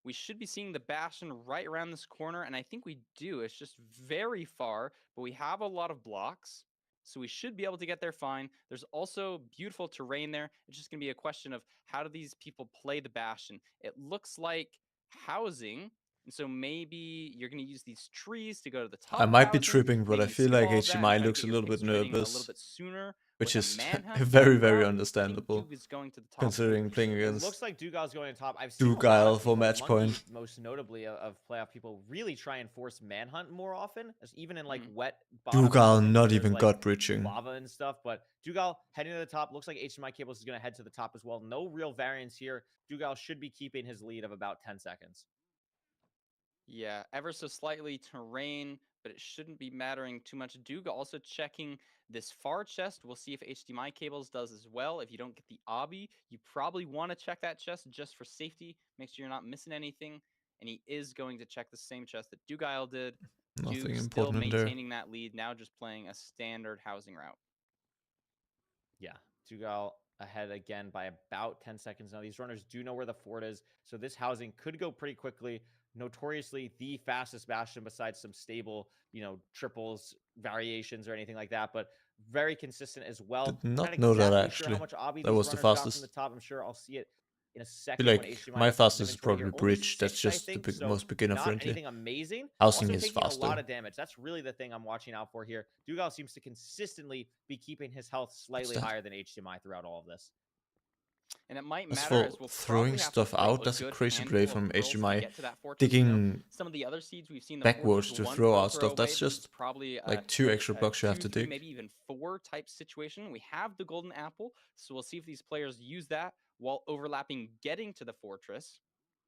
We should be seeing the bastion right around this corner, and I think we do. It's just very far, but we have a lot of blocks, so we should be able to get there fine. There's also beautiful terrain there. It's just going to be a question of how do these people play the bastion. It looks like housing, and so maybe you're going to use these trees to go to the top. I might be housing, tripping, but I maybe feel skip like all of that and HDMI try to looks get a your little bit picks trading a little nervous, bit sooner. which with a is manhunt very, going very well. I think understandable, Duke is going to the top. considering playing It against looks like Dugile's going to top. I've seen a lot Dugile of for people, match Monkey point. most notably of playoff people, really try and force manhunt more often, even in Mhm. wet bottom Dugile environments where not there's, even gut bridging. lava and stuff. But Dugile heading to the top. Looks like HDMI Cables is going to head to the top as well. No real variance here. Dugile should be keeping his lead of about 10 seconds. Yeah, ever so slightly terrain, but it shouldn't be mattering too much. Duga also checking this far chest. We'll see if HDMI cables does as well. If you don't get the obby, you probably want to check that chest just for safety. Make sure you're not missing anything. And he is going to check the same chest that Dugile did. Nothing Duke still important in there. maintaining that lead, now just playing a standard housing route. Yeah, Dugile ahead again by about 10 seconds. Now, these runners do know where the fort is, so this housing could go pretty quickly. Notoriously the fastest bastion besides some stable, triples, variations, or anything like that, but very consistent as well. Did not Not know that exactly sure how actually. much obby That these was the runners got from fastest. the top. I'm sure I'll see it in a I second feel when like HDMI my opens his fastest is inventory probably here. Only bridge. That's 6, I just think, the so most beginner not friendly. anything amazing. Housing Also is taking faster. a lot of damage. That's really the thing I'm watching out for here. Dugile seems to consistently be keeping his health slightly that? higher than HDMI throughout all of this. And it might As matter for as we'll throwing probably have stuff to fight out, a that's a good crazy play handful from of pearls to HDMI. get to that fortress. Digging Some of the other seeds we've seen the backwards fortress to one throw pearl out throw stuff, away. that's This just is probably like 2 extra blocks you have 2, to 3, dig. maybe even 4 type situation. We have the golden apple, so we'll see if these players use that while overlapping getting to the fortress.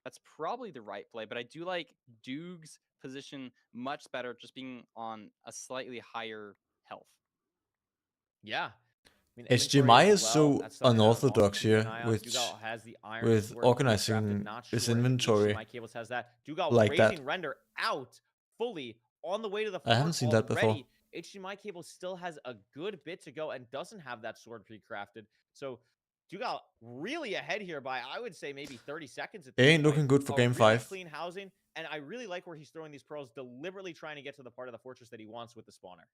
That's probably the right play, but I do like Duke's position much better, just being on a slightly higher health. Yeah. I mean, HDMI inventory as is well, so that's something to also unorthodox keep an here eye on. Dugile has the iron with sword organizing pre-crafted. Not his sure if inventory HDMI Cables has that. Dugile like that. raising render out fully on the way to the I haven't fort seen that before. already. HDMI Cables still has a good bit to go and doesn't have that sword pre-crafted. So Dugile really ahead here by, I would say, maybe 30 seconds at It this ain't point. looking good for A game really 5. clean housing, and I really like where he's throwing these pearls, deliberately trying to get to the part of the fortress that he wants with the spawner.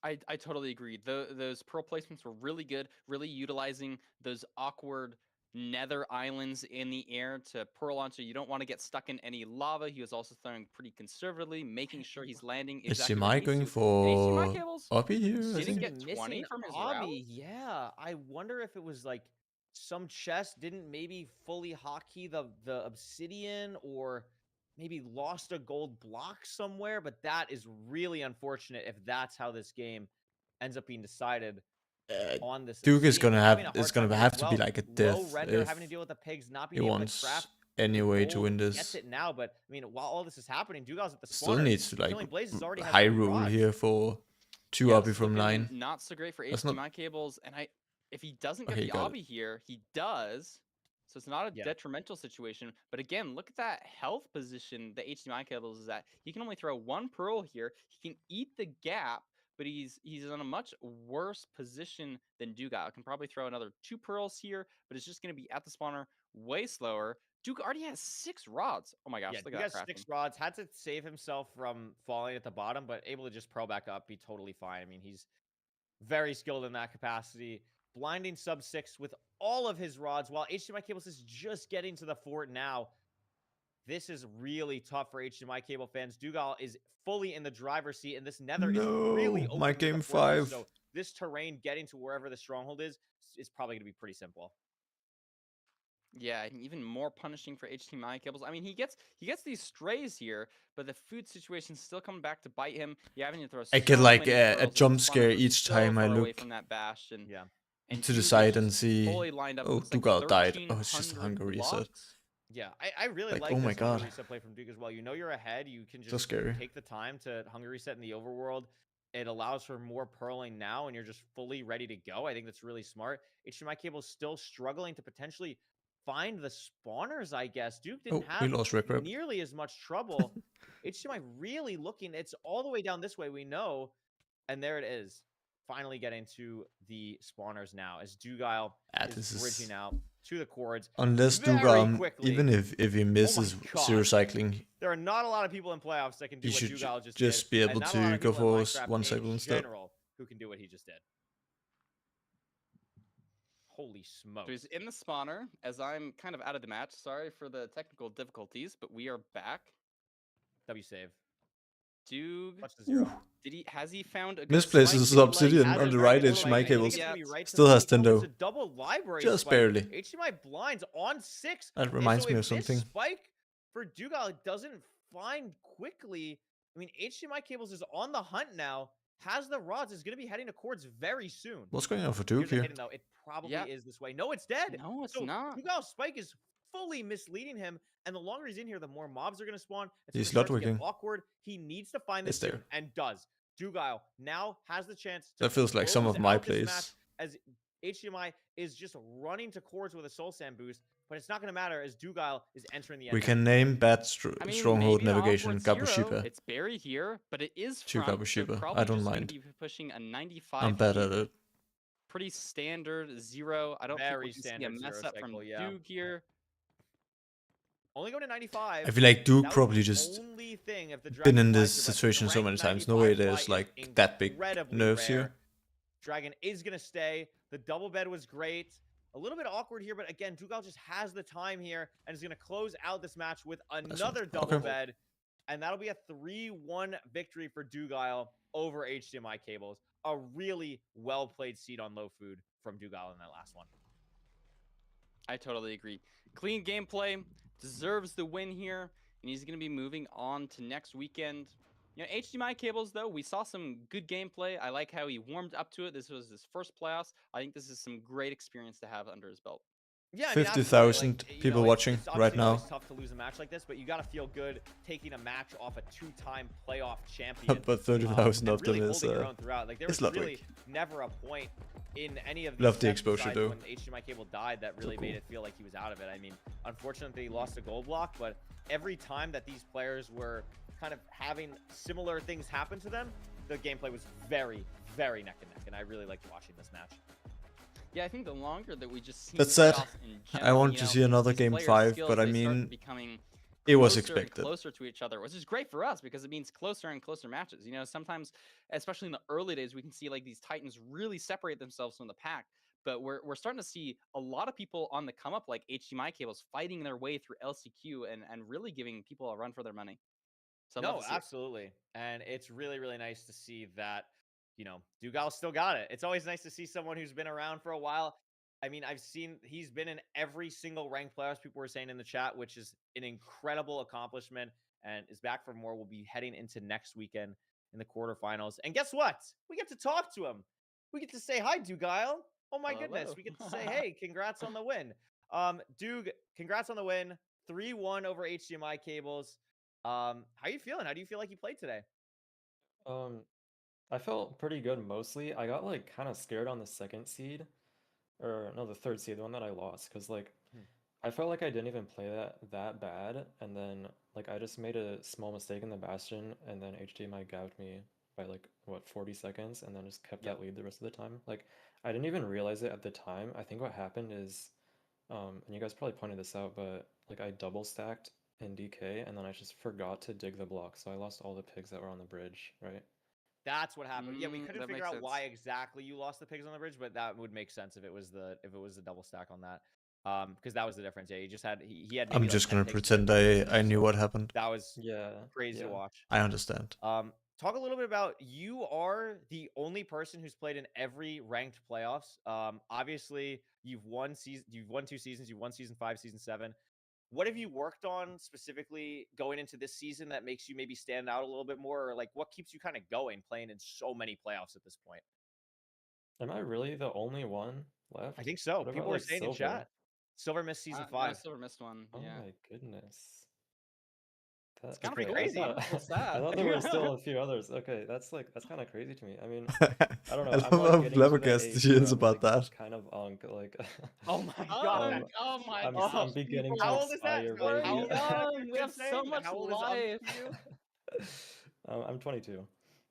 I totally agree. Those pearl placements were really good, really utilizing those awkward nether islands in the air to pearl onto. You don't want to get stuck in any lava. He was also throwing pretty conservatively, making sure he's landing exactly where he HDMI needs going to. And HDMI for cables Oppie here, I didn't think. get 20 Missing from his Obby, route. yeah. I wonder if it was like some chest didn't maybe fully hotkey the obsidian, or maybe lost a gold block somewhere. But that is really unfortunate if that's how this game ends up being decided on this. Duke is obsidian. gonna Having have a it's hard gonna time here have as to be well. like a Low death render, if having to deal with the pigs not he being able to wants craft any the way to gold. win Gets this. it now, but I mean, while all this is happening, Dugal's at the Still spawner. needs to Killing like Blazes already has high 3 rule rods. here for 2 Yeah, Oppie it's from looking 9. not so great for That's HDMI not- cables, and if he doesn't get Okay, the got it. obby here, he does. So it's not a Yeah. detrimental situation. But again, look at that health position the HDMI cables is at. He can only throw 1 pearl here. He can eat the gap, but he's in a much worse position than Dugal. Can probably throw another 2 pearls here, but it's just going to be at the spawner way slower. Duke already has 6 rods. Oh my gosh, Yeah, look he at has that 6 crafting. rods. Had to save himself from falling at the bottom, but able to just pearl back up, be totally fine. I mean, he's very skilled in that capacity. Blinding sub 6 with all of his rods, while HDMI Cables is just getting to the fort now. This is really tough for HDMI Cable fans. Dugal is fully in the driver's seat, and this nether is really No, open my with the game fort now, 5. so this terrain getting to wherever the stronghold is probably going to be pretty simple. Yeah, and even more punishing for HDMI cables. I mean, he gets these strays here, but the food situation's still coming back to bite him. You having to throw I get so like many a pearls at the jump spawner scare who's each so time I far away look from that bastion. Yeah. And to the Duke is side just and see. fully lined up. Oh, Looks like Dugal died. Oh, it's just 1,300 hunger reset. blocks. Yeah, I really Like, like oh my this hunger God. reset play from Duke as well. You know you're ahead. You can So just scary. take the time to hunger reset in the overworld. It allows for more pearling now, and you're just fully ready to go. I think that's really smart. HDMI Cable's still struggling to potentially find the spawners, I guess. Duke didn't Oh, we have lost Rick Rip. nearly as much trouble. HDMI really looking. It's all the way down this way, we know. And there it is. Finally getting to the spawners now as Dugal This is bridging is out to the cords. unless very Dugal, quickly. even if he misses God. zero cycling, There are not a lot of people in playoffs that can do he what should Dugal just just did, be and able not a lot to of go people in for Minecraft 1 in cycle instead. general who can do what he just did. Holy So smokes. he's in the spawner as I'm kind of out of the match. Sorry for the technical difficulties, but we are back. W save. Duke, Touch the 0. has he found a good Misplaces spike? Obsidian Has on it the right right at HDMI spike. I think cables. it's gonna be Yeah. right to Still the has spike. Oh, Tendo. it's a double library Just spike. barely. HDMI blinds on 6. That And reminds so me if of something. This spike for Dugal doesn't find quickly. I mean, HDMI Cables is on the hunt now. Has the rods, is going to be heading to cords very soon. What's going on for Here's Duke the here? hidden, though. It probably Yeah. is this way. No, it's dead. No, it's So not. Dugal's spike is fully misleading him, and the longer he's in here, the more mobs are going to spawn. It's He's gonna start to get Ludwiging. awkward. He needs to find this It's there. soon, and does. Dugal now has the chance to That feels like some close of my out this plays. match as HDMI is just running to cords with a soul sand boost, but it's not going to matter as Dugal is entering the end. We can name bad I mean, stronghold maybe an navigation awkward zero. Gabushipa. It's Barry here, but it is Two front, Gabushipa. so probably I don't just gonna mind. be pushing a 95. I'm bad at here. it. Pretty standard 0. I don't Very think we can see a standard mess zero up from cycle, yeah. Duke here. Only going to 95. I feel like Duke That was probably the just only thing if the been in Dragon this flies here, but situation the so many ranked times. No way 95 there's fly like is that big incredibly nerves rare. here. Dragon is going to stay. The double bed was great. A little bit awkward here, but again, Dugal just has the time here and is going to close out this match with another double Okay. bed. And that'll be a 3-1 victory for Dugal over HDMI Cables. A really well-played seed on low food from Dugal in that last one. I totally agree. Clean gameplay, deserves the win here, and he's going to be moving on to next weekend. You know, HDMI Cables, though, we saw some good gameplay. I like how he warmed up to it. This was his first playoffs. I think this is some great experience to have under his belt. Yeah, I mean, 50,000 absolutely. Like, people it's watching obviously right now. always tough to lose a match like this, but you got to feel good taking a match off a 2-time playoff champion. But 30,000 and of them really is holding your own throughout. Like there is was Ludwig. really never a point in any of these Love the steps exposure, besides though. when HDMI Cable died that really made it feel like he was out of it. I mean, unfortunately he lost a gold block, but every time that these players were kind of having similar things happen to them, the gameplay was very, very neck and neck, and I really liked watching this match. Yeah, I think the longer that we just see That said, playoffs in I general, want you to know, see another these game players' 5, skills, but I they start mean, becoming it was closer and expected. closer to each other, which is great for us because it means closer and closer matches. You know, sometimes, especially in the early days, we can see like these Titans really separate themselves from the pack. but we're starting to see a lot of people on the come up, like HDMI cables, fighting their way through LCQ and really giving people a run for their money. So I'd love No, to see it. absolutely. And it's really, really nice to see that, Dugal still got it. It's always nice to see someone who's been around for a while. I mean, he's been in every single ranked playoffs, people were saying in the chat, which is an incredible accomplishment, and is back for more. We'll be heading into next weekend in the quarterfinals. And guess what? We get to talk to him. We get to say hi, Dugal. Oh my goodness. Hello. We get to say, hey, congrats on the win. Dug, congrats on the win. 3-1 over HDMI cables. How are you feeling? How do you feel like you played today? I felt pretty good mostly. I got like kind of scared on the second seed, or no, the third seed, the one that I lost, because like I felt like I didn't even play that bad, and then like I just made a small mistake in the bastion, and then HDMI gapped me by like what 40 seconds, and then just kept that lead the rest of the time. Like I didn't even realize it at the time. I think what happened is, and you guys probably pointed this out, but like I double stacked in DK, and then I just forgot to dig the block, so I lost all the pigs that were on the bridge, right? That's what happened. Yeah, we couldn't That figure makes out why sense. exactly you lost the pigs on the bridge, but that would make sense if it was the double stack on that. Because that was the difference. Yeah, he just had he had maybe I'm like just 10 gonna pigs pretend per I knew so what happened. that was Yeah, crazy to yeah. watch. I understand. Talk a little bit about, you are the only person who's played in every ranked playoffs. Obviously you've won 2 seasons, you've won season 5, season 7. What have you worked on specifically going into this season that makes you maybe stand out a little bit more, or like what keeps you kind of going playing in so many playoffs at this point? Am I really the only one left? I think so. What about People were like saying in Silver? chat. Silver missed season No, I 5. still missed one. Oh Yeah. my goodness. It's That kind of okay, crazy. I It's thought I sad. thought there were still a few others. Okay, that's kind of crazy to me. I mean, I don't know. I I'm love like how getting to the flabbergasted age he where is I'm about like that. kind of like Oh my god. Oh my I'm gosh, beginning people to How old is that? aspire we're maybe. young. We have so saying? much How old is life. to you? I'm 22.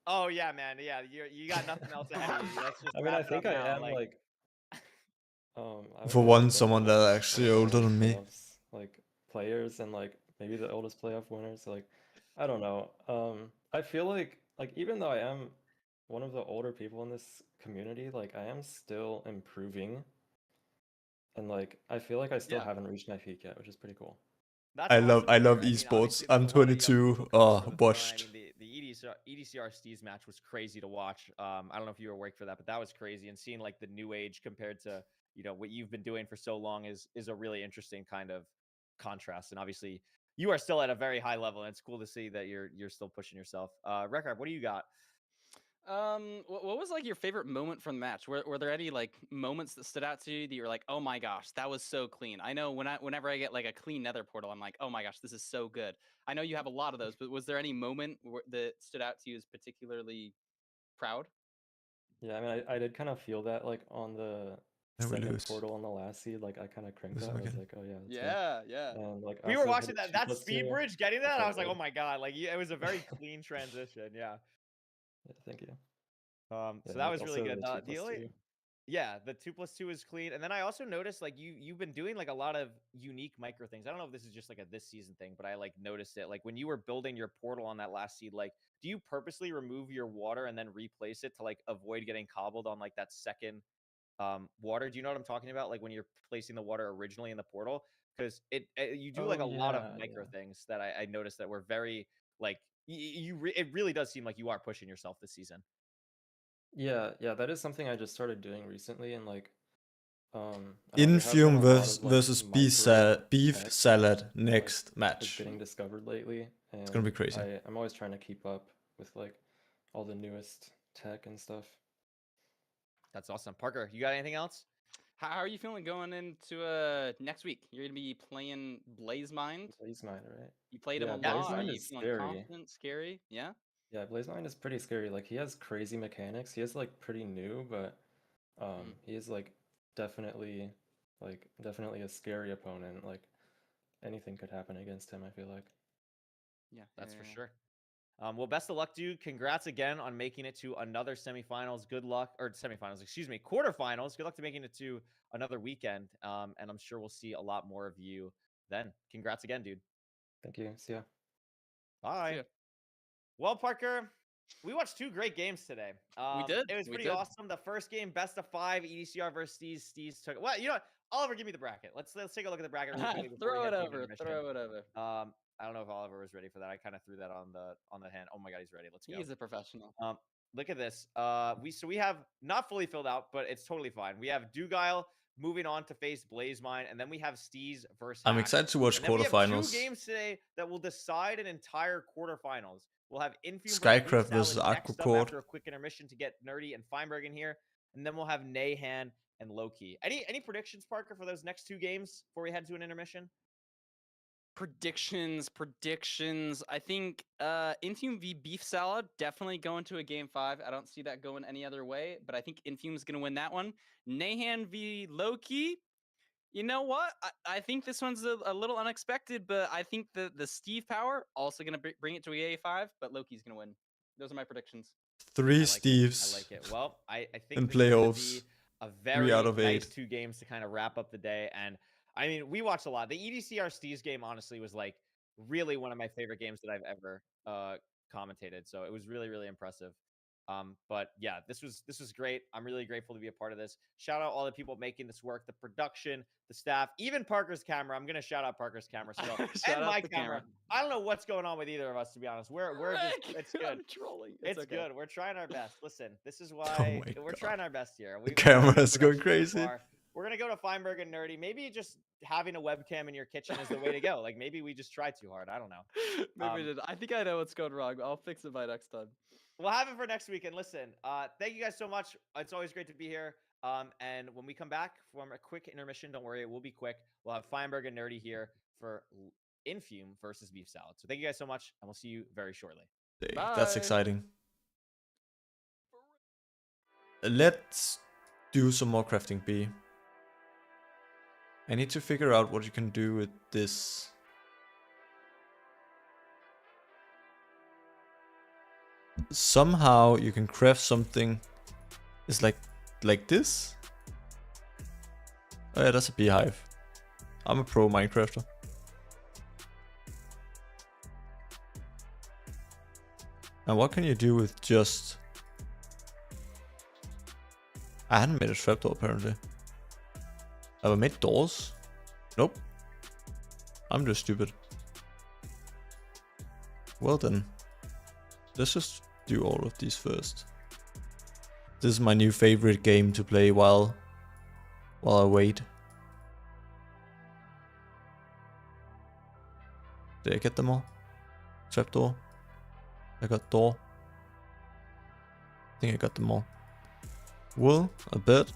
Oh yeah, man. Yeah, you got nothing else ahead of you. Let's just I mean, wrap I it up think I now. am like I would For say once, like one of someone the that actually older than me. playoffs, like players and like maybe the oldest playoff winners. Like I don't know. I feel like even though I am one of the older people in this community, like I am still improving, and like I feel like I still Yeah. haven't reached my peak yet, which is pretty cool. That's I awesome love to hear. I mean, esports. obviously, I'm there's a lot of young 22. people coming Oh, into the front. I washed. mean, the EDCR Steez match was crazy to watch. I don't know if you were awake for that, but that was crazy. And seeing like the new age compared to what you've been doing for so long is a really interesting kind of contrast. And obviously, you are still at a very high level, and it's cool to see that you're still pushing yourself. Rekard, what do you got? What was like your favorite moment from the match? Were there any like moments that stood out to you that you were like, oh my gosh, that was so clean? I know whenever I get like a clean Nether portal, I'm like, oh my gosh, this is so good. I know you have a lot of those, but was there any moment that stood out to you as particularly proud? Yeah, I mean, I did kind of feel that like on the And we second lose. portal on the last seed, like I kind of cranked Lose that. I was again. like, oh yeah, that's good. Yeah. And like I We were also hit watching it that 2+2. speed bridge, getting That that. I felt was like, good. oh my god, like it was a very clean transition. Yeah. Yeah, thank you. So Yeah, that like was really also good. the The only 2+2. Yeah, the 2+2 is clean. And then I also noticed like you've been doing like a lot of unique micro things. I don't know if this is just like a this season thing, but I like noticed it. Like when you were building your portal on that last seed, like do you purposely remove your water and then replace it to like avoid getting cobbled on like that second water? Do you know what I'm talking about? Like when you're placing the water originally in the portal, because you do like Oh a lot of yeah, micro yeah. things that I noticed that were very like it really does seem like you are pushing yourself this season. Yeah, that is something I just started doing recently, and like, I don't know, there has been Infium a lot of like versus micro beef tech salad that like next is match. getting discovered lately, It's gonna be and crazy. I'm always trying to keep up with like all the newest tech and stuff. That's awesome. Parker, you got anything else? How are you feeling going into next week? You're gonna be playing Blaze Mind. Blaze Mind, right? You played him a Yeah, Yeah. lot. Blaze Are Mind you is feeling scary. confident, scary? Yeah. Yeah, Blaze Mind is pretty scary. Like he has crazy mechanics. He is like pretty new, but he is like definitely definitely a scary opponent. Like anything could happen against him, I feel like. Yeah, That's yeah, for yeah. sure. Well, best of luck, dude. Congrats again on making it to another semifinals. Good luck, or semifinals, excuse me, quarterfinals. Good luck to making it to another weekend. And I'm sure we'll see a lot more of you then. Congrats again, dude. Thank you. See ya. Bye. See ya. Well, Parker, we watched 2 great games today. did, It was we pretty did. awesome. The first game, best of 5, EDCR versus Steez. Steez took. Well, you know what? Oliver, give me the bracket. Let's take a look at the bracket real quickly before we Throw head it to an over. intermission. Throw it over. I don't know if Oliver was ready for that. I kind of threw that on the hand. Oh my god, he's ready. Let's go. He's a professional. Look at this. We have not fully filled out, but it's totally fine. We have Dugile moving on to face Blazemine, and then we have Steez versus I'm Hack. excited to watch And then we have quarterfinals. 2 games today that will decide an entire quarterfinals. We'll have Infume Skycraft versus next up Aquacord. after a quick intermission to get Nerdy and Feinberg in here, and then we'll have Nahan and Loki. Any predictions, Parker, for those next 2 games before we head to an intermission? Predictions. I think Infume v Beef Salad definitely going to a game 5. I don't see that going any other way, but I think Infume's going to win that one. Nahan v Loki. You know what? I think this one's a little unexpected, but I think the Steve Power also going to bring it to a 5, but Loki's going to win. Those are my predictions. 3 I Steves like it. Well, I think in this is gonna playoffs. be a very out of nice 8. 2 games to kind of wrap up the day. And I mean, we watched a lot. The EDCR Steez game honestly was like really one of my favorite games that I've ever commentated. So it was really, really impressive. But yeah, this was great. I'm really grateful to be a part of this. Shout out all the people making this work, the production, the staff, even Parker's camera. I'm gonna shout out Parker's camera still. Shout And out my the camera. I don't know what's going on with either of us, to be honest. We're just it's good. I'm trolling. It's okay. good. We're trying our best. Listen, this is why my we're God. trying our best here. The We've done camera good is going production so crazy. far. We're gonna go to Feinberg and Nerdy. Maybe just having a webcam in your kitchen is the way to go. Like maybe we just tried too hard. I don't know. Maybe we did. I think I know what's going wrong. I'll fix it by next time. We'll have it for next week. And listen, thank you guys so much. It's always great to be here. And when we come back from a quick intermission, don't worry, it will be quick. We'll have Feinberg and Nerdy here for Infume versus Beef Salad. So thank you guys so much, and we'll see you very shortly. That's Bye. exciting. Let's do some more crafting B. I need to figure out what you can do with this. Somehow you can craft something. It's like this. Oh yeah, that's a beehive. I'm a pro Minecrafter. And what can you do with just... I hadn't made a trapdoor apparently. Have I made doors? Nope. I'm just stupid. Well then. Let's just do all of these first. This is my new favorite game to play while I wait. Did I get them all? Trapdoor. I got door. I think I got them all. Wool, a bit.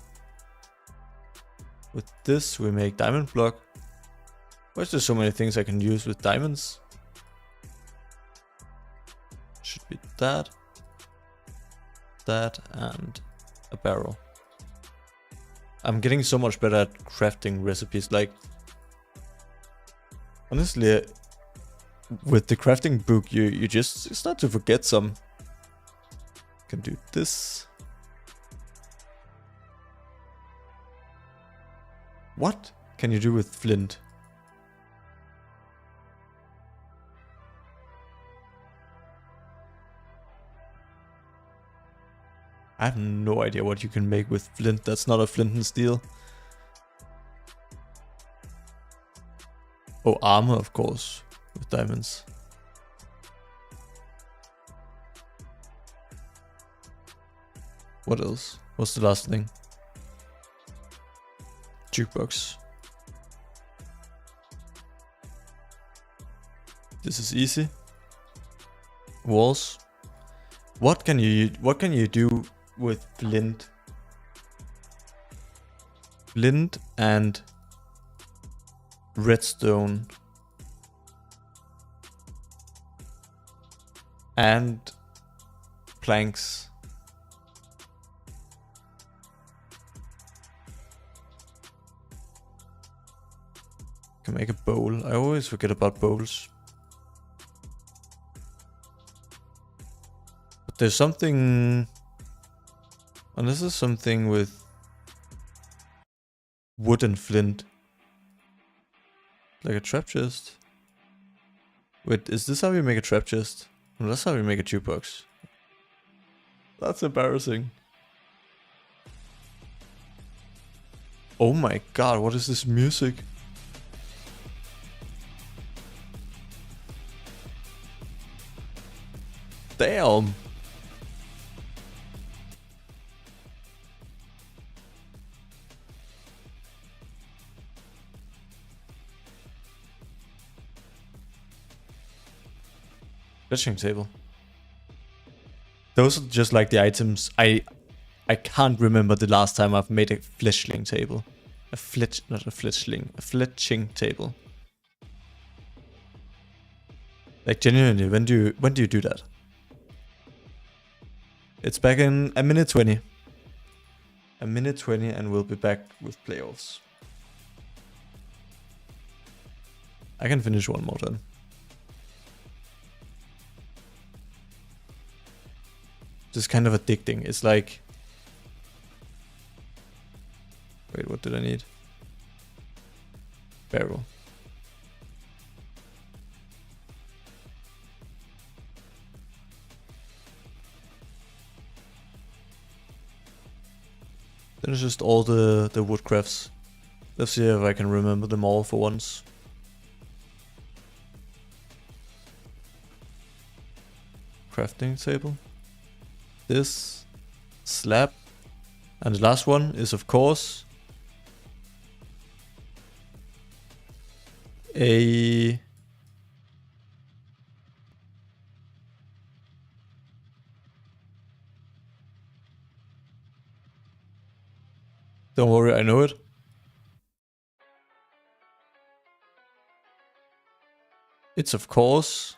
With this we make diamond block. Why is there so many things I can use with diamonds? Should be that, and a barrel. I'm getting so much better at crafting recipes. Like, honestly, with the crafting book, you just start to forget some. Can do this. What can you do with flint? I have no idea what you can make with flint. That's not a flint and steel. Oh, armor, of course, with diamonds. What else? What's the last thing? Jukebox. This is easy. Walls. What can you do with flint? Flint and redstone and planks. Can make a bowl. I always forget about bowls. But there's something, and this is something with wood and flint. Like a trap chest. Wait, is this how we make a trap chest? No, that's how we make a jukebox. That's embarrassing. Oh my god, what is this music? Damn. Fletching table. Those are just like the items. I can't remember the last time I've made a fletchling table. Not a fletchling, a fletching table. Like genuinely, when do you do that? It's back in a minute 20. A minute 20 and we'll be back with playoffs. I can finish one more turn. Just kind of addicting. It's like... Wait, what did I need? Barrel. Then it's just all the woodcrafts. Let's see if I can remember them all for once. Crafting table. This. Slab. And the last one is of course a... Don't worry, I know it. It's of course...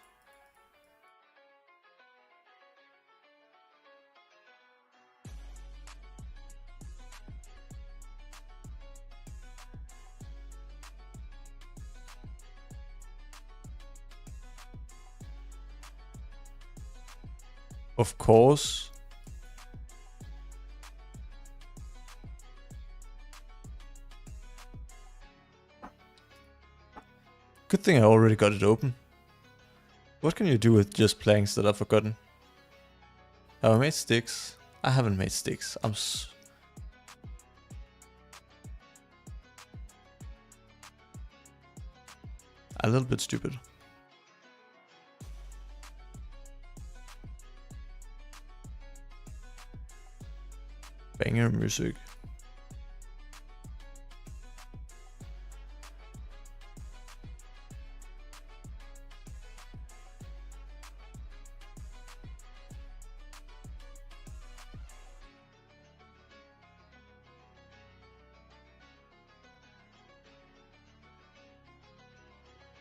Of course. Good thing I already got it open. What can you do with just planks that I've forgotten? Have I made sticks? I haven't made sticks. A little bit stupid. Banger music.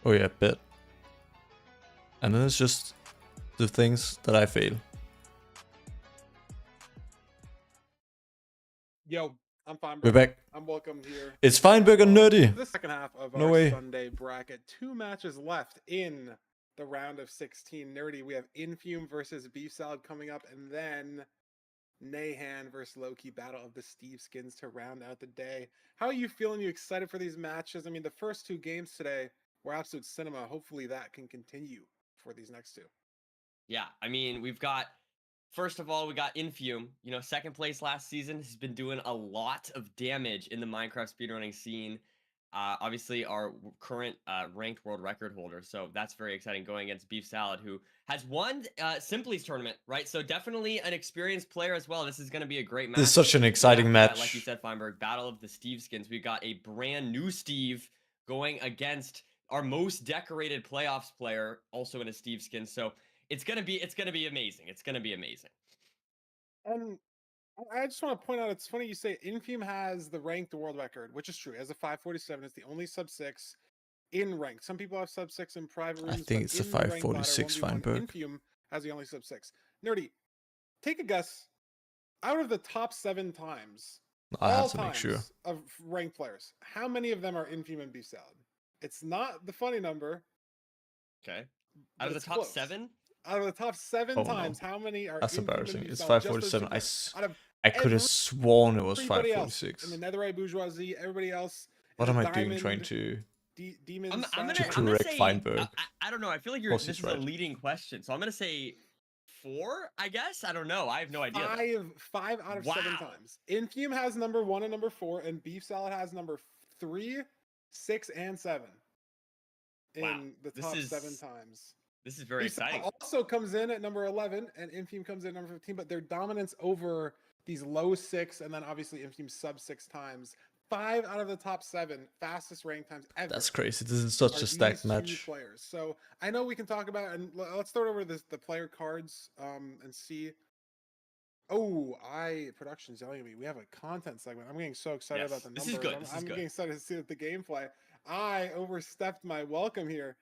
Oh yeah, bet. And then it's just the things that I fail. Yo, I'm fine. We're back. I'm welcome here. It's Feinberg and Nerdy. The second half of No our way. Sunday bracket. 2 matches left in the round of 16. Nerdy, we have Infume versus Beef Salad coming up, and then Nahan versus Loki, Battle of the Steve Skins to round out the day. How are you feeling? You excited for these matches? I mean, the first 2 games today were absolute cinema. Hopefully that can continue for these next 2. Yeah, I mean, we've got... First of all, we got Infume. You know, second place last season, has been doing a lot of damage in the Minecraft speedrunning scene. Obviously, our current ranked world record holder. So that's very exciting going against Beef Salad, who has won Simply's tournament, right? So definitely an experienced player as well. This is going to be a great match. This is such an exciting match. Like you said, Feinberg, Battle of the Steve Skins. We've got a brand new Steve going against our most decorated playoffs player, also in a Steve skin. So it's gonna be amazing. It's gonna be amazing. And I just want to point out, it's funny you say Infume has the ranked world record, which is true. It has a 547. It's the only sub 6 in ranked. Some people have sub 6 in private rooms. I think it's a 546 Feinberg. Infume has the only sub 6. Nerdy, take a guess. Out of the top 7 times, I have to make sure. of ranked players, how many of them are Infume and Beef Salad? It's not the funny number. Okay. Out of the top 7? Out of the top 7 times, how many are? That's Infume and embarrassing. Beef It's Salad? Just those 547. two. I could have sworn it was Everybody 546. else in the Netherite bourgeoisie, everybody else. What in am the I doing Diamond, trying to... I'm to gonna correct say, Feinberg? I don't know. I feel like course this he's is a right. leading question. So I'm going to say 4, I guess? I don't know. I have no idea. Five out of 7 Wow. times. Infume has number 1 and number 4, and Beef Salad has number 3, 6, and 7 in Wow. the This top is 7 times. This is very Beef Salad exciting. also comes in at number 11, and Infume comes in at number 15, but their dominance over these low 6 and then obviously Infume sub 6 times. 5 out of the top 7 fastest rank times ever. That's crazy. This is such are a stacked these two match. players. So I know we can talk about, and let's throw it over the player cards and see. Oh, production's yelling at me. We have a content segment. I'm getting so excited about the numbers. This is good. This is I'm good. getting excited to see the gameplay. I overstepped my welcome here.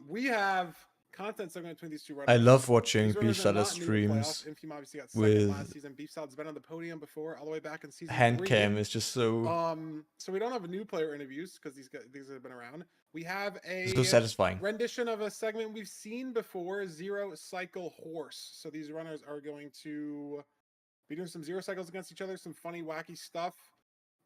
We have content segment between these two runners. I love watching These Beef runners are Salad not new to playoffs. streams. Infume obviously got second last with season. Beef Salad's been on the podium before, all the way back in season hand 3. cam is just so So we don't have new player interviews because these have been around. We have it's so satisfying. rendition of a segment we've seen before, Zero Cycle Horse. So these runners are going to be doing some zero cycles against each other, some funny, wacky stuff.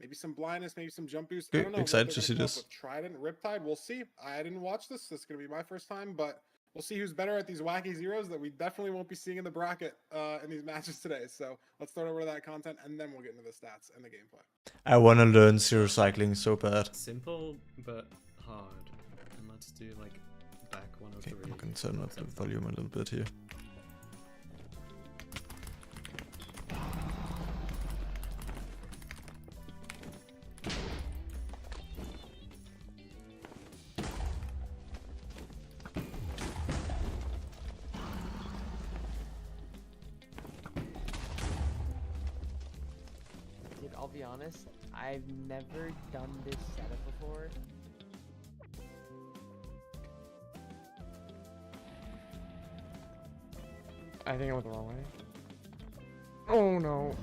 Maybe some blindness, maybe some jump boost. I don't know. Excited to see this. Trident, Riptide, we'll see. I didn't watch this. This is going to be my first time, but we'll see who's better at these wacky zeros that we definitely won't be seeing in the bracket in these matches today. So let's throw over to that content, and then we'll get into the stats and the gameplay. I want to learn zero cycling so bad. Simple but hard. And let's do like back 103. Okay, I'm gonna turn up the volume a little bit here. I'll be honest, I've never done this setup before. I think I went the wrong way. Oh no.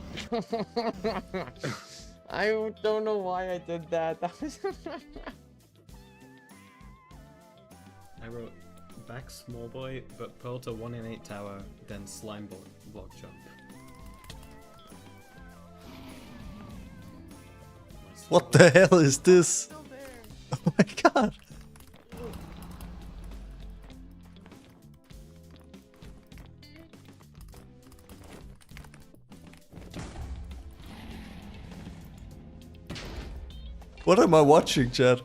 I don't know why I did that. That was I wrote back small boy, but pearl to 1 in 8 tower, then slime block jump. What the hell is this? Oh my god. What am I watching, Chad?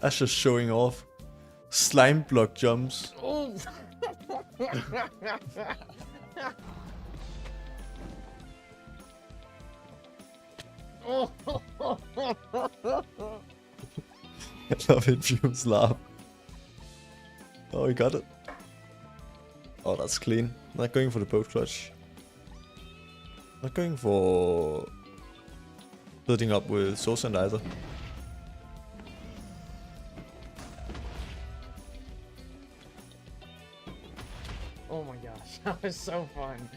That's just showing off. Slime block jumps. Oh. I love Infume's laugh. Oh, he got it. Oh, that's clean. Not going for the boat clutch. Not going for building up with Source and either. Oh my gosh, that was so fun.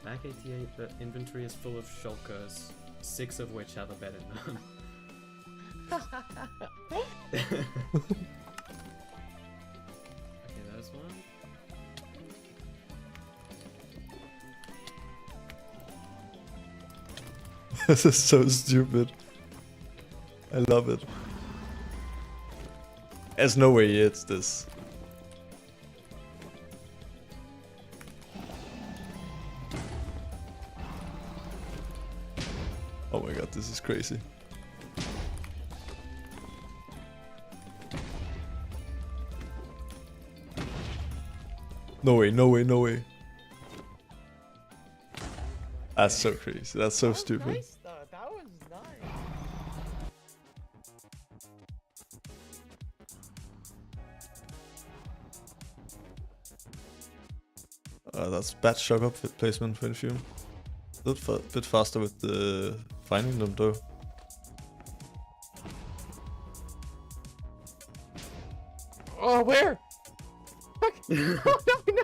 Back 88, the inventory is full of shulkers, 6 of which have a bed in them. Okay, there's one. This is so stupid. I love it. There's no way he hits this. Oh my god, this is crazy. No way, no way, no way. That's so crazy. That's so stupid. Nice though. That was nice. That's bad shock up placement for Infume. A little bit faster with the finding them though. Oh, where? Fuck. Oh no, no.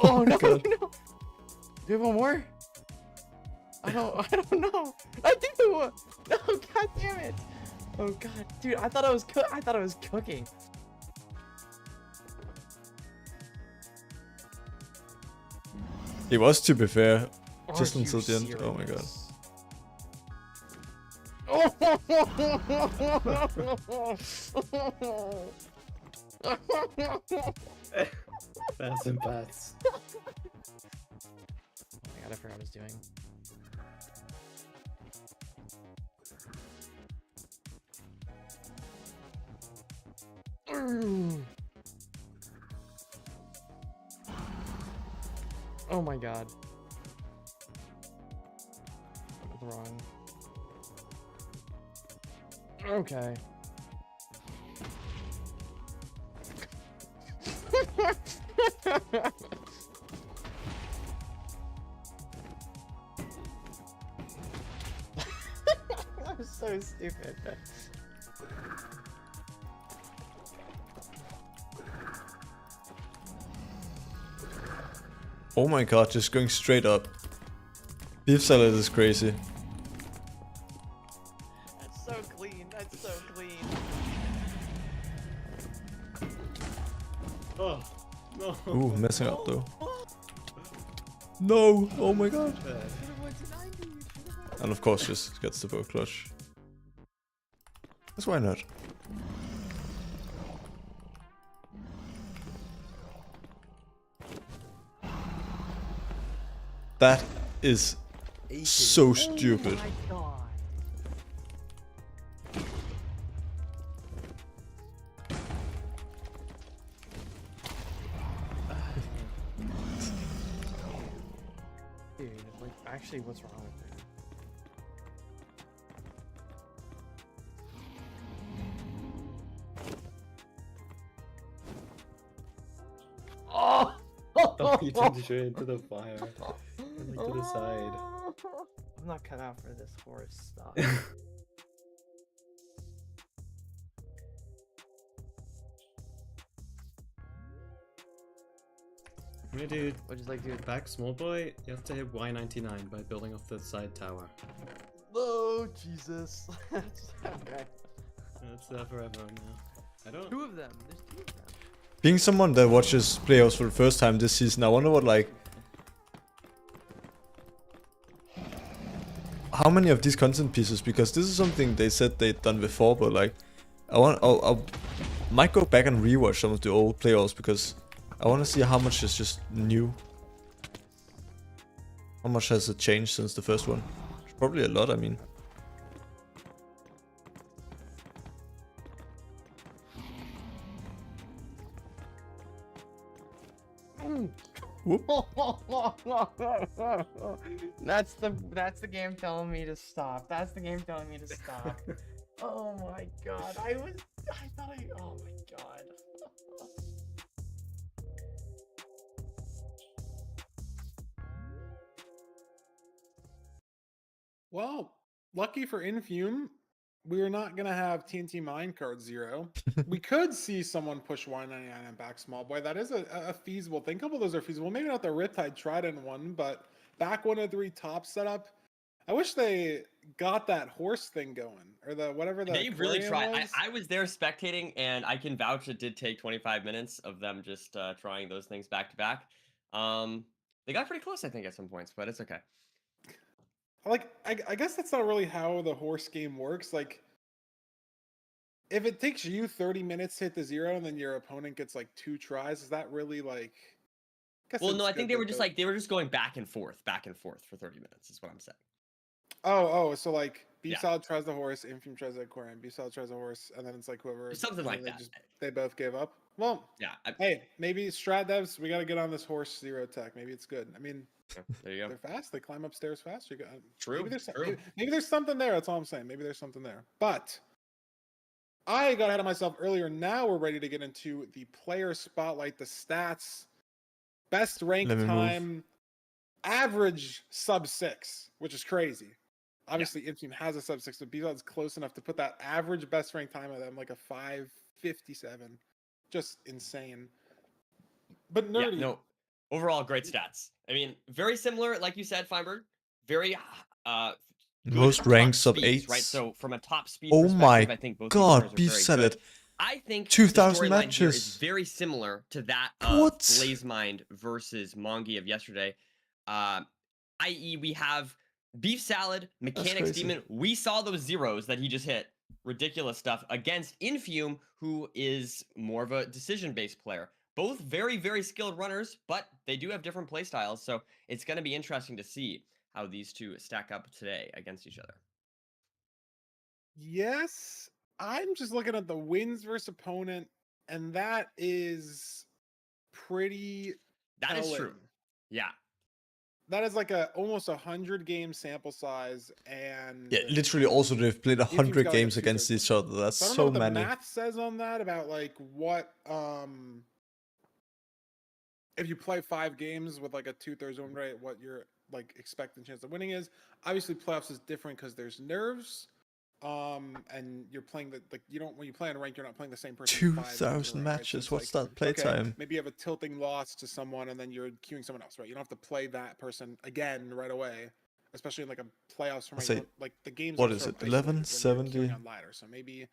Oh no, God. no. Do you have one more? I don't know. I do. No, god damn it. Oh god, dude, I thought I was cooking. It was, to be fair, just Are until you the end. Oh my god. serious? Bats and bats. Oh my god, I forgot what I was doing. Oh my god. That was wrong. Okay. That was so stupid. Oh my god, just going straight up. Beef salad is crazy. That's so clean. That's so clean. Oh, no. Ooh, messing up though. No! Oh my god. And of course just gets the bow clutch. That's why not. That is so stupid. Dude, like, actually, what's wrong with me? Oh, you turned straight into the fire. And like to the side. I'm not cut out for this horse stuff. Hey dude, What'd you like, dude? back small boy, you have to hit Y99 by building off the side tower. Oh, Jesus. Okay. That's there forever now. I don't... Two of them. There's two of them. Being someone that watches playoffs for the first time this season, I wonder what like... How many of these content pieces, because this is something they said they'd done before, but like... I might go back and rewatch some of the old playoffs, because I want to see how much is just new. How much has it changed since the first one? Probably a lot, I mean. Whoop. That's the game telling me to stop. That's the game telling me to stop. Oh my god. Oh my god. Well, lucky for Infume, we are not gonna have TNT Minecart 0. We could see someone push Y99 and back small boy. That is a feasible thing. A couple of those are feasible. Maybe not the Riptide Trident one, but back 103 top setup. I wish they got that horse thing going, or the whatever the. They really aquarium tried. was. I was there spectating, and I can vouch it did take 25 minutes of them just trying those things back to back. They got pretty close, I think, at some points, but it's okay. Like, I guess that's not really how the horse game works. Like, if it takes you 30 minutes to hit the 0 and then your opponent gets like 2 tries, is that really like? Well, no, I think they were just like they were just going back and forth for 30 minutes. Is what I'm saying. Oh, so like Beef Yeah. Salad tries the horse, Infume tries the aquarium, Beef Salad tries the horse, and then it's like whoever. Something like they that. They both gave up. Well, Yeah. hey, maybe strat devs, we got to get on this horse 0 tech. Maybe it's good. I mean, There you go. they're fast. They climb upstairs fast. You got True. Maybe there's True. maybe there's something there. That's all I'm saying. Maybe there's something there. But I got ahead of myself earlier. Now we're ready to get into the player spotlight, the stats, best rank Let me move. time, average sub 6, which is crazy. Obviously, Infume has a sub 6, but Bzod's close enough to put that average best rank time of them like a 5:57. Just insane. But nerdy. Yeah, no. Overall, great stats. I mean, very similar, like you said, Feinberg. Very good Most top ranked sub speeds, 8s. right? So from a top speed Oh perspective, my I think both these god, players are Beef very Salad. good. I think 2,000 the storyline here is matches. very similar to that of What? Blazemind versus Mongi of yesterday. I.e., we have Beef Salad, Mechanics crazy. Demon. We saw those zeros that he just hit. Ridiculous stuff against Infume, who is more of a decision-based player. Both very, very skilled runners, but they do have different playstyles. So it's going to be interesting to see how these two stack up today against each other. Yes, I'm just looking at the wins versus opponent, and that is pretty That is true. telling. Yeah. That is like almost 100 game sample size, and Yeah, literally. Also, they've played Infume's 100 got like a games against 2/3 each other. That's So I don't so know what the many. math says on that about like what if you play 5 games with like a 2/3 win rate, what your like expected chance of winning is. Obviously, playoffs is different because there's nerves. And you're playing when you play on rank, you're not playing the same person 5 games in a 2,000 row, right? So matches. it's What's like, that playtime? maybe you have a tilting loss to someone and then you're queuing someone else, right? You don't have to play that person again right away, especially in like a playoffs I'll rank. say, Like the games what are is sort it? of isolated when 11, you're 70 queuing on ladder. So maybe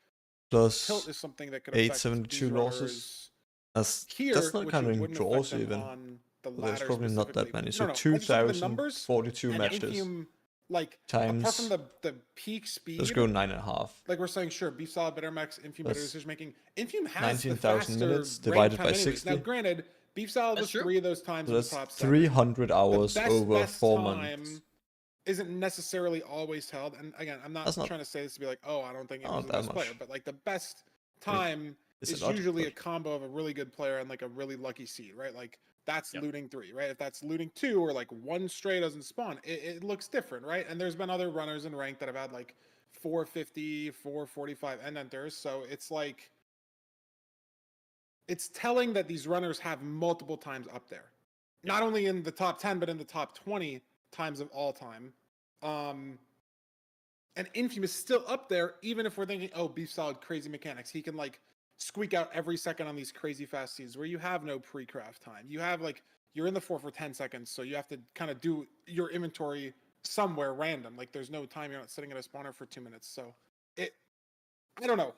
plus tilt is something that could affect 872 these losses. runners That's here, not which counting wouldn't draws affect them even. on the So there's ladder probably not that specifically. many. No, So no, I just looked at the numbers 2,042 and matches Infume, like times. apart from the peak speed. Let's go 9.5. Like we're saying, sure, Beef Solid, Better Max, Infume, better That's decision making. Infume has 19,000 the faster minutes rank divided time by anyways. 60. Now, granted, Beef Solid That's was true. 3 of those times So in the that's top 7. 300 hours The over best 4 time months. isn't necessarily always held. And again, I'm not That's not- trying to say this to be like, oh, I don't think not Infume's the that best player, much. but like the best time Is it is not? usually a But- combo of a really good player and like a really lucky seed, right? Like that's Yep. looting 3, right? If that's looting 2 or like 1 stray doesn't spawn, it looks different, right? And there's been other runners in rank that have had like 450, 445 end enters. So it's like it's telling that these runners have multiple times up there. Not only in the top 10, but in the top 20 times of all time. And Infume is still up there, even if we're thinking, oh, Beef Solid, crazy mechanics. He can like squeak out every second on these crazy fast seeds where you have no pre-craft time. You have like, you're in the 4 for 10 seconds, so you have to kind of do your inventory somewhere random. Like there's no time, you're not sitting at a spawner for 2 minutes. So I don't know.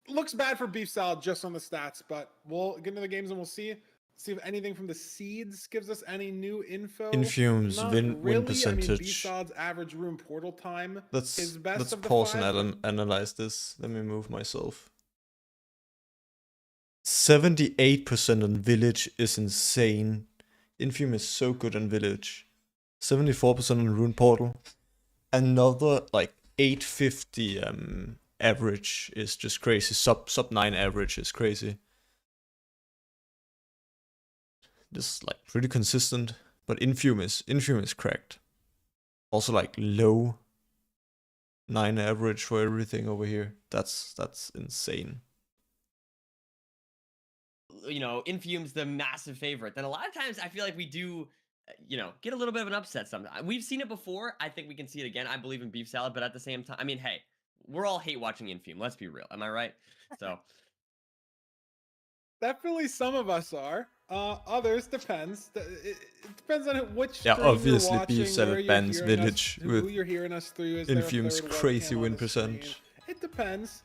Looks bad for Beef Salad just on the stats, but we'll get into the games and we'll see if anything from the seeds gives us any new info. Infume's Not win really. I mean, percentage. Beef Salad's average room portal time Let's is best let's of the pause 5, and analyze this. Let me move myself. 78% on Village is insane. Infume is so good on Village. 74% on Rune Portal. Another like 850 average is just crazy. Sub 9 average is crazy. Just like pretty consistent, but Infume is cracked. Also like low 9 average for everything over here. That's insane. You know, Infume's the massive favorite. Then a lot of times I feel like we do, get a little bit of an upset sometimes. We've seen it before. I think we can see it again. I believe in Beef Salad, but at the same time, I mean, hey, we're all hate watching Infume. Let's be real. Am I right? So Definitely some of us are. Others depends. It depends on which Yeah, stream you're obviously watching, Beef Salad where you're bans hearing us- Village who with you're hearing us through. Is there a Infume's third crazy webcam on win the percent. stream? It depends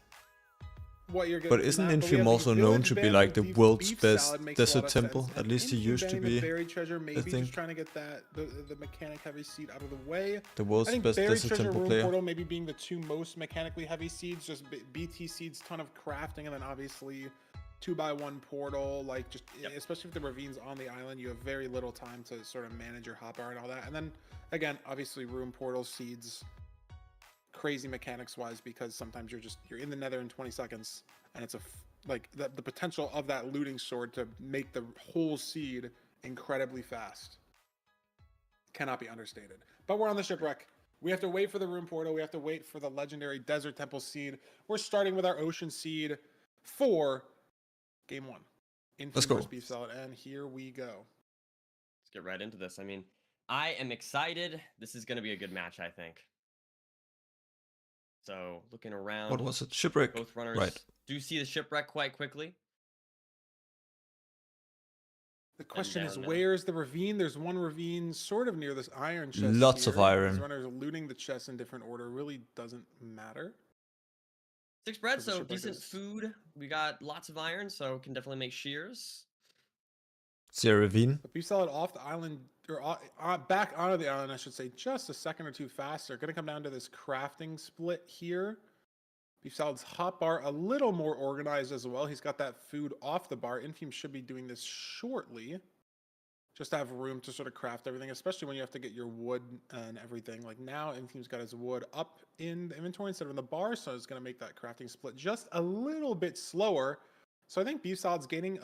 what you're getting. But from isn't that, we Infume have, also like, known Village to be ban like the with world's Beef best Salad makes a lot desert of temple? sense. At And least he Infume used to banning the be. Buried Treasure, maybe think. just trying to get the mechanic heavy seed out of the way. The world's I think best Buried desert Treasure, temple Room player. Portal maybe being the 2 most mechanically heavy seeds, just BT seeds, ton of crafting, and then obviously 2x1 portal, like just especially if the ravines on the island, you have very little time to sort of manage your hotbar and all that. And then again, obviously room portal seeds, crazy mechanics wise, because sometimes you're in the nether in 20 seconds and it's the potential of that looting sword to make the whole seed incredibly fast cannot be understated. But we're on the shipwreck. We have to wait for the room portal. We have to wait for the legendary desert temple seed. We're starting with our ocean seed for game 1. Let's go. Versus Beef Salad, and here we go. let's get right into this. I mean, I am excited. This is going to be a good match, I think. So looking around. What was it? Shipwreck. Both runners Right. do see the shipwreck quite quickly. The question is, down now. where's the ravine? There's one ravine sort of near this iron chest. Lots of here. iron. These runners looting the chest in different order really doesn't matter. 6 bread, Because the so shipwreck decent is- food. We got lots of iron, so can definitely make shears. Is there a ravine? But Beef Salad off the island back onto the island, I should say, just a second or two faster. Going to come down to this crafting split here. Beef Salad's hot bar a little more organized as well. He's got that food off the bar. Infume should be doing this shortly. Just to have room to sort of craft everything, especially when you have to get your wood and everything. Like now, Infume's got his wood up in the inventory instead of in the bar, so it's going to make that crafting split just a little bit slower. So I think Beef Salad's gaining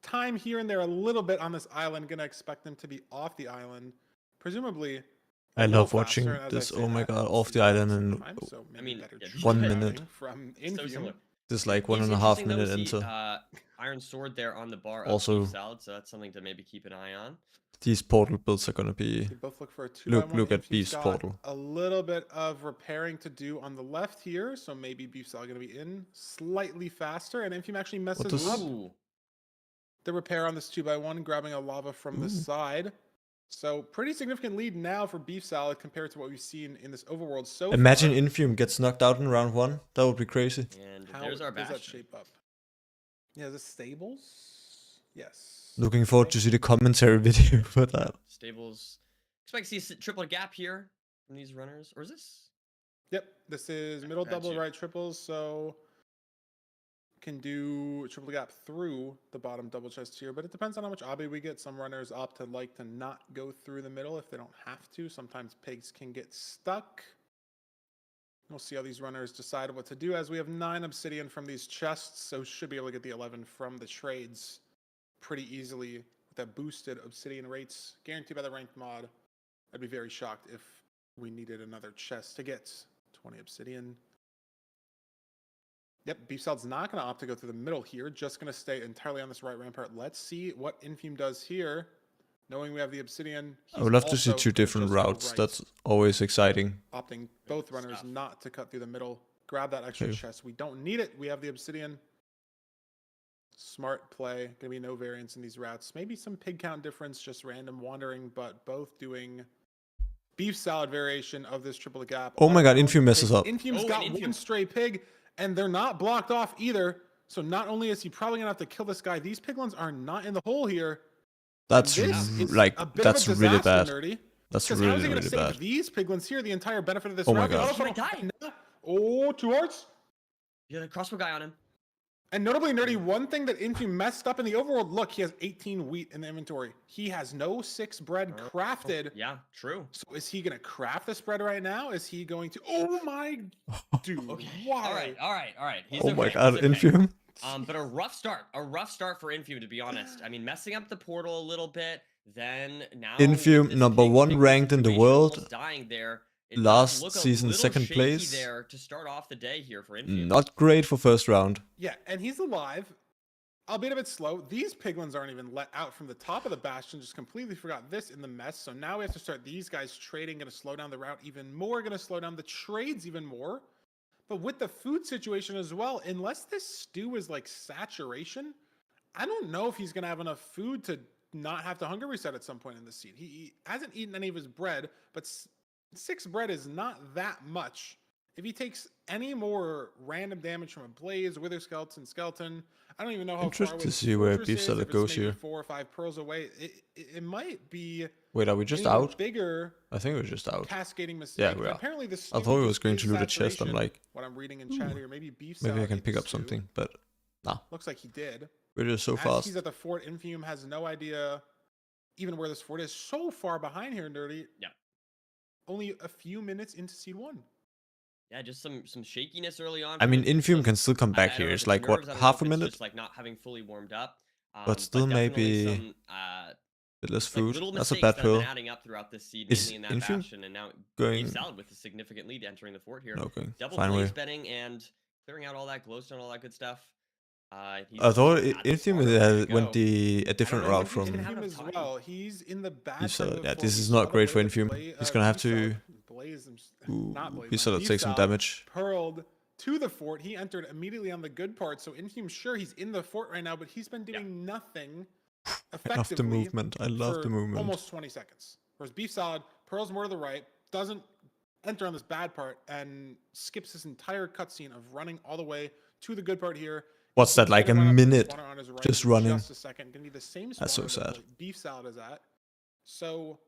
time here and there a little bit on this island. Going to expect them to be off the island, presumably. I love watching this. Oh my god, off the island in I mean, 1 minute. From So Infume. similar. This like It's 1.5 interesting, though, minute to see, into. Iron Sword there on the bar Also- of Beef Salad, so that's something to maybe keep an eye on. These portal builds are gonna be. They both look for a 2x1. Look at Infume's Beef's got portal. A little bit of repairing to do on the left here, so maybe Beef Salad going to be in slightly faster, and Infume actually messes does- up Ooh. the repair on this 2x1, grabbing a lava from the side. So pretty significant lead now for Beef Salad compared to what we've seen in this overworld so Imagine far. Infume gets knocked out in round 1. That would be crazy. And How there's our does that Bastion. shape up? Yeah, is this stables? Yes. Looking forward to see the commentary video for that. Stables. Expect to see a triple gap here from these runners, or is this? Yep, this is middle double, Gotcha. right triples, so can do triple gap through the bottom double chest here, but it depends on how much obby we get. Some runners opt to like to not go through the middle if they don't have to. Sometimes pigs can get stuck. We'll see how these runners decide what to do, as we have 9 obsidian from these chests, so should be able to get the 11 from the trades pretty easily with that boosted obsidian rates guaranteed by the ranked mod. I'd be very shocked if we needed another chest to get 20 obsidian. Yep, Beef Salad's not going to opt to go through the middle here, just going to stay entirely on this right rampart. Let's see what Infume does here. Knowing we have the obsidian, I would love to see also 2 gonna different just go routes. right, That's always exciting. opting both runners stuff. not to cut through the middle. Grab that extra Okay. chest. We don't need it. We have the obsidian. Smart play. Gonna be no variance in these routes. Maybe some pig count difference, just random wandering, but both doing Beef Salad variation of this triple gap. Oh my god, Auto Infume messes pig. up. Infume's Oh, got and one Infume. stray pig, and they're not blocked off either. So not only is he probably gonna have to kill this guy, these piglins are not in the hole here. That's This is like a bit that's of a really disaster, bad. Nerdy. That's Because how is really he going to really save bad. these piglins here the entire benefit of this Oh my round? god. He's gonna die. Oh, 2 hearts. You got a crossbow guy on him. And notably, Nerdy, one thing that Infume messed up in the overworld, look, he has 18 wheat in the inventory. He has no 6 bread crafted. Yeah, true. So is he going to craft this bread right now? Is he going to... Oh my... Dude, Okay. why? All right. He's Oh my okay, god, he's okay. Infume. But a rough start for Infume, to be honest. I mean, messing up the portal a little bit, then now Infume, this number pig 1 pig ranked in the situation, world. almost dying there. It does Last look a season, little 2nd shaky place. there to start off the day here for Infume. Not great for first round. Yeah, and he's alive, albeit a bit slow. These piglins aren't even let out from the top of the bastion. Just completely forgot this in the mess. So now we have to start these guys trading. Going to slow down the route even more. Going to slow down the trades even more. But with the food situation as well, unless this stew is like saturation, I don't know if he's going to have enough food to not have to hunger reset at some point in the seed. He hasn't eaten any of his bread, but 6 bread is not that much. If he takes any more random damage from a blaze, wither skeleton, I don't even know how Interested far away to the see where fortress Beef is, Salad if it's goes maybe here. 4 or 5 pearls away. It might be Wait, are we just an even out? bigger I think we're just out. cascading mistake. Yeah, we but are. Apparently the I stew thought we just was going to is loot a chest. I'm saturation, like, what I'm reading in chat here, maybe Beef maybe I Salad can ate pick the up stew. something, but nah. Looks like he did. We're just so As fast. he's at the fort, Infume has no idea even where this fort is. So far behind here, Nerdy. Yeah. Only a few minutes into seed 1. Yeah, just some shakiness early on. I for mean, Infume. Infume So can still come I back don't here. know if It's it's like, what, nerves, I don't know half if a it's minute? Just like not having fully warmed up. But still definitely maybe some, bit less like food. little That's a mistakes bad that have been pill. adding up throughout this seed, Is mainly in that Infume bastion, and now going- Beef Salad with a significant lead entering the fort here. Okay, Double fine blaze way. betting and clearing out all that glowstone, all that good stuff. He's I thought got the Infume spark ready to went go. a different know if route he's from gonna have Infume enough as time. well. He's in the bad Beef side of Salad. the Yeah, fort. this We is saw not the great for way Infume. He's gonna have to Beef Salad take some damage. Pearled to the fort. He entered immediately on the good part. So Infume, sure, he's in the fort right now, but he's been doing nothing I effectively. love the movement. I love for the movement. Almost 20 seconds. Whereas Beef Salad pearls more to the right, doesn't enter on this bad part, and skips this entire cutscene of running all the way to the good part here. What's that, like a Gonna run up to the minute spawner on his right just in running? Just a second. Gonna be the same That's so spawner that sad. Beef Salad is at. So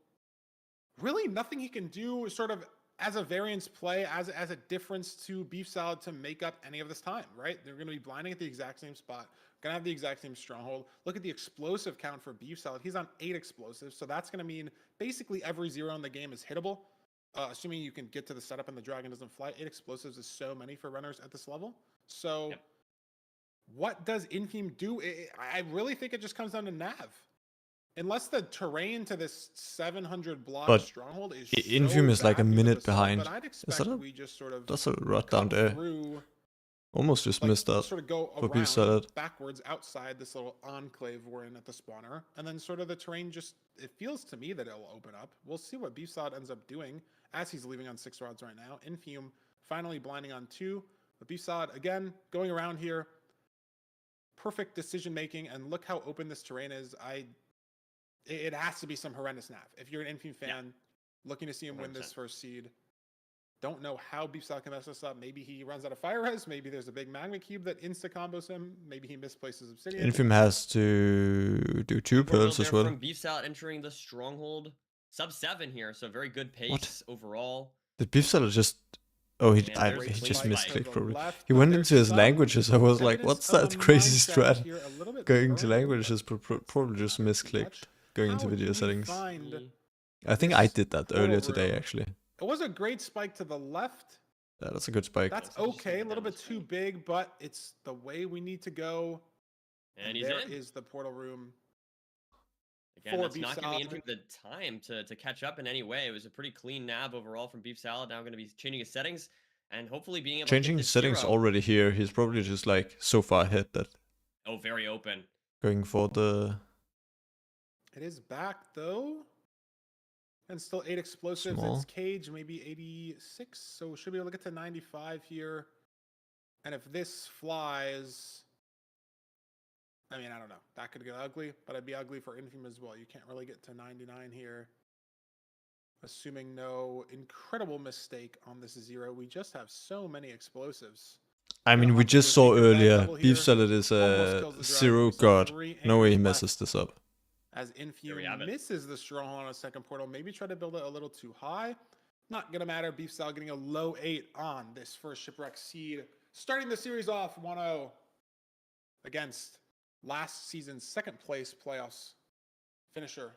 really nothing he can do sort of as a variance play, as a difference to Beef Salad to make up any of this time, right? They're going to be blinding at the exact same spot, going to have the exact same stronghold. Look at the explosive count for Beef Salad. He's on 8 explosives, so that's going to mean basically every 0 in the game is hittable, assuming you can get to the setup and the dragon doesn't fly. 8 explosives is so many for runners at this level. So what does Infime do? I really think it just comes down to Nav. Unless the terrain to this 700 block But stronghold is Infime is like a bad because minute of the salt, behind. but I'd Is expect that a, we just sort of that's a rot cut down there. through, Almost just like, missed that sort of go for Beef around Salad. backwards outside this little enclave we're in at the spawner, and then sort of the terrain just, it feels to me that it'll open up. We'll see what Beef Salad ends up doing as he's leaving on 6 rods right now. Infime finally blinding on 2, but Beef Salad again going around here. Perfect decision making, and look how open this terrain is. It has to be some horrendous nav. If you're an Infime fan, looking to see him win this 100%. first seed, don't know how Beef Salad can mess this up. Maybe he runs out of fire res. Maybe there's a big magma cube that insta combos him. Maybe he misplaces obsidian. Infime has to do 2 Portal pearls as there well. From Beef Salad entering the stronghold. Sub 7 here, so very good pace overall. Did Beef Salad just... Oh, he Man, there's just Blink misclicked Spike. probably. Left, He but went there's into his some languages. I was like, evidence what's of that a crazy Minecraft strat? here, a little bit Going into burnt, languages but probably just not too misclicked. much. Going How into video do we settings. find I think this I did that portal earlier today, room? actually. It was a great spike to the left. Yeah, that's a good spike. That's That's just okay, a little down bit the too street. big, but it's the way we need to go. And he's there in. is the portal room. Again, for that's Beef not giving Salad. Infime the time to catch up in any way. It was a pretty clean nav overall from Beef Salad. Now going to be changing his settings and hopefully being able Changing to his hit the settings 0. already here. He's probably just like so far ahead that Oh, very open. going for the... It is back though. And still 8 explosives. Small. It's cage, maybe 86. So should be able to get to 95 here. And if this flies, I mean, I don't know. That could get ugly, but it'd be ugly for Infime as well. You can't really get to 99 here. Assuming no incredible mistake on this 0. We just have so many explosives. I mean, Gonna we opt to do just a saw secret bag earlier, double Beef here. Salad is Almost a kills the dragon. 0 We saw god. 3 No way he angels messes left. this up. As There we Infime have it. misses the stronghold on a second portal, maybe try to build it a little too high. Not gonna matter. Beef Salad getting a low 8 on this first Shipwreck seed. Starting the series off 1-0 against last season's second place playoffs finisher,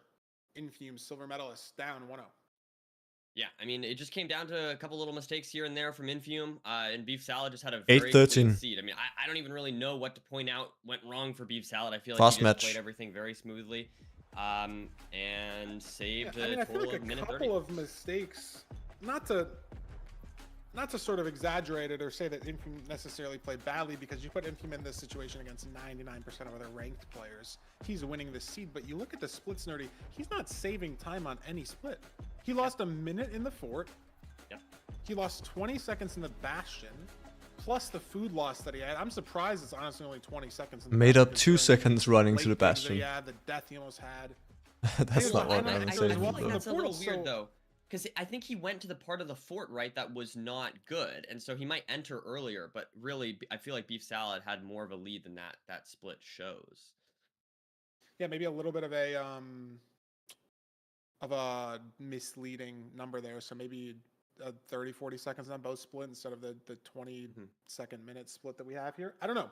Infime silver medalist, down 1-0. Yeah, I mean, it just came down to a couple little mistakes here and there from Infime, and Beef Salad just had a very 8-13. clean seed. I mean, I don't even really know what to point out went wrong for Beef Salad. I feel like Fast he just match. played everything very smoothly, and saved Yeah, I mean, a I feel total like of a minute 30. couple of mistakes, not to sort of exaggerate it or say that Infime necessarily played badly, because you put Infime in this situation against 99% of other ranked players. He's winning the seed, but you look at the splits, Nerdy, he's not saving time on any split. He lost a minute in the fort. Yep. He lost 20 seconds in the bastion, plus the food loss that he had. I'm surprised it's honestly only 20 seconds. In the Made bastion up 2 considering seconds running to late the things that bastion. he had, the death he almost had. That's Dude, not what I I'm mean, I saying. feel feel like like that's a little portal, weird so- though, because I think he went to the part of the fort, right, that was not good, and so he might enter earlier. But really, I feel like Beef Salad had more of a lead than that split shows. Yeah, maybe a little bit of a misleading number there. So maybe 30-40 seconds on both split instead of the 20-second minute split that we have here. I don't know.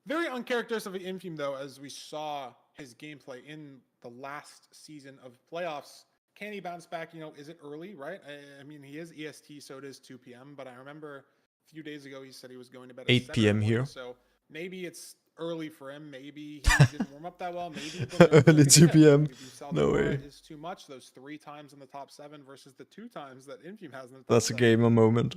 Very uncharacteristic of Infime though, as we saw his gameplay in the last season of playoffs. Can he bounce back? You know, is it early, right? I mean, he is EST, so it is 2 p.m. But I remember a few days ago he said he was going to bed at 8 7 p.m. in the morning, here. So maybe it's early for him. Maybe he didn't warm up that well. Maybe he put in Early like, 2 yeah, p.m. maybe Salvador No way. is too much. Those 3 times in the top 7 versus the 2 times that Infime has in the top That's a 7. gamer moment.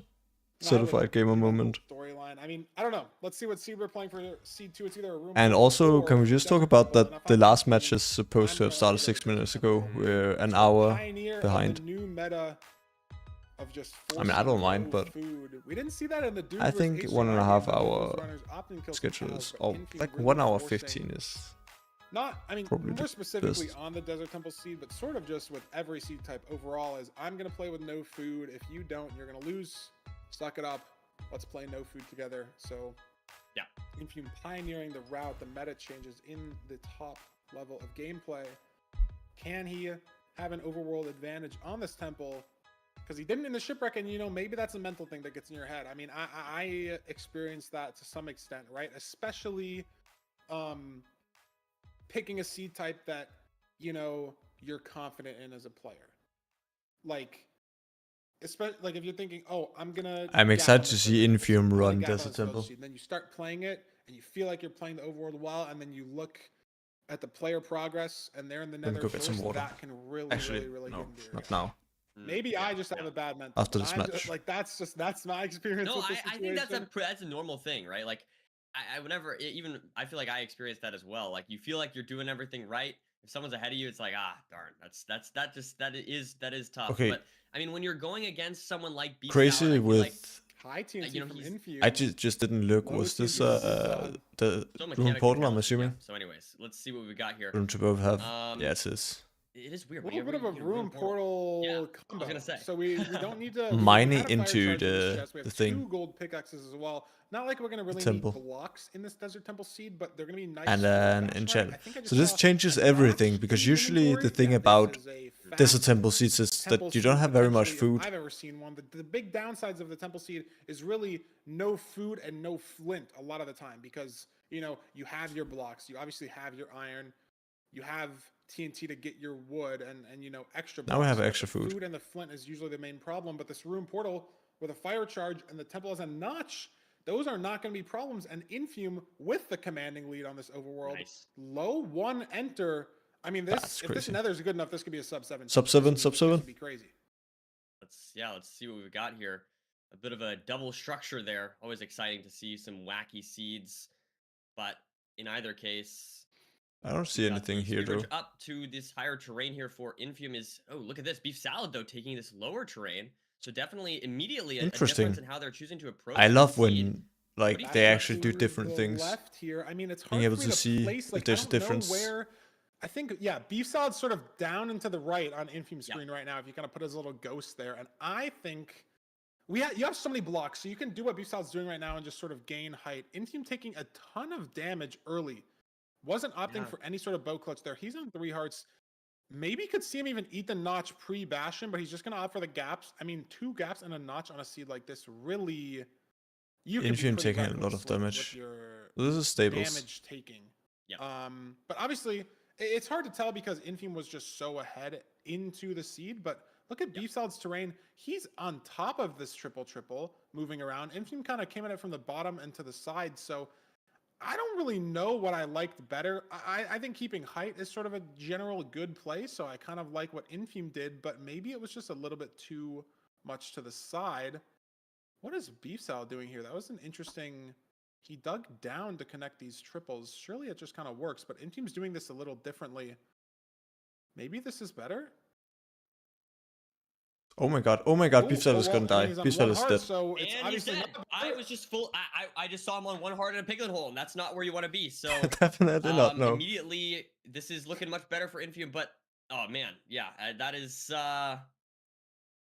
No, I would Certified gamer do a cool moment. Storyline. I mean, I don't know. Let's see what seed we're playing for seed 2. It's either a room And or also, four. can we just talk Desert about Temple, that and the if last I'm match is supposed to have started 6 minutes ago? We're an hour Pioneer of behind. the new meta of just I mean, I don't forcing mind, no but food. We didn't see that in the Dude I versus think HCI 1.5 game, hour those runners opting kills schedule for is, cows, but or Infime like really 1 hour forcing- 15 is Not, I mean, probably more the specifically best. on the Desert Temple seed, but sort of just with every seed type overall is I'm going to play with no food. If you don't, you're going to lose. Suck it up. Let's play no food together. So, Yeah. Infime pioneering the route, the meta changes in the top level of gameplay. Can he have an overworld advantage on this temple because he didn't in the shipwreck, and you know, maybe that's a mental thing that gets in your head. I mean, I experienced that to some extent, right? Especially picking a seed type that, you know, you're confident in as a player. Like, especially like if you're thinking, oh, I'm excited to see Infium run Desert Desert Temple. Seed. And then you start playing it and you feel like you're playing the overworld well, and then you look at the player progress and they're in the Let me nether go get some first, water. that can really, Actually, really no, hinder. not now. Maybe I just have a bad mental. After this match. Like that's my experience. No, with this I think situation. that's a normal thing, right? Like, I whenever even I feel like I experienced that as well. Like, you feel like you're doing everything right. If someone's ahead of you, it's like, ah, darn, that is tough. Okay. But I mean, when you're going against someone like Beast Crazy Salad, I feel with. like, High TNT you know, from he's- Infuse. I just didn't look. Low Was this TNT the so room mechanically portal? I'm balanced, assuming. yeah. So, anyways, let's see what we got here. Room to both have. Yeah, it is. It is weird. A little bit of a room portal Yeah, combo. I was gonna say. So we don't need to Mining we had a fire into charge in this the- chest. We have the thing. 2 gold pickaxes as well. Not like we're gonna really temple. need blocks in this desert temple seed, but they're gonna be nice. And for the then bash enchant. ride. I think I just So this saw changes a everything match because in the usually the inventory. thing Yeah, about this is a Desert fast Temple seeds is temple that you don't seed have very much potentially food. if I've ever seen one. The big downsides of the temple seed is really no food and no flint a lot of the time, because you know you have your blocks, you obviously have your iron, you have TNT to get your wood and you know extra blocks. Now we have but extra the food. Food and the flint is usually the main problem, but this room portal with a fire charge and the temple has a notch, those are not going to be problems. And Infume with the commanding lead on this overworld, Nice. low 1 enter. I mean, That's if this crazy. nether is good enough, this could be a sub 7. Sub 7, This sub would 7. be crazy. Let's see what we've got here. A bit of a double structure there. Always exciting to see some wacky seeds, but in either case, I don't see we've got anything the here speed bridge though. up to this higher terrain here for Infium is. Oh, look at this Beef Salad though, taking this lower terrain. So definitely immediately a Interesting. difference in how they're choosing to approach. I this love seed. when like do you they think? actually do To different the things. Left here, I mean, it's hard Being able for to me see place, if like, there's a I don't know difference. where. I think, yeah, Beef Salad's sort of down and to the right on Infume Yeah. screen right now. If you kind of put his little ghost there, and I think you have so many blocks, so you can do what Beef Salad's doing right now and just sort of gain height. Infume taking a ton of damage early, wasn't opting Yeah. for any sort of bow clutch there. He's on 3 hearts. Maybe could see him even eat the notch pre-bash him, but he's just going to opt for the gaps. I mean, 2 gaps and a notch on a seed like this really. You can be Infium pretty taking a lot reckless of with damage. your This is stables. damage taking. Yep. But obviously it's hard to tell because Infium was just so ahead into the seed. But look at Beef Salad's terrain. He's on top of this triple moving around. Infium kind of came at it from the bottom and to the side. So I don't really know what I liked better. I think keeping height is sort of a general good play. So I kind of like what Infium did, but maybe it was just a little bit too much to the side. What is Beef Salad doing here? That was an interesting. He dug down to connect these triples. Surely it just kind of works, but Infium's doing this a little differently. Maybe this is better? Oh my god, Beef Salad is gonna die. Beef Salad is dead. So it's And he's obviously dead. not I was just full. I just saw him on 1 heart in a piglet hole, and that's not where you want to be. So Definitely not, no. Immediately, this is looking much better for Infium. But oh man, yeah, that is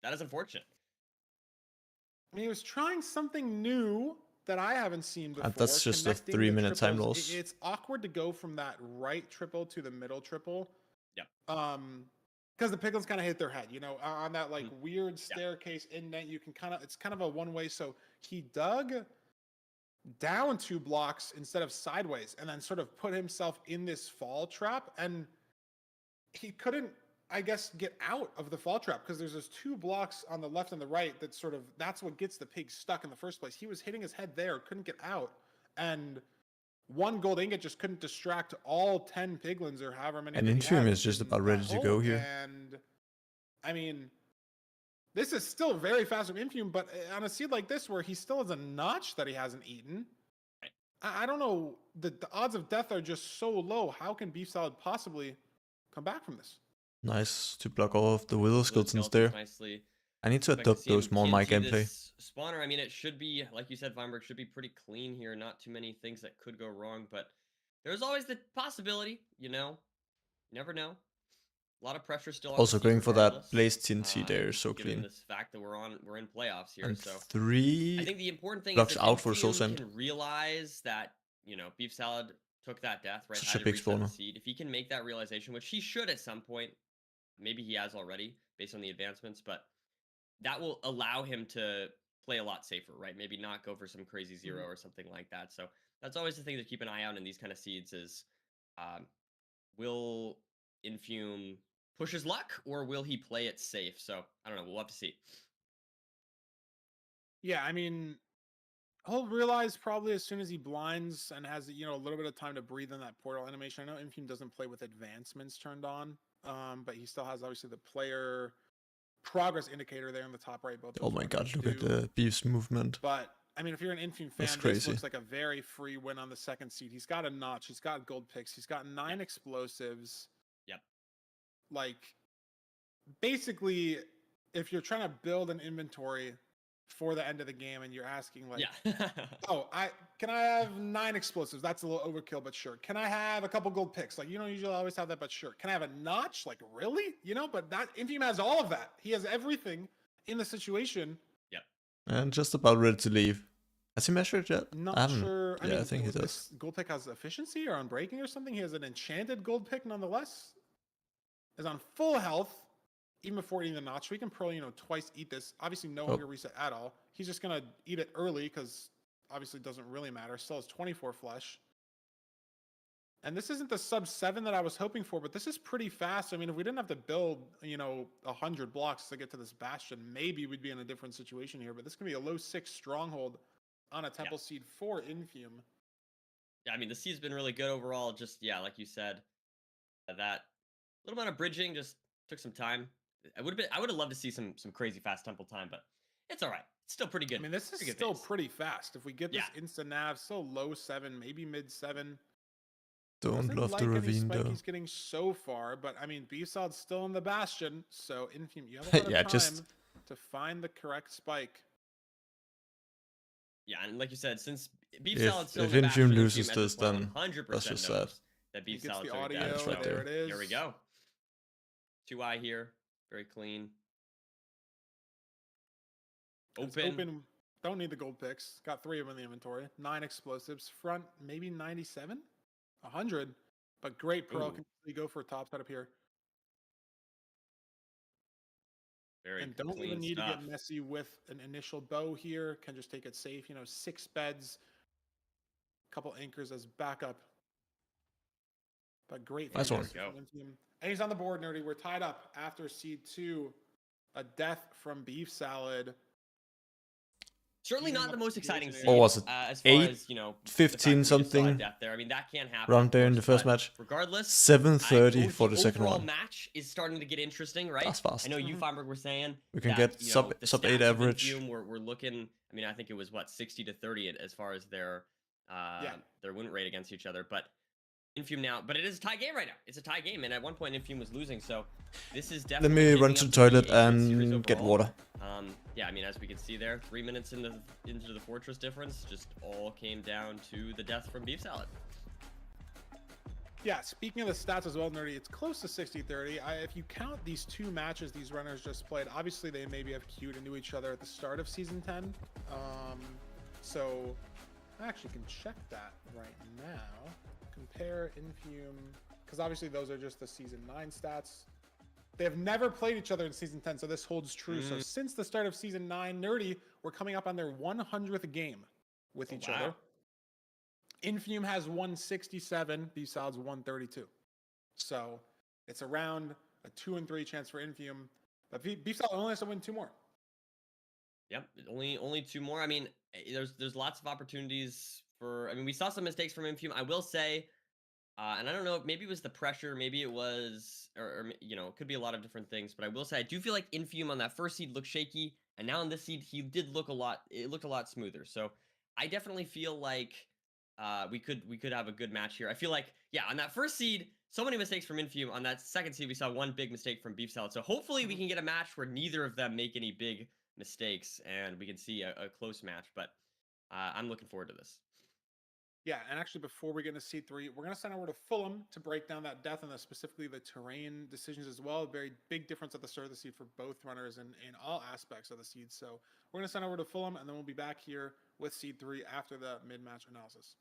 unfortunate. I mean, he was trying something new that I haven't seen before. And that's just a connecting the 3-minute time triples. loss. It's awkward to go from that right triple to the middle triple. Yep. Because the piglets kind of hit their head, you know, on that like weird staircase indent. You can it's kind of a one-way. So he dug down 2 blocks instead of sideways, and then sort of put himself in this fall trap, and he couldn't, I guess, get out of the fall trap because there's those 2 blocks on the left and the right that sort of, that's what gets the pig stuck in the first place. He was hitting his head there, couldn't get out, and 1 gold ingot just couldn't distract all 10 piglins or however many. And that he Infium had is just in about that ready to go hole. here. And I mean, this is still very fast from Infium, but on a seed like this where he still has a notch that he hasn't eaten, I don't know. The odds of death are just so low. How can Beef Salad possibly come back from this? Nice to block all of the wither Those skeletons skeletons there. Nicely. I need to Expect to adopt see him those more in my into gameplay. this Spawner, I mean, it should be, like you said, Weinberg, should be pretty clean here. Not too many things that could go wrong, but there's always the possibility, you know. You never know. A lot of pressure still on Also the team going for that regardless, Blaze TNT there is so given clean. this fact that we're in playoffs here, And so I 3 think the important thing blocks is that out for Soul Infium Sand. can realize that, you know, Beef Salad took that death, right? Such had a to big reset the spawner. seed. If he can make that realization, which he should at some point, maybe he has already based on the advancements, but that will allow him to play a lot safer, right? Maybe not go for some crazy 0 or something like that. So that's always the thing to keep an eye out in these kind of seeds is, will Infume push his luck or will he play it safe? So I don't know. We'll have to see. Yeah, I mean, he'll realize probably as soon as he blinds and has, you know, a little bit of time to breathe in that portal animation. I know Infume doesn't play with advancements turned on, but he still has obviously the player progress indicator there in the top right. Both Oh those my god, runners look at do. the Beef's movement. But I mean, if you're an Infume fan, That's this crazy. looks like a very free win on the second seed. He's got a notch. He's got gold picks. He's got 9 explosives. Yep. Like, basically, if you're trying to build an inventory for the end of the game and you're asking like, Yeah. oh, can I have 9 explosives? That's a little overkill, but sure. Can I have a couple gold picks? Like, you don't usually always have that, but sure. Can I have a notch? Like, really? You know, but that Infume has all of that. He has everything in the situation. Yep. And just about ready to leave. Has he measured yet? Not sure. Yeah, I think he does. This gold pick has efficiency or unbreaking or something. He has an enchanted gold pick nonetheless. Is on full health even before eating the notch. We can probably, you know, twice eat this. Obviously, no hunger reset at all. He's just going to eat it early because obviously it doesn't really matter. Still has 24 flesh. And this isn't the sub 7 that I was hoping for, but this is pretty fast. I mean, if we didn't have to build, you know, 100 blocks to get to this bastion, maybe we'd be in a different situation here. But this can be a low 6 stronghold on a temple seed for Infume. Yeah, I mean, the seed's been really good overall. Just, yeah, like you said, that little amount of bridging just took some time. I would have loved to see some crazy fast temple time, but it's all right. It's still pretty good. I mean, this is Pretty good still pace. pretty fast. If we get this instant nav, still low 7, maybe mid 7. Don't Doesn't love like the any ravine spike though. he's getting so far, but I mean, B-Sol's still in the bastion, so Infume, you have a lot of Yeah, time just- to find the correct spike. Yeah, and like you said, since Beef If- Salad's still if in the Infume bastion, loses Infume at this, point then 100% that's just knows sad. that He Beef gets Salad's the already audio, dead. it's right So there it is. here we go. 2-eye here, very clean. It's Open. open. Don't need the gold picks. Got 3 of them in the inventory. 9 explosives. Front, maybe 97? 100. But great Pearl. Ooh. Can really go for a top setup here. Very And don't clean even need stuff. to get messy with an initial bow here. Can just take it safe. You know, 6 beds. Couple anchors as backup. But great. Nice one. from Infume. And he's on the board, Nerdy. We're tied up after seed 2. A death from Beef Salad. Certainly Even not the up most the exciting position seed. area. What was it? As far 8, as, you know, the fact 15 that we just saw a something death there. I mean, that can happen. round of there in course, the first but match. Regardless, 7:30 for the second overall one. match is starting to get interesting, right? That's fast. I know you, Feinberg, were saying We can that, get you know, sub the 8 stats of average. Infume we're looking. I mean, I think it was what 60-30 as far as their win rate against each other, but Infume now. But it is a tie game right now. It's a tie game, and at one point Infume was losing. So this is Let definitely. me run shaping to up the to be toilet a good series and get overall. water. Yeah, I mean, as we can see there, 3 minutes into the fortress difference, just all came down to the death from Beef Salad. Yeah, speaking of the stats as well, Nerdy, it's close to 60-30. If you count these 2 matches these runners just played, obviously they maybe have queued into each other at the start of Season 10. So I actually can check that right now. Compare Infume, because obviously those are just the Season 9 stats. They have never played each other in Season 10, so this holds true. So since the start of Season 9, Nerdy, we're coming up on their 100th game with each other. Infume has 167, B-Salad's 132. So it's around a 2 and 3 chance for Infume. But B-Salad only has to win 2 more. Yep, only 2 more. I mean, there's lots of opportunities for. I mean, we saw some mistakes from Infume. I will say, and I don't know, maybe it was the pressure, maybe it was, or you know, it could be a lot of different things. But I will say, I do feel like Infume on that first seed looked shaky, and now on this seed, he did look a lot. It looked a lot smoother. So I definitely feel like we could have a good match here. I feel like, yeah, on that first seed, so many mistakes from Infume. On that second seed, we saw one big mistake from Beef Salad. So hopefully we can get a match where neither of them make any big mistakes, and we can see a close match. But I'm looking forward to this. Yeah, and actually before we get into C3, we're going to send over to Fulham to break down that death and specifically the terrain decisions as well. A very big difference at the start of the seed for both runners in all aspects of the seed. So we're going to send over to Fulham, and then we'll be back here with Seed 3 after the mid-match analysis.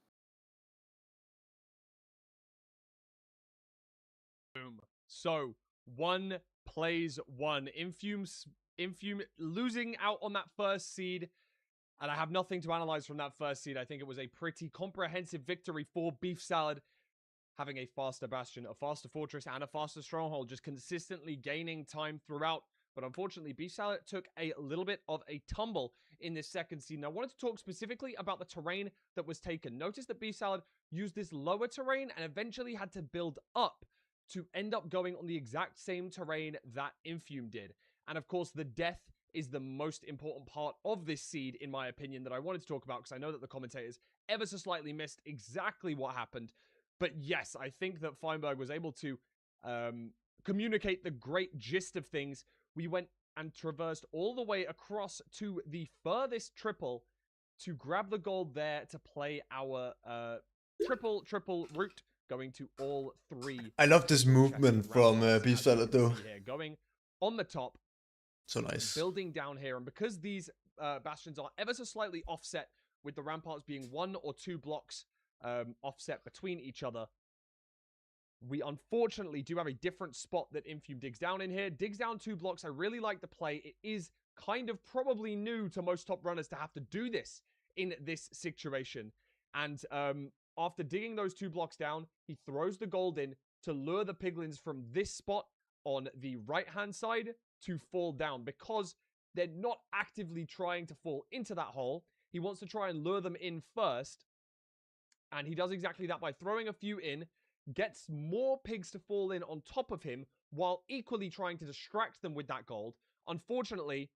Boom. So 1 plays one. Infume losing out on that first seed. And I have nothing to analyze from that first seed. I think it was a pretty comprehensive victory for Beef Salad, having a faster Bastion, a faster Fortress, and a faster Stronghold, just consistently gaining time throughout. But unfortunately, Beef Salad took a little bit of a tumble in this second seed. Now, I wanted to talk specifically about the terrain that was taken. Notice that Beef Salad used this lower terrain and eventually had to build up to end up going on the exact same terrain that Infume did. And of course, the death is the most important part of this seed, in my opinion, that I wanted to talk about, because I know that the commentators ever so slightly missed exactly what happened. But yes, I think that Feinberg was able to communicate the great gist of things. We went and traversed all the way across to the furthest triple to grab the gold there to play our triple route, going to all three. I love this movement from Beef Salad though. Here, going on the top. So nice. Building down here, and because these bastions are ever so slightly offset, with the ramparts being 1 or 2 blocks offset between each other, we unfortunately do have a different spot that Infume digs down in here. Digs down 2 blocks. I really like the play. It is kind of probably new to most top runners to have to do this in this situation. And after digging those 2 blocks down, he throws the gold in to lure the piglins from this spot on the right-hand side to fall down, because they're not actively trying to fall into that hole. He wants to try and lure them in first, and he does exactly that by throwing a few in, gets more pigs to fall in on top of him, while equally trying to distract them with that gold. Unfortunately,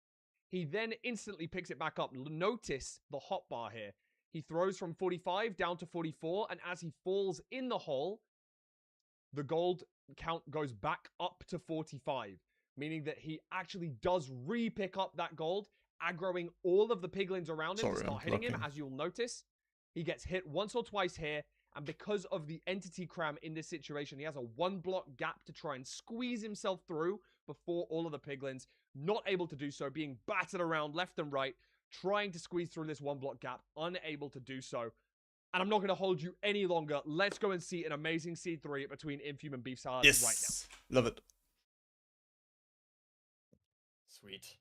he then instantly picks it back up. Notice the hotbar here. He throws from 45 down to 44, and as he falls in the hole, the gold count goes back up to 45. Meaning that he actually does re-pick up that gold, aggroing all of the piglins around him to start hitting him. As you'll notice, he gets hit once or twice here, and because of the entity cram in this situation, he has a 1-block gap to try and squeeze himself through before all of the piglins. Not able to do so, being battered around left and right, trying to squeeze through this 1-block gap, unable to do so. And I'm not going to hold you any longer. Let's go and see an amazing Seed 3 between Infume and Beef Salad right now. Love it. Sweet.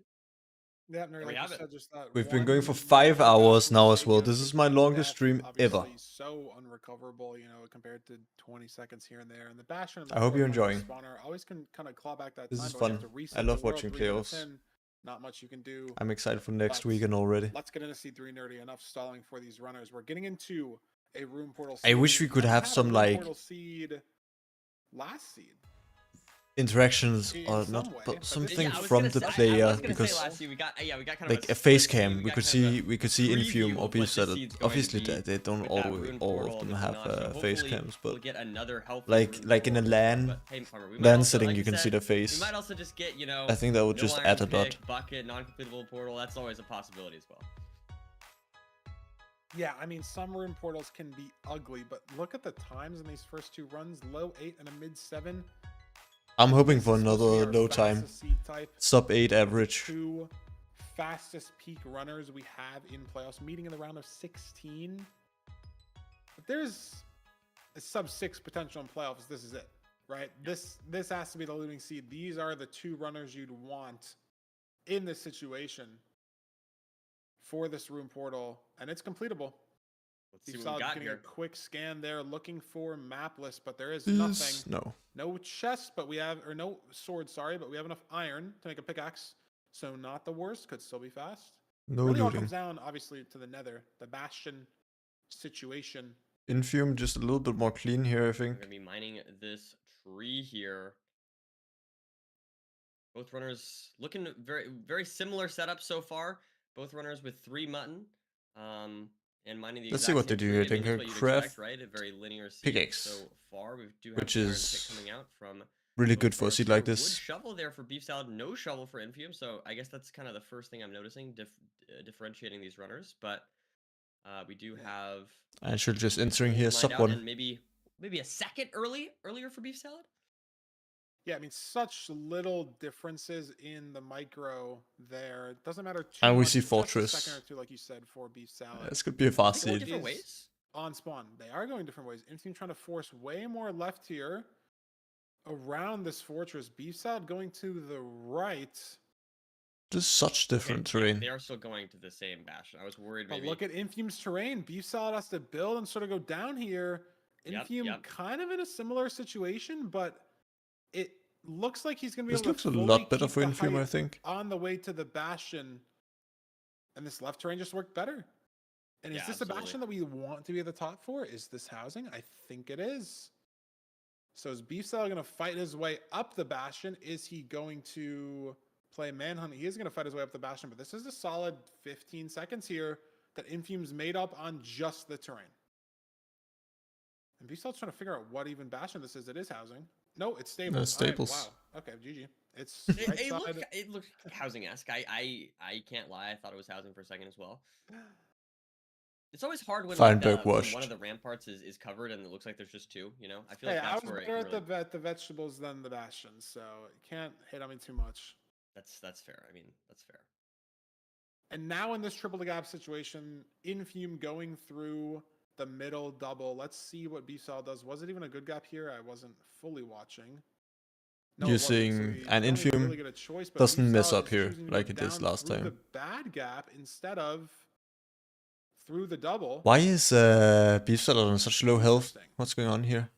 Yeah, no, like said, just that We've been going for 5 hours now as well. This is my longest stream ever. So unrecoverable, you know, compared to 20 seconds here and there. And the Bastion and the I hope you're enjoying. Spawner always can kind of claw back that This time. is but you have fun. to reset I love the world watching 3 minutes playoffs. in. Not much you can do. I'm excited for next But weekend already. Let's get into C3 nerdy. Enough stalling for these runners. We're getting into a room portal. I wish we could have some like seed last seed. interactions or not, but something from the player, because like a face cam, we could see Infume or Beef Salad. Obviously they don't all of them have face cams, but like in a LAN setting you can see their face. We might also just get, you know, I think that would just add a lot. Bucket, non-completable portal. That's always a possibility as well. Yeah, I mean, some room portals can be ugly, but look at the times in these first 2 runs: low 8 and a mid 7. I'm hoping for another low time. Sub 8 average. 2 fastest peak runners we have in playoffs, meeting in the round of 16. If there's a sub 6 potential in playoffs, this is it, right? This has to be the looting seed. These are the 2 runners you'd want in this situation for this room portal, and it's completable. Let's see what we got here. A quick scan there, looking for map list, but there is nothing. No chest, but we have, or no sword, sorry, but we have enough iron to make a pickaxe. So not the worst, could still be fast. No really all looting. comes down, obviously, to the nether, the Bastion situation. Infume just a little bit more clean here, I think. We're gonna be mining this tree here. Both runners looking very similar setup so far. Both runners with 3 mutton. And mining the Let's see what they do here. They can craft right? A very linear pickaxe, so far. We do have which is coming out from really good for a seed like wood this. shovel there for Beef Salad, no shovel for Infume. So I guess that's kind of the first thing I'm noticing, differentiating these runners. But we do have. I should just entering here sub 1. And maybe a second earlier for Beef Salad. Yeah, I mean, such little differences in the micro there. It doesn't matter too and we much. see It's just a Fortress. second or 2, like you said, for Beef Salad. This could be a fast seed. Different ways on spawn. They are going different ways. Infume trying to force way more left here. around this fortress. Beef Salad going to the right. This is such different Okay, yeah, terrain. they are still going to the same bastion. I was worried But maybe. look at Infume's terrain. Beef Salad has to build and sort of go down here. Yep, Infume yep. kind of in a similar situation, but it looks like he's going to be This able looks to a fully lot better keep for the Infume, I height think. on the way to the bastion. And this left terrain just worked better. And is Yeah, this absolutely. a bastion that we want to be at the top for? Is this housing? I think it is. So is Beef Salad going to fight his way up the bastion? Is he going to play Manhunt? He is going to fight his way up the bastion, but this is a solid 15 seconds here that Infume's made up on just the terrain. And Beef Salad's trying to figure out what even bastion this is. It is housing. No, it's Stables. No, it's Stables. Wow. Okay, GG. It's It, right it, side. looked, it looked housing-esque. I can't lie. I thought it was housing for a second as well. It's always hard when, like, Feinberg when washed. one of the ramparts is covered and it looks like there's just two, you know? I feel Hey, like I that's was where it better really... at the vegetables than the bastion, so it can't hit on me too much. That's fair. I mean, that's fair. And now in this triple the gap situation, Infume going through the middle double. Let's see what Beef Salad does. Was it even a good gap here? I wasn't fully watching. No, it wasn't, so Using he an didn't Infume really get a choice, but doesn't Beef mess Salad up is here choosing to go like it did down last through time. the bad gap instead of through the double. Why is Beef Salad on such low health? Interesting. What's going on here?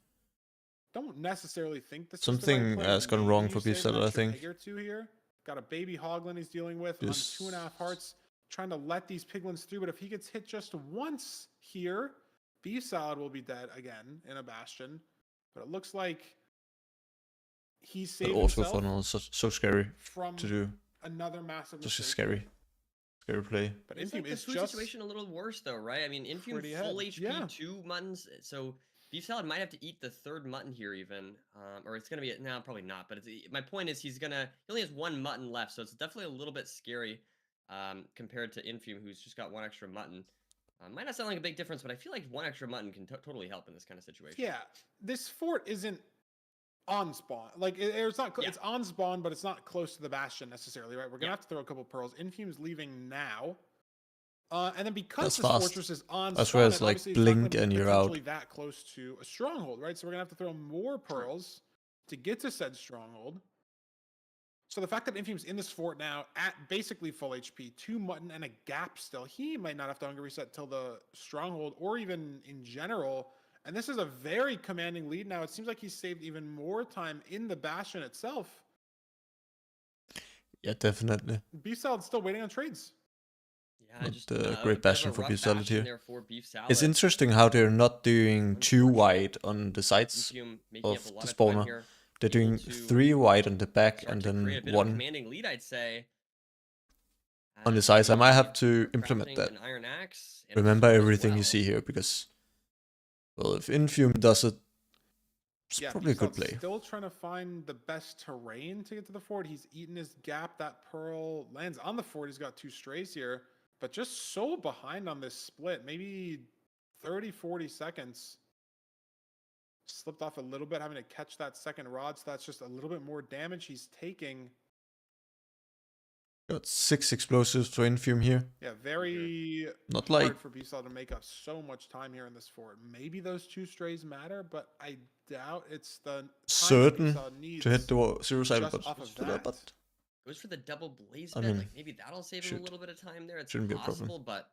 Don't necessarily think this Something is the right play. has gone Maybe wrong you for Beef save an Salad, I extra think. egg or two here. Got a baby hoglin he's dealing with This- on 2.5 hearts, trying to let these piglins through. But if he gets hit just once here, Beef Salad will be dead again in a bastion. But it looks like he's The saved auto himself funnel is so scary from to do. another massive Just mistake. scary. Scary play. But It's Infume like the is food just situation a little worse though, right? I mean, Infume pretty full ahead. HP, Yeah. 2 muttons, so Beef Salad might have to eat the 3rd mutton here even, or it's gonna be no, probably not. But my point is he only has 1 mutton left, so it's definitely a little bit scary compared to Infume, who's just got 1 extra mutton. Might not sound like a big difference, but I feel like 1 extra mutton can totally help in this kind of situation. Yeah, this fort isn't on spawn. Like it's not. Yeah. It's on spawn, but it's not close to the bastion necessarily, right? We're gonna have to throw a couple pearls. Infume's leaving now, and then because That's this fast. fortress is on That's spawn, where it's then like obviously it's not gonna blink be and you're potentially out. that close to a stronghold, right? So we're gonna have to throw more pearls to get to said stronghold. So the fact that Infume's in this fort now at basically full HP, 2 mutton and a gap still, he might not have to hunger reset till the stronghold or even in general. And this is a very commanding lead now. It seems like he's saved even more time in the bastion itself. Yeah, definitely. Beef Salad's still waiting on trades. Yeah, But, just great a bit of bastion a for rough Beef Salad bastion here. there for Beef Salad. It's interesting how they're not doing 2 wide on the sides Infume making up of a lot the of time spawner. here, They're able doing to 3 wide on the back start and to then create a bit of a 1 commanding lead, I'd say. on the sides. I might have to crafting implement that. an iron axe and a Remember sword as everything you well. see here because, well, if Infume does it, it's Yeah, probably a Beef good Salad's play. still trying to find the best terrain to get to the fort. He's eaten his gap. That pearl lands on the fort. He's got 2 strays here, but just so behind on this split. Maybe 30, 40 seconds. Slipped off a little bit, having to catch that second rod. So that's just a little bit more damage he's taking. Got 6 explosives for Infume here. Yeah, very Not hard like for Beef Salad to make up so much time here in this fort. Maybe those 2 strays matter, but I doubt it's the time that Beef certain Salad needs to hit the 0 side, just but off of still, that. but Goes for the double blaze I bet. mean, Like maybe that'll save him a should- little bit of time there. It's shouldn't be a problem. possible, but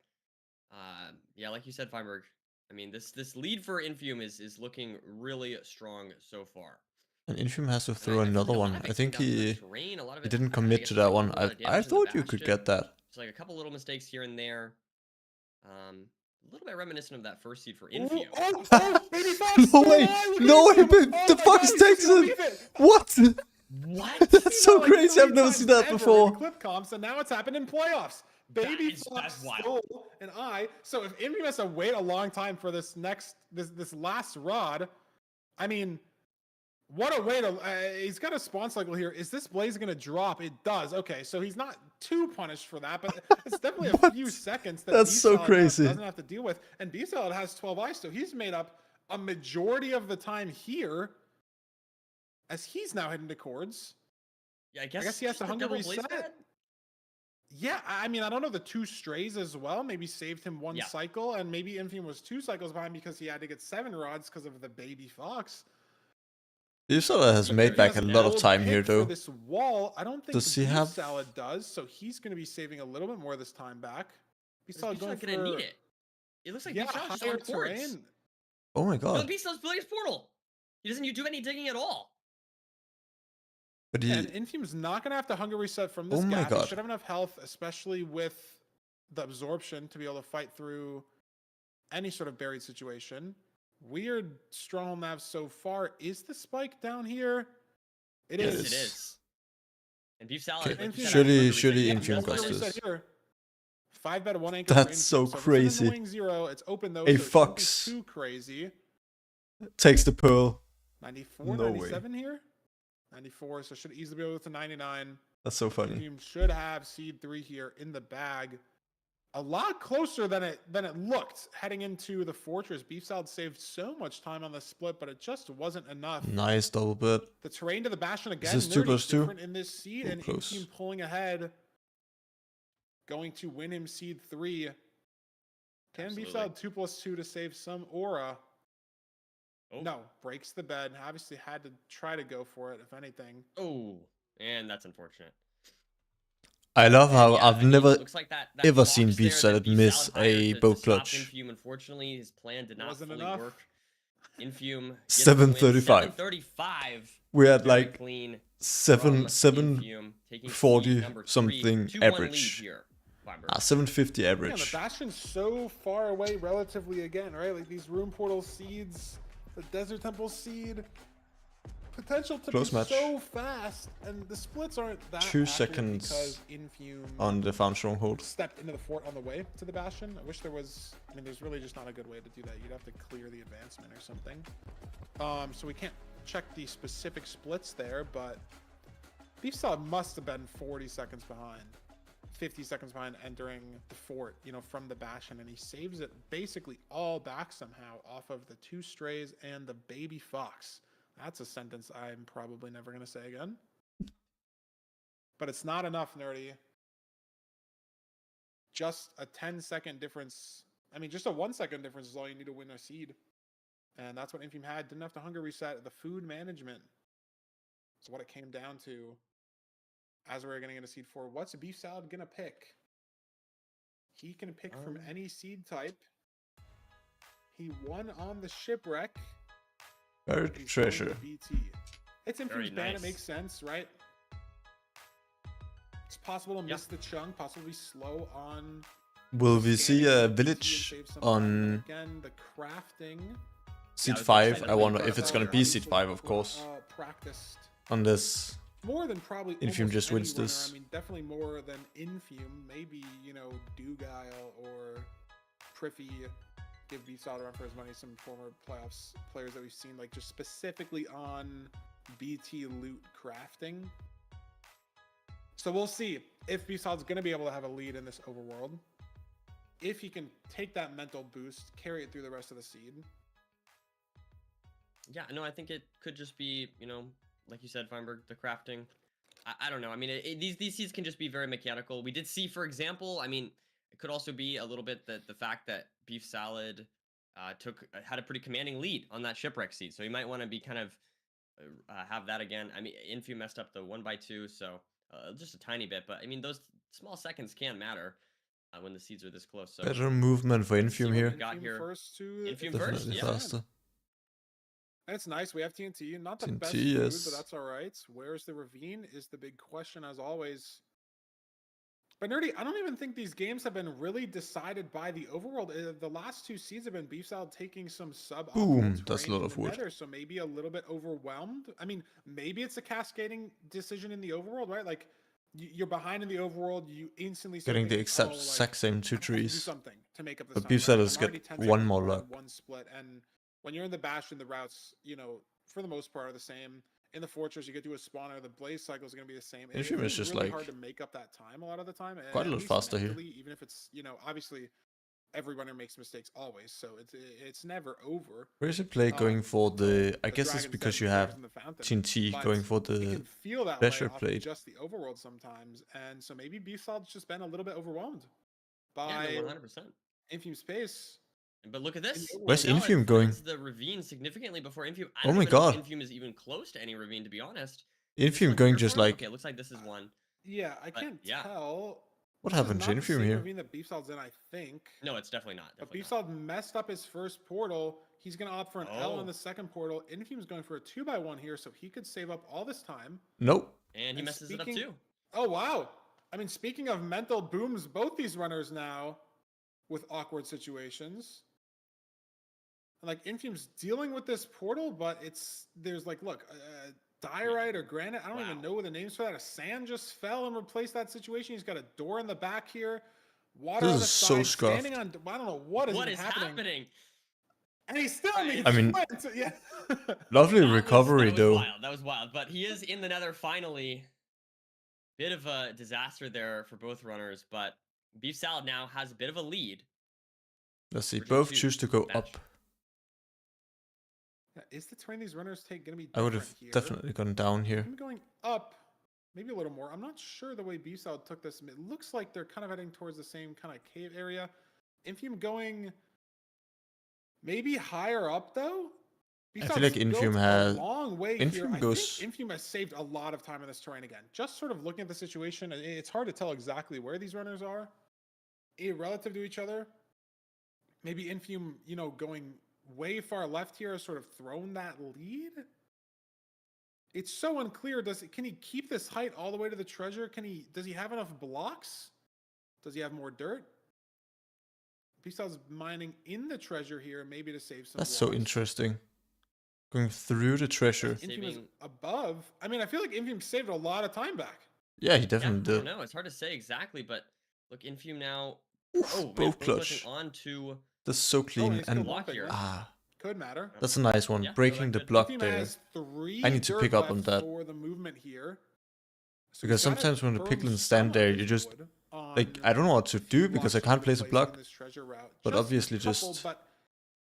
yeah, like you said, Feinberg. I mean, this lead for Infume is looking really strong so far. and Infume has to And throw I feel another like a lot one. of I it think came down to the he terrain, a lot of he it, didn't I commit guess, to that taking one. a lot of I damage in the thought you could bastion. get that. It's like a couple little mistakes here and there. A little bit reminiscent of that first seed for Ooh, Infume. Baby Fox! No way! No way! The Fox takes it! What? What? That's so Like crazy! 3 I've never times seen that ever in before. clip comps, and now it's happened in playoffs. Baby That's Fox wild. stole an eye. So if Infume has to wait a long time for this last rod, I mean, what a way to. He's got a spawn cycle here. Is this blaze going to drop? It does. Okay, so he's not too punished for that, but it's definitely a few seconds that That's Beef so Salad crazy. doesn't have to deal with. And Beef Salad has 12 eyes, so he's made up a majority of the time here, as he's now heading to Cords. Yeah, I I guess guess he has just to the hunger double blaze reset. bet? Yeah, I mean, I don't know. The 2 strays as well maybe saved him 1 Yeah. cycle, and maybe Infume was 2 cycles behind because he had to get 7 rods because of the baby fox. Beefsalad has made back a lot of time here, For though. this wall, I don't think Does he Beef have- Salad does, so he's going to be saving a little bit more this time back. Beef Salad Beef going Salad for gonna need it. It looks like yeah, Beef Salad's just higher on ports. terrain. Oh my No, god. Beef Salad's building his portal. He doesn't do any digging at all. But And he... Infume's not going to have to hunger reset from this Oh my gap. He god. should have enough health, especially with the absorption, to be able to fight through any sort of buried situation. Weird stronghold nav so far. Is the spike down here? It Yes, is. it is. And Beef Salad. Okay, like you said, should he- has hunger should he reset. Infume That's Hunger what it is. cost reset here. 5 bet 1 anchor. That's so if it's an crazy. annoying 0, it's open though. A so it shouldn't be fox. too crazy. takes the pearl. 94, No way. 97 here. 94, so should easily be able to 99. That's so funny. Team should have seed 3 here in the bag. A lot closer than it looked heading into the fortress. Beef Salad saved so much time on the split, but it just wasn't enough. Nice double bet. The terrain to the Bastion again. this 2 plus 2? Different in this seed, Oh, and close. Team pulling ahead, going to win him seed 3. Can Beef Absolutely. Salad 2 plus 2 to save some aura? Oh. No, breaks the bed. Obviously had to try to go for it, if anything. Oh, and that's unfortunate. I love how Yeah, I've I mean, never looks like that ever box seen there Beef that Salad Beef miss Salad hired a to bow stop clutch. Infume, unfortunately, his plan did not Wasn't fully enough. work. Infume 735. 735. We're at Very like clean seven from seven Infume, taking seed 40 number 3, something 2-1 lead average. here, Feinberg. 750 Yeah, the average. Bastion's so far away relatively again, right? Like these Room Portal seeds, the Desert Temple seed, potential to Close be match. so fast, and the splits aren't that 2 accurate seconds because Infume On the Found Stronghold. stepped into the fort on the way to the Bastion. I wish there was, I mean, there's really just not a good way to do that. You'd have to clear the advancement or something. So we can't check the specific splits there, but Beef Salad must have been 40 seconds behind. 50 seconds behind entering the fort, you know, from the Bastion, and he saves it basically all back somehow off of the 2 strays and the baby fox. That's a sentence I'm probably never going to say again. But it's not enough, Nerdy. Just a 10-second difference. I mean, just a 1-second difference is all you need to win a seed. And that's what Infume had. Didn't have to hunger reset. The food management is what it came down to. As we're getting into seed 4, what's Beef Salad gonna pick? He can pick from any seed type. He won on the shipwreck. Buried He's going to treasure. BT. It's Infume's Very ban. It nice. makes sense, right? It's possible to miss the chunk. Possible to be slow on. Will we see scanning a the BT and village save some time. on Again, the crafting. seed I was 5? excited I to wonder see if it's that. gonna be seed 5, of course. Practiced Unless more than probably Infume almost just any wins runner. this. I mean, definitely more than Infume. Maybe, you know, Dugile or Priffy. Give Beef Salad a run for his money. Some former playoffs players that we've seen, like just specifically on BT loot crafting. So we'll see if Beef Salad's going to be able to have a lead in this overworld. If he can take that mental boost, carry it through the rest of the seed. Yeah, no, I think it could just be, you know, like you said, Feinberg, the crafting. I don't know. I mean, these seeds can just be very mechanical. We did see, for example, I mean, it could also be a little bit the fact that Beef Salad had a pretty commanding lead on that shipwreck seed. So you might want to be kind of have that again. I mean, Infume messed up the 1x2, so just a tiny bit. But I mean, those small seconds can matter when the seeds are this close. So better movement for let's see Infume what here. we got here. First to Infume first, Definitely yeah. faster. And it's nice. We have TNT. Not the TNT, best food, yes. but that's all right. Where's the ravine is the big question, as always. But Nerdy, I don't even think these games have been really decided by the overworld. The last 2 seeds have been Beef Salad taking some suboptimal Boom, that's a terrain lot in of the wood. nether, so maybe a little bit overwhelmed. I mean, maybe it's a cascading decision in the overworld, right? Like, you're behind in the overworld, you instantly start Getting the thinking, exact same 2 I have to do trees. something to make up this But time, Beef right? Salad's I'm already get 10 one seconds more behind luck. one split, and when you're in the Bastion, the routes, you know, for the most part are the same. In the Fortress, you get to a spawner, the blaze cycle is going to be the same. Infume It's is really, just really like hard to make up that time a lot of the time. quite a at lot least faster here. mentally, even if it's, you know, obviously every runner makes mistakes always, so it's never over. Where is it play going for the... I The guess it's Dragon's because Den you have players in the fountain, TNT but going for it the can feel that pleasure way off of plate. just the overworld sometimes, and so maybe Beef Salad's just been a little bit overwhelmed Yeah, by no, 100%. Infume space. But look at this. Where's Now it Infume going? fills the ravine significantly before Infume. I Oh don't my even know if god. Infume is even close to any ravine, to be honest. Is this Infume one going here just for him? like... Okay, it looks like this is one. Yeah, I But, can't yeah. tell. What This is happened to not the Infume same here? ravine that Beefsaud's in, I think. No, it's definitely not. But Definitely not. Beefsaud messed up his first portal. He's going to opt for an L Oh. on the second portal. Infume's going for a 2x1 here, so he could save up all this time. Nope. And he And messes it up speaking- too. Oh, wow. I mean, speaking of mental booms, both these runners now with awkward situations. And like Infume's dealing with this portal, but there's like, look, diorite or granite. I don't even know what the names for that. A sand just fell and replaced that situation. He's got a door in the back here. Water This on the is so side, scuffed. standing on. I don't know what is happening. And he still needs I mean- flint. Yeah. Lovely That was recovery, though. Wild. That was wild. But he is in the nether finally. Bit of a disaster there for both runners, but Beef Salad now has a bit of a lead. Let's see. Version Both 2, choose to go match. up. Yeah, is the terrain these runners take going to be I would different have here? definitely gone down here. I'm going up, maybe a little more. I'm not sure the way Beefsaud took this. It looks like they're kind of heading towards the same kind of cave area. Infume going maybe higher up though. I feel like Infume has... a long way Infume here. goes... I think Infume has saved a lot of time in this terrain again. Just sort of looking at the situation, it's hard to tell exactly where these runners are relative to each other. Maybe Infume, going way far left here has sort of thrown that lead. It's so unclear. Can he keep this height all the way to the treasure? Does he have enough blocks? Does he have more dirt? Beefsaud's mining in the treasure here, maybe to save some. That's so blocks. interesting. Going through the treasure. Infume is above. I mean, I feel like Infume saved a lot of time back. Yeah, he definitely I don't did. know. It's hard to say exactly, but look, Infume now. Oof, Oh, man, both clutch. On to That's so clean. he's still And blocking it. Could matter. that's a nice one. Yeah, no, Breaking that the could- block Infume there. has 3 I need to dirt pick up on left that. for the movement here. So Because he's gotta sometimes when the burn piglins some stand of there, his you just... wood Like, on I don't know what to do because I blocks can't to place a replace block. on this treasure route. But Just a obviously couple, just... But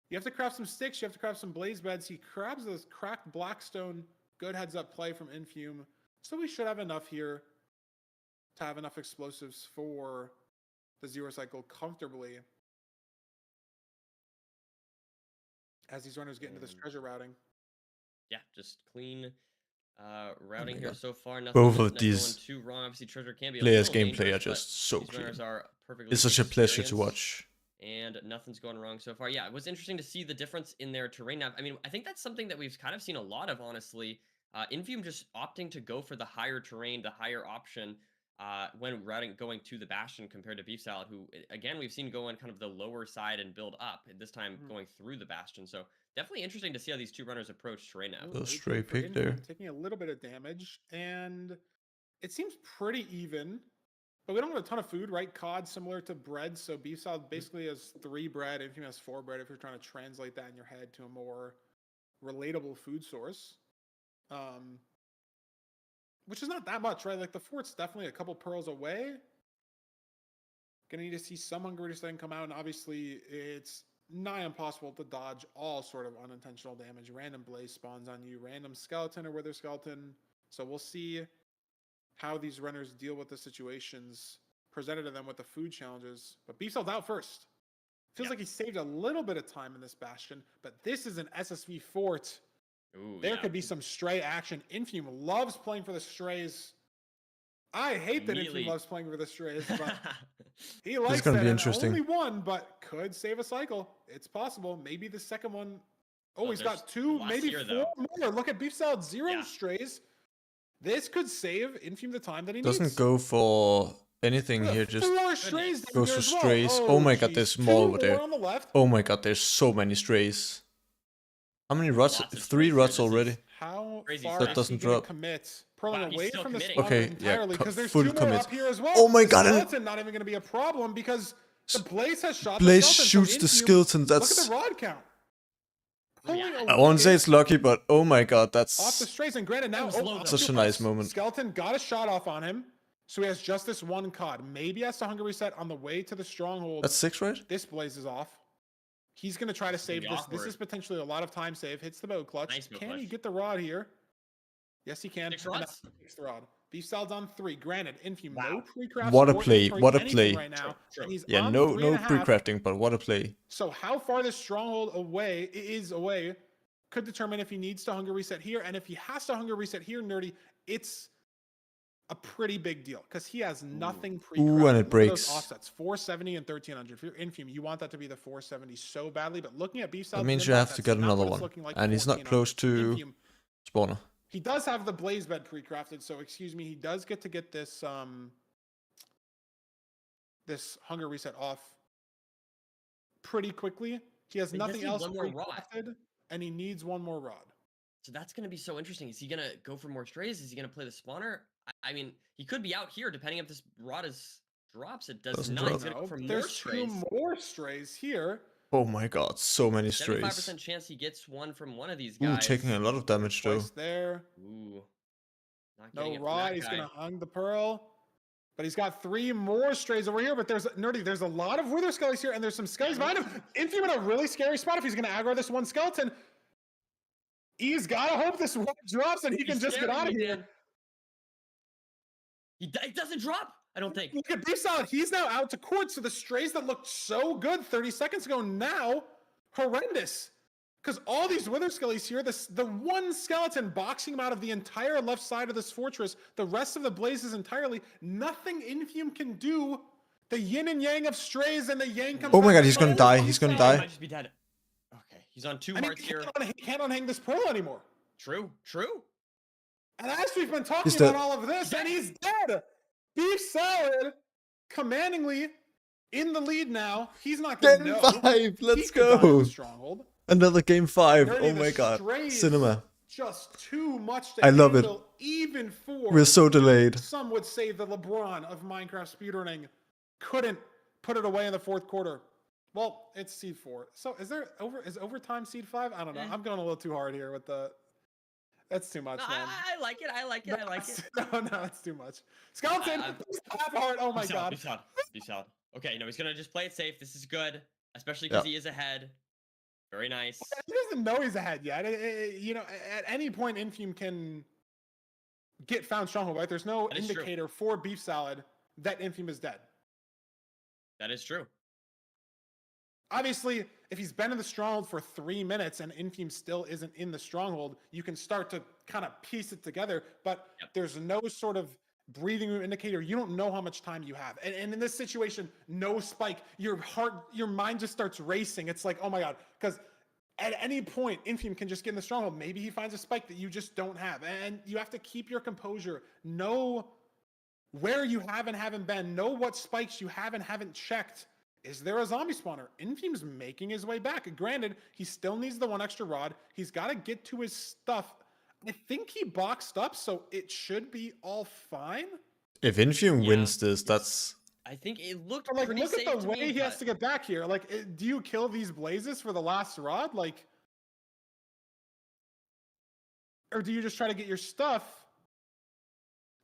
you have to craft some sticks. You have to craft some blaze beds. He crabs this cracked blackstone. Good heads up play from Infume. So we should have enough here to have enough explosives for the zero cycle comfortably. As these runners get into this treasure routing. Yeah, just clean routing here God. so far. Nothing Both of going these too wrong. Obviously, treasure can be a players' little gameplay are dangerous, but just so these clean. runners are perfectly It's such a pleasure to experienced, watch. and nothing's going wrong so far. Yeah, it was interesting to see the difference in their terrain nav. I mean, I think that's something that we've kind of seen a lot of, honestly. Infume just opting to go for the higher terrain, the higher option when going to the Bastion compared to Beef Salad, who, again, we've seen go on kind of the lower side and build up, and this time going through the Bastion. So definitely interesting to see how these two runners approach terrain nav. Little Great stray pick for pick there. Infume, taking a little bit of damage, and it seems pretty even. But we don't have a ton of food, right? Cod similar to bread, so Beef Salad basically has 3 bread. Infume has 4 bread. If you're trying to translate that in your head to a more relatable food source, which is not that much, right? Like the fort's definitely a couple pearls away. Gonna need to see some Hungry Stone come out, and obviously it's nigh impossible to dodge all sort of unintentional damage. Random blaze spawns on you, random skeleton or wither skeleton. So we'll see how these runners deal with the situations presented to them with the food challenges. But Beef Salad's out first. Feels like he saved a little bit of time in this Bastion, but this is an SSV fort. Ooh, There yeah. could be some stray action. Infume loves playing for the strays. I hate that Immediately. Infume loves playing for the strays, but he likes gonna that. be And interesting. only one, but could save a cycle. It's possible. Maybe the second one. Oh, he's there's got 2, lots maybe here, 4 though. more. Look at Beef Salad, 0 Yeah. strays. This could save Infume the time that he Doesn't needs. go for anything Look, here, just 4 strays down goes here for as well. strays. Oh my god, geez. there's 2 more over there. on the left. Oh my god, there's so many strays. How many rots? Lots of 3 strays rots here. This is already. How Crazy far stuff. is doesn't he gonna drop. commit? Pulling Wow, he's away still from the committing. spawn Okay, yeah, entirely because there's full 2 more commit. up here as well. Oh my The god, and- skeleton not even going to be a problem because the Blaze has shot Blaze the skeleton. shoots so the Infume- skeleton. Look at That's... the rod count. Pulling Yeah. I won't say away it's lucky, but oh my god, off the that's strays, and granted now was low, though. such a nice moment. Skeleton got a shot off on him, so he has just this 1 cod. Maybe has to hunger reset on the way to the stronghold. That's 6, right? This Blaze is off. He's going to try to This is gonna save be this. This awkward. is potentially a lot of time save. Hits the bow clutch. Nice bow Can he clutch. get the rod here? Yes, he can. 6 And rods? that takes the rod. Beef Salad's on 3. Granted, Infume, no Wow. pre-craft. What a or play, inventory, what a anything play. right now. True. And he's Yeah, on no 3.5. pre-crafting, but what a play. So how far this stronghold is away could determine if he needs to hunger reset here. And if he has to hunger reset here, Nerdy, it's a pretty big deal because he has nothing pre-crafted. Ooh, and it Look at those breaks. offsets, 470 and 1300. If you're Infume, you want that to be the 470 so badly. But looking at Beef That Salad's means you inbox, have to that's get not another what it's one. looking like, And he's not 1400. close to Infume, spawner. he does have the blaze bed pre-crafted, so excuse me, he does get to get this this hunger reset off pretty quickly. He has But he does nothing need else one more rod. pre-crafted, and he needs one more rod. So that's going to be so interesting. Is he going to go for more strays? Is he going to play the spawner? I mean, he could be out here depending if this rod drops. It does Doesn't not. drop. He's going to go for more There's strays. 2 more strays here. Oh my god, so many 75% strays. chance he gets one from one of these Ooh, guys. taking a lot of damage though. Twice there. Ooh. Not No getting it from rod. that He's guy. gonna hung the pearl. But he's got 3 more strays over here. But there's Nerdy. There's a lot of wither skellies here, and there's some skellies behind him. Infume in a really scary spot if he's gonna aggro this one skeleton. He's gotta hope this one drops and he can He's just get scaring out of me, here. man. It doesn't drop. I don't think. Look at Beef Salad. He's now out to court. So the strays that looked so good 30 seconds ago now horrendous. Because all these wither skellies here, the one skeleton boxing him out of the entire left side of this fortress, the rest of the blazes entirely, nothing Infume can do. The yin and yang of strays and the yang comes Oh my back god, to he's gonna fire. die. He's gonna He die. might just be dead. Okay, he's on 2 I mean, hearts here. he can't unhang this pearl anymore. True. And as we've been talking He's about dead. all of this, and he's dead. Beef Salad, commandingly in the lead now. He's not going to Game know. 5, let's He could die in go. the Stronghold. Another game 5. Nerdy, Oh the my god. strays, Cinema. Just too much to I love it. handle, even for We're so delayed. some would say the LeBron of Minecraft speedrunning couldn't put it away in the 4th quarter. Well, it's seed 4. So is overtime seed 5? I don't know. I'm going a little too hard here with the. That's too much, No, man. I like it. I like it. I like it. No, that's too much. Skeleton, half heart. Oh my god. Be solid. Okay, no, he's gonna just play it safe. This is good, especially because he is ahead. Very nice. He doesn't know he's ahead yet. You know, at any point, Infume can get found stronghold, right? There's no That is true. indicator for Beef Salad that Infume is dead. That is true. Obviously, if he's been in the stronghold for 3 minutes and Infume still isn't in the stronghold, you can start to kind of piece it together, but there's no sort of breathing room indicator. You don't know how much time you have. And in this situation, no spike. Your mind just starts racing. It's like, oh my god, because at any point, Infume can just get in the stronghold. Maybe he finds a spike that you just don't have. And you have to keep your composure. Know where you have and haven't been. Know what spikes you have and haven't checked. Is there a zombie spawner? Infume's making his way back. Granted, he still needs the 1 extra rod. He's got to get to his stuff. I think he boxed up, so it should be all fine. If Infume wins this, that's... I think it looked But, like, pretty look safe at the to way me, he has but- to get back here. Like, do you kill these blazes for the last rod? Like, or do you just try to get your stuff?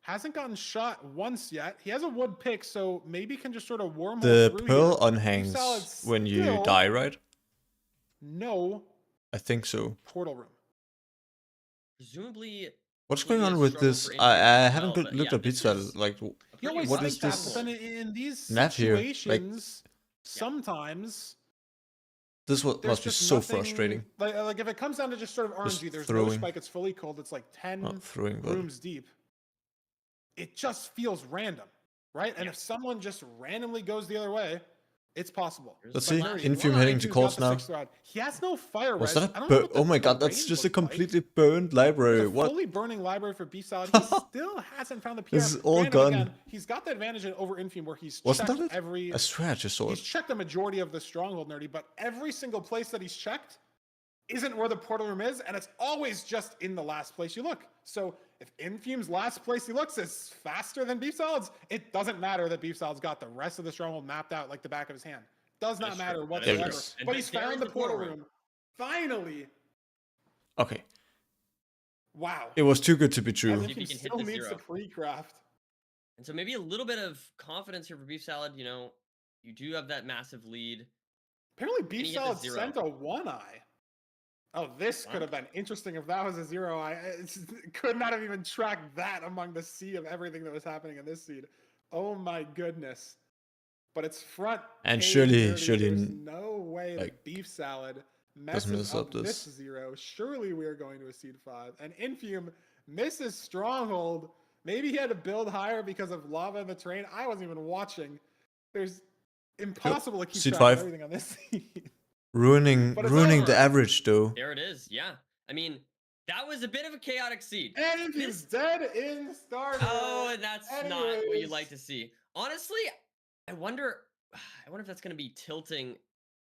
Hasn't gotten shot once yet. He has a wood pick, so maybe can just sort of wormhole The through pearl here. unhangs Salad's when you still die, right? No I think so. portal room. Presumably. What's would be going a on with struggle this? for I Infume as haven't well, looked but at this Pizza. is Like, a You pretty always what think is that, this but then in these nav here? Like, situations, sometimes this there's must be just so nothing- frustrating. Like if it comes down to just sort of Just RNG, there's no throwing. spike. It's fully cold. It's like 10 Not throwing, but rooms deep. It just feels random, right? And if someone just randomly goes the other way, it's possible. let's But see. Larry, Infume Larry heading to Infume's calls got the now. 6th rod. He has no fire Was res. that I a don't know what oh my the god, that's terrain just a looks like. completely burned library. It's a What? fully burning library for B Salad. He still hasn't found the PR. This is all Granted, gone. again, he's got the advantage over Infume where he's Wasn't checked that it? every. I swear I just saw He's it. checked the majority of the stronghold, Nerdy, but every single place that he's checked isn't where the portal room is, and it's always just in the last place you look. So if Infume's last place he looks is faster than Beef Salad's, it doesn't matter that Beef Salad's got the rest of the stronghold mapped out like the back of his hand. Does not is matter true. That is whatsoever. true. And But he's there found is the the portal portal room. Finally. Okay. Wow. It was too good to be And true. if he Infume can hit still the needs the 0. pre-craft. And so maybe a little bit of confidence here for Beef Salad. You know, you do have that massive lead. Apparently he Beef hit the Salad 0. sent a 1-eye. Oh, this could have been interesting if that was a 0. Could not have even tracked that among the sea of everything that was happening in this seed. Oh my goodness. But it's front. And K surely there's no way like, that Beef Salad doesn't messes mess up up this this. 0. Surely we are going to a seed 5. And Infume misses Stronghold. Maybe he had to build higher because of lava in the terrain. I wasn't even watching. There's impossible to keep Seed track of 5. everything on this seed. Ruining But it's the over. average though. There it is. Yeah. I mean, that was a bit of a chaotic seed. And Infume's dead in starter. Oh, and that's not what you Anyways. like to see. Honestly, I wonder if that's going to be tilting.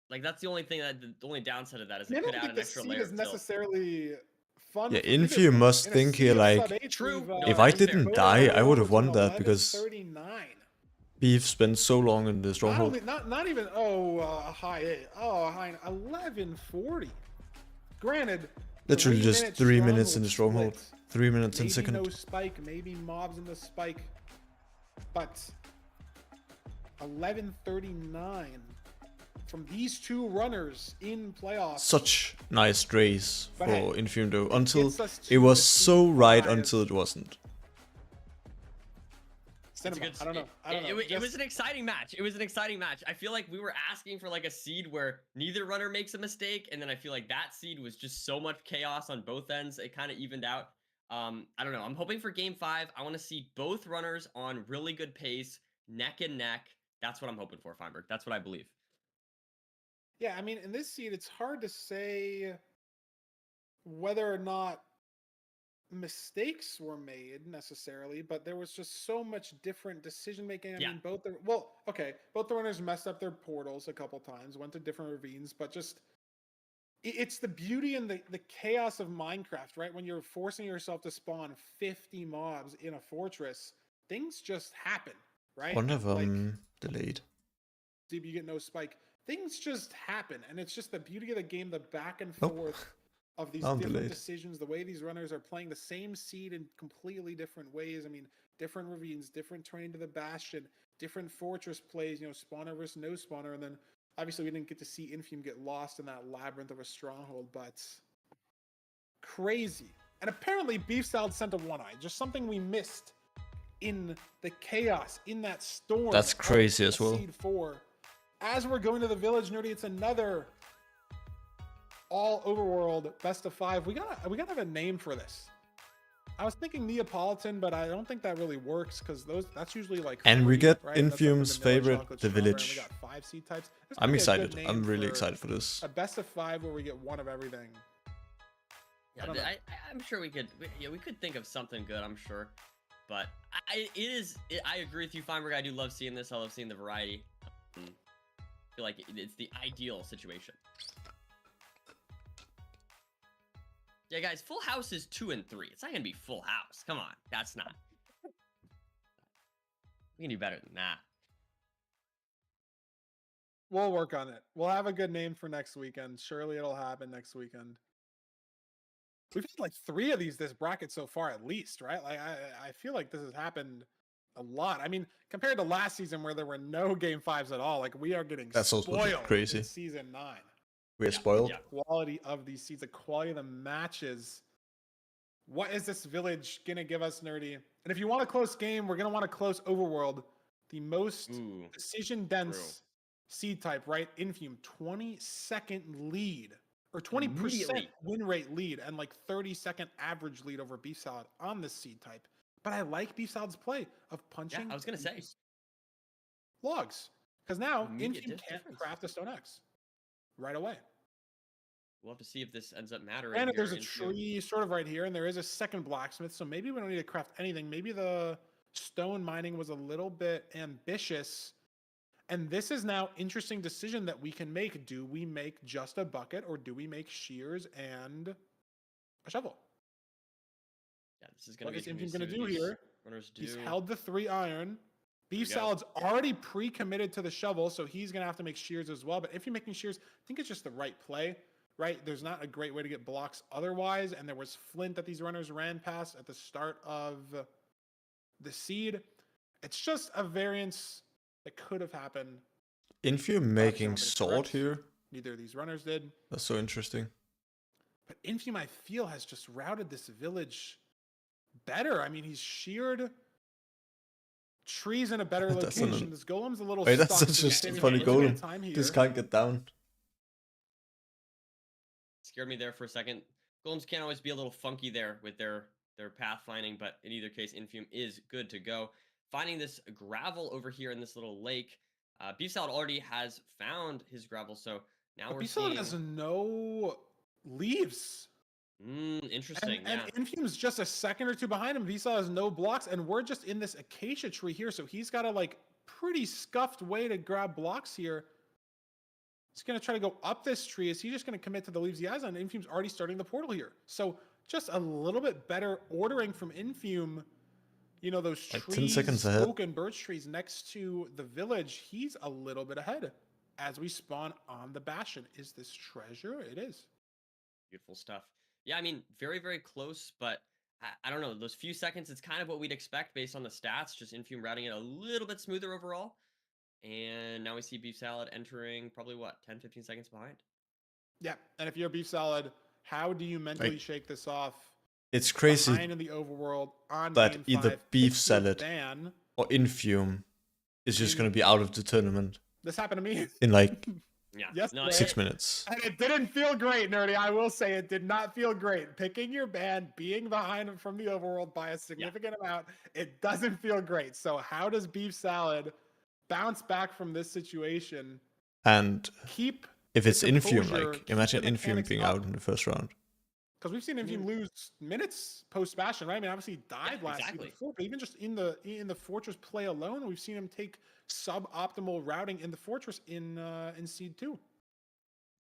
Like, that's the only thing the only downside of that is I it don't could add think an the extra seed layer is of tilt. necessarily fun. Yeah, for either Infume one. must In a think sea here of like, sub-8s, True. we've, No, if I that's fair. didn't Both die, I would have overall won to an that because 11:39. Beef spent so long in the Not stronghold. only, not even high 8. Oh, high 11:40. Granted, Literally just 3-minute 3 minutes in the stronghold stronghold. split. 3 minutes and Maybe second. no spike, maybe mobs in the spike, but 11:39 from these two runners in playoffs. Such nice race But for hey, Infume though. Until gets us it to was the so seed right 5. until it wasn't. Cinema. It's a I don't know. It was an exciting match. It was an exciting match. I feel like we were asking for like a seed where neither runner makes a mistake, and then I feel like that seed was just so much chaos on both ends. It kind of evened out. I don't know. I'm hoping for game 5. I want to see both runners on really good pace, neck and neck. That's what I'm hoping for, Feinberg. That's what I believe. Yeah, I mean, in this seed, it's hard to say whether or not mistakes were made necessarily, but there was just so much different decision making. I Yeah. mean, both the runners messed up their portals a couple times, went to different ravines, but just it's the beauty and the chaos of Minecraft, right? When you're forcing yourself to spawn 50 mobs in a fortress, things just happen, right? One of them Like, delayed. see if you get no spike. Things just happen, and it's just the beauty of the game, the back and Nope. forth of these I'm different delayed. decisions, the way these runners are playing the same seed in completely different ways. I mean, different ravines, different terrain to the bastion, different fortress plays, spawner versus no spawner, and then obviously we didn't get to see Infume get lost in that labyrinth of a stronghold, but crazy. And apparently Beef Salad sent a 1-eye, just something we missed in the chaos, in that storm. That's of crazy as well. Seed 4. As we're going to the village, Nerdy, it's another all overworld best of 5. We gotta have a name for this. I was thinking Neapolitan, but I don't think that really works because that's usually like. And we 3, get right? That's like the Infume's vanilla, favorite, chocolate, the strawberry, and village. We got 5 seed types. This I'm could be a good excited. name I'm really for excited for this. a best of 5 where we get one of everything. Yeah, I don't know. I'm sure we could think of something good, I'm sure. But I agree with you, Feinberg. I do love seeing this. I love seeing the variety. I feel like it's the ideal situation. Yeah, guys, Full House is 2 and 3. It's not gonna be Full House. Come on, that's not. We can do better than that. We'll work on it. We'll have a good name for next weekend. Surely it'll happen next weekend. We've had like 3 of this bracket so far, at least, right? Like I feel like this has happened a lot. I mean, compared to last season where there were no game 5s at all, like we are getting That's also spoiled crazy. in season 9. We're spoiled. Yeah. Quality of these seeds, the quality of the matches. What is this village gonna give us, Nerdy? And if you want a close game, we're gonna want a close overworld. The most Ooh, decision dense true. seed type, right? Infume, 20-second lead or 20% Immediately. win rate lead and like 30-second average lead over Beef Salad on this seed type. But I like Beef Salad's play of punching. Yeah, I was gonna say. Logs. Because now Immediate Infume can't difference. craft a Stone Axe right away. We'll have to see if this ends up mattering. And here there's a in tree sort of right here, and there is a second blacksmith, so maybe we don't need to craft anything. Maybe the stone mining was a little bit ambitious. And this is now interesting decision that we can make. Do we make just a bucket, or do we make shears and a shovel? Yeah, this is gonna What be is interesting Infume to going to see do what these here? runners do. He's held the 3 iron. Beef we go. Salad's already pre-committed to the shovel, so he's going to have to make shears as well. But if you're making shears, I think it's just the right play, right? There's not a great way to get blocks otherwise, and there was flint that these runners ran past at the start of the seed. It's just a variance that could have happened. Infume Obviously, making not gonna sword correct. here. Neither of these runners did. That's so interesting. But Infume, I feel, has just routed this village better. I mean, he's sheared trees in a better That's location. This golem's a little Wait, stuck. that's so he's just saving funny a little bit of golem. time here. This can't get down. Scared me there for a second. Golems can always be a little funky there with their path finding, but in either case, Infume is good to go. Finding this gravel over here in this little lake. Beef Salad already has found his gravel, so now But we're Beef Salad seeing... has no leaves. Interesting, And Infume's just a second or two behind him. Visa has no blocks, and we're just in this acacia tree here, so he's got a like pretty scuffed way to grab blocks here. He's gonna try to go up this tree. Is he just gonna commit to the leaves he has on? Infume's already starting the portal here, so just a little bit better ordering from Infume. You know, those Like trees, 10 seconds ahead. oak and birch trees next to the village. He's a little bit ahead as we spawn on the Bastion. Is this treasure? It is. Beautiful stuff. Yeah, I mean, very, very close, but I don't know. Those few seconds, it's kind of what we'd expect based on the stats. Just Infume routing it a little bit smoother overall. And now we see Beef Salad entering probably, what, 10, 15 seconds behind? Yeah, and if you're Beef Salad, how do you mentally shake this off? It's crazy Behind in the overworld on that game either 5, Beef fix your Salad ban. or Infume is just going to be out of the tournament This happened to me. in like Yeah. Yesterday. 6 minutes. And it didn't feel great, Nerdy. I will say it did not feel great. Picking your ban, being behind from the overworld by a significant amount, it doesn't feel great. So how does Beef Salad bounce back from this situation? And Keep if it's the Infume, composure, like keep imagine the Infume mechanics being up. out in the first round. Because we've seen Infume lose minutes post Bastion, right? I mean, obviously he died last season before, but even just in the Fortress play alone, we've seen him take suboptimal routing in the Fortress in Seed 2.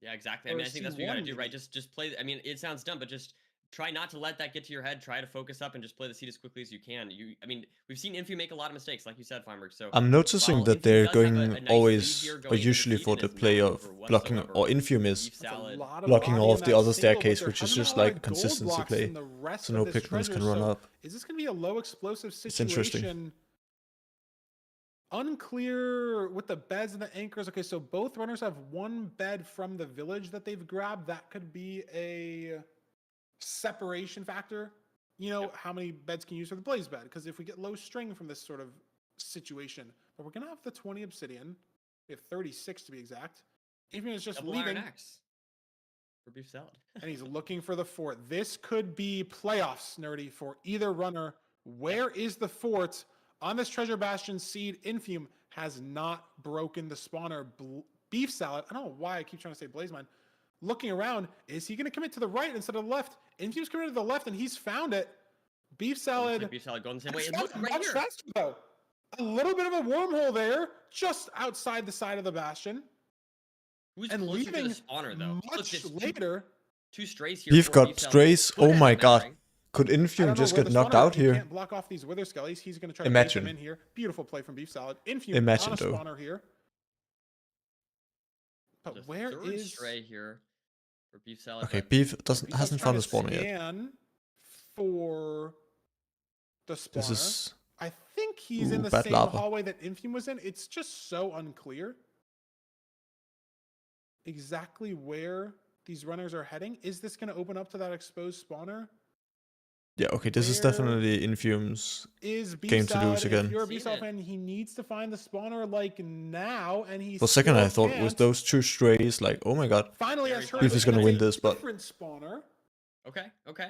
Yeah, exactly. I Or mean, I think that's what you gotta C1 do, right? maybe. Just play. I mean, it sounds dumb, but just try not to let that get to your head. Try to focus up and just play the seed as quickly as you can. I mean, we've seen Infu make a lot of mistakes, like you said, Feinberg. So I'm noticing while that Infu they're does have a going nice lead always, here or going into the usually seed for and the is not play of over blocking, whatsoever, or Infume is Beef Salad. lot of blocking body all in of the that other single, but staircase, there which is hasn't just been a lot like of a gold consistency blocks play. in the rest So of no this pigments treasure, can run so up. Is this going to be a low explosive It's interesting. situation? Unclear with the beds and the anchors. Okay, so both runners have one bed from the village that they've grabbed. That could be a separation factor. You know, how many beds can you use for the blaze bed? Because if we get low string from this sort of situation, but we're going to have the 20 obsidian. We have 36 to be exact. Even is just Double leaving. Iron Axe for Beef Salad. And he's looking for the fort. This could be playoffs, Nerdy, for either runner. Where is the fort? On this Treasure Bastion seed, Infume has not broken the spawner. Beef Salad, I don't know why I keep trying to say Blazemine. Looking around, is he going to commit to the right instead of the left? Infume's committed to the left, and he's found it. Beef Salad. Beef Salad going the same way. It's It looks not right much here. faster, though. A little bit of a wormhole there, just outside the side of the Bastion. Who's And closer to leaving the spawner though? Look, much there's later. two strays here. Beef for got Beef Salad. strays. Could Oh end my up god. mattering. Could I Infume don't know just where get the knocked spawner out is. He here? can't block off these wither skellies. He's going to try to bait them Imagine. in here. Beautiful play from Beef Salad. Infume Imagine, on a though. spawner here. But The where third is stray here for Beef Salad? Okay, but Beef Beef Salad's hasn't trying found a to spawner yet. scan for the spawner. This is I think he's in the bad same lava. hallway that Infume was in. It's just so unclear exactly where these runners are heading. Is this going to open up to that exposed spawner? Yeah, okay, this is Where definitely Infume's Is Beef game to Salad, lose again. If you're a Beef Seen Salad it. fan, he needs to find the spawner like now, and he's For a second I still thought with can't. those two strays, like, oh my god. Finally, Very has heard Beef that is gonna it's win a this, but- different spawner. Okay, okay.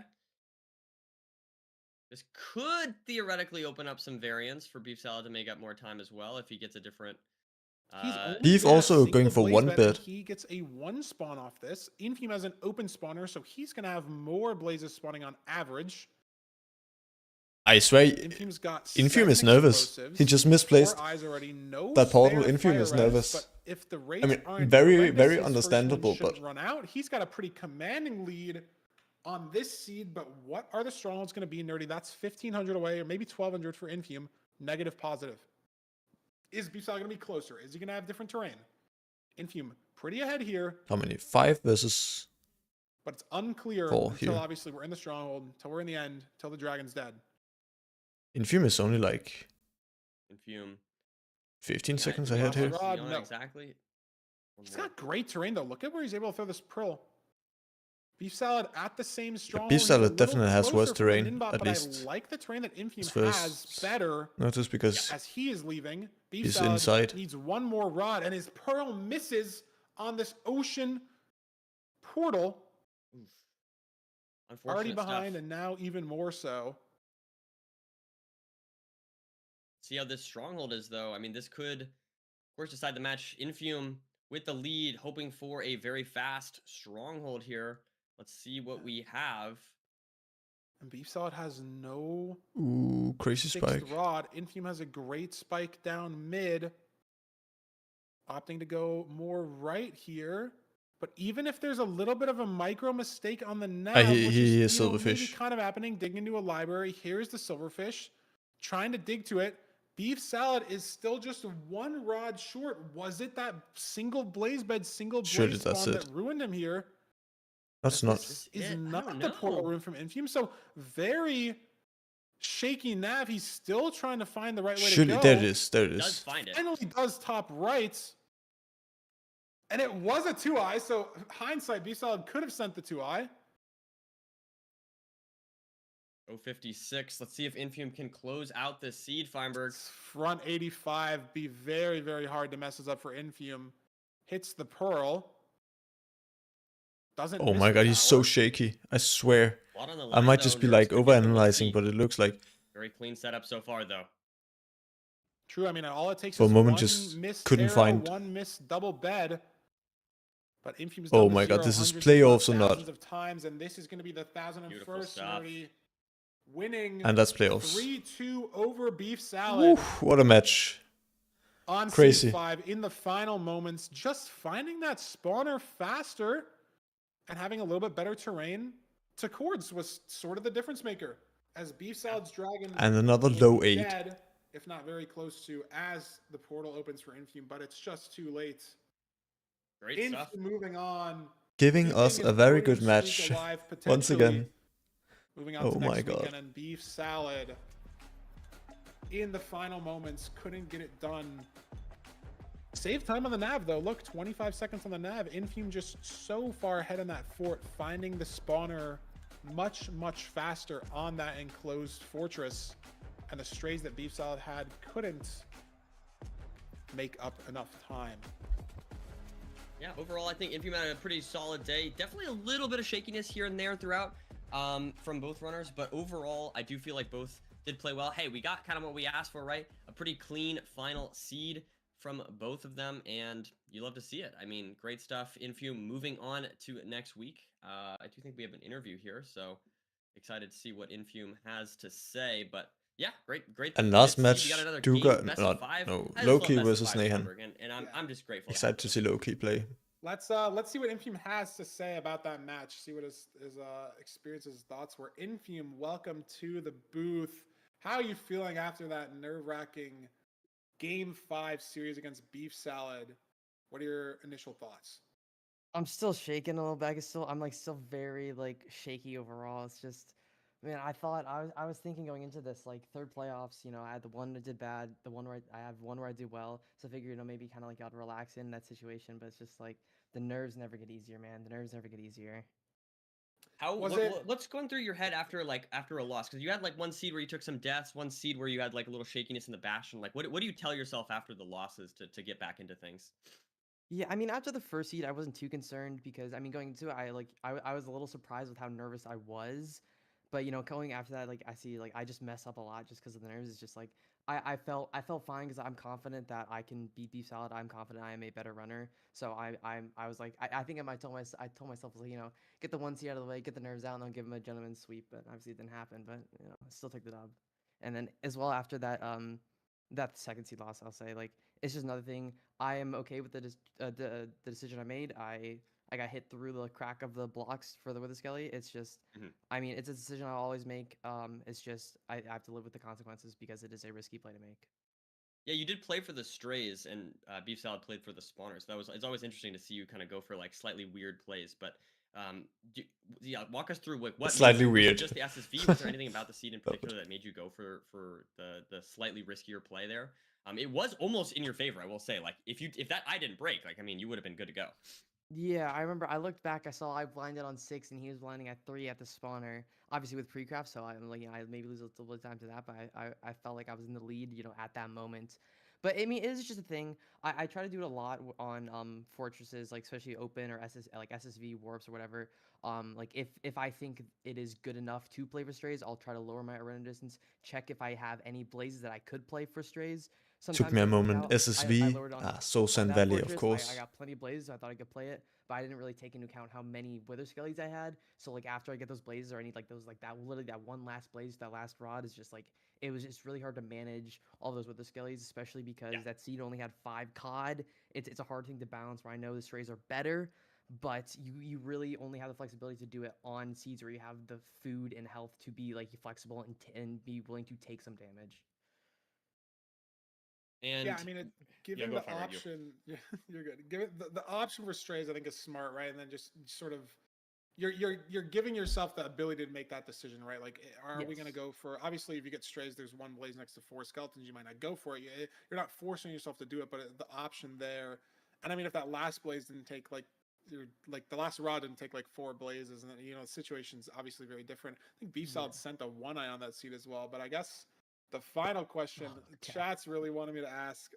This could theoretically open up some variants for Beef Salad to make up more time as well if he gets a different. He's only Beef got a also single going for blaze one bed, and bit. He gets a one spawn off this. Infume has an open spawner, so he's gonna have more blazes spawning on average. I swear, Infume's got Infume is 7 nervous. explosives, He just misplaced 4 eyes already. No that portal. spare Infume fire is res, nervous. But if the rates I mean, aren't very, horrendous, very his first one understandable, shouldn't but- run out. He's got a pretty commanding lead on this seed. But what are the strongholds going to be, Nerdy? That's 1,500 away, or maybe 1,200 for Infume. Negative, positive. Is Beef Salad going to be closer? Is he going to have different terrain? Infume pretty ahead here, How many? 5 versus... but it's unclear 4 until here. obviously we're in the stronghold, until we're in the end, until the dragon's dead. Infume is only like Infume. 15 Yeah, seconds you ahead want here. to- Rod, you know no. Exactly. One He's more. got great terrain though. Look at where he's able to throw this Prill. Beef Salad at the same stronghold. Beef He's a Salad little definitely has closer worse for the terrain, Ninbot, at but least. I like the terrain that Infume First has better. notice because As he is leaving, Beef he's Salad inside. needs one more rod, and his Pearl misses on this ocean portal. Oof. Already Unfortunate behind, stuff. and now even more so. See how this stronghold is, though. I mean, this could, of course, decide the match. Infume with the lead, hoping for a very fast stronghold here. Let's see what we have. And Beef Salad has no Ooh, crazy fixed spike. rod. Infume has a great spike down mid. Opting to go more right here. But even if there's a little bit of a micro mistake on the nav, He which is is maybe silverfish. kind of happening, digging into a library. Here's the silverfish, trying to dig to it. Beef Salad is still just one rod short. Was it that single blaze bed, single Surely blaze that's spawn it. that ruined him here? That's But not. This Is is it? I not don't the portal know. room from Infume. So very shaky nav. He's still trying to find the right way Surely to go. there it is. There it Does is. find it. Finally does top right. And it was a 2-eye, so hindsight, Beef Salad could have sent the 2-eye. 056. Let's see if Infume can close out this seed, Feinberg. Front 85, be very, very hard to mess this up for Infume. Hits the Pearl. Doesn't Oh miss my the god, he's so tower. shaky. I swear. A lot on the I line, might though. just be Nerves like could get them. Let's overanalyzing, see. but it looks like Very clean setup so far, though. True, I mean, all it takes For a is moment one just missed couldn't arrow, find- one missed double bed. But Infume's Oh done my this god, hero this is hundreds, if not playoffs or not? thousands of times, and this is going to be the 1001st Beautiful stuff. Nerdy winning And that's playoffs. 3-2 over Beef Salad. Woo, what a match. On Crazy. C5 in the final moments, just finding that spawner faster and having a little bit better terrain to Chords was sort of the difference maker. As Beef Salad's dragon And another will low be 8. dead, if not very close to, as the portal opens for Infume, but it's just too late. Great Infume stuff. moving on. Giving keeping us his a very podium good streak match. alive, Once potentially. again. Moving on Oh to my next god. weekend, and Beef Salad in the final moments couldn't get it done. Save time on the nav though. Look, 25 seconds on the nav. Infume just so far ahead in that fort, finding the spawner much, much faster on that enclosed fortress. And the strays that Beef Salad had couldn't make up enough time. Yeah, overall, I think Infume had a pretty solid day. Definitely a little bit of shakiness here and there throughout from both runners, but overall, I do feel like both did play well. Hey, we got kind of what we asked for, right? A pretty clean final seed from both of them, and you love to see it. I mean, great stuff. Infume moving on to next week. I do think we have an interview here, so excited to see what Infume has to say, but yeah, great. And last We match, got another Duga, game, best not, of 5. no, I just love Loki best of versus 5 Nahan. Hamburg, and I'm just grateful. Excited to see Loki play. Let's see what Infume has to say about that match. See what his experiences, thoughts were. Infume, welcome to the booth. How are you feeling after that nerve-wracking Game 5 series against Beef Salad? What are your initial thoughts? I'm still shaking a little bit. I'm still very shaky overall. It's just, man, I was thinking going into this third playoffs. I had the one that did bad, the one where I have one where I did well. So I figure maybe kind of I'd relax in that situation. But it's just the nerves never get easier, man. The nerves never get easier. What's going through your head after a loss? Because you had one seed where you took some deaths, one seed where you had a little shakiness in the bastion. What do you tell yourself after the losses to get back into things? Yeah, I mean, after the first seed, I wasn't too concerned because going into it, I was a little surprised with how nervous I was, but going after that, I see I just mess up a lot just because of the nerves. It's just I felt fine because I'm confident that I can beat Beef Salad. I'm confident I am a better runner. So I was I think I told myself get the one seed out of the way, get the nerves out, and then give him a gentleman's sweep. But obviously it didn't happen. But I still took the dub. And then as well after that that second seed loss, I'll say it's just another thing. I am okay with the decision I made. I got hit through the crack of the blocks for the Wither Skelly. It's just, I mean, it's a decision I'll always make. It's just I have to live with the consequences because it is a risky play to make. Yeah, you did play for the Strays, and Beef Salad played for the Spawners. It's always interesting to see you kind of go for slightly weird plays. But walk us through what slightly was it weird. just the SSV? Was there anything about the seed in particular that made you go for the slightly riskier play there? It was almost in your favor, I will say. If that I didn't break, I mean, you would have been good to go. Yeah, I remember. I looked back. I saw I blinded on 6, and he was blinding at 3 at the spawner. Obviously with pre-craft, so I'm like, I maybe lose a little bit of time to that, but I felt like I was in the lead, at that moment. But I mean, it is just a thing. I try to do it a lot on fortresses, like especially open or SSV warps or whatever. Like if I think it is good enough to play for strays, I'll try to lower my random distance. Check if I have any blazes that I could play for strays. Took Sometimes me a didn't work moment. out. I SSV, lowered on Soul on Sand that Valley, of fortress. I course. got plenty of blazes, so I thought I could play it, but I didn't really take into account how many wither skellies I had. So like after I get those blazes, or I need like those like that literally that one last blaze, that last rod is just like it was just really hard to manage all those wither skellies, especially because that seed only had 5 cod. It's a hard thing to balance. Where I know the strays are better, but you really only have the flexibility to do it on seeds where you have the food and health to be like flexible and be willing to take some damage. And Yeah, I mean, giving go the for it, Ryu. option, you're good. Give it the option for strays, I think, is smart, right? And then just sort of you're giving yourself the ability to make that decision, right? Like, are we going to Yes. go for? Obviously, if you get strays, there's one blaze next to 4 skeletons, you might not go for it. You're not forcing yourself to do it, but the option there. And I mean, if that last blaze didn't take like the last rod didn't take like 4 blazes, and then, the situation's obviously very different. I think Beef Salad sent a 1-eye on that seed as well, but I guess. The final question, chat's really wanted me to ask.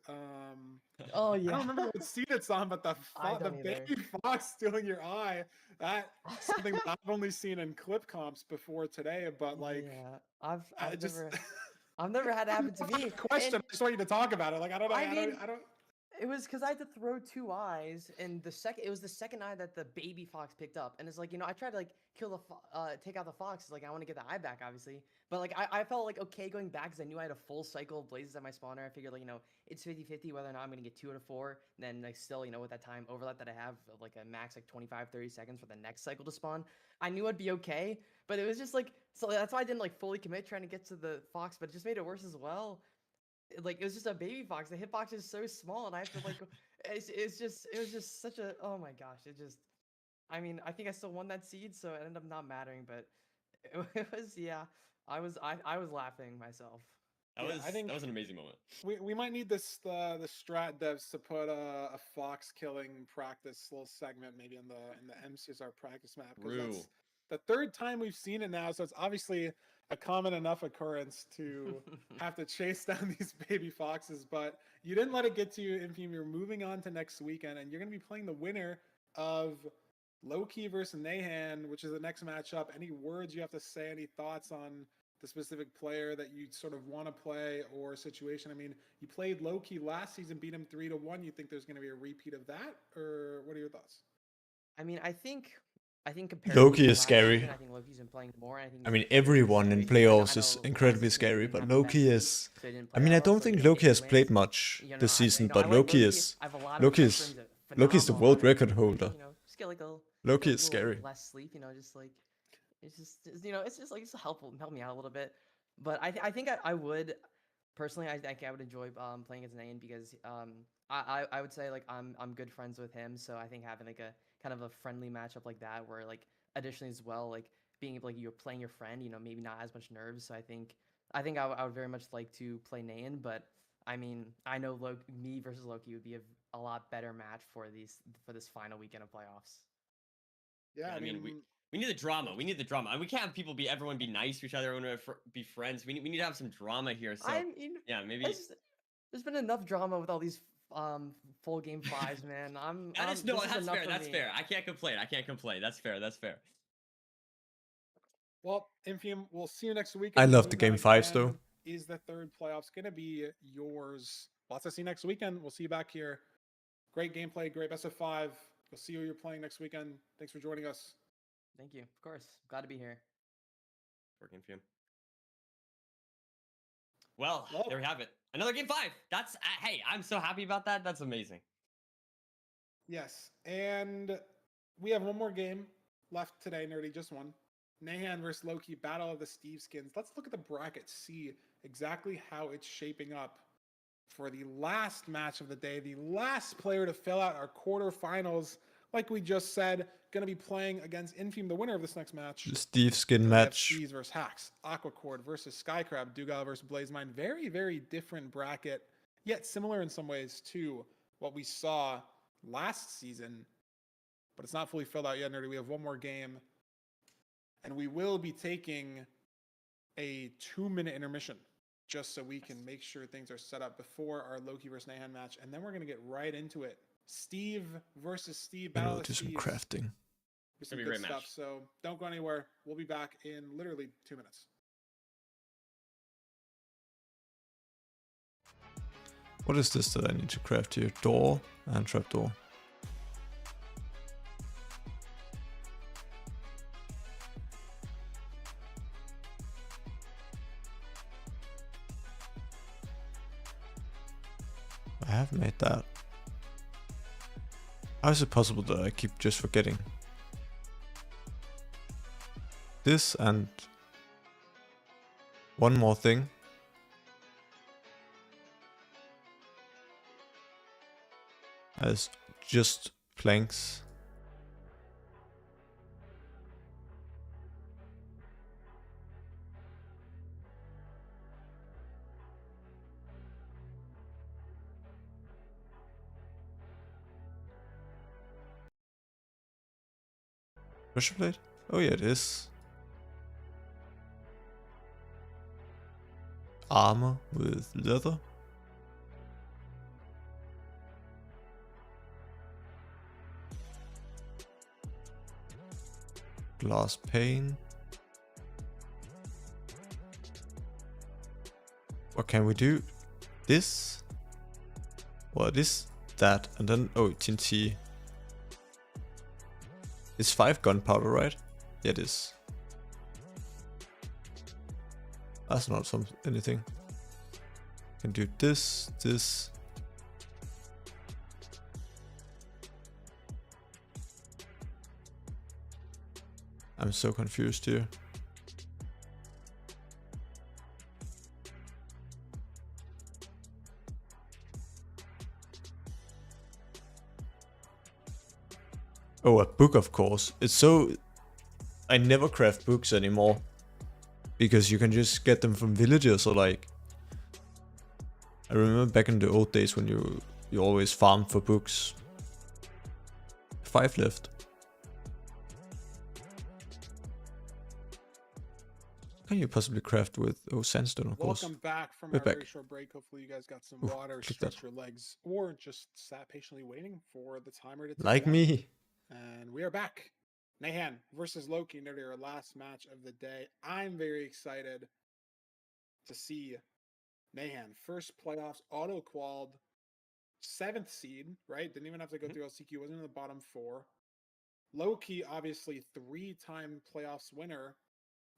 Oh I yeah. don't remember what seed it's on, but the I don't either. baby fox stealing your eye, that's something that I've only seen in clip comps before today. But like, Yeah, I I've just never had it happen to me. question. And I just want you to talk about it. Like, I don't know. I mean, I don't. it was because I had to throw 2 eyes, and it was the second eye that the baby fox picked up, and it's like I tried to like take out the fox, like I want to get the eye back, obviously, but like I felt like okay going back because I knew I had a full cycle of blazes at my spawner. I figured like it's 50-50 whether or not I'm gonna get 2 out of 4, and then like still with that time overlap that I have of, like a max like 25-30 seconds for the next cycle to spawn. I knew I'd be okay, but it was just like so that's why I didn't like fully commit trying to get to the fox, but it just made it worse as well. Like it was just a baby fox. The hitbox is so small, and I have to like, it was just such a oh my gosh. I mean, I think I still won that seed, so it ended up not mattering. But it was I was laughing myself. I think that was an amazing moment. we might need this the strat devs to put a fox killing practice little segment maybe in the MCSR practice map, because that's the 3rd time we've seen it now, so it's obviously a common enough occurrence to have to chase down these baby foxes. But you didn't let it get to you, Infium. You're moving on to next weekend, and you're going to be playing the winner of Loki versus Nahan, which is the next matchup. Any words you have to say? Any thoughts on the specific player that you sort of want to play or situation? I mean, you played Loki last season, beat him 3-1. You think there's going to be a repeat of that, or what are your thoughts? I mean, I think compared Loki to is last scary. season, I think Loki's been playing more. I think I mean, he's everyone in scary. playoffs I is know incredibly last season he scary, didn't but have the best Loki seed, is. so he didn't I play mean, that I well, don't so he think didn't Loki get has any played wins. much this season, I but like Loki Loki. is. I have a lot of Loki respect is. for him. He's a Loki's the phenomenal world hunter. record holder. Just get like Loki a is little scary. less sleep. Just like it's just like help me out a little bit. But I think I would personally I would enjoy playing as Nayan because I would say like I'm good friends with him, so I think having like a kind of a friendly matchup like that where like additionally as well like being able like you're playing your friend, maybe not as much nerves. So I think I would very much like to play Nayan, but I mean I know me versus Loki would be a lot better match for this final weekend of playoffs. Yeah, I mean, we need the drama. We need the drama, and we can't have people everyone be nice to each other, everyone be friends. We need to have some drama here. So I mean, yeah, maybe there's been enough drama with all these full game 5s, man. that's this is that's enough fair. for That's me. fair. I can't complain. That's fair. That's fair. Well, Infium, we'll see you next week. I love the game 5s though. Is the 3rd playoffs going to be yours? Lots to see next weekend. We'll see you back here. Great gameplay, great best of 5. We'll see who you're playing next weekend. Thanks for joining us. Thank you. Of course. Glad to be here. Working for you. Well, there we have it. Another game 5. That's hey, I'm so happy about that. That's amazing. Yes, and we have one more game left today, Nerdy, just one. Nahan versus Loki, Battle of the Steve Skins. Let's look at the bracket, see exactly how it's shaping up for the last match of the day, the last player to fill out our quarterfinals. Like we just said, going to be playing against Infium, the winner of this next match. The Steve Skin match. Steez versus Hacks, Aquacord versus Skycrab, Dougal versus Blazemine. Very, very different bracket, yet similar in some ways to what we saw last season. but it's not fully filled out yet, Nerdy. We have one more game, and we will be taking a 2-minute intermission just so we can make sure things are set up before our Loki versus Nahan match, and then we're going to get right into it. Steve versus Steve. I'm Battle gonna of do some Steves. crafting. Some Gonna be a good great stuff. match. So don't go anywhere. We'll be back in literally 2 minutes. What is this that I need to craft here? Door and trapdoor. I have made that. How is it possible that I keep just forgetting? This and one more thing. As just planks. Pressure plate? Oh yeah, it is. Armor with leather. Glass pane. What can we do? This? Well, this, that, and then, oh, TNT. It's 5 gunpowder, right? Yeah, it is. That's not anything. Can do this, this. I'm so confused here. Oh, a book, of course. It's so... I never craft books anymore. Because you can just get them from villagers or like... I remember back in the old days when you always farmed for books. 5 left. Can you possibly craft with sandstone, of course? Welcome back from We're our back. very short break. Hopefully you guys got some Oof, water, click stretched that. your legs, or just sat patiently waiting for the timer to tick Like down. me. And we are back. Nahan versus Loki, nearly our last match of the day. I'm very excited to see Nahan, first playoffs, auto-qualled, 7th seed, right? Didn't even have to go through LCQ, wasn't in the bottom 4. Loki, obviously 3-time playoffs winner,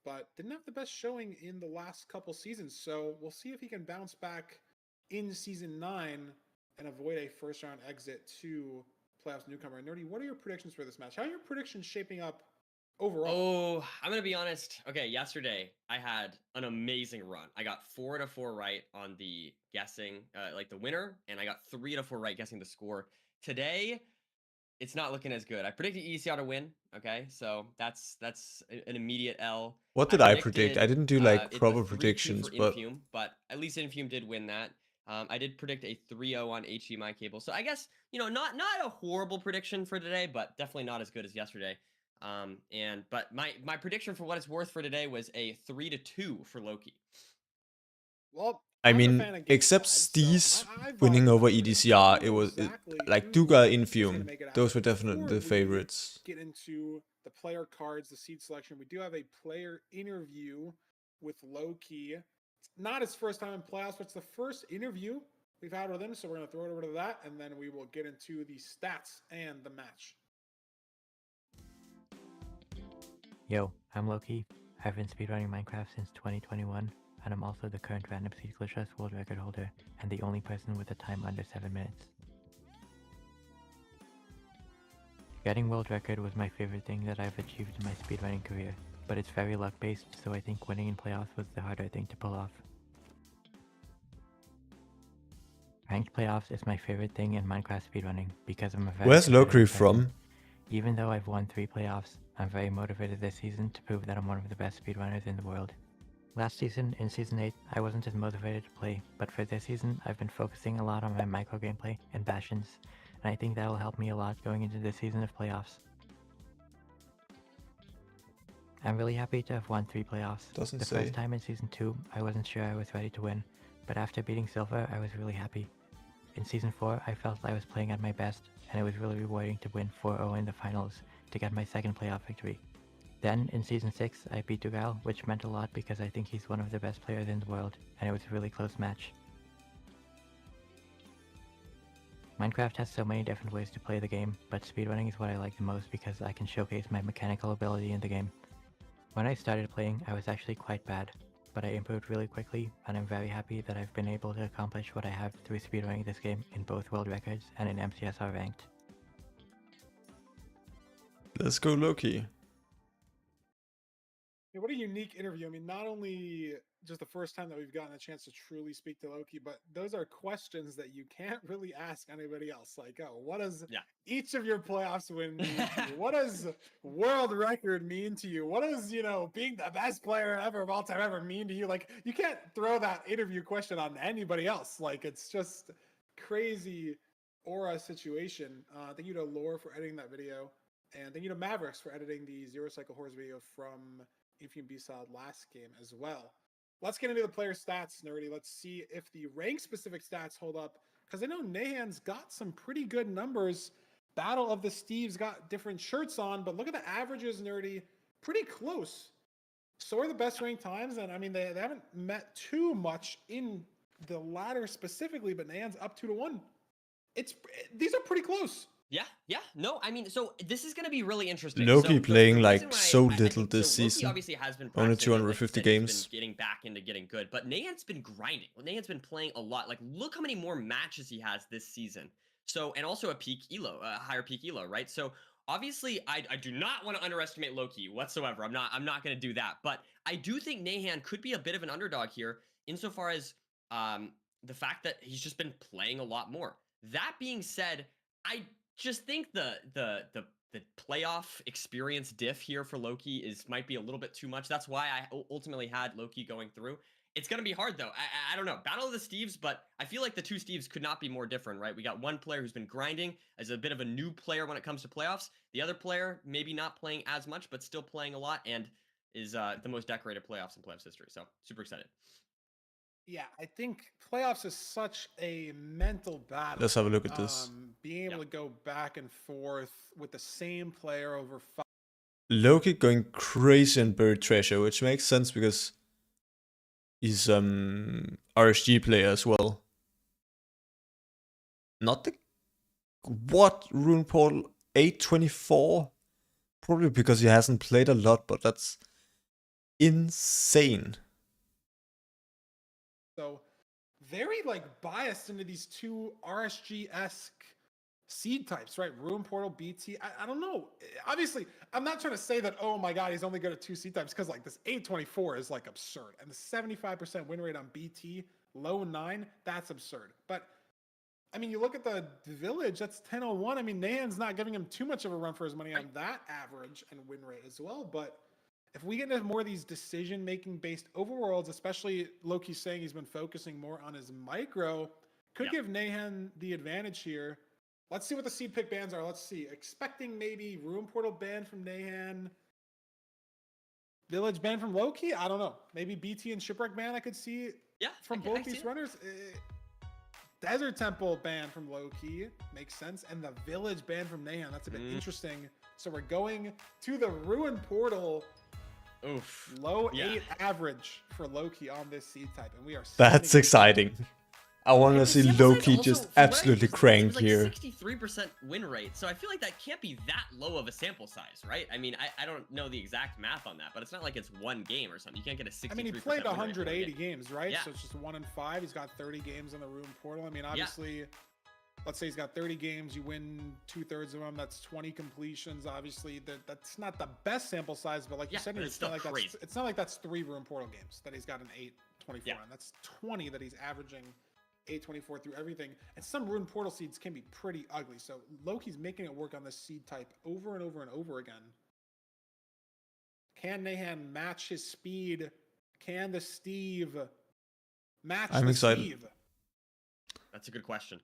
but didn't have the best showing in the last couple seasons. So we'll see if he can bounce back in season 9 and avoid a first-round exit to playoffs newcomer. Nerdy, what are your predictions for this match? How are your predictions shaping up overall? Oh, I'm gonna be honest. Okay, yesterday I had an amazing run. I got 4 out of 4 right on the guessing, like the winner, and I got 3 out of 4 right guessing the score. Today, it's not looking as good. I predicted ECR to win. Okay, so that's an immediate L. What did I predict? I didn't do like It's a proper 3-2 predictions, for but Infume, but at least Infume did win that. I did predict a 3-0 on HDMI cable. So I guess, not a horrible prediction for today, but definitely not as good as yesterday. But my prediction for what it's worth for today was a 3-2 for Loki. Well, I I'm a mean, fan of Game except 5, so Steez I winning thought over you could EDCR, know it was exactly like who Duga, is gonna Infume. make it out. Those were definitely Before the we favorites. get into the player cards, the seed selection, we do have a player interview with Loki. It's not his first time in playoffs, but it's the first interview we've had with him, so we're going to throw it over to that, and then we will get into the stats and the match. Yo, I'm Loki. I've been speedrunning Minecraft since 2021, and I'm also the current Random Seed Glitchless world record holder, and the only person with a time under 7 minutes. Getting world record was my favorite thing that I've achieved in my speedrunning career, but it's very luck based, so I think winning in playoffs was the harder thing to pull off. Ranked playoffs is my favorite thing in Minecraft speedrunning because I'm a very Where's Lokri competitive from? person. Even though I've won 3 playoffs, I'm very motivated this season to prove that I'm one of the best speedrunners in the world. Last season, in Season 8, I wasn't as motivated to play, but for this season, I've been focusing a lot on my micro gameplay and bastions, and I think that'll help me a lot going into this season of playoffs. I'm really happy to have won 3 playoffs. Doesn't The say. first time in Season 2, I wasn't sure I was ready to win, but after beating Silver, I was really happy. In Season 4, I felt I was playing at my best, and it was really rewarding to win 4-0 in the finals to get my second playoff victory. Then, in Season 6, I beat Dugal, which meant a lot because I think he's one of the best players in the world, and it was a really close match. Minecraft has so many different ways to play the game, but speedrunning is what I like the most because I can showcase my mechanical ability in the game. When I started playing, I was actually quite bad, but I improved really quickly, and I'm very happy that I've been able to accomplish what I have through speedrunning this game in both world records and in MCSR ranked. Let's go Loki. Yeah, what a unique interview. I mean, not only just the first time that we've gotten a chance to truly speak to Loki, but those are questions that you can't really ask anybody else. Like, oh, what does each of your playoffs win mean to you? What does world record mean to you? What does, being the best player ever of all time ever mean to you? Like, you can't throw that interview question on anybody else. Like, it's just crazy aura situation. Thank you to Lore for editing that video. And thank you to Mavericks for editing the Zero Cycle Horrors video from Infume B-Solid last game as well. Let's get into the player stats, Nerdy. Let's see if the rank-specific stats hold up, because I know Nahan's got some pretty good numbers. Battle of the Steves got different shirts on, but look at the averages, Nerdy. Pretty close. So are the best ranked times, and I mean, they haven't met too much in the ladder specifically, but Nahan's up 2-1. These are pretty close. Yeah. No, I mean, so this is going to be really interesting. Loki So playing the like reason why so I little think, this so Loki season. obviously has been Only practicing, like you 250 said, he's games. been getting back into getting good, but Nahan's been grinding. Nahan's been playing a lot. Like, look how many more matches he has this season. So, and also a peak elo, a higher peak elo, right? So obviously, I do not want to underestimate Loki whatsoever. I'm not going to do that. But I do think Nahan could be a bit of an underdog here, insofar as the fact that he's just been playing a lot more. That being said, I just think the playoff experience diff here for Loki might be a little bit too much. That's why I ultimately had Loki going through. It's going to be hard, though. I don't know. Battle of the Steves, but I feel like the two Steves could not be more different, right? We got one player who's been grinding as a bit of a new player when it comes to playoffs. The other player, maybe not playing as much, but still playing a lot, and is the most decorated playoffs in playoffs history. So, super excited. Yeah, I think playoffs is such a mental battle. Let's have a look at this. Being able to go back and forth with the same player over 5. Loki going crazy in Buried Treasure, which makes sense because he's RSG player as well. Not the what Rune Portal 824? Probably because he hasn't played a lot, but that's insane. So very biased into these two RSG-esque seed types, right? Ruin Portal, BT. I don't know. Obviously, I'm not trying to say that, oh my god, he's only good at 2 seed types, because this 824 is absurd. And the 75% win rate on BT, low 9, that's absurd. But I mean, you look at the village, that's 1001. I mean, Nahan's not giving him too much of a run for his money on that average and win rate as well. But if we get into more of these decision-making based overworlds, especially Loki's saying he's been focusing more on his micro, could give Nahan the advantage here. Let's see what the seed pick bans are. Let's see. Expecting maybe Ruin Portal ban from Nahan. Village ban from Loki? I don't know. Maybe BT and Shipwreck ban I could see from both these runners. Desert Temple ban from Loki. Makes sense. And the Village ban from Nahan. That's a bit interesting. So we're going to the Ruin Portal. Oof. Low 8 average for Loki on this seed type. And we are That's exciting. I want to see Loki just absolutely crank here. 63% win rate, so I feel like that can't be that low of a sample size, right? I mean, I don't know the exact math on that, but it's not like it's one game or something. You can't get a 63%. I mean, he played win rate 180 games, right? Yeah. So it's just 1 in 5. He's got 30 games in the Ruin Portal. I mean, obviously, let's say he's got 30 games. You win 2/3 of them. That's 20 completions. Obviously, that's not the best sample size, but like you said, it's not like that's 3 Ruin Portal games that he's got an 8/24 on. That's 20 that he's averaging 8/24 through everything. And some Ruin Portal seeds can be pretty ugly. So Loki's making it work on this seed type over and over and over again. Can Nahan match his speed? Can the Steve match I'm excited. Steve? That's a good question.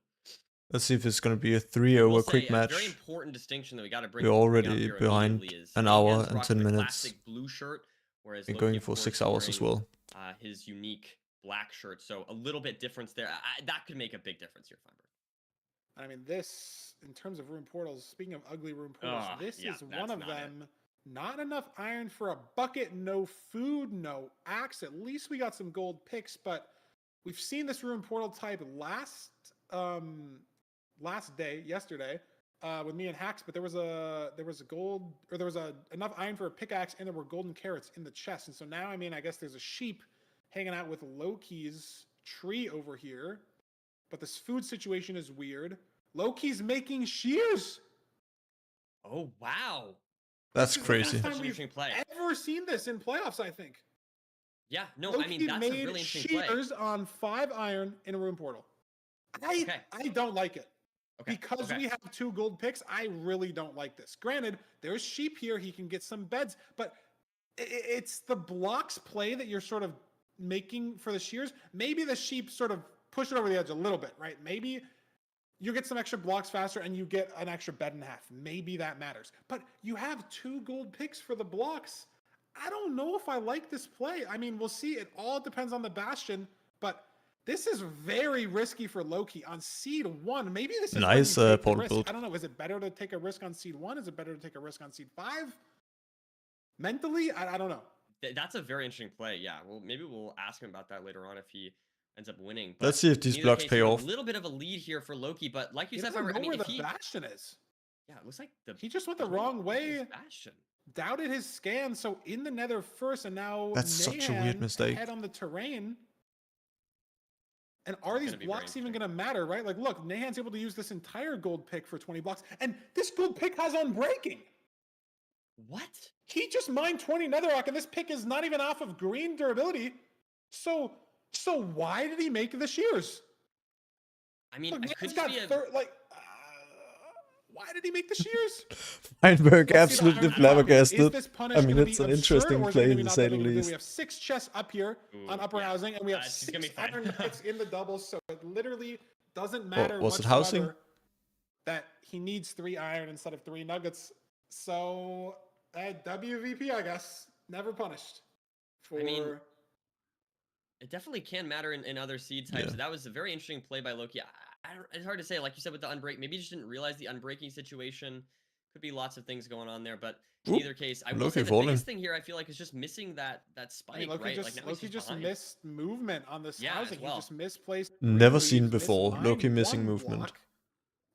Let's see if it's gonna be a 3-0 will a quick say a very match. important distinction that we got to bring. We're bring up already here behind immediately is an hour Nahan's and rocking 10 the minutes. classic blue shirt, whereas We're Loki, going of for course, 6 hours as wearing, well. his unique black shirt. So a little bit difference there. That could make a big difference here, Feinberg. I mean, this, in terms of room portals, speaking of ugly room portals, this is one of them. Not enough iron for a bucket, no food, no axe. At least we got some gold picks, but we've seen this room portal type yesterday, with me and Hacks, but there was enough iron for a pickaxe, and there were golden carrots in the chest. And so now, I mean, I guess there's a sheep hanging out with Loki's tree over here, but this food situation is weird. Loki's making shears. Oh wow, that's crazy. That's we've ever seen this in playoffs, I think. Yeah, no, Loki I mean that's a really interesting play. Shears on 5 iron in a room portal. I don't like it. Because we have 2 gold picks, I really don't like this. Granted, there's sheep here, he can get some beds, but it's the blocks play that you're sort of making for the shears. Maybe the sheep sort of push it over the edge a little bit, right? Maybe you get some extra blocks faster and you get an extra bed and a half. Maybe that matters. But you have 2 gold picks for the blocks. I don't know if I like this play. I mean, we'll see. It all depends on the Bastion, but this is very risky for Loki on seed 1. Maybe this is nice portal build. I don't know. Is it better to take a risk on seed 1? Is it better to take a risk on seed 5? Mentally, I don't know. That's a very interesting play. Yeah, well, maybe we'll ask him about that later on if he ends up winning. But let's see if these blocks pay off. A little bit of a lead here for Loki, but like you said, I mean, where the Bastion is. Yeah, it looks like he just went the wrong way. Bastion. Doubted his scan, so in the Nether first, and now that's such a weird mistake. Head on the terrain. And are these blocks even going to matter, right? Like, look, Nahan's able to use this entire gold pick for 20 blocks, and this gold pick has unbreaking. What? He just mined 20 netherrock, and this pick is not even off of green durability. So why did he make the shears? I mean, look, he's got why did he make the shears? Feinberg absolutely flabbergasted. I mean, it's an interesting play to say the least. We have 6 chests up here on upper housing, and we have 6 iron picks in the doubles, so it literally doesn't matter was it housing? That he needs 3 iron instead of 3 nuggets. So, WVP, I guess. Never punished. I mean, it definitely can matter in other seed types. Yeah. That was a very interesting play by Loki. It's hard to say, like you said, with the unbreak. Maybe he just didn't realize the unbreaking situation. Could be lots of things going on there, but in either case, I will say the biggest thing here I feel like is just missing that spike, I mean, Loki right? Loki just missed movement on this housing. He just misplaced. Never seen before. Loki missing movement.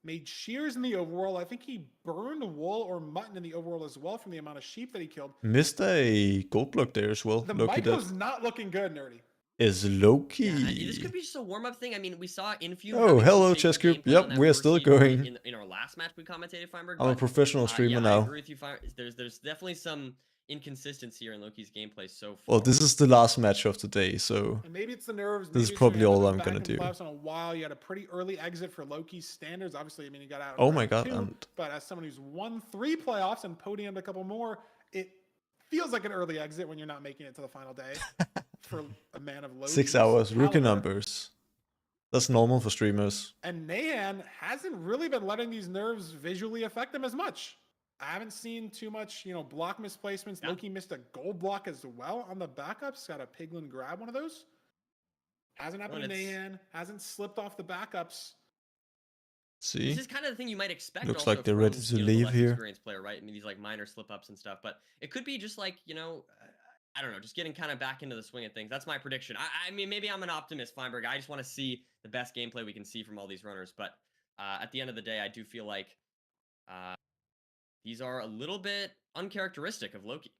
Made shears in the overworld. I think he burned wool or mutton in the overworld as well from the amount of sheep that he killed. Missed a gold block there as well. The Loki Myco's not looking good, Nerdy. Is Loki. Yeah, this could be just a warm-up thing. I mean, we saw Infume. Oh, hello, Chess Cube. Yep, we're still going. In our last match, we commentated Feinberg. I'm a professional streamer now. I agree with you, Feinberg. There's definitely some inconsistency here in Loki's gameplay so far. Well, this is the last match of the day, so and maybe it's the nerves. This is probably all I'm gonna do. On a while, you had a pretty early exit for Loki's standards. Obviously, I mean, he got out. Oh my god! But as someone who's won 3 playoffs and podiumed a couple more, it feels like an early exit when you're not making it to the final day. For a man of Loki's 6 hours, rookie caliber. numbers. That's normal for streamers. And Nahan hasn't really been letting these nerves visually affect him as much. I haven't seen too much, block misplacements. Yeah. Loki missed a gold block as well on the backups. Got a piglin grab one of those. Hasn't happened to Nahan. Hasn't slipped off the backups. See? This is kind of the thing you might expect. Looks also like they're from, ready to leave the less here. Experienced player, right? I mean, these like minor slip-ups and stuff, but it could be just like, I don't know, just getting kind of back into the swing of things. That's my prediction. I mean, maybe I'm an optimist, Feinberg. I just want to see the best gameplay we can see from all these runners. But at the end of the day, I do feel like these are a little bit uncharacteristic of Loki.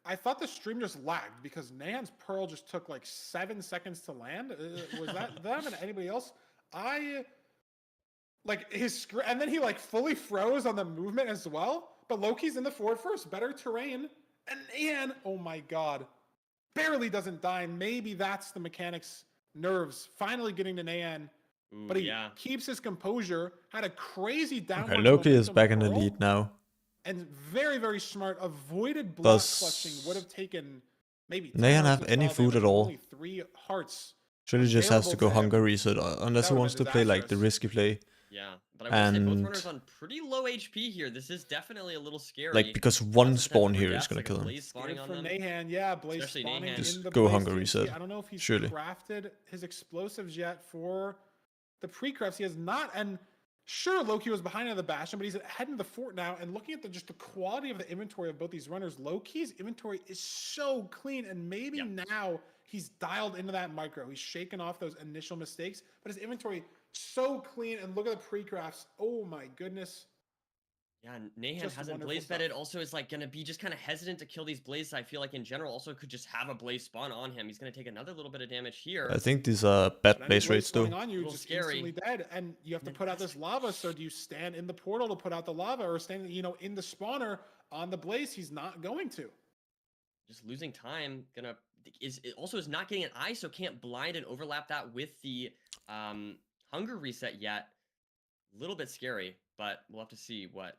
I thought the stream just lagged because Nahan's Pearl just took like 7 seconds to land. Was that them and anybody else? And then he like fully froze on the movement as well. But Loki's in the forward first, better terrain. And Nahan, oh my god, barely doesn't die. Maybe that's the mechanics nerves finally getting to Nahan. But he keeps his composure. Had a crazy down. Okay, Loki is back in the lead now. And very, very smart. Avoided block clutching. Would have taken maybe. Nahan have any food at all? Only 3 hearts. Surely just has to go hunger reset unless he wants to play like the risky play. Yeah, but I will say both And runners on pretty low HP here. This is definitely a little scary. like, because one Lots of potential spawn for here is deaths, gonna like a kill him. Blaze spawning Scared on for them. Nahan, yeah, Blaze Especially spawning Nahan. Just in the go Blaze hunger TNT. reset, I don't know if he's surely. crafted his explosives yet for the pre-crafts. He has not, and sure, Loki was behind in the Bastion, but he's heading to the fort now. And looking at just the quality of the inventory of both these runners, Loki's inventory is so clean, and maybe now he's dialed into that micro. He's shaken off those initial mistakes, but his inventory so clean. And look at the pre-crafts. Oh my goodness. Yeah, Nahan Just hasn't wonderful blaze stuff. bedded. Also, is like gonna be just kind of hesitant to kill these blazes. I feel like in general, also could just have a blaze spawn on him. He's gonna take another little bit of damage here. I think these are bad But any blaze blaze rates though. spawning on you, Little just scary. instantly dead, and you have to put out this lava. So do you stand in the portal to put out the lava, or stand, in the spawner on the blaze? He's not going to. Just losing time. Is not getting an eye, so can't blind and overlap that with the hunger reset yet. A little bit scary, but we'll have to see what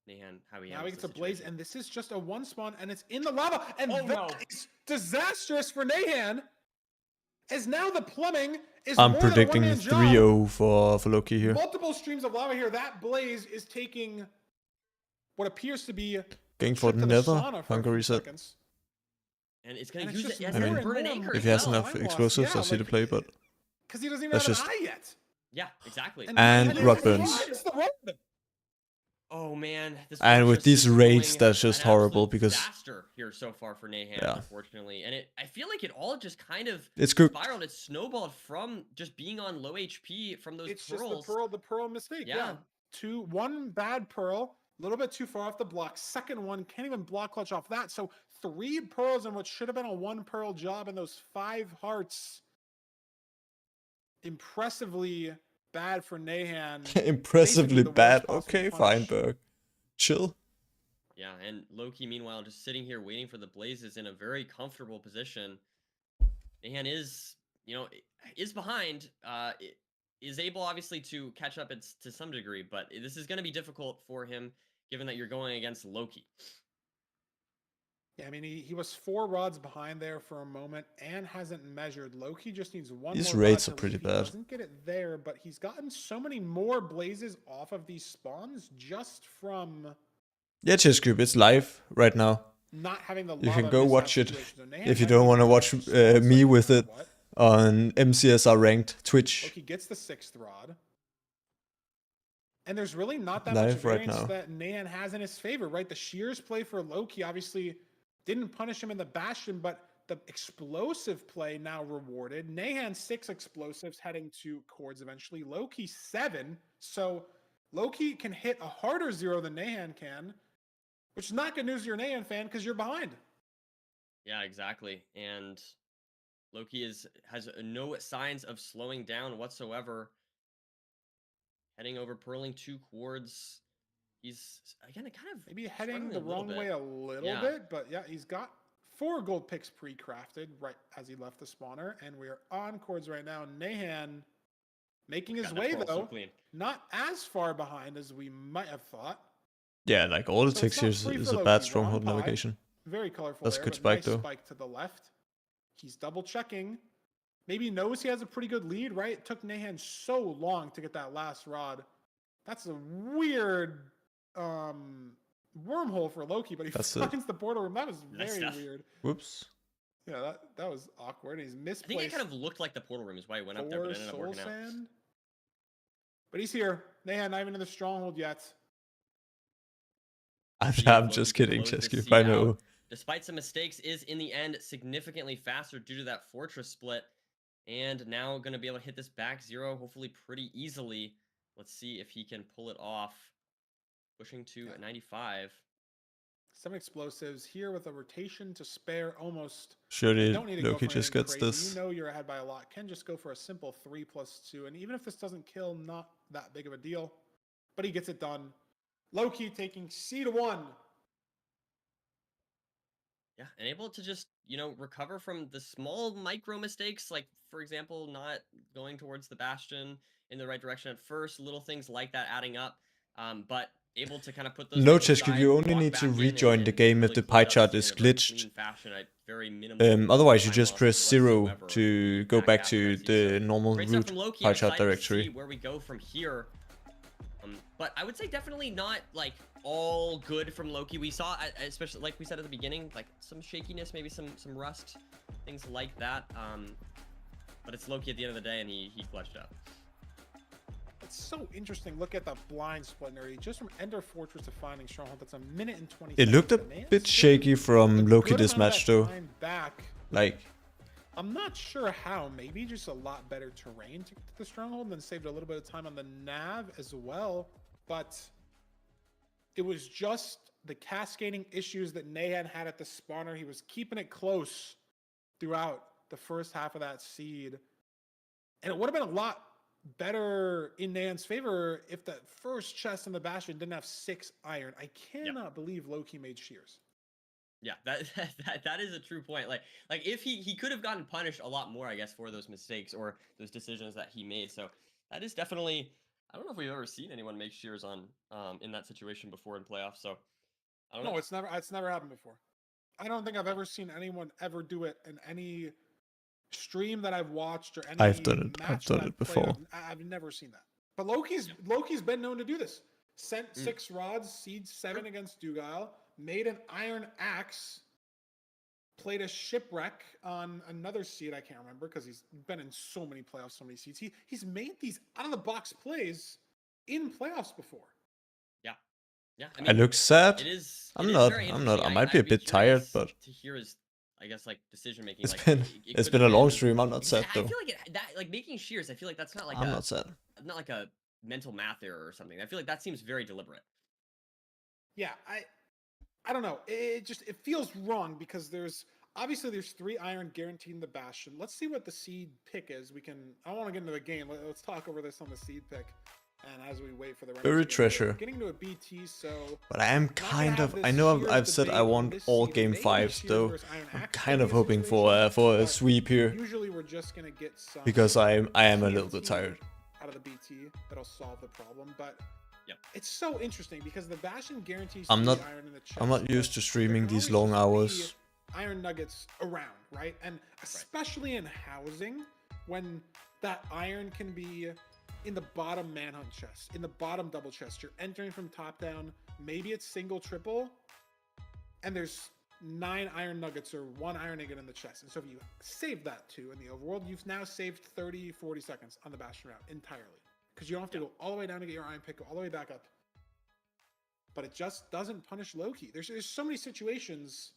Nahan, how he Now he handles gets the a blaze, situation. and this is just a one spawn, and it's in the lava, and Oh, no. is disastrous for Nahan. As now the plumbing is I'm more than a predicting one-man job. 3-0 for Loki here. Multiple streams of lava here. That blaze is taking what appears to be Going for trip to the another sauna for a hunger reset. reset. Seconds. And it's gonna And it's use just it as I a mean, burn an anchor. If he has as well. enough Time loss, explosives, yeah, I see the like, play, but Because he doesn't even That's have just- an eye yet. Yeah, exactly. And Nahan rock is- burns. It's the road. Oh man, this And with fortress these is raids, going that's just an horrible absolute because- disaster here so far for Nahan, Yeah. unfortunately. And I feel like it all just kind of It's cooked. spiraled. It snowballed from just being on low HP from those It's pearls. just the pearl mistake. Yeah. One bad pearl, a little bit too far off the block. Second one, can't even block clutch off that. So 3 pearls in what should have been a 1 pearl job, and those 5 hearts. Impressively bad for Nahan. Impressively Basically the worst bad. possible Okay, punish. Feinberg. Chill. Yeah, and Loki, meanwhile, just sitting here waiting for the blazes in a very comfortable position. Nahan is, is behind. Is able, obviously, to catch up to some degree, but this is going to be difficult for him, given that you're going against Loki. Yeah, I mean, he was 4 rods behind there for a moment and hasn't measured. Loki just needs one These more raids rod are to pretty leave. He bad. doesn't get it there, but he's gotten so many more blazes off of these spawns just from Yeah, Chess Cube, it's live right now. not having the You can lava go mishap watch it situation. So Nahan if you might don't be want to able watch catch spots, me like, with no it matter what. on MCSR ranked Twitch. Loki gets the 6th rod. And there's really not that Live much right variance now. that Nahan has in his favor, right? The shears play for Loki obviously didn't punish him in the Bastion, but the explosive play now rewarded. Nahan 6 explosives heading to Chords eventually. Loki 7. So Loki can hit a harder 0 than Nahan can, which is not good news to your Nahan fan because you're behind. Yeah, exactly. And Loki has no signs of slowing down whatsoever. Heading over, purling 2 Chords. He's, again, kind of Maybe heading struggling the a little wrong bit. way a little Yeah. bit, but yeah, he's got 4 gold picks pre-crafted right as he left the spawner, and we are on Chords right now. Nahan making his God, that way pearl's so though, clean. not as far behind as we might have thought. Yeah, like all it So takes it's here not is, free is for a Loki. bad We're on stronghold pie. navigation. Very colorful That's there, good but spike, nice though. spike to the left. He's double checking. Maybe knows he has a pretty good lead, right? It took Nahan so long to get that last rod. That's a weird wormhole for Loki, but he That's it. finds the portal room. That was Nice very stuff. weird. Whoops. Yeah, that was awkward. He's I misplaced. think it kind of looked like the portal room is why he went up there, but it ended up Soul working out. Sand. But he's here. Nahan not even in the stronghold yet. I'm See if just Loki can kidding, close Chess this Cube. seed I know. out. Despite some mistakes, is in the end significantly faster due to that fortress split. And now going to be able to hit this back 0, hopefully pretty easily. Let's see if he can pull it off. Pushing to Yeah. 95. 7 explosives here with a rotation to spare almost. Surely Don't need to go Loki for just anything gets crazy. this. You know you're ahead by a lot. Can just go for a simple 3+2. And even if this doesn't kill, not that big of a deal. But he gets it done. Loki taking C to 1. Yeah, and able to just, recover from the small micro mistakes, like, for example, not going towards the Bastion in the right direction at first, little things like that adding up, but able to kind of put those No, things Chess Cube, aside, you only walk need to back in rejoin the and game if really the close pie out chart this is game in a very glitched clean fashion. I very minimal. Otherwise, you time just loss press 0 whatsoever to go back after to that seed. the normal Great stuff root from Loki. pie I'm chart excited to see directory. where we go from here. But I would say definitely not like all good from Loki. We saw, especially like we said at the beginning, like some shakiness, maybe some rust, things like that. But it's Loki at the end of the day, and he clutched up. It's so interesting. Look at the blind split, Nerdy. Just from Ender Fortress to Finding Stronghold, that's a minute and 20 It looked a seconds. The man bit saved shaky a from Loki good this amount of match that though. time back. Like, I'm not sure how. Maybe just a lot better terrain to the Stronghold, and then saved a little bit of time on the nav as well. But it was just the cascading issues that Nahan had at the spawner. He was keeping it close throughout the first half of that seed. And it would have been a lot better in Nahan's favor if that first chest in the Bastion didn't have 6 iron. I cannot believe Loki made shears. Yeah, that is a true point. Like if he could have gotten punished a lot more, I guess, for those mistakes or those decisions that he made. So that is definitely, I don't know if we've ever seen anyone make shears on in that situation before in playoffs. So I don't know. No, it's never happened before. I don't think I've ever seen anyone ever do it in any stream that I've watched or any I've done it. match I've done that it I've before. played. I've never seen that. But Loki's been known to do this. Sent 6 rods, seed 7 against Dugile, made an iron axe, played a shipwreck on another seed I can't remember because he's been in so many playoffs, so many seeds. He's made these out of the box plays in playoffs before. Yeah, I look sad. It is. I'm it is not. very I'm not. interesting. I might be a bit tired, curious but to hear his, I guess, like decision making. it's Like, been it it's could been a have long been- stream. I'm not because sad I though. feel like that, like making shears. I feel like that's not like I'm not sad. not like a mental math error or something. I feel like that seems very deliberate. Yeah, I don't know. It feels wrong because there's 3 iron guaranteed in the Bastion. Let's see what the seed pick is. I want to get into the game. Let's talk over this on the seed pick. And as we wait for the Buried treasure. Getting to a BT, so But I am kind of. I know I've said I want all game 5s though. I'm kind of hoping for a sweep here usually we're just gonna get some because I am a little bit TNT tired. out of the BT that'll solve the problem. But Yep. it's so interesting because the Bastion guarantees I'm 3 not. iron in the chest. I'm not but used to there streaming can these always long just be hours. iron nuggets around, right? And especially in housing, when that iron can be in the bottom manhunt chest, in the bottom double chest, you're entering from top down, maybe it's single, triple, and there's 9 iron nuggets or 1 iron ingot in the chest. And so if you save that too in the overworld, you've now saved 30, 40 seconds on the Bastion route entirely. Because you don't have to go all the way down to get your iron pick, go all the way back up. But it just doesn't punish Loki. There's so many situations.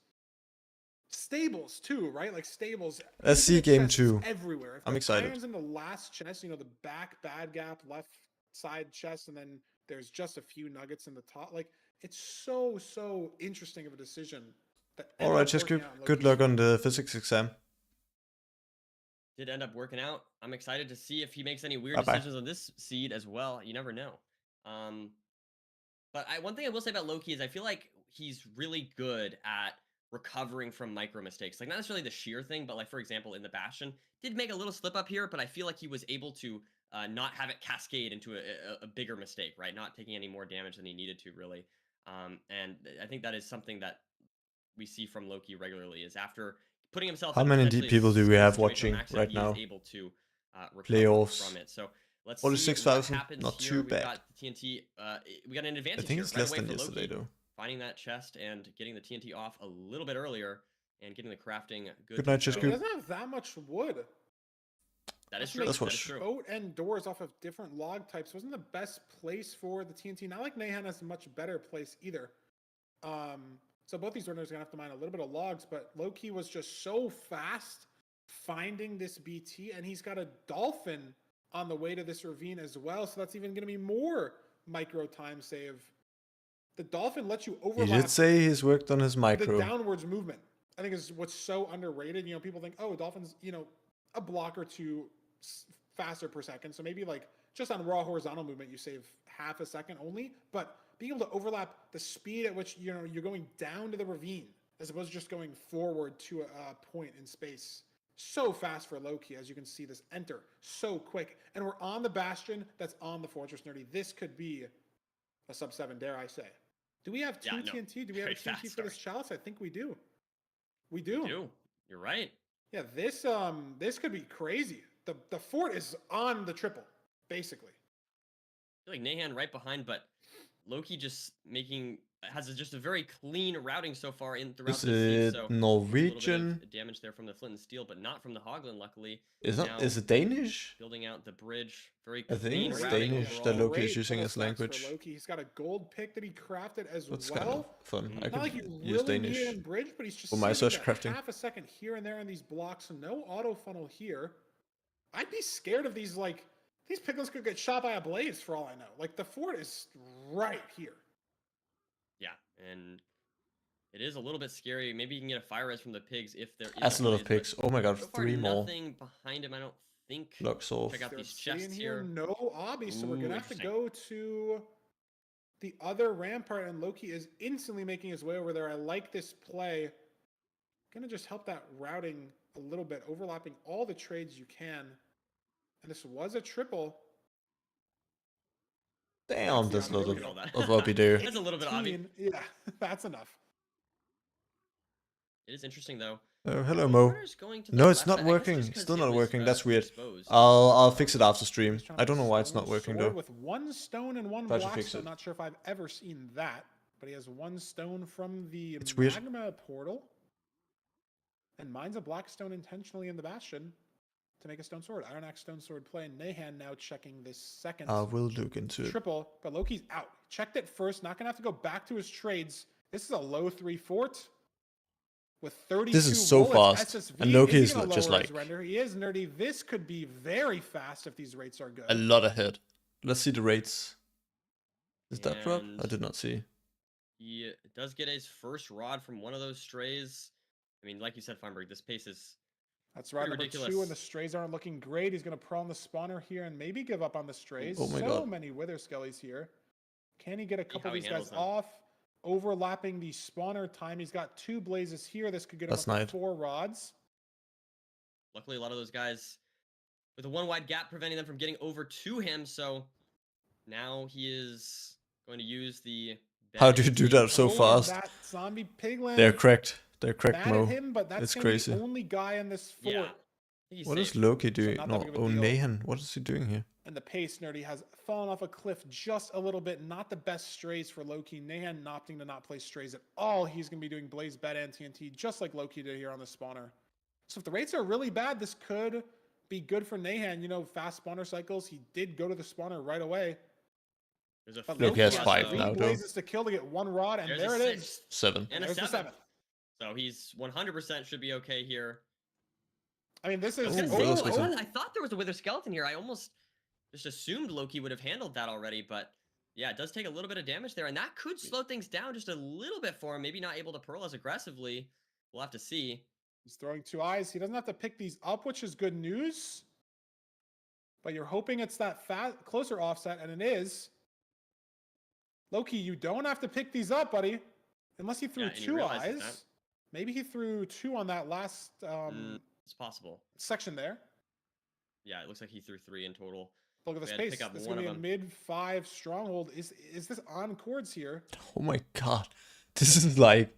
Stables too, right? Like stables. Let's see game chests 2. everywhere. If I'm the excited. Iron's in the last chest, the back bad gap, left side chest, and then there's just a few nuggets in the top. Like it's so interesting of a decision. That ended Alright, up just working out in good Loki's luck on favor. the physics exam. Did end up working out. I'm excited to see if he makes any weird Bye-bye. decisions on this seed as well. You never know. But one thing I will say about Loki is I feel like he's really good at recovering from micro mistakes. Like not necessarily the sheer thing, but like for example in the Bastion, did make a little slip up here, but I feel like he was able to not have it cascade into a bigger mistake, right? Not taking any more damage than he needed to really. And I think that is something that we see from Loki regularly is after putting himself How in many potentially people do we a have situation watching where max out, right he now? is able to recover Playoffs. from it. So let's see 46,000, what happens not here. too We've bad. got the TNT. We got an advantage I think here it's right less away than for yesterday Loki, though. finding that chest and getting the TNT off a little bit earlier and getting the crafting good. Good night, to Chess go. He Group. doesn't have that much wood. That is Has to true. make That's That what's is true. boat and doors off of different log types wasn't the best place for the TNT. Not like Nahan has a much better place either. So both these runners are gonna have to mine a little bit of logs, but Loki was just so fast finding this BT, and he's got a dolphin on the way to this ravine as well. So that's even gonna be more micro time save. The dolphin lets you He overlap did say he's worked on his the micro. downwards movement. I think is what's so underrated. People think, oh, dolphins, a block or two faster per second. So maybe like just on raw horizontal movement, you save half a second only. But being able to overlap the speed at which you're going down to the ravine as opposed to just going forward to a point in space, so fast for Loki. As you can see, this enter so quick, and we're on the Bastion that's on the Fortress Nerdy. This could be a sub 7, dare I say. Do we have two TNT? Do we have a Very fast TNT for this chalice? I think we do. We do. You're right. Yeah, this could be crazy. The fort is on the triple, basically. I feel like Nahan right behind, but Loki just has just a very clean routing so far throughout Is the seed. it So Norwegian? A little bit of damage there from the Flint and Steel, but not from the Hoglin, luckily. Is Now, it Danish? building out the bridge, very I clean think it's routing Danish overall. that Loki is Great using full as stacks for language. Loki. He's got a gold pick that he crafted as That's well. kind of fun. I Not like could you use really need Danish. it in bridge, but he's just For my saving search that crafting. half a second here and there in these blocks. So no auto funnel here. I'd be scared of these. Like these piglins could get shot by a blaze for all I know. Like the fort is right here. Yeah, and it is a little bit scary. Maybe you can get a fire res from the pigs if there is. That's a lot of blaze, pigs. Oh my god, but so far, 3 more. Nothing behind him, I don't think. Locks off. Check out They're these chests seeing here. No obby, so we're Ooh, gonna have to interesting. go to the other rampart, and Loki is instantly making his way over there. I like this play. Gonna just help that routing a little bit, overlapping all the trades you can. And this was a triple. Damn, That's there's the a lot obby. of, Look at of all that. Obby there. That's a little bit obvious. 18, yeah, that's enough. It is interesting though. Oh, hello Mo. Corner's going to the No, it's left. not I guess working. just 'cause Still it not was, working. That's weird. exposed. I'll fix it after stream. He's trying I to don't know make why it's stone not working sword though. With one stone and one Try to black fix stone. it. Not sure if I've ever seen that, but he has one stone from the It's weird. magma portal, and mines a black stone intentionally in the bastion to make a stone sword. Iron axe stone sword play. Nahan now checking this second I will look into it. triple, but Loki's out. Checked it first. Not gonna have to go back to his trades. This is a low 3 fort. With 32 This is so bullets, fast, SSV, and Loki he is gonna just lower his like render? He is nerdy. This could be very fast if these rates are good. a lot ahead. Let's see the rates. Is that drop? I And- did not see. He does get his first rod from one of those strays. I mean, like you said, Feinberg, this pace is That's right, pretty number 2, ridiculous. and the strays aren't looking great. He's going to prawn the spawner here and maybe give up on the strays. Oh my so God. many wither skellies here. Can he get a couple how of he these guys handles them. off? Overlapping the spawner time. He's got 2 blazes here. This could get him That's up to nice. 4 rods. luckily a lot of those guys with a one wide gap preventing them from getting over to him. So now he is going to use the. How do you do that so Oh, and fast? that zombie piglin. They're cracked. They're cracked, mad Mo. at him, but that's It's gonna be crazy. the only guy in this fort. Yeah. He's What is safe. Loki doing? not that No, big of a oh deal. Nahan. What is he doing here? And the pace nerdy has fallen off a cliff just a little bit. Not the best strays for Loki. Nahan opting to not play strays at all. He's going to be doing Blaze Bed and TNT just like Loki did here on the spawner. So if the rates are really bad, this could be good for Nahan. You know, fast spawner cycles. He did go to the spawner right away. There's a But Loki has has 5 3 now, though. blazes to kill to get 1 rod, and There's there a it is. 6th 7. and a There's the 7th. 7th. So he's 100% should be okay here. I mean, this I is was gonna Oh, say, Wither I skeleton. thought- I thought there was a wither skeleton here. I almost just assumed Loki would have handled that already, but yeah, it does take a little bit of damage there, and that could slow things down just a little bit for him. Maybe not able to pearl as aggressively. We'll have to see. He's throwing 2 eyes. He doesn't have to pick these up, which is good news. But you're hoping it's that closer offset, and it is. Loki, you don't have to pick these up, buddy. Unless he threw Yeah, and he 2 realizes eyes. that. Maybe he threw 2 on that last It's possible. section there. Yeah, it looks like he threw 3 in total. Look at the We had to space. pick up This is one going to of be a them. mid-5 stronghold. Is this on chords here? Oh my god. This is like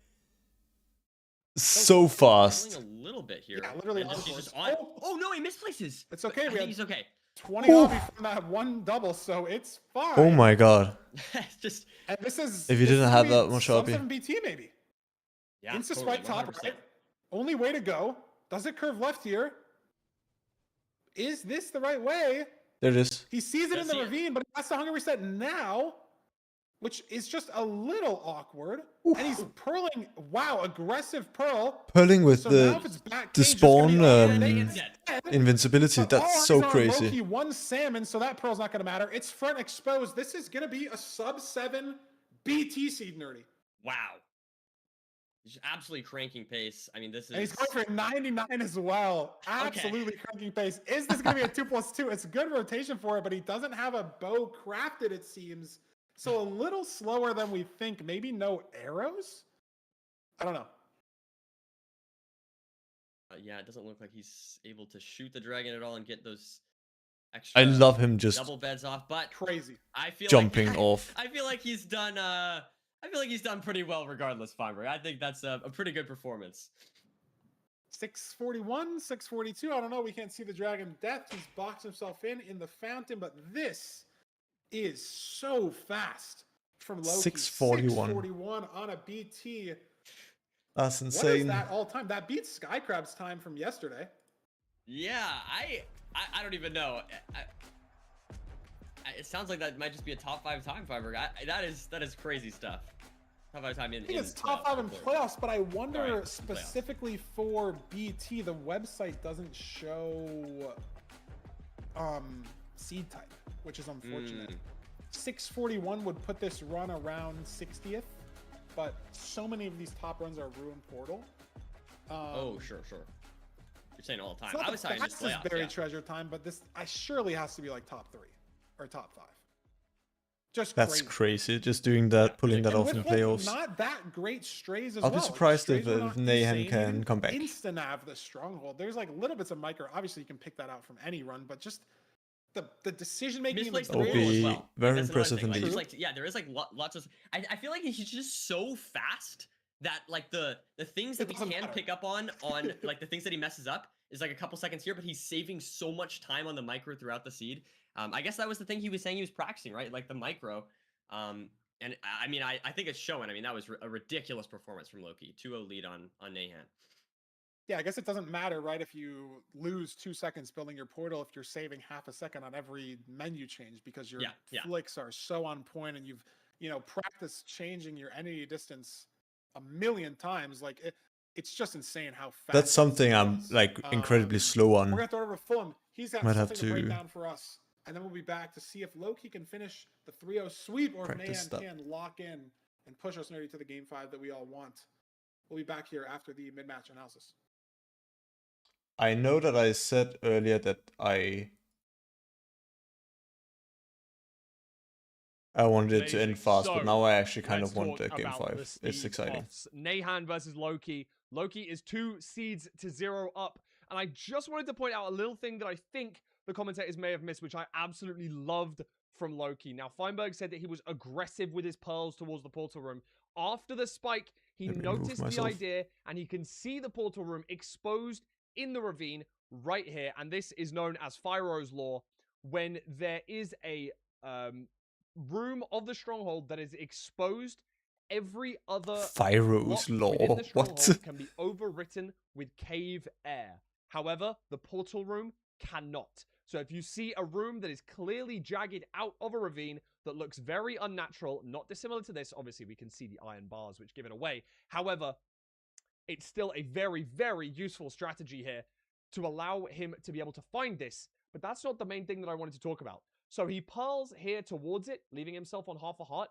so fast. Struggling a little bit here. Yeah, literally And on he's chords. just on. Oh no, he misplaces. It's But okay. I We think had he's okay. 20 Oof. obby from that 1 double, so it's fine. Oh my god. It's just And this is. If you this didn't is have gonna that be much sub obby. 7 BT maybe. yeah, Insta totally, swipe top 100%. right. Only way to go. Does it curve left here? Is this the right way? There it is. He sees it in Does the see it. ravine, but he has to hunger reset now, which is just a little awkward. Oof. And he's purling. Wow, aggressive pearl. Purling with So now if it's the back the cage, it's gonna be spawn all Yeah, day it's dead. instead. invincibility. But all That's so eyes are on crazy. Loki, 1 salmon, so that pearl's not going to matter. It's front exposed. This is going to be a sub 7 BT seed nerdy. Wow. He's just absolutely cranking pace. I mean, this is. And he's going for 99 as well. Absolutely cranking pace. Is this going to be a 2+2? It's a good rotation for it, but he doesn't have a bow crafted, it seems. So a little slower than we think. Maybe no arrows? I don't know. Yeah, it doesn't look like he's able to shoot the dragon at all and get those extra. I love him just double beds off, but Crazy. I feel jumping like, off. I feel like he's done. I feel like he's done pretty well regardless, Feinberg. I think that's a pretty good performance. 641, 642. I don't know. We can't see the Dragon Death. He's boxed himself in the fountain, but this is so fast from Loki. 641. 641 on a BT. That's What is insane. that all time? That beats Skycrab's time from yesterday. Yeah, I don't even know. It sounds like that might just be a top 5 time, Fiber. That is crazy stuff. Top 5 time in. I think it's top 5 in playoffs, but I wonder specifically for BT, the website doesn't show seed type, which is unfortunate. 641 would put this run around 60th, but so many of these top runs are Ruin Portal. Oh, sure. You're saying all the time. It's not I was the saying just fastest playoffs. buried treasure time, but this surely has to be like top 3 or top 5. Just That's crazy. Just doing that, pulling that off in with, playoffs. Not that great strays as I'll well. be surprised if Strays were not Nahan insane. can Even come back. Insta-nav the stronghold. There's like little bits of micro. Obviously, you can pick that out from any run, but just the decision making. Misplaced the ball as well. Very impressive indeed. Like, yeah, there is like lots of. I feel like he's just so fast that like the things that we can pick up on like the things that he messes up is like a couple seconds here, but he's saving so much time on the micro throughout the seed. I guess that was the thing he was saying he was practicing, right? Like the micro. And I mean, I think it's showing. I mean, that was a ridiculous performance from Loki. 2-0 lead on Nahan. Yeah, I guess it doesn't matter, right? If you lose 2 seconds building your portal, if you're saving half a second on every menu change because your flicks are so on point and you've, practiced changing your entity distance a million times. Like it's just insane how fast. That's something I'm like incredibly slow on. We're gonna have to order Fulham. He's got Might something have to break to down for us. And then we'll be back to see if Loki can finish the 3-0 sweep or if Practice Nahan that. can lock in and push us nearly to the game 5 that we all want. We'll be back here after the mid-match analysis. I know that I said earlier that I wanted it to end fast, but now I actually kind of want Let's game talk about 5. the It's speed exciting. offs. Nahan versus Loki. Loki is 2 seeds to 0 up. And I just wanted to point out a little thing that I think the commentators may have missed, which I absolutely loved from Loki. Now, Feinberg said that he was aggressive with his pearls towards the portal room. After the spike, he Let me move noticed the myself. idea, and he can see the portal room exposed in the ravine right here. And this is known as Fyro's Law, when there is a room of the stronghold that is exposed, every other Fyro's block Law. within the What? stronghold can be overwritten with cave air. However, the portal room cannot. So if you see a room that is clearly jagged out of a ravine that looks very unnatural, not dissimilar to this, obviously we can see the iron bars which give it away. However, it's still a very, very useful strategy here to allow him to be able to find this. But that's not the main thing that I wanted to talk about. So he pearls here towards it, leaving himself on half a heart,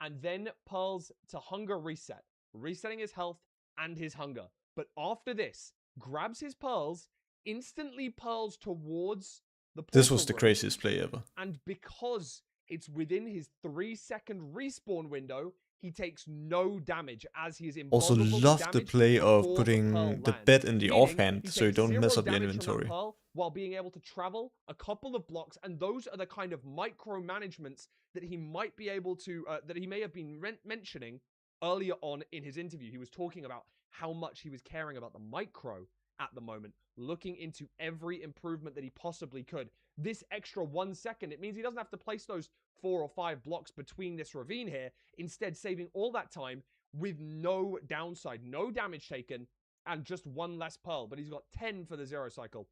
and then pearls to hunger reset, resetting his health and his hunger. But after this, grabs his pearls, instantly pearls towards the portal This was the room, craziest play ever. and because it's within his 3-second respawn window, he takes no damage as he is Also invulnerable to love the damage play of before putting pearl the lands. bed in the Meaning offhand he so you takes don't mess 0 up your damage from that inventory. pearl while being able to travel a couple of blocks, and those are the kind of micromanagements that he might be able to, that he may have been mentioning earlier on in his interview. He was talking about how much he was caring about the micro at the moment, looking into every improvement that he possibly could. This extra 1 second, it means he doesn't have to place those 4 or 5 blocks between this ravine here, instead saving all that time with no downside, no damage taken, and just 1 less pearl. But he's got 10 for the 0 cycle.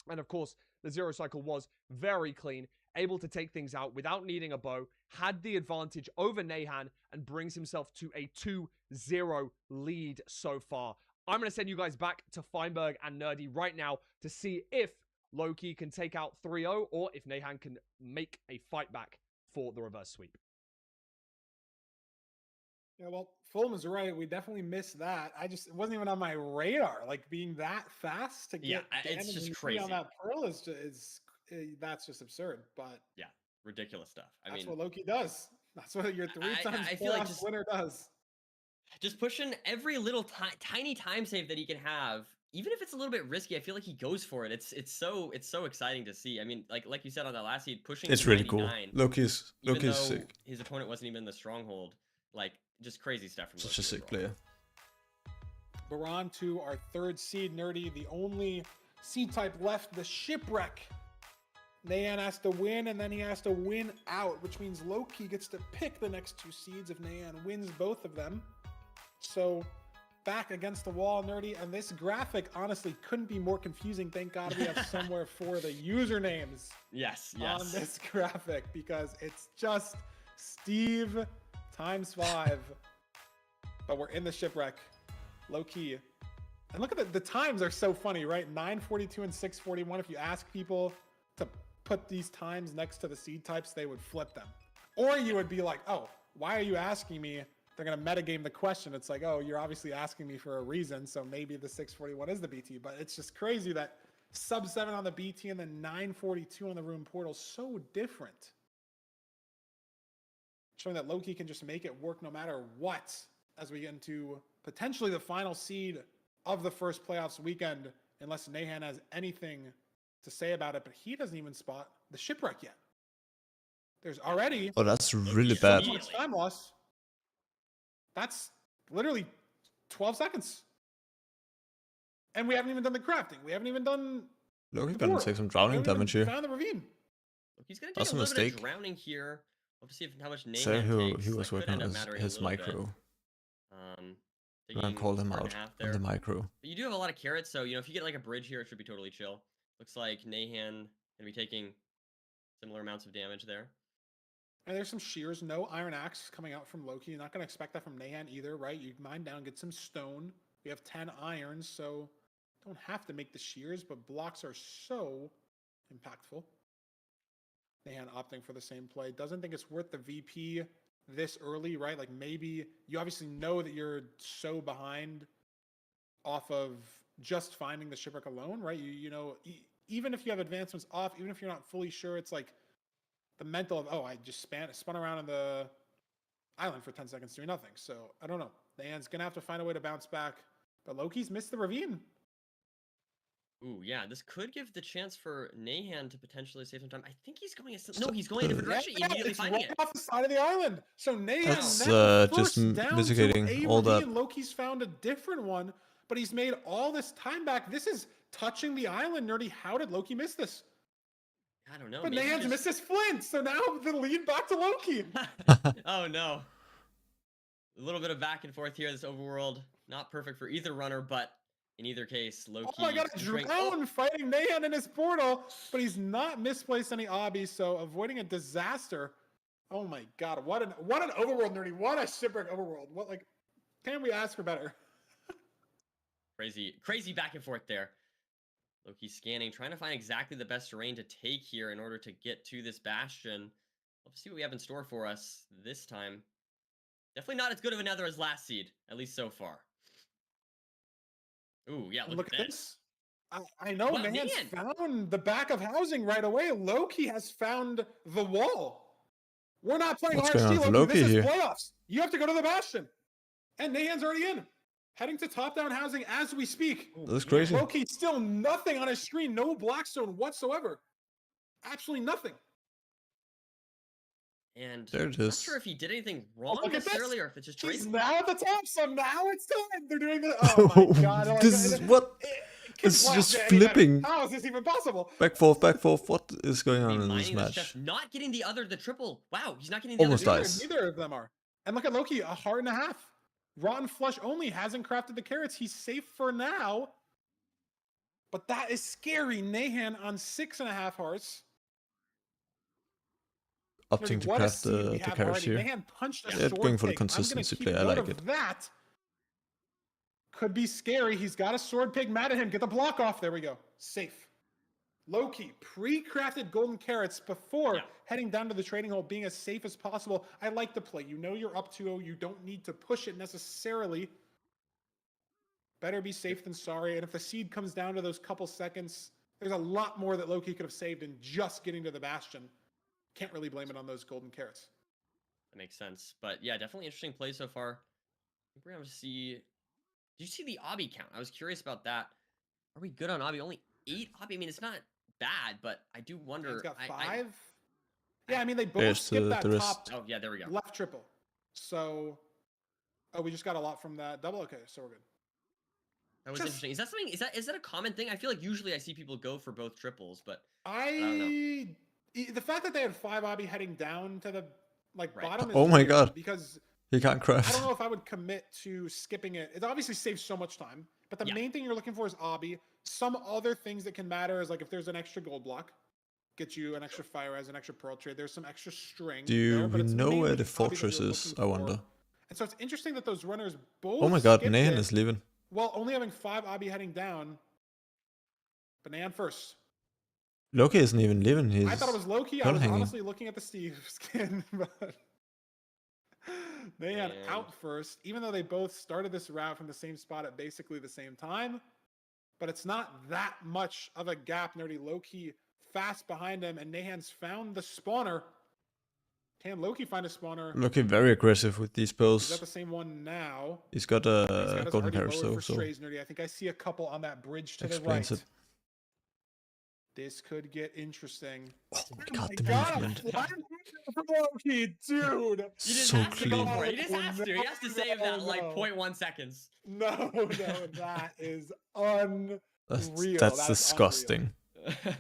And of course, the 0 cycle was very clean, able to take things out without needing a bow, had the advantage over Nahan, and brings himself to a 2-0 lead so far. I'm going to send you guys back to Feinberg and Nerdy right now to see if Loki can take out 3-0 or if Nahan can make a fight back for the reverse sweep. Yeah, well, Fulham is right. We definitely missed that. It wasn't even on my radar. Like being that fast to get it's just damage crazy. on that pearl is that's just absurd. But Yeah, ridiculous stuff. I that's mean, what Loki does. That's what your 3 times I feel like playoff winner does. just pushing every little tiny time save that he can have, even if it's a little bit risky. I feel like he goes for it. It's so exciting to see. I mean, like you said on that last seed, pushing. It's to really cool. 99, Loki's even though sick. his opponent wasn't even in the stronghold. Like just crazy stuff from Such Loki a sick overall. player. We're on to our third seed, Nerdy. The only seed type left, the Shipwreck. Nayan has to win, and then he has to win out, which means Loki gets to pick the next 2 seeds if Nayan wins both of them. So back against the wall, Nerdy, and this graphic honestly couldn't be more confusing. Thank God we have somewhere for the usernames Yes. on this graphic, because it's just Steve times 5. But we're in the Shipwreck, low key. And look at the times are so funny, right? 9:42 and 6:41. If you ask people to put these times next to the seed types, they would flip them. Or you would be like, oh, why are you asking me? They're going to metagame the question. It's like, oh, you're obviously asking me for a reason, so maybe the 6:41 is the BT. But it's just crazy that sub 7 on the BT and then 9:42 on the room portal, so different. Showing that Loki can just make it work no matter what as we get into potentially the final seed of the first playoffs weekend, unless Nahan has anything to say about it, but he doesn't even spot the Shipwreck yet. There's already Oh, that's really bad. so much time loss. That's literally 12 seconds. And we haven't even done the crafting. We haven't even done Loki the gonna portal. take some We drowning haven't even damage here. found the ravine. He's gonna take That's a a little bit mistake. of drowning here. We'll see how much Nahan So takes. he was That could working end on up mattering a his little bit. micro. Taking I called him a out half on the there. micro. But you do have a lot of carrots, so if you get like a bridge here, it should be totally chill. Looks like Nahan gonna be taking similar amounts of damage there. And there's some shears, no iron axe coming out from Loki. You're not going to expect that from Nahan either, right? You mine down, get some stone. We have 10 irons, so don't have to make the shears, but blocks are so impactful. Nahan opting for the same play. Doesn't think it's worth the VP this early, right? Like maybe you obviously know that you're so behind off of just finding the Shipwreck alone, right? You know, even if you have advancements off, even if you're not fully sure, it's like the mental of, oh, I just spun around on the island for 10 seconds doing nothing. So I don't know. Nahan's going to have to find a way to bounce back. But Loki's missed the ravine. Ooh, yeah, this could give the chance for Nahan to potentially save some time. I think he's going no, he's going a different direction, immediately it's finding right it. off the side of the island. So Nahan That's now just first down mitigating to a all ravine. that. Loki's found a different one, but he's made all this time back. This is touching the island, Nerdy. How did Loki miss this? I don't know. But maybe Nahan's just- missed his flint, so now the lead back to Loki. Oh no. A little bit of back and forth here. This overworld, not perfect for either runner, but in either case, Loki. Oh my god, Drown fighting Nahan in his portal, but he's not misplaced any obbies, so avoiding a disaster. Oh my god, what an overworld, Nerdy. What a Shipwreck overworld. What, like, can we ask for better? Crazy back and forth there. Loki scanning, trying to find exactly the best terrain to take here in order to get to this bastion. Let's see what we have in store for us this time. Definitely not as good of a nether as last seed, at least so far. Ooh, yeah, look at this. I know, Wow, Nahan's man. found the back of housing right away. Loki has found the wall. We're not playing What's going RSG, on for Loki. Loki This here? is playoffs. You have to go to the bastion. And Nahan's already in. Heading to top-down housing as we speak. That's crazy. Loki still nothing on his screen. No Blackstone whatsoever. Absolutely nothing. And There it I'm not is. sure if he did anything wrong look at this. necessarily, or if it's just He's trade. now at the top, so now it's time. They're doing the. Oh my god! like, This is what? Kids It's laugh just at any better. flipping. How is this even possible? Back forth, back forth. What is going on in this Mining this match? chest, not getting the triple. Wow, he's not getting the Almost other. dies. Neither of them are. And look at Loki, a heart and a half. Rotten Flesh only hasn't crafted the carrots. He's safe for now. But that is scary. Nahan on 6.5 hearts. Opting to What a craft seed we the have carrots already. here. Nahan punched a Yeah, sword going for the pig. I'm gonna consistency keep play. I note like of it. That could be scary. He's got a sword pig mad at him. Get the block off. There we go. Safe. Loki, pre-crafted golden carrots before heading down to the trading hole, being as safe as possible. I like the play. You know you're up 2-0. You don't need to push it necessarily. Better be safe than sorry. And if the seed comes down to those couple seconds, there's a lot more that Loki could have saved in just getting to the bastion. Can't really blame it on those golden carrots. That makes sense. But yeah, definitely interesting play so far. I think we're going to see... Did you see the obby count? I was curious about that. Are we good on obby? Only 8 obby? I mean, it's not bad, but I do wonder... He's got 5. Yeah, I mean, they both There's skipped that the rest. top Oh, yeah, there we go. left triple. So, oh, we just got a lot from that double. Okay, so we're good. That was Just- interesting. Is that something? Is that a common thing? I feel like usually I see people go for both triples, but I don't know. The fact that they had 5 obby heading down to the Right. bottom is Oh my weird God. because He can't I craft. don't know if I would commit to skipping it. It obviously saves so much time, but the Yeah. main thing you're looking for is obby. Some other things that can matter is like if there's an extra gold block, get you an extra fire as an extra pearl trade. There's some extra string. Do there, but we it's know where mainly the obby that fortress you're is? looking I wonder. for. And so it's interesting that those runners both. Oh my God, skipped Nahan it is leaving. while only having 5 obby heading down. But Nahan first. Loki isn't even leaving. He's I thought it was Loki. I not was hanging. honestly looking at the Steve skin, but Nahan Man. out first, even though they both started this route from the same spot at basically the same time. But it's not that much of a gap. Nerdy Loki fast behind him, and Nahan's found the spawner. Can Loki find a spawner? Looking very aggressive with these He's pills. got the same one now. He's got He's a got his golden already carriage lowered though, for so strays, Nerdy. I think I see a couple on that bridge to the explains right. it. This could get interesting. Oh my God, the God, movement. Loki, dude. He just So has to go clean. for it. He just has to. He has to save that like No. 0.1 seconds. No, that is unreal. That's That is disgusting. unreal.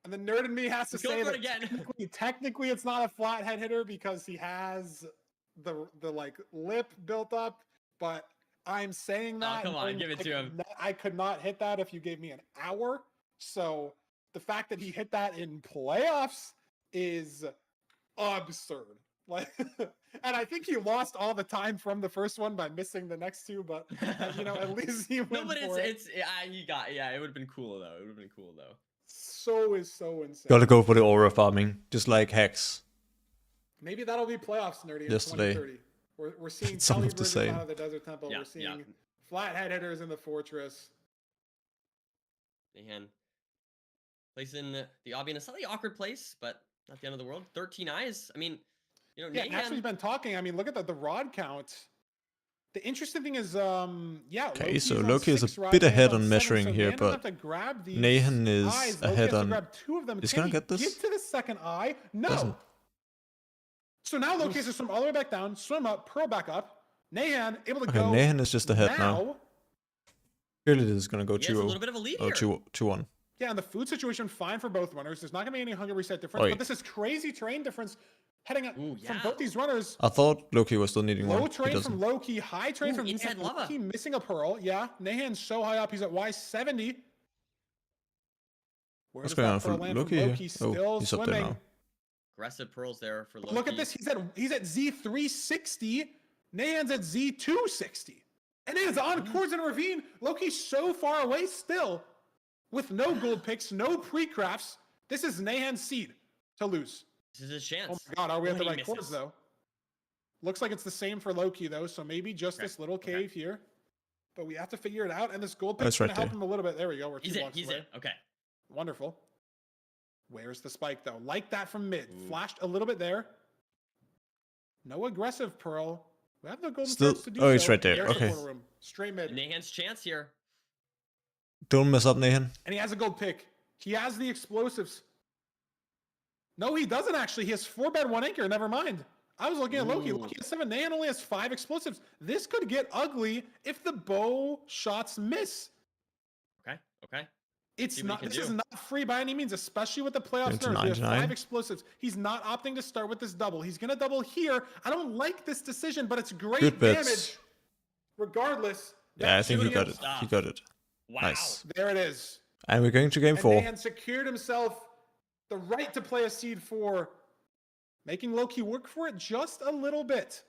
And the nerd in me has to Let's go say for that it again. technically it's not a flathead hitter because he has the like lip built up, but I'm saying that. come on, knowing give it to him. I could not hit that if you gave me an hour. So the fact that he hit that in playoffs is absurd. Like, and I think he lost all the time from the first one by missing the next two, but at least he went No, but for it. it would have been cool though. It would have been cool though. So insane. Gotta go for the aura farming, just like Hex. Maybe that'll be playoffs, Nerdy, in Yesterday. 2030. We're seeing Some Kelly of the Bridges same. out of the Desert Temple. Yeah, We're seeing yeah. flathead hitters in the Fortress. Nahan placing the obby in a slightly awkward place, but not the end of the world. 13 eyes. I mean, Yeah, Nahan, actually, been talking. I mean, look at the rod count. The interesting thing is, yeah. Okay, so on Loki is 6 a rods, bit Nahan's ahead on 7, measuring so here, Nahan doesn't have but to grab these Nahan is eyes. Loki ahead has to on. grab 2 of them. He's Can gonna he get this? Get to the second eye? No. Doesn't. So now Loki has to swim all the way back down, swim up, pearl back up. Nahan able to Okay, go. Nahan is just ahead now. Clearly, this is gonna go he has a 2-0 little bit of a lead or here. 2-1. Yeah, and the food situation fine for both runners. There's not going to be any hunger reset difference, Oi. but this is crazy terrain difference heading up Ooh, from yeah. both these runners. I thought Loki was still needing Low one. He terrain doesn't. from Loki, high terrain Ooh, from inside lava. Loki, missing a pearl. Yeah, Nahan's so high up, he's at Y70. Where What's does going that on for pearl land from Loki here? Loki? Still Oh, he's up there swimming. now. Aggressive pearls there for Loki. Look at this. He's at Z360. Nahan's at Z260. And Nahan's on Cords and Ravine. Loki's so far away still with no gold picks, no pre-crafts. This is Nahan's seed to lose. This is his chance. Oh my God, are we at the He right chords misses. though? Looks like it's the same for Loki though, so maybe just Okay, this little okay. cave here. But we have to figure it out, and this gold Oh, pick's it's right gonna help there. him a little bit. There we go. We're 2 He's in. blocks He's away. in. Okay. Wonderful. Where's the spike though? Like that from mid. Ooh. Flashed a little bit there. No aggressive pearl. We have the golden Still- threads to do oh, it's so. right there, There's the okay. corner room. Straight mid. Nahan's chance here. Don't mess up, Nahan. And he has a gold pick. He has the explosives. No, he doesn't actually. He has 4 bed, 1 anchor. Never mind. I was looking at Loki. Ooh. Loki has 7. Nahan only has 5 explosives. This could get ugly if the bow shots miss. Okay. Okay. It's See what not. he can This is do. not free by any means, especially with the playoffs. Into nerves. We have 99. 5 explosives. He's not opting to start with this double. He's gonna double here. I don't like this decision, but it's great Good bets. damage. Regardless. Yeah, I think he shooting got him- it. He got it. Wow. Nice. There it is. And we're going to game And 4. Nahan secured himself the right to play a seed 4, making Loki work for it just a little bit.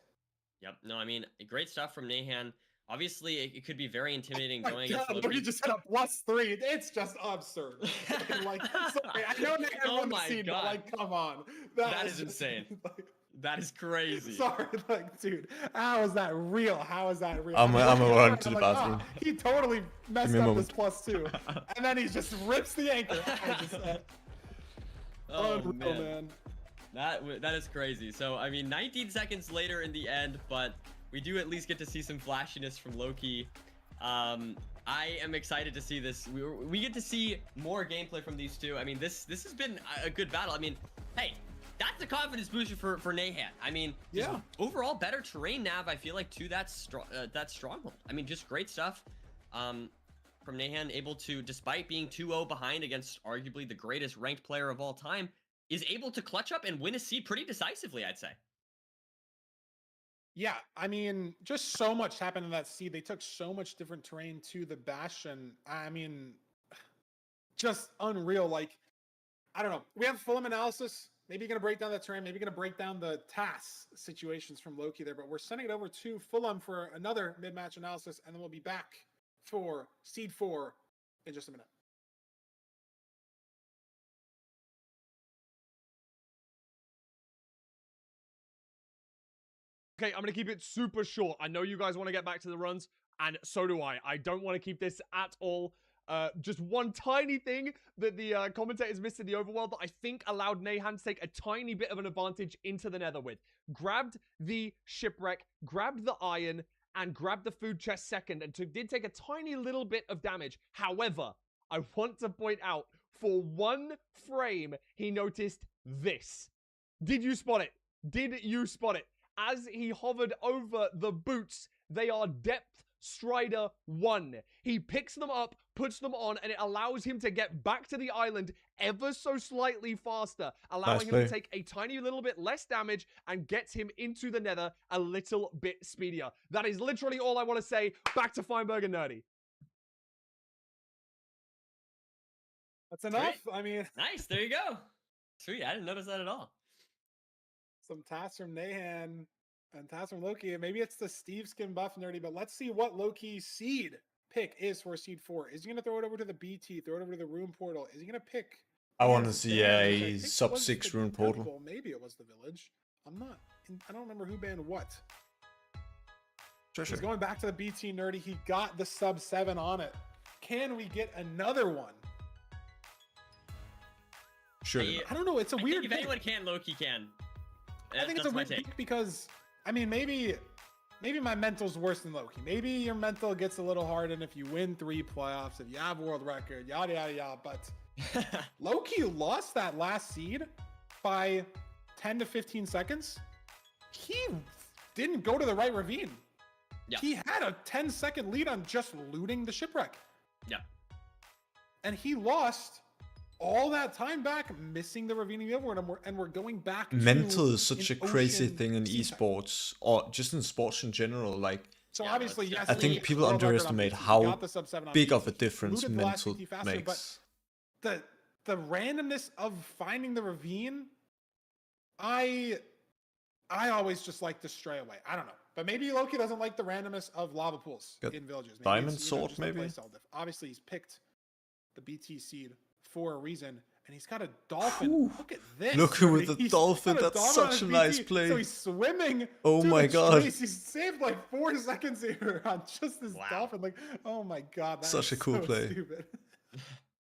Yep. No, I mean, great stuff from Nahan. Obviously, it could be very intimidating Oh my going God, against Loki Loki. just hit a +3. It's just absurd. Like, sorry, I know Nahan Oh won the my seed, God. but like, come on. That is just- insane. like, That is crazy. sorry, like, dude, how is that real? How is that real? I'm looking gonna at run it, to I'm the like, bathroom. He totally messed me a up this moment. +2, and then he just rips the anchor. I just, Oh unreal, man. That is crazy. So I mean, 19 seconds later in the end, but we do at least get to see some flashiness from Loki. I am excited to see this. We get to see more gameplay from these two. I mean, this has been a good battle. I mean, hey, that's a confidence booster for Nahan. I mean, just Yeah. overall better terrain nav. I feel like to that stronghold. I mean, just great stuff. from Nahan, able to, despite being 2-0 behind against arguably the greatest ranked player of all time, is able to clutch up and win a seed pretty decisively, I'd say. Yeah, I mean, just so much happened in that seed. They took so much different terrain to the Bastion. I mean, just unreal. Like, I don't know. We have Fulham analysis. Maybe you're going to break down the terrain. Maybe you're going to break down the TAS situations from Loki there. But we're sending it over to Fulham for another mid-match analysis. And then we'll be back for Seed 4 in just a minute. Okay, I'm going to keep it super short. I know you guys want to get back to the runs, and so do I. I don't want to keep this at all. Just one tiny thing that the commentators missed in the overworld that I think allowed Nahan to take a tiny bit of an advantage into the nether with. Grabbed the shipwreck, grabbed the iron, and grabbed the food chest second, and did take a tiny little bit of damage. However, I want to point out, for one frame, he noticed this. Did you spot it? Did you spot it? As he hovered over the boots, they are depth strider 1. He picks them up, puts them on, and it allows him to get back to the island ever so slightly faster, allowing him to take a tiny little bit less damage and gets him into the nether a little bit speedier. That is literally all I want to say. Back to Feinberg and Nerdy. That's enough. Great. I mean, Nice. There you go. Sweet. I didn't notice that at all. some TAS from Nahan and TAS from Loki. Maybe it's the Steve skin buff, Nerdy, but let's see what Loki's seed pick is for Seed 4. Is he going to throw it over to the BT, throw it over to the Rune Portal? Is he going to pick? I want to his see band, which I a think sub was 6 the Rune Portal. Temple. Maybe it was the Village. I don't remember who banned what. Treasure. He's going back to the BT, Nerdy. He got the sub 7 on it. Can we get another one? Sure. I don't know. It's a weird If pick. anyone can, Loki can. I think it's That's a my weird take. pick because, I mean, maybe my mental's worse than Loki. Maybe your mental gets a little hard, and if you win 3 playoffs, if you have world record, yada yada yada. But Loki lost that last seed by 10 to 15 seconds. He didn't go to the right ravine. Yeah. He had a 10-second lead on just looting the shipwreck. Yeah. And he lost all that time back, missing the ravine overworld, and we're going back to Mental is such a an crazy ocean thing in sea type. esports, or just in sports in general. Like, So Yeah, no, obviously, it's yes. I definitely think people world record on underestimate BT, how got the sub 7 on big BT, of a difference looted the last mental 50 faster, makes. But the randomness of finding the ravine, I always just like to stray away. I don't know, but maybe Loki doesn't like the randomness of lava pools Got in villages. Maybe diamond it's, sword, just a maybe? playstyle diff. Obviously, he's picked the BT seed for a reason, and he's got a dolphin. Whew. Look at this. Look who with Nerdy. the He's dolphin, got that's dolphin on such his a nice BT, play. So he's swimming. Oh to my the God. trace. He's saved like 4 seconds here on just this Wow. dolphin. Like, oh my god, that's Such a cool play. Stupid.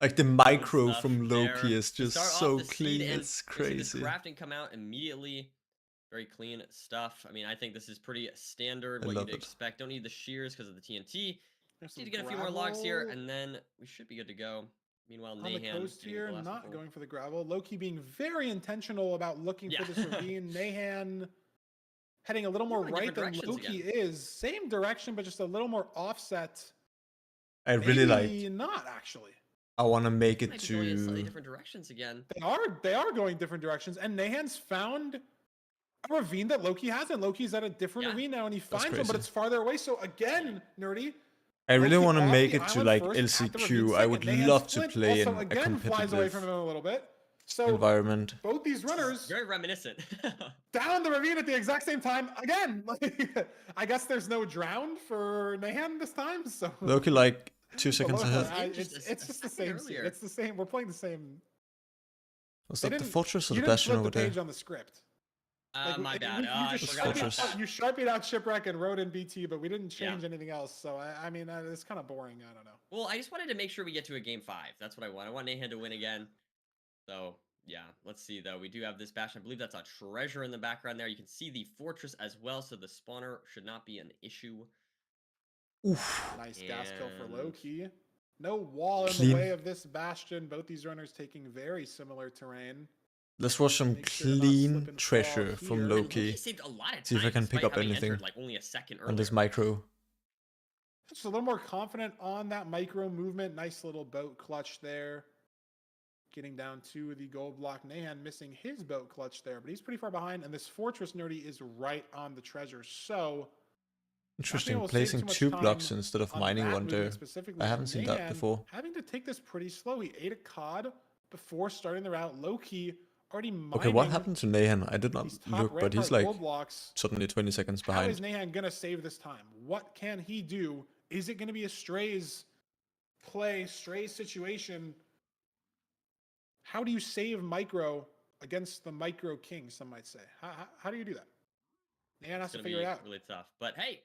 Like the micro Stuff from Loki there. is To just start off so the seed, clean. and It's we see this crazy. crafting come out immediately. Very clean stuff. I mean, I think this is pretty standard. I What love you'd it. expect. Don't need the shears because of the TNT. There's Just some need to get a few more logs here, gravel and then we should be good to go. Meanwhile, on the Nahan coast getting here, the last not one. going for the gravel. Loki being very intentional about looking Yeah. for this ravine. Nahan heading a little more Going right different than directions Loki again. is. Same direction, but just a little more offset. I really Maybe like. not actually. I want to make it Might be going in slightly to. different directions again. They are going different directions, and Nahan's found a ravine that Loki hasn't. Loki's at a different Yeah. ravine now, and he That's finds one, but crazy. it's farther away. So again, Nerdy. I really Loki want to off make the it to island like first, at the ravine LCQ. I second. would Nahan's love to flint play in also a again flies away from competitive him a little bit. So environment. both these runners Very reminiscent. down the ravine at the exact same time again. Like, I guess there's no drown for Nahan this time. So Loki like 2 But seconds look, ahead. it's just the same. earlier. It's the same. We're playing the same. Was They that the didn't- fortress or You the didn't bastion flip over the there? page on the script. Like, My bad. You I just forgot about Fortress. that. You sharpied out shipwreck and wrote in BT, but we didn't Yeah. change anything else. So I mean, it's kind of boring. I don't know. Well, I just wanted to make sure we get to a game 5. That's what I want. I want Nahan to win again. So, yeah, let's see, though. We do have this bastion. I believe that's a treasure in the background there. You can see the fortress as well, so the spawner should not be an issue. Oof. Nice gas kill for And- Loki. No wall in Clean. the way of this bastion. Both these runners taking very similar terrain. Let's watch some Make sure to not clean slip and fall treasure here. from And And Loki saved a lot of time See if I can pick despite up having anything entered, like only a second on this earlier. micro. Just a little more confident on that micro movement. Nice little boat clutch there. Getting down to the gold block. Nahan missing his boat clutch there, but he's pretty far behind. And this Fortress Nerdy is right on the treasure. So Interesting, placing 2 blocks instead of mining one there. I haven't seen that before. Having to take this pretty slow. He ate a cod before starting the route. Low-key already mining. Okay, what happened to Nahan? I did not look, but he's like blocks. suddenly 20 seconds How behind. is Nahan going to save this time? What can he do? Is it going to be a Strays play, Strays situation? How do you save Micro against the Micro King, some might say? How do you do that? Nahan has to figure it out. Really tough. But hey,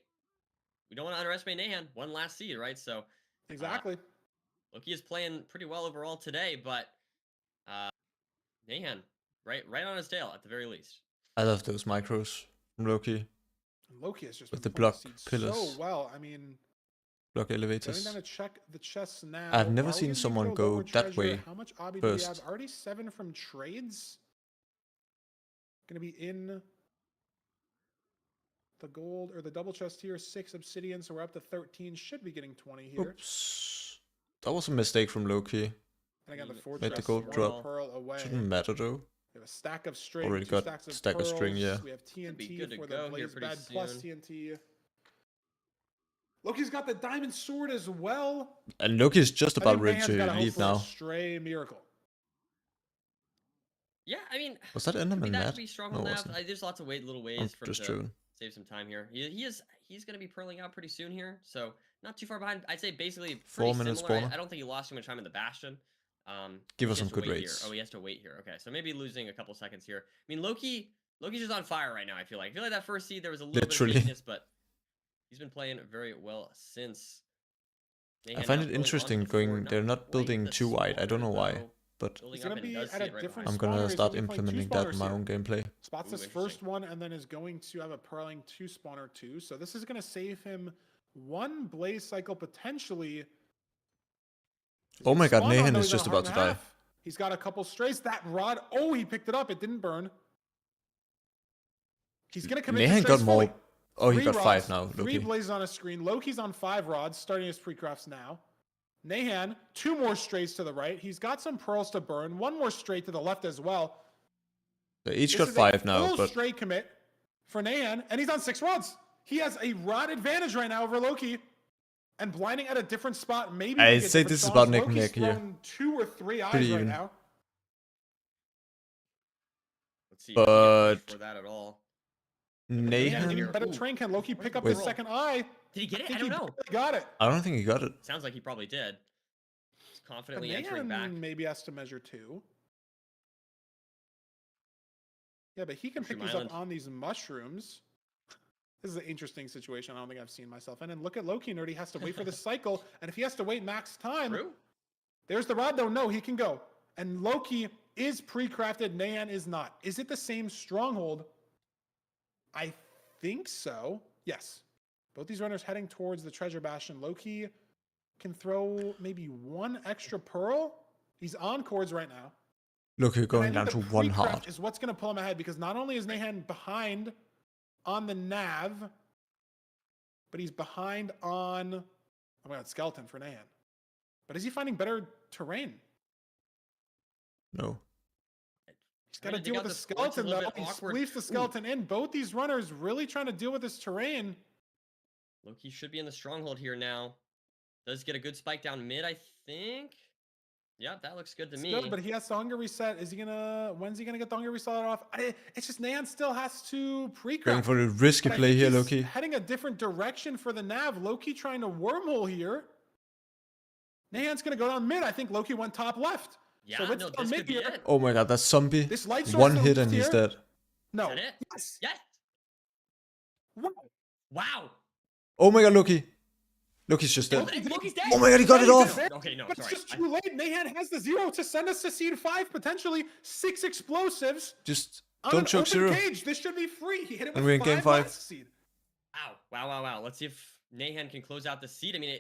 we don't want to underestimate Nahan. One last seed, right? So exactly. Loki is playing pretty well overall today, but Nahan, right on his tail at the very least. I love those micros from Loki. Loki has just with been the block playing pillars. so well. I mean, block going elevators. down to check the chests now. I've never Are we seen gonna someone lower go that treasure? way How much obby do we have? first. Already 7 from trades. Gonna be in the gold or the double chest here. 6 obsidian, so we're up to 13. Should be getting 20 here. Oops. That was a mistake from Loki. And again, the Made fortress the gold one drop. pearl away. Shouldn't matter though. We have a stack of string. Already 2 got stacks of stack of string, pearls. yeah. We have Should be TNT good to for go the here blaze pretty bed plus soon. TNT. Loki's got the diamond sword as well. And Loki's just I about think ready Man's to gotta hope leave for a now. Stray miracle. Yeah, I mean, Was that I mean Enderman that mad? could be strong No, it enough. wasn't. There's lots of little I'm ways for him just to joking. save some time here. He's going to be pearling out pretty soon here, so not too far behind. I'd say basically 4 pretty minutes similar. spawner. I don't think he lost too much time in the Bastion. Give he us has some to good wait here. rates. Oh, he has to wait here. Okay, so maybe losing a couple seconds here. I mean, Loki's just on fire right now. I feel like that first seed there was a little Literally. bit of weakness, but he's been playing very well since. I find it interesting going. They're not building too wide. I don't know why, but He's gonna be at a different I'm spawner. gonna He's start gonna be playing 2 implementing that in spawners my here. own gameplay. Spots this first one and then is going to have a pearling 2 spawner 2. So this is going to save him 1 blaze cycle potentially. Oh my god, Spawn rod, Nahan no, is he's on just a about heart to and a die. half. He's got a couple strays. That rod, oh, he picked it up. It didn't burn. He's going to commit to Nahan strays got more. fully. Oh, he 3 got 5 rods, now. 3 Loki. blazes on a screen. Loki's on 5 rods, starting his pre-crafts now. Nahan, 2 more strays to the right. He's got some pearls to burn. 1 more stray to the left as well. They each This got is a 5 now, full but stray commit for Nahan, and he's on 6 rods. He has a rod advantage right now over Loki, and blinding at a different spot. Maybe I'd we get say different this is songs. about neck and Loki's neck here. thrown 2 or 3 eyes Pretty right even. now. Let's see. But for that at all. Nahan, even Nahan. better train. Can Loki pick up Wait. his second eye? Did he get it? think I don't he know. barely got it. I don't think he got it. Sounds like he probably did. He's But confidently entering back. Nahan maybe has to measure 2. Yeah, but he can pick Mushroom these Island. up on these mushrooms. This is an interesting situation. I don't think I've seen myself in. And look at Loki, Nerdy has to wait for the cycle. And if he has to wait max time, True. there's the rod though. No, he can go. And Loki is pre-crafted. Nahan is not. Is it the same stronghold? I think so. Yes. Both these runners heading towards the treasure bastion. Loki can throw maybe 1 extra pearl. He's on cords right now. Loki And I going think down the to 1 pre-craft heart. is what's going to pull him ahead, because not only is Nahan behind on the nav, but he's behind on, oh my god, skeleton for Nahan. But is he finding better terrain? No. He's got Trying to to deal dig with out the the squirt's a skeleton little though. bit He awkward. leaves the skeleton in. Both these runners really trying to deal with this terrain. Loki should be in the stronghold here now. Does get a good spike down mid, I think. Yeah, that looks good to It's me. good, but he has to hunger reset. Is he gonna? When's he gonna get the hunger reset off? It's just Nahan still has to pre-craft. Going for the risky But I play think here, he's Loki. heading a different direction for the nav. Loki trying to wormhole here. Nahan's gonna go down mid. I think Loki went top left. Yeah, so let's no, go this mid could be here. it. Oh my god, that zombie. This light source 1 still hit left and he's here. dead. No. Is that it? Yes. Yes. Wow. Wow. Oh my god, Loki. Loki's just dead. Loki's dead. Oh my god, he got it off. Okay, no, But sorry. it's just too late. Nahan has the 0 to send us to seed 5, potentially 6 explosives. Just On don't an choke open 0. cage. This should be free. He hit it with And we're in game 5. last seed. Wow. Let's see if Nahan can close out the seed. I mean,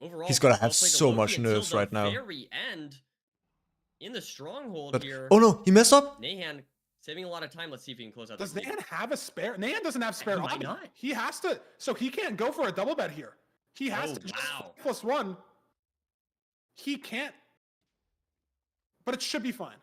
overall, He's gotta have well played to so Loki much until nerves the right now. Very end in the stronghold But here. oh no, he messed up. Nahan saving a lot of time. Let's see if he can close out Does the seed. Nahan have a spare? Nahan doesn't have spare. He might option. not. He has to. So he can't go for a double bet here. He has Oh, to just wow. +1. He can't. But it should be fine.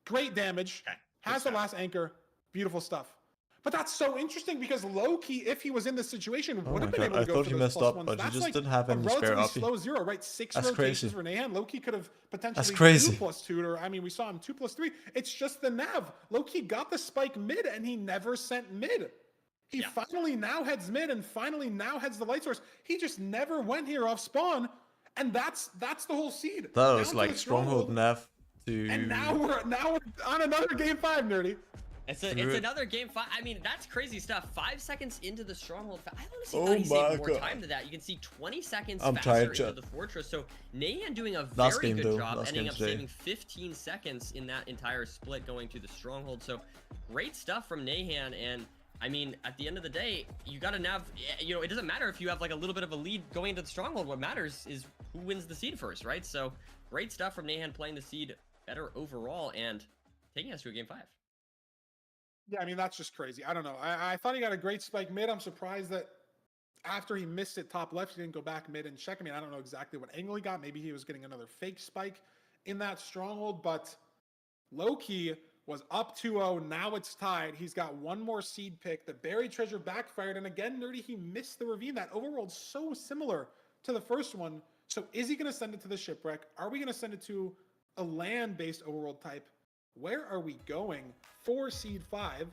Great damage. Okay. Has the last anchor. Beautiful stuff. But that's so interesting because low-key, if he was in this situation, Oh would my have been god, able to I go thought for he those messed up, +1s. but he That's just like didn't have a any spare relatively uppy. slow 0, right? 6 That's rotations crazy. for Nahan. Loki could have potentially That's crazy. 2+2, or I mean, we saw him 2+3. It's just the nav. Loki got the spike mid, and he never sent mid. He finally now heads mid, and finally now heads the light source. He just never went here off spawn, and that's the whole seed. That Down was to like the stronghold nav to. and now we're on another game 5, Nerdy. It's another game 5. I mean, that's crazy stuff. 5 seconds into the stronghold. I honestly Oh thought he saved my more God. time to that. You can see 20 seconds I'm faster tired, into chat. the fortress. So Nahan doing a Last very game, good though. job, Last ending game up today. saving 15 seconds in that entire split going to the stronghold. So great stuff from Nahan. And I mean, at the end of the day, you got to nav. You know, it doesn't matter if you have like a little bit of a lead going into the stronghold. What matters is who wins the seed first, right? So great stuff from Nahan playing the seed better overall and taking us to a game 5. Yeah, I mean, that's just crazy. I don't know. I thought he got a great spike mid. I'm surprised that after he missed it top left, he didn't go back mid and check. I mean, I don't know exactly what angle he got. Maybe he was getting another fake spike in that stronghold, but low-key was up 2-0. Now it's tied. He's got one more seed pick. The buried treasure backfired, and again, Nerdy, he missed the ravine. That overworld's so similar to the first one. So is he going to send it to the shipwreck? Are we going to send it to a land-based overworld type? Where are we going? 4 seed 5.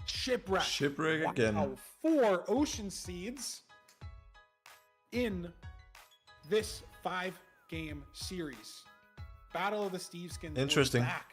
Shipwreck. Shipwreck again. 4 ocean seeds in this 5-game series. Battle of the Steveskins. Interesting. Back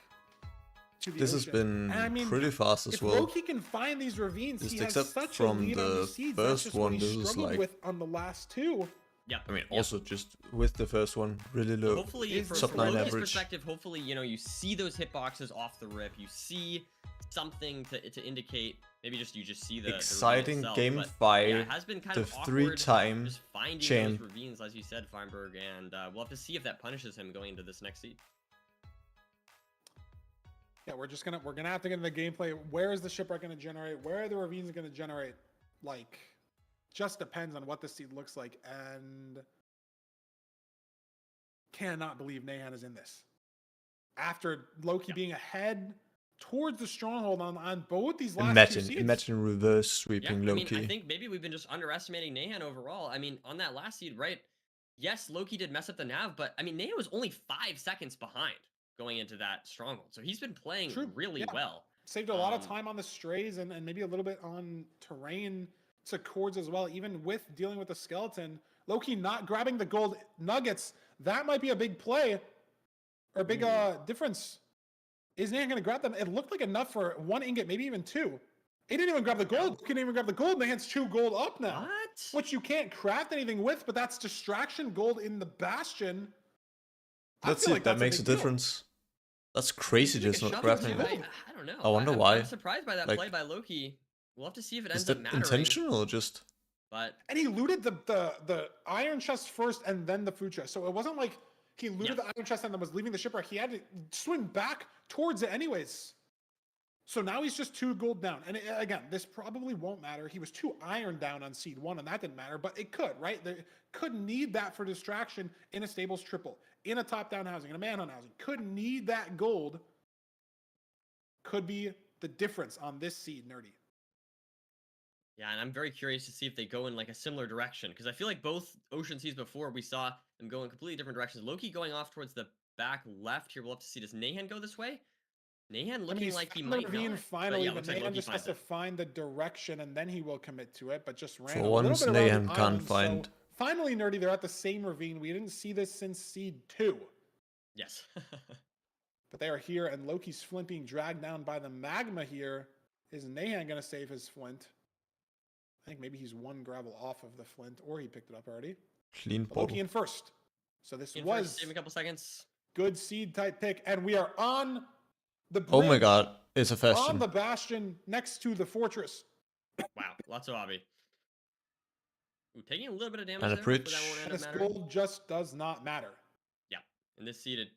to the This has ocean. been And I mean, pretty fast as if well. Loki can find these ravines, Just he has except such from a lead on the these seeds. That's first just one, what he this is struggled like- with on the last 2. Yeah. I mean, also just with the first one, really low. Hopefully, Is from line Loki's average. perspective, hopefully, you know, you see those hitboxes off the rip. You see something to indicate. Maybe you just see the ravine Exciting itself, game but, 5. Yeah, it has been kind The of awkward 3-time just finding champ. those ravines, as you said, Feinberg, and we'll have to see if that punishes him going into this next seed. Yeah, we're gonna have to get into the gameplay. Where is the shipwreck gonna generate? Where are the ravines gonna generate? Like, just depends on what the seed looks like. And cannot believe Nahan is in this. After Loki being ahead towards the stronghold on both these last 2 seeds. Imagine reverse Yeah, sweeping I mean, I Loki. think maybe we've been just underestimating Nahan overall. I mean, on that last seed, right? Yes, Loki did mess up the nav, but I mean, Nahan was only 5 seconds behind going into that stronghold. So he's been playing really Yeah. well. Saved a lot of time on the strays and maybe a little bit on terrain to cords as well, even with dealing with the skeleton. Loki not grabbing the gold nuggets. That might be a big play or big difference. Is Nahan going to grab them? It looked like enough for 1 ingot, maybe even 2. He didn't even grab the gold. He didn't even grab the gold. Nahan's 2 gold up now. What? Which you can't craft anything with, but that's distraction gold in the Bastion. I That's feel it. like That that's a makes a big deal. difference. That's crazy. Take a Just not shot grabbing into it. it. I don't know. I wonder why. I'm surprised by that Like, play by Loki. We'll have to see if it Is ends that up mattering. intentional or just? But And he looted the iron chest first and then the food chest. So it wasn't like he looted the iron chest and then was leaving the shipwreck. He had to swim back towards it anyways. So now he's just 2 gold down. And again, this probably won't matter. He was 2 iron down on seed 1 and that didn't matter, but it could, right? They could need that for distraction in a stables triple, in a top-down housing, in a manhunt housing. Could need that gold. Could be the difference on this seed, Nerdy. yeah, and I'm very curious to see if they go in like a similar direction because I feel like both ocean seas before we saw them go in completely different directions. Loki going off towards the back left here. We'll have to see. Does Nahan go this way? Nahan looking he's like he found the might ravine not. finally, but looks like Nahan Loki just has finds to it. find the direction and then he will commit to it, but just ran For a little once, bit around the Nahan can't island, so find. finally, Nerdy, they're at the same ravine. We didn't see this since seed 2. Yes. But they are here, and Loki's flint being dragged down by the magma here. Is Nahan going to save his flint? I think maybe he's 1 gravel off of the flint, or he picked it up already. Clean But Loki bottle. in first. So this In was first, save a couple seconds. good seed type pick, and we are on the bridge, Oh my god, it's a on fashion. the bastion next to the fortress. Wow, lots of obby. Ooh, taking a little bit of damage And a there. bridge. But that won't end And up this mattering. gold just does not matter. Yeah, in this seated.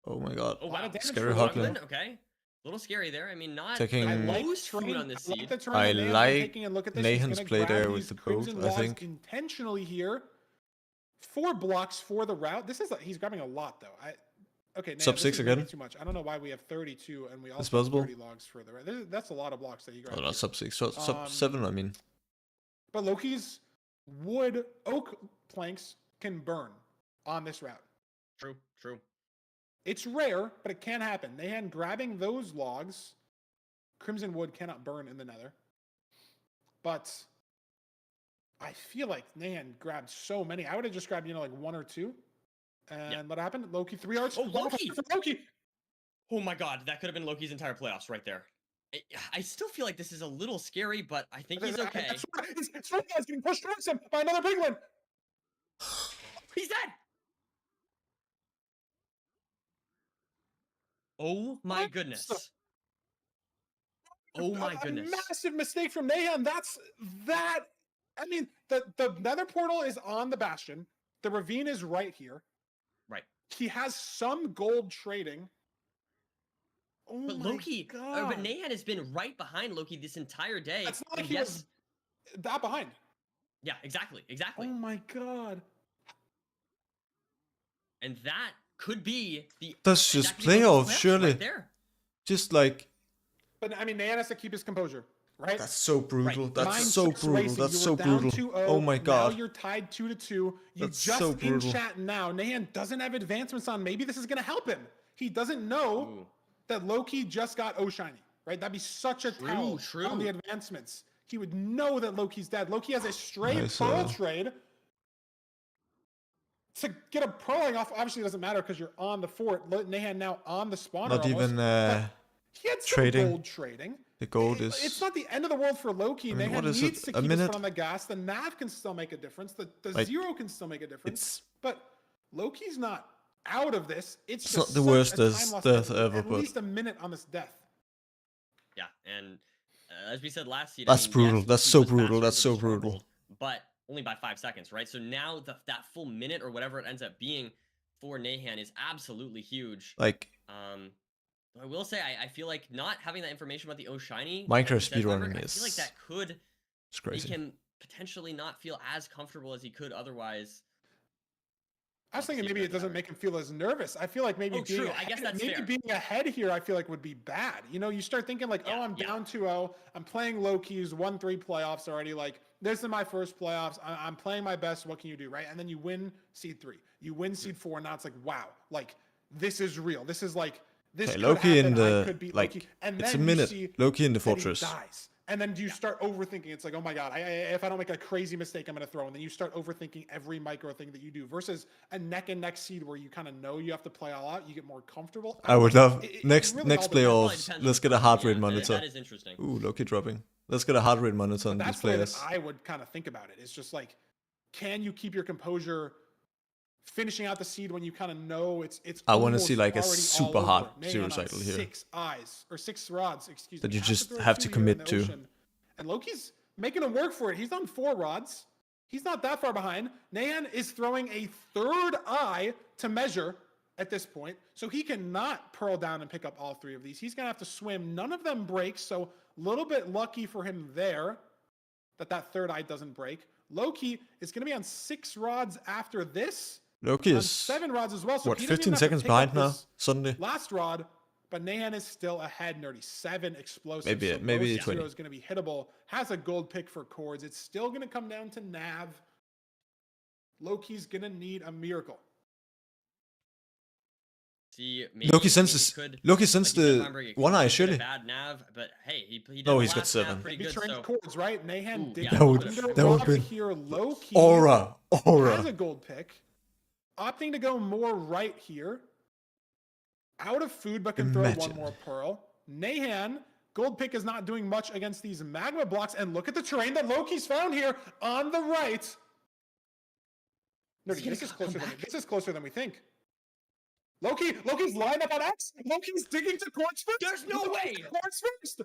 Oh my god. Oh A lot wow, of damage Scary for Hawkman. Hawkman, okay. little scary there. I mean, not Taking- the I like most food terrain- on this I like seed. the terrain I that Nahan's like taking, and look at this. He's Nahan's gonna play grab there with these the boat, crimson I logs think. intentionally here. 4 blocks for the route. This is he's grabbing a lot though. Okay, Sub this 6 is maybe again? Too much. I don't know why we have 32 and we also have possible. 30 logs for the route. That's a lot of blocks that he grabbed. Oh, not here. sub 6, sub 7, I mean. But Loki's wood oak planks can burn on this route. True, true. It's rare, but it can happen. Nahan grabbing those logs. Crimson wood cannot burn in the nether. But I feel like Nahan grabbed so many. I would have just grabbed, like 1 or 2. And what happened? Loki 3 arts. Oh, Loki! Loki! Oh my god, that could have been Loki's entire playoffs right there. I still feel like this is a little scary, but I think he's okay. It's right, guys, getting pushed towards him by another piglin. He's dead! Oh my goodness. Oh my goodness. A massive mistake from Nahan. I mean, the nether portal is on the bastion. The ravine is right here. Right. He has some gold trading. Oh But my Loki, God. but Nahan has been right behind Loki this entire day. It's not like and he was that behind. Yeah, exactly. Oh my God. And that could be the. That's and just that could be playoffs, right surely. there. Just like, But I mean, Nahan has to keep his composure, right? that's so brutal. Right. That's Mind so tricks brutal. racing. That's You so were down brutal. 2-0, Oh my Now god. you're tied 2-2. You That's just so in brutal. chat now. Nahan doesn't have advancements on. Maybe this is going to help him. He doesn't know Ooh. that Loki just got O shiny, right? That'd be such a tell True. on the advancements. He would know that Loki's dead. Loki has a straight Nice, pearl trade to get a pearling off. Obviously, it doesn't matter because you're on the fort. Nahan now on the spawner. Not almost, even but he had some trading. gold trading. The gold is. It's not the end of the world for Loki. I mean, Nahan what is needs it? to A keep his minute? foot on the gas. The nav can still make a difference. The Like, zero can still make a difference. It's But Loki's not out of this. It's It's just not the such worst a as time loss death that ever, At but- least a minute on this death. Yeah, and as we said last seed, That's I mean, brutal. yes, That's he so was brutal. faster That's with so the stronghold, brutal. But only by 5 seconds, right? So now that full minute or whatever it ends up being for Nahan is absolutely huge. like, I will say I feel like not having that information about the O shiny Minecraft like you said, speedrunning Robert, I feel like is- that could it's make crazy. him potentially not feel as comfortable as he could otherwise. I was Not thinking to see maybe it that doesn't matter. make him feel as nervous. I feel like maybe Oh, being true. I guess ahead, that's maybe fair. being ahead here, I feel like would be bad. You start thinking like, Yeah, oh, I'm yeah. down 2-0. I'm playing low keys, 1-3 playoffs already. Like this is my first playoffs. I'm playing my best. What can you do, right? And then you win seed 3. You win seed 4. And now it's like, wow, like this is real. This is like this. Okay, could Loki in happen. I the could beat like. Loki. And It's a then you minute. see Loki in the that he fortress. dies. And then you start overthinking. It's like, oh my God, if I don't make a crazy mistake, I'm going to throw. And then you start overthinking every micro thing that you do versus a neck and neck seed where you kind of know you have to play all out. You get more comfortable. I would love It next really all next depends. Well, it playoffs. depends Let's on get the a heart person, rate yeah, monitor. That is interesting. Ooh, Loki dropping. Let's get a heart rate monitor on these That's the way that players. I would kind of think about it. It's just like, can you keep your composure finishing out the seed when you kind of know it's I wanna almost see, like, a already all super over? hard Maybe zero on cycle here. 6 eyes or 6 rods, excuse That me. you Has just throw have to 2 here in commit the to. ocean. And Loki's making him work for it. He's on 4 rods. He's not that far behind. Nahan is throwing a 3rd eye to measure at this point. So he cannot pearl down and pick up all 3 of these. He's going to have to swim. None of them break. So a little bit lucky for him there that 3rd eye doesn't break. Loki is going to be on 6 rods after this. Loki On is 7 rods as well. So what, he doesn't 15 even have to seconds pick up behind now? this Suddenly. last rod, but Nahan is still ahead. Nerdy 7 explosives. Maybe- so maybe most 20. zero is going to be hittable. Has a gold pick for chords. It's still going to come down to nav. Loki's going to need a miracle. See, maybe, Loki maybe senses. could, Loki sensed like you said, the Feinberg, it one could eye, get a surely. Bad nav, but hey, he did Oh, the he's got last nav 7. pretty Maybe good. trained So chords, right? Nahan Ooh, did yeah, that. that would- Under that would Rob be here, Loki Aura. has Aura. a gold pick. Opting to go more right here. Out of food, but can throw Imagine. one more pearl. Nahan, gold pick is not doing much against these magma blocks. And look at the terrain that Loki's found here on the right. Nerdy, gonna this is come closer back? this is closer than we think. Loki's lined up on X. Loki's digging to quartz first. There's no Loki's way! to quartz first.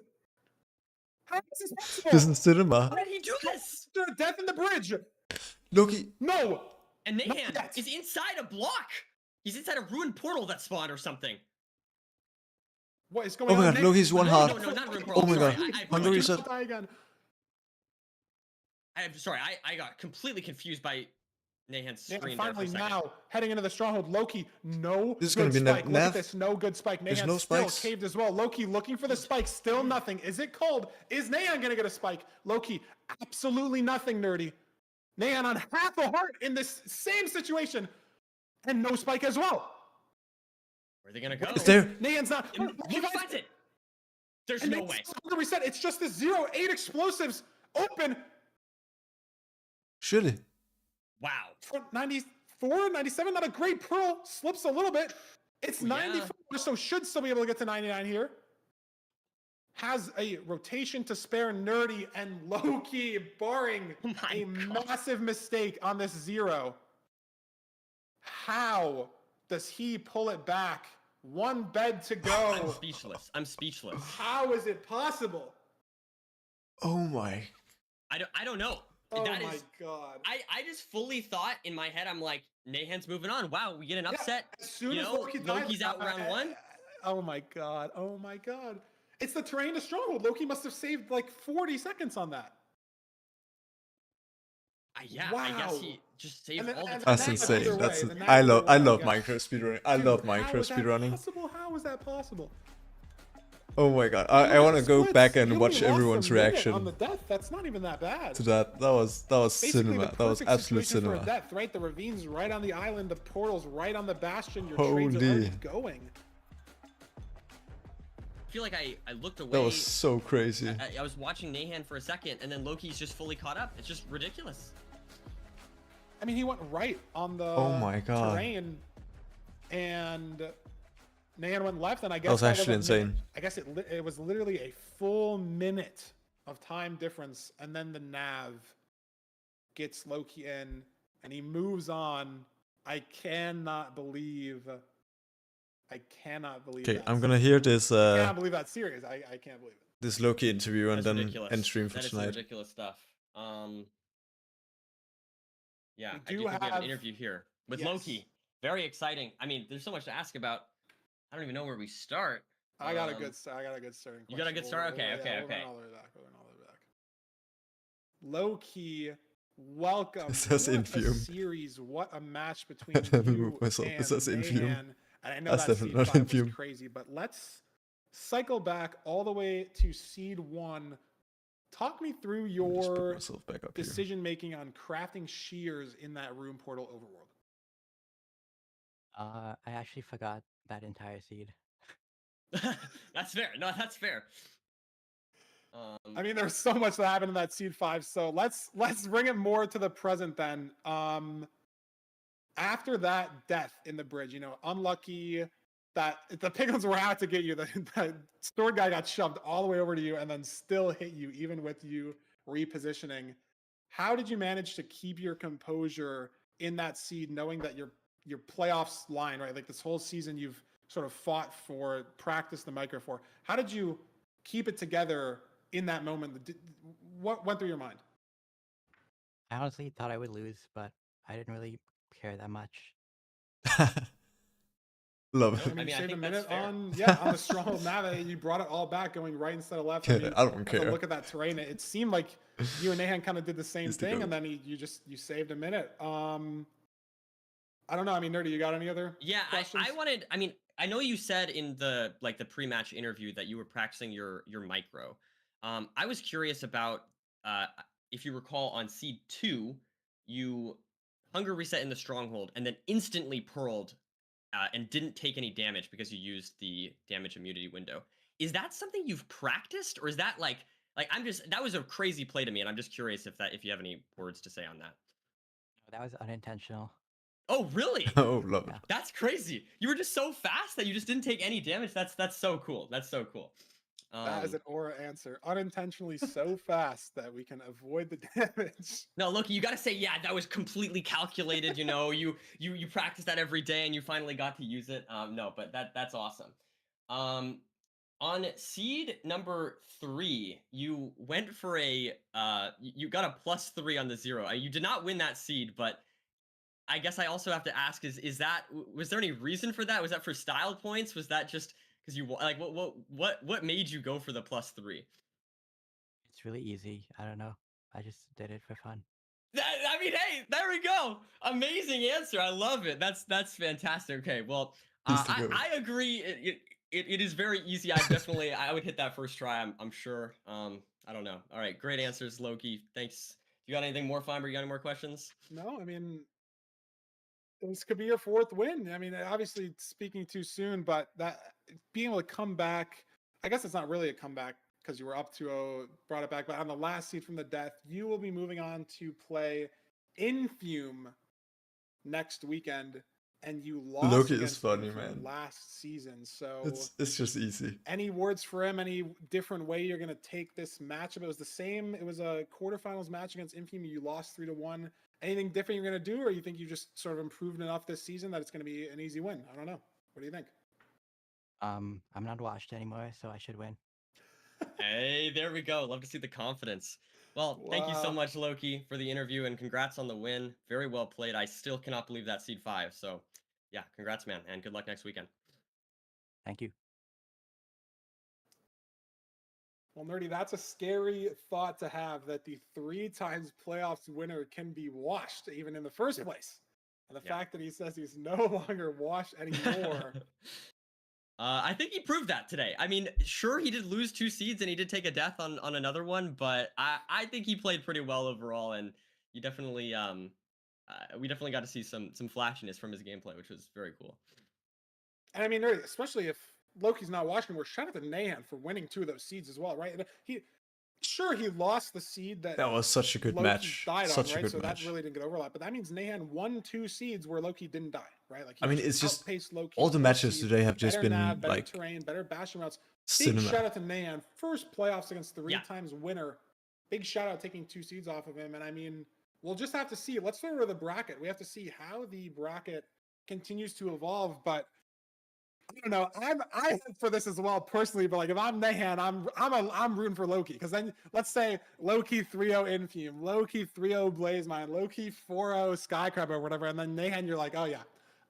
How is this possible? This is cinema. how did he do this? Death in the bridge. Loki. No. And Not Nahan yet. is inside a block. He's inside a ruined portal that spawned or something. What is going Oh my on? god, Loki's one No, hard. no, not room Oh portal. my Sorry, god. I Hunger apologize. reset. Die again. I'm sorry, I got completely confused by Nahan's Yeah, screen and there for finally a second. now, heading into the stronghold, Loki, no This is good gonna be spike. Look at Nav. this, no good spike. There's Nahan no still spikes. caved as well. Loki looking for the spike, still nothing. Is it cold? Is Nahan gonna get a spike? Loki, absolutely nothing, Nerdy. Nahan on half a heart in this same situation, and no spike as well. Where are they gonna go? It's there. Nahan's not. He finds it. There's And no it's way. Hunger reset. It's just the 0-8 explosives open. Surely. Wow. For 94, 97, not a great Pearl. Slips a little bit. It's Yeah. 94, so should still be able to get to 99 here. Has a rotation to spare Nerdy and Loki, barring Oh my a God. massive mistake on this 0. How does he pull it back? One bed to I'm go. speechless. I'm speechless. How is it possible? Oh my. I don't know. Oh That my is- god. I just fully thought in my head, I'm like, Nahan's moving on. Wow, we get an upset. As soon you as know, Loki dies, Loki's out round one. Oh my god. Oh my god. It's the terrain to stronghold. Loki must have saved like 40 seconds on that. Yeah, I guess Wow. he just saved And then- all the and time. That's that's insane. either That's way, then I that's love either way, love yeah. micro speedrunning. I Dude, love how micro is that speedrunning. possible? How is that possible? Oh my god. Look I at want to the go splits. back He and only watch lost a everyone's minute reaction on the death. That's not even that bad. to that. That was Basically, cinema. the That was perfect absolute situation for a cinema. death, right? The ravine's right on the island, the portal's right on the bastion. Your trades are Holy. already going. I feel like I looked away. That was so crazy. I was watching Nahan for a second, and then Loki's just fully caught up. It's just ridiculous. I mean, he went right on the Oh my God. terrain, and Nahan went left, and I guess was that actually a minute. insane. I guess it was literally a full minute of time difference, and then the Nav gets Loki in, and he moves on. I cannot believe. Okay, I'm gonna hear this I cannot believe that's serious. I can't believe it. this Loki interview and That's then ridiculous. end stream for That is some tonight. ridiculous stuff. Yeah, We I do do think we have have- an interview here with Yes. Loki. Very exciting. I mean, there's so much to ask about. I don't even know where we start. I got a Um, good start. I got a good starting. You got a question. good start? Okay, yeah, okay, we'll run okay. all the way back. We'll run all the way back. Low-key, welcome. It says What a Infume. series. What a match between never you moved myself. It and says Infume. Mayhan. And I know That's that definitely seed not 5 was Infume. crazy, but let's cycle back all the way to seed 1. Talk me through Let me just put your myself back up here. decision making on crafting shears in that room portal overworld. I actually forgot that entire seed. That's fair. No, that's fair. I mean, there's so much that happened in that seed 5, so let's bring it more to the present then. After that death in the bridge, you know, unlucky that the piglins were out to get you. The sword guy got shoved all the way over to you and then still hit you, even with you repositioning. How did you manage to keep your composure in that seed, knowing that your playoffs line, right? Like this whole season, you've sort of fought for, practiced the micro for. How did you keep it together in that moment? What went through your mind? I honestly thought I would lose, but I didn't really care that much. Love I it. mean, you I saved a think that's minute fair. on the stronghold nav. You brought it all back, going right instead of left. Yeah, I don't with care. a look at that terrain. It seemed like you and Nahan kind of did the same He's the thing, goat. and then you saved a minute. I don't know. I mean, Nerdy, you got any other? Yeah, questions? I wanted. I mean, I know you said in the pre-match interview that you were practicing your micro. I was curious about if you recall on seed 2, you hunger reset in the stronghold and then instantly pearled and didn't take any damage because you used the damage immunity window. Is that something you've practiced, or is that like that was a crazy play to me, and I'm just curious if you have any words to say on that. That was unintentional. Oh, really? Oh, love it. Yeah. That's crazy. You were just so fast that you just didn't take any damage. That's so cool. That's so cool. That is an aura answer. Unintentionally so fast that we can avoid the damage. No, look, you gotta say, yeah, that was completely calculated. You know, you practice that every day, and you finally got to use it. No, but that's awesome. On seed number 3, you went for a you got a +3 on the 0. You did not win that seed, but I guess I also have to ask: was there any reason for that? Was that for style points? Was that just Because you like what made you go for the +3? It's really easy. I don't know. I just did it for fun. I mean, hey, there we go. Amazing answer. I love it. That's fantastic. Okay, well, He's the goat. I agree. It is very easy. I would hit that first try. I'm sure. I don't know. All right, great answers, Loki. Thanks. You got anything more, Feinberg? You got any more questions? No, I mean, this could be your fourth win. I mean, obviously speaking too soon, but that being able to come back, I guess it's not really a comeback because you were up 2-0, brought it back. But on the last seed from the death, you will be moving on to play Infume next weekend, and you lost Loki is against funny, Infume man. last season. So It's just easy. any words for him? Any different way you're going to take this matchup? It was the same. It was a quarterfinals match against Infume. You lost 3-1. Anything different you're going to do, or you think you just sort of improved enough this season that it's going to be an easy win? I don't know. What do you think? I'm not washed anymore, so I should win. Hey, there we go. Love to see the confidence. Well, thank you so Wow. much, Loki, for the interview, and congrats on the win. Very well played. I still cannot believe that seed 5. So, yeah, congrats, man, and good luck next weekend. Thank you. Well, Nerdy, that's a scary thought to have, that the 3 times playoffs winner can be washed even in the first place. And the fact that he says he's no longer washed anymore. I think he proved that today. I mean, sure, he did lose 2 seeds and he did take a death on another one, but I think he played pretty well overall, and you definitely we definitely got to see some flashiness from his gameplay, which was very cool. And I mean, Nerdy, especially if Loki's not watching, we're shout out to Nahan for winning 2 of those seeds as well, right? And he lost the seed that was such a good Loki match. died Such on, a right? good So match. that really didn't get overlap. But that means Nahan won 2 seeds where Loki didn't die, right? Like, I mean, it's just outpaced Loki all the per matches seed, today have just better been nav, better like terrain, better bashing routes. Big cinema. shout out to Nahan, first playoffs against 3 times winner. Big shout out taking 2 seeds off of him. And I mean, we'll just have to see. Let's start with the bracket. We have to see how the bracket continues to evolve. But I don't know. I hope for this as well personally, but like if I'm Nahan, I'm rooting for Loki, because then let's say Loki 3-0 Infume, Loki 3-0 Blazemine, Loki 4-0 Skycrab or whatever, and then Nahan, you're like, oh yeah,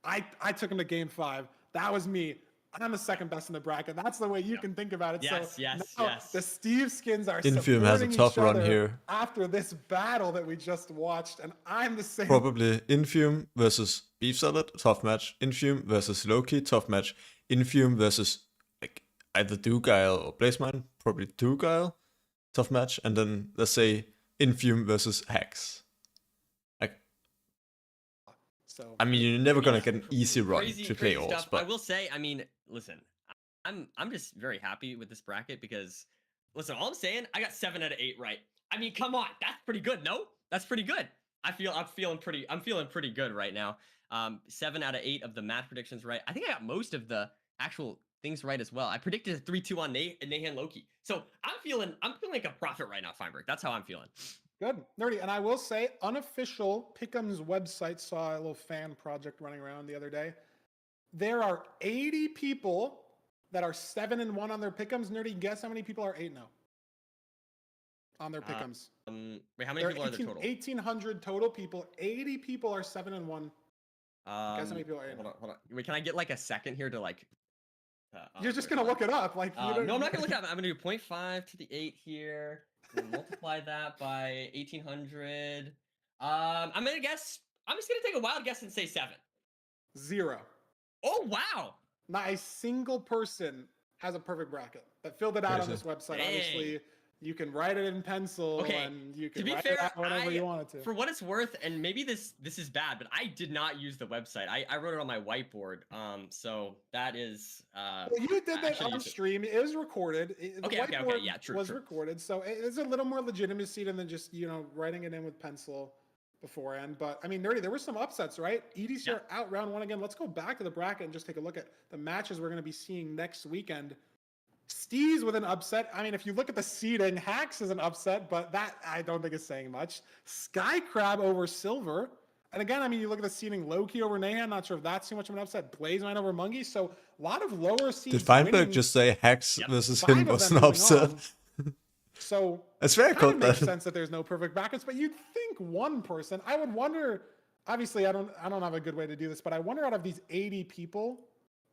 I took him to game 5. That was me. I'm the second best in the bracket. That's the way you can think about it. Yes, so yes, now yes. the Steve skins are Infume has a supporting tough each run other here. after this battle that we just watched, and I'm the same. Probably Infume versus Beef Salad, tough match. Infume versus Loki, tough match. Infume versus like either Dugile or Blazemine, probably Dugile, tough match. And then let's say Infume versus Hex. Like, so I mean, you're never gonna get an easy run Crazy, to crazy playoffs, stuff. I but will say, I mean, listen, I'm just very happy with this bracket because, listen, all I'm saying, I got 7 out of 8 right. I mean, come on, that's pretty good, no? That's pretty good. I'm feeling pretty good right now. 7 out of 8 of the match predictions right. I think I got most of the actual things right as well. I predicted a 3-2 on Nahan Loki. So I'm feeling like a prophet right now, Feinberg. That's how I'm feeling. Good. Nerdy. And I will say, unofficial Pick'em's website saw a little fan project running around the other day. There are 80 people that are 7-1 on their Pick'ems. Nerdy, guess how many people are 8-0 on their Pick'ems? Wait, how many people are there total? 1,800 total people. 80 people are 7-1. Guess how many people are 8-0? Hold on. Wait, can I get like a second here to like... You're just going to look it up. Like, no, I'm not going to look it up. I'm going to do 0.5 to the 8 here. Multiply that by 1,800. I'm just going to take a wild guess and say 7. 0. Oh, wow. Not a single person has a perfect bracket that filled it out on this website. Dang. Obviously, you can write it in pencil, and you can to be write fair, it out whenever you want it to. For what it's worth, and maybe this is bad, but I did not use the website. I wrote it on my whiteboard. So that is. Well, you did that on stream. It was recorded. Okay. Yeah, true. Was recorded, so it's a little more legitimacy than just writing it in with pencil beforehand. But I mean, Nerdy, there were some upsets, right? EDCR out round 1 again. Let's go back to the bracket and just take a look at the matches we're going to be seeing next weekend. Steez with an upset. I mean, if you look at the seeding, Hax is an upset, but that I don't think is saying much. Skycrab over Silver. And again, I mean, you look at the seeding, Loki over Nahan. Not sure if that's too much of an upset. Blazemine over Mungie. So a lot of lower seeds. did Feinberg just say Hex versus him was an upset? So it's very cool. It makes sense that there's no perfect brackets, but you'd think one person. I would wonder. Obviously, I don't have a good way to do this, but I wonder out of these 80 people,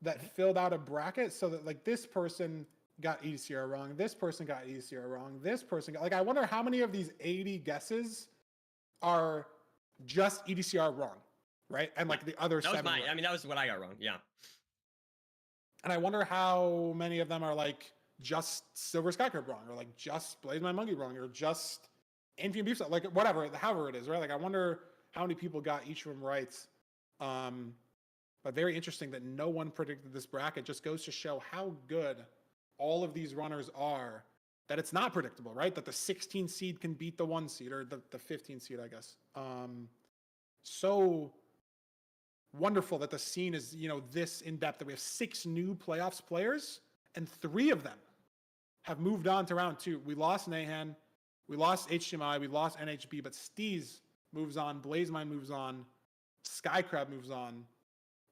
that filled out a bracket so that like this person got EDCR wrong, this person got EDCR wrong, this person got, like, I wonder how many of these 80 guesses are just EDCR wrong, right? And like the other That was 7 mine. right. I mean, that was what I got wrong. Yeah. And I wonder how many of them are like just Silver Skycrab wrong, or like just Blaze My Monkey wrong, or just Infium Beef, like whatever, however it is, right? Like I wonder how many people got each of them right. But very interesting that no one predicted this bracket. Just goes to show how good all of these runners are, that it's not predictable, right? That the 16 seed can beat the 1 seed, or the 15 seed, I guess. So wonderful that the scene is, you know, this in depth, that we have 6 new playoffs players and 3 of them have moved on to round 2. We lost Nahan, we lost HMI, we lost NHB, but Steez moves on, Blazemine moves on, Skycrab moves on.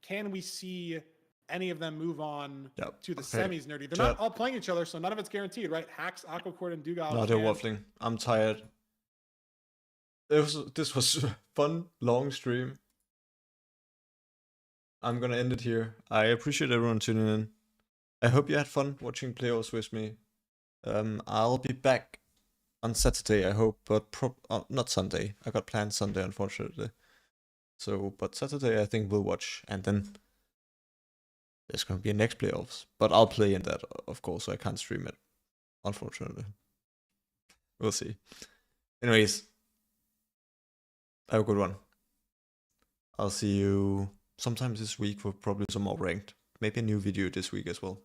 Can we see any of them move on to the semis, Nerdy? They're not all playing each other, so none of it's guaranteed, right? Hacks, Aquacord, and Dugal. No, they're waffling. I'm tired. This was fun, long stream. I'm gonna end it here. I appreciate everyone tuning in. I hope you had fun watching playoffs with me. I'll be back on Saturday, I hope, but not Sunday. I got planned Sunday, unfortunately. So, but Saturday I think we'll watch, and then there's gonna be a next playoffs. But I'll play in that, of course, so I can't stream it, unfortunately. We'll see. Anyways, have a good one. I'll see you sometime this week for probably some more ranked. Maybe a new video this week as well.